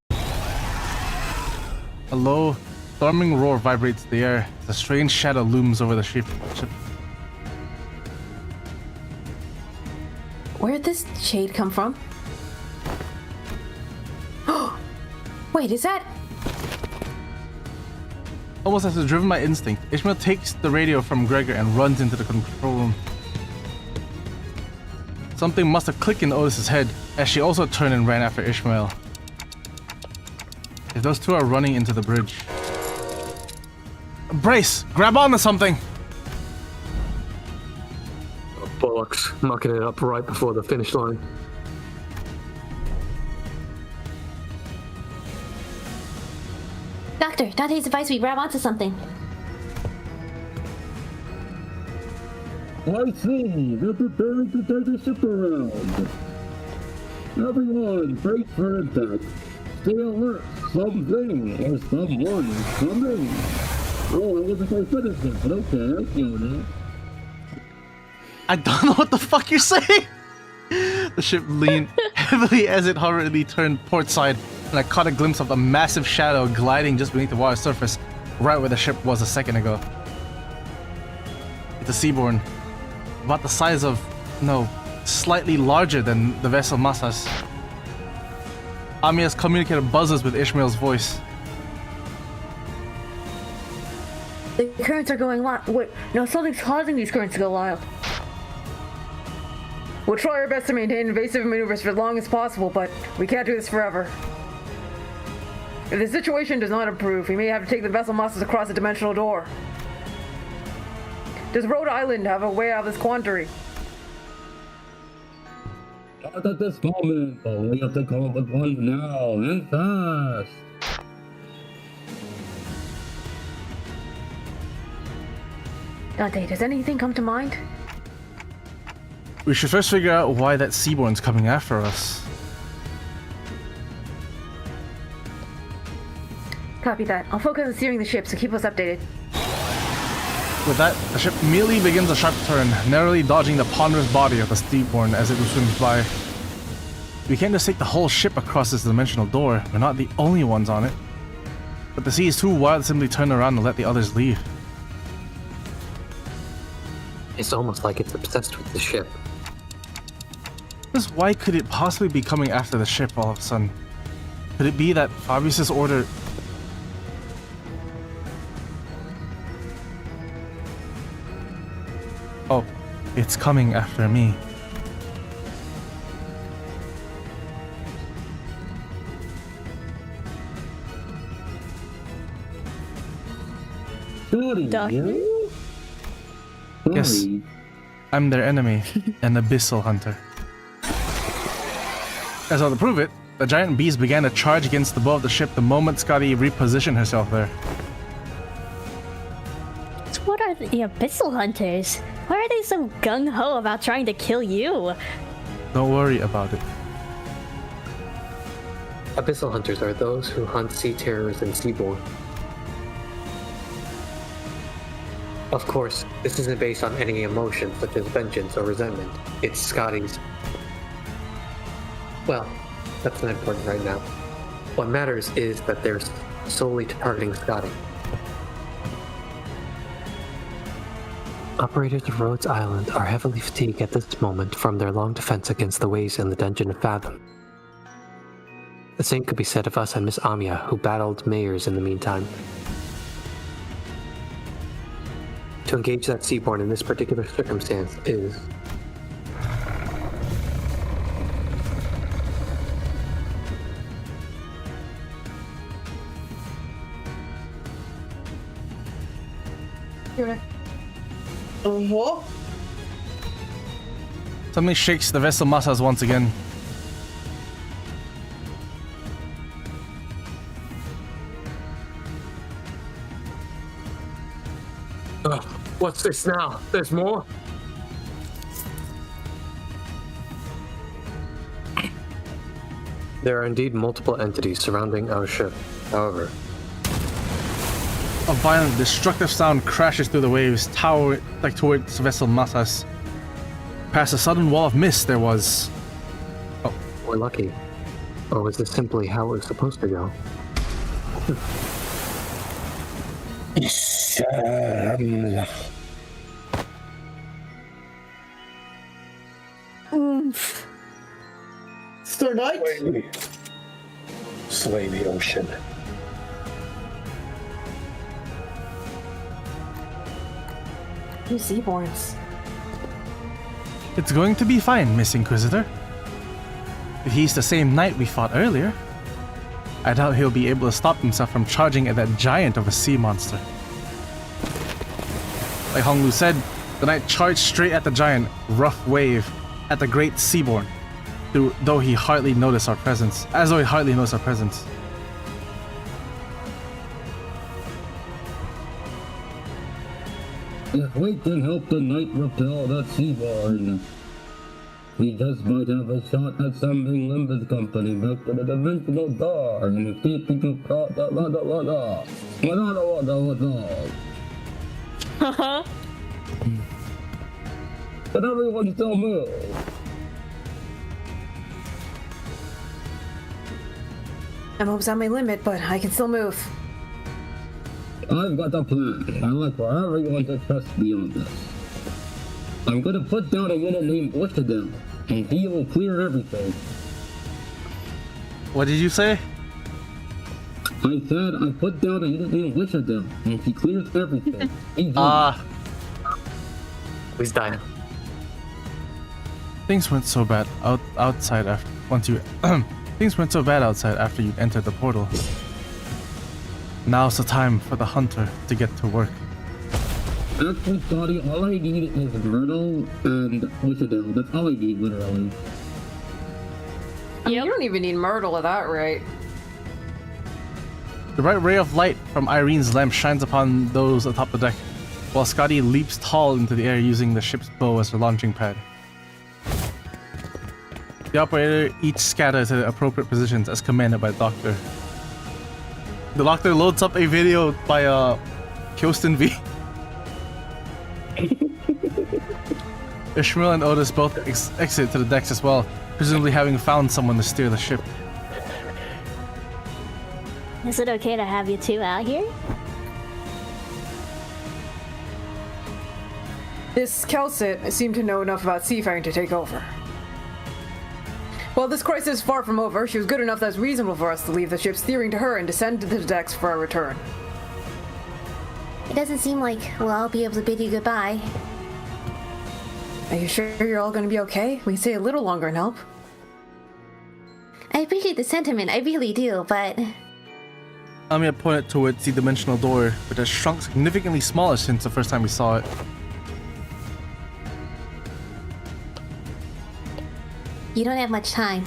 A low, storming roar vibrates the air as a strange shadow looms over the ship. Where'd this shade come from? Wait, is that... Almost as if driven by instinct, Ishmael takes the radio from Gregor and runs into the control room. Something must have clicked in Otis's head, as she also turned and ran after Ishmael. If those two are running into the bridge. Brace! Grab onto something! Oh, bollocks. Mucking it up right before the finish line. Doctor, Dante's advice we grab onto something. I see. They're preparing to take the ship around. Everyone, brace for impact. Stay alert. Something or someone is coming. Oh, I wasn't quite finished yet, but okay, I feel it. I don't know what the fuck you're saying! The ship leaned heavily as it hurriedly turned port side, and I caught a glimpse of a massive shadow gliding just beneath the water surface, right where the ship was a second ago. It's a Seaborn. About the size of, no, slightly larger than the vessel Masas. Amiya's communicator buzzes with Ishmael's voice. The currents are going wild. Wait, no, something's causing these currents to go wild. We'll try our best to maintain invasive maneuvers for as long as possible, but we can't do this forever. If the situation does not improve, we may have to take the vessel Masas across a dimensional door. Does Rhode Island have a way out of this quandary? Not at this moment, but we have to come up with one now, and fast. Dante, does anything come to mind? We should first figure out why that Seaborn's coming after us. Copy that. I'll focus on steering the ship, so keep us updated. With that, the ship immediately begins a sharp turn, narrowly dodging the ponderous body of the Seaborn as it swims by. We can't just take the whole ship across this dimensional door. We're not the only ones on it. But the sea is too wild to simply turn around and let the others leave. It's almost like it's obsessed with the ship. Just why could it possibly be coming after the ship all of a sudden? Could it be that Fabius's order... Oh, it's coming after me. Doctor? Yes, I'm their enemy, an abyssal hunter. As well to prove it, the giant beast began to charge against the bow of the ship the moment Scotty repositioned herself there. So what are the abyssal hunters? Why are they so gung-ho about trying to kill you? Don't worry about it. Abyssal hunters are those who hunt sea terrors and seaborn. Of course, this isn't based on any emotion such as vengeance or resentment. It's Scotty's. Well, that's not important right now. What matters is that they're solely targeting Scotty. Operators of Rhodes Island are heavily fatigued at this moment from their long defense against the waves in the dungeon of Fathom. The same could be said of us and Miss Amiya, who battled Mayors in the meantime. To engage that Seaborn in this particular circumstance is... Something shakes the vessel Masas once again. What's this now? There's more? There are indeed multiple entities surrounding our ship. However, a violent, destructive sound crashes through the waves, towered towards vessel Masas. Past a sudden wall of mist, there was... Oh, we're lucky. Or was this simply how it was supposed to go? Oomph. Sir Knight? Slay the ocean. Two Seaborns. It's going to be fine, Miss Inquisitor. If he's the same knight we fought earlier. I doubt he'll be able to stop himself from charging at that giant of a sea monster. Like Honglu said, the knight charged straight at the giant, rough wave, at the great Seaborn, as though he hardly noticed our presence. If we can help the knight repel that Seaborn, he just might have a shot at sending Limbus Company back to the dimensional door and escaping to But everyone still move. I'm almost at my limit, but I can still move. I've got a plan. I'd like for everyone to trust me on this. I'm gonna put down a unit named Wishadel, and he will clear everything. What did you say? I said I put down a unit named Wishadel, and he clears everything. He's dying. Things went so bad outside after you entered the portal. Now's the time for the hunter to get to work. Actually, Scotty, all I need is Myrtle and Wishadel. That's all I need, literally. You don't even need Myrtle at that rate. The bright ray of light from Irene's lamp shines upon those atop the deck, while Scotty leaps tall into the air using the ship's bow as her launching pad. The operator each scatter to the appropriate positions as commanded by the doctor. The doctor loads up a video by Kyostin V. Ishmael and Otis both exit to the decks as well, presumably having found someone to steer the ship. Is it okay to have you two out here? This Kelsit seemed to know enough about seafaring to take over. While this crisis is far from over, she was good enough that it's reasonable for us to leave the ship steering to her and descend to the decks for our return. It doesn't seem like we'll all be able to bid you goodbye. Are you sure you're all going to be okay? We can stay a little longer and help. I appreciate the sentiment, I really do, but... Amiya pointed towards the dimensional door, which has shrunk significantly smaller since the first time we saw it. You don't have much time.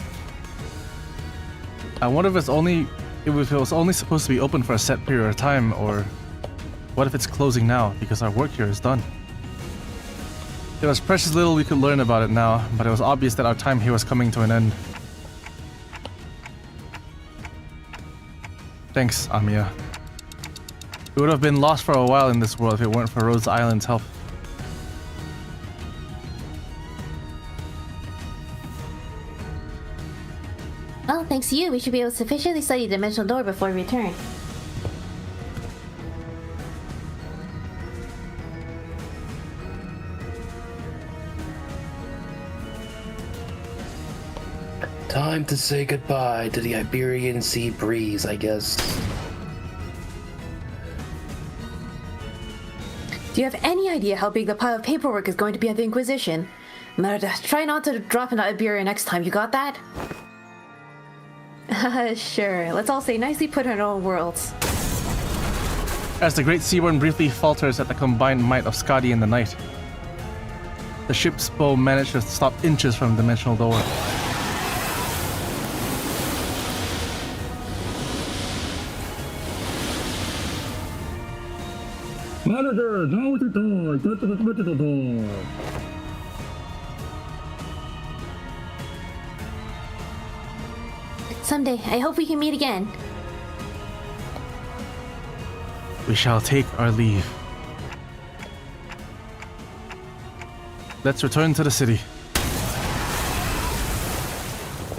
I wonder if it was only supposed to be open for a set period of time, or what if it's closing now because our work here is done? There was precious little we could learn about it now, but it was obvious that our time here was coming to an end. Thanks, Amiya. We would have been lost for a while in this world if it weren't for Rhodes Island's help. Well, thanks to you, we should be able to sufficiently study the dimensional door before we return. Time to say goodbye to the Iberian Sea breeze, I guess. Do you have any idea how big the pile of paperwork is going to be at the Inquisition? Merda, try not to drop into Iberia next time, you got that? Sure, let's all say nicely put in our own worlds. As the Great Seaborn briefly falters at the combined might of Skadi and the Knight, the ship's bow managed to stop inches from the dimensional door. Manager, now with the door! Get to the dimensional door! Someday, I hope we can meet again. We shall take our leave. Let's return to the city.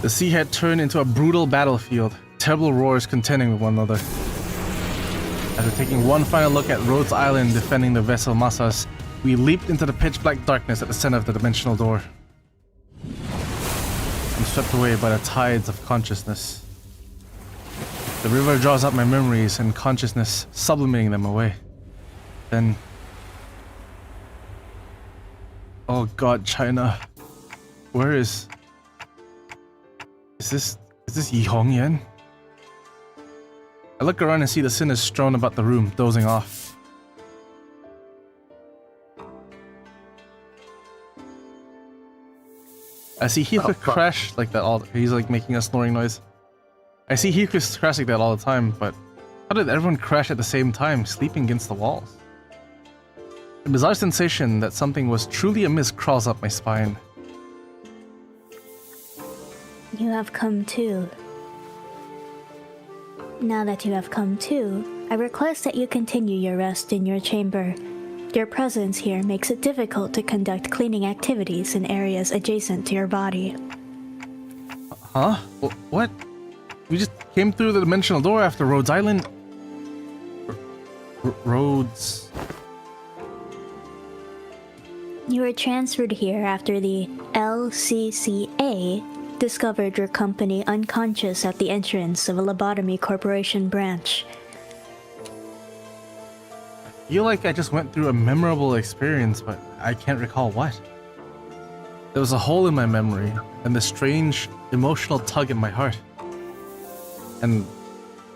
The sea had turned into a brutal battlefield, terrible roars contending with one another. After taking one final look at Rhodes Island defending the vessel Masas, we leaped into the pitch-black darkness at the center of the dimensional door. I'm swept away by the tides of consciousness. The river draws out my memories and consciousness, sublimating them away. Then... oh god, China. Where is... Is this Yi Hongyan? I look around and see the sinners strewn about the room, dozing off. I see Heathcliff crash like that all. He's like making a snoring noise. I see Heathcliff crash like that all the time, but how did everyone crash at the same time, sleeping against the walls? A bizarre sensation that something was truly amiss crawls up my spine. You have come to. Now that you have come to, I request that you continue your rest in your chamber. Your presence here makes it difficult to conduct cleaning activities in areas adjacent to your body. Huh? What? We just came through the dimensional door after Rhodes Island. Rhodes. You were transferred here after the LCCA discovered your company unconscious at the entrance of a lobotomy corporation branch. I feel like I just went through a memorable experience, but I can't recall what. There was a hole in my memory, and this strange emotional tug in my heart. And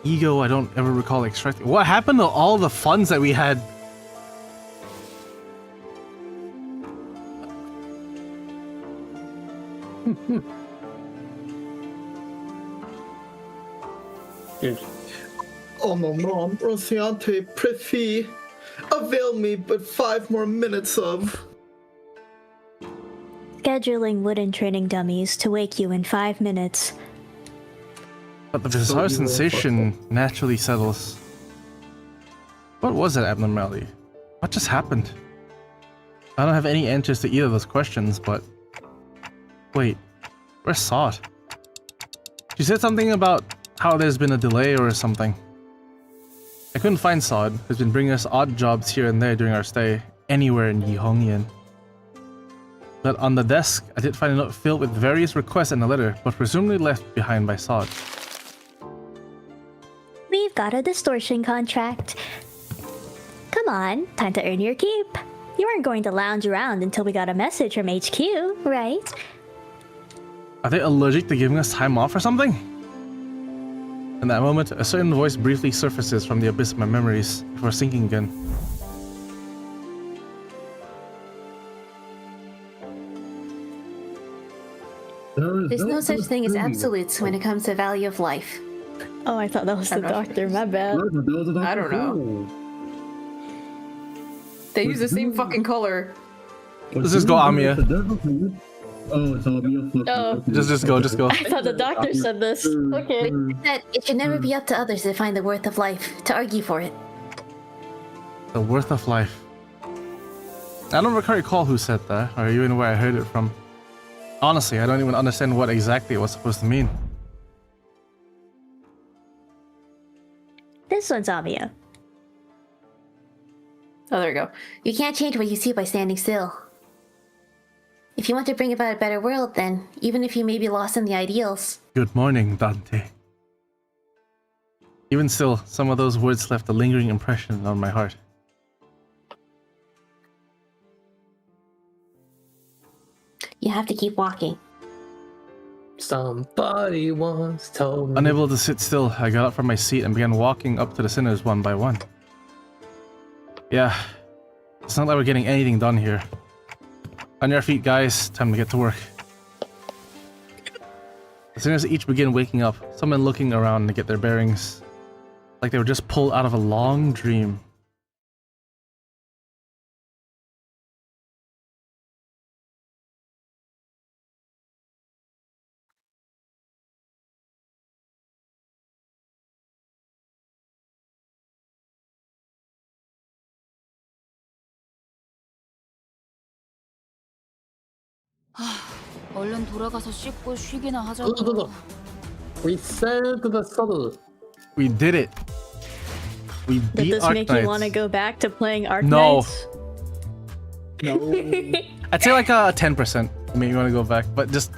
ego I don't ever recall extracting. What happened to all the funds that we had? Oh no, Mom, Rosiante, Prithvi, avail me but 5 more minutes of... Scheduling wooden training dummies to wake you in 5 minutes. But the bizarre sensation naturally settles. What was that abnormality? What just happened? I don't have any answers to either of those questions, but... Wait, where's Sod? She said something about how there's been a delay or something. I couldn't find Sod, who's been bringing us odd jobs here and there during our stay, anywhere in Yihongyan. But on the desk, I did find a note filled with various requests and a letter, but presumably left behind by Sod. We've got a distortion contract. Come on, time to earn your keep. You weren't going to lounge around until we got a message from HQ, right? Are they allergic to giving us time off or something? In that moment, a certain voice briefly surfaces from the abyss of my memories before sinking again. There's no such thing as absolutes when it comes to value of life. Oh, I thought that was the doctor. My bad. I don't know. They use the same fucking color. Let's just go, Amia. Oh, it's Amia. Oh. Just go. I thought the doctor said this. Okay. That it should never be up to others to find the worth of life, to argue for it. The worth of life. I don't recall who said that, or even where I heard it from. Honestly, I don't even understand what exactly it was supposed to mean. This one's Amia. Oh, there we go. You can't change what you see by standing still. If you want to bring about a better world, then, even if you may be lost in the ideals. Good morning, Dante. Even still, some of those words left a lingering impression on my heart. You have to keep walking. Somebody once told me. Unable to sit still, I got up from my seat and began walking up to the sinners one by one. Yeah, it's not like we're getting anything done here. On your feet, guys. Time to get to work. As soon as each begin waking up, some men looking around to get their bearings, like they were just pulled out of a long dream. 얼른 돌아가서 씻고 쉬기나 하자고. We sailed to the sun. We did it. We Did beat this make you want to Arknights. go back to playing Arknights? No. I'd say like a 10%. Maybe you want to go back, but just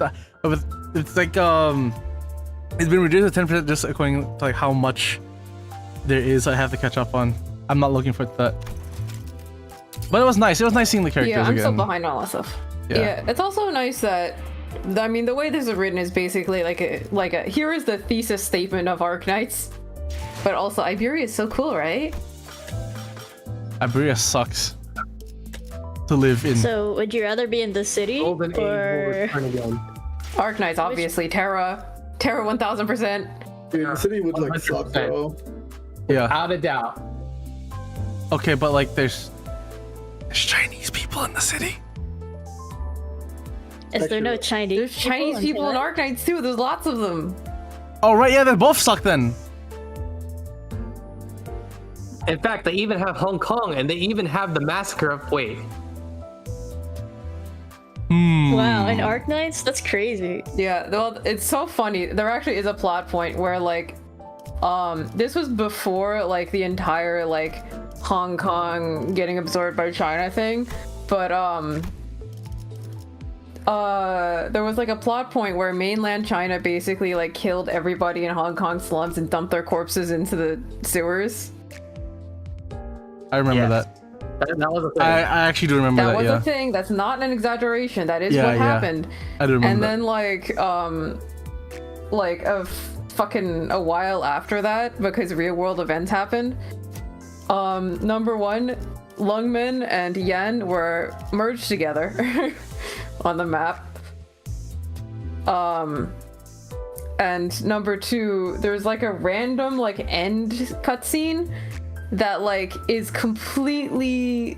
it's like it's been reduced to 10% just according to like how much there is I have to catch up on. I'm not looking for that. But it was nice. It was nice seeing the characters Yeah, I'm again. still behind all that stuff. Yeah, it's also nice that, I mean, the way this is written is basically like a here is the thesis statement of Arknights, But also, Iberia is so cool, right? Iberia sucks to live in. So, would you rather be in the city or Arknights, obviously. Terra 1000%. Dude, the city would like suck, bro. Yeah. Without a doubt. Okay, but like there's Chinese people in the city. Is there no Chinese? There's Chinese people in Arknights too. There's lots of them. Oh right, yeah, they both suck then. In fact, they even have Hong Kong, and they even have the massacre of Wait. Wow, in Arknights? That's crazy. Yeah, well, it's so funny. There actually is a plot point where like, this was before like the entire like Hong Kong getting absorbed by China thing, but there was like a plot point where mainland China basically like killed everybody in Hong Kong slums and dumped their corpses into the sewers. I remember that. That was a thing. I actually do remember that. That was Yeah. a thing. That's not an exaggeration. That is Yeah, what yeah. happened. I do remember And that. then like a while after that, because real world events happened. Number one, Lungmen and Yen were merged together on the map. And number two, there's like a random like end cutscene that like is completely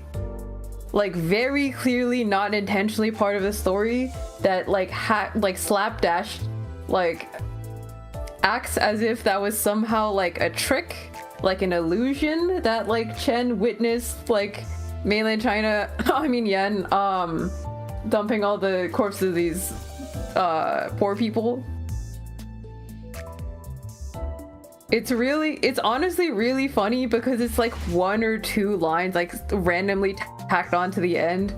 like very clearly not intentionally part of the story, that like slapdash like acts as if that was somehow like a trick, like an illusion, that like Chen witnessed like mainland China I mean Yen dumping all the corpses of these poor people. It's honestly really funny because it's like one or two lines like randomly tacked on to the end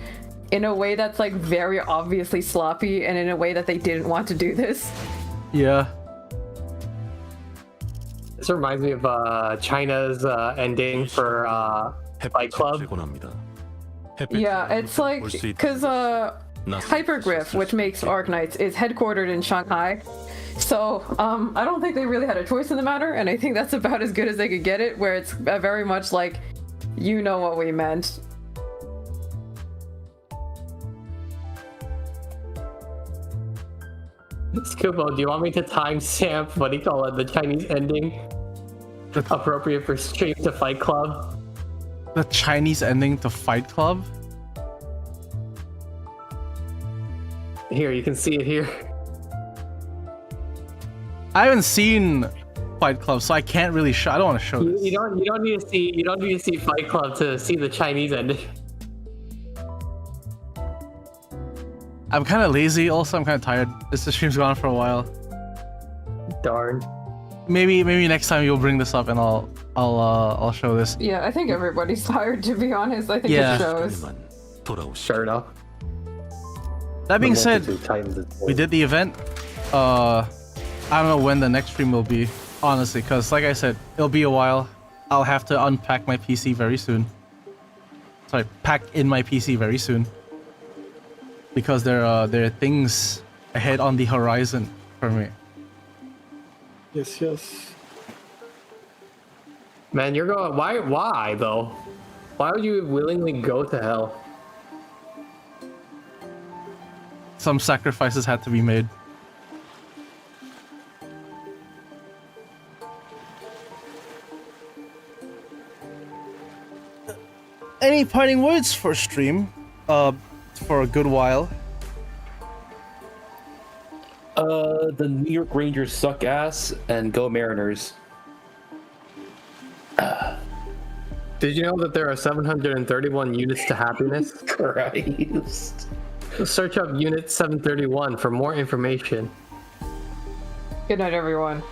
in a way that's like very obviously sloppy, and in a way that they didn't want to do this. Yeah. This reminds me of China's ending for Fight Club. Yeah, it's like because Hypergriff, which makes Arknights, is headquartered in Shanghai. So I don't think they really had a choice in the matter, and I think that's about as good as they could get it, where it's very much like, you know what we meant. Scubo, do you want me to timestamp what do you call it, the Chinese ending appropriate for Stream to Fight Club? The Chinese ending to Fight Club? Here, you can see it here. I haven't seen Fight Club, so I can't really show. I don't want to show this. You don't need to see Fight Club to see the Chinese ending. I'm kind of lazy. Also, I'm kind of tired. This stream's gone for a while. Darn. Maybe next time you'll bring this up and I'll show this. Yeah, I think everybody's tired, to be honest. I think Yeah. it shows. Sure enough. That being said, we did the event. I don't know when the next stream will be, honestly, because like I said, it'll be a while. I'll have to unpack my PC very soon. Sorry, pack in my PC very soon. Because there are things ahead on the horizon for me. Yes. Man, you're going. Why though? Why would you willingly go to hell? Some sacrifices had to be made. Any parting words for stream? For a good while. The New York Rangers suck ass, and go Mariners. Did you know that there are 731 units to happiness? Christ. Search up Unit 731 for more information. Good night, everyone.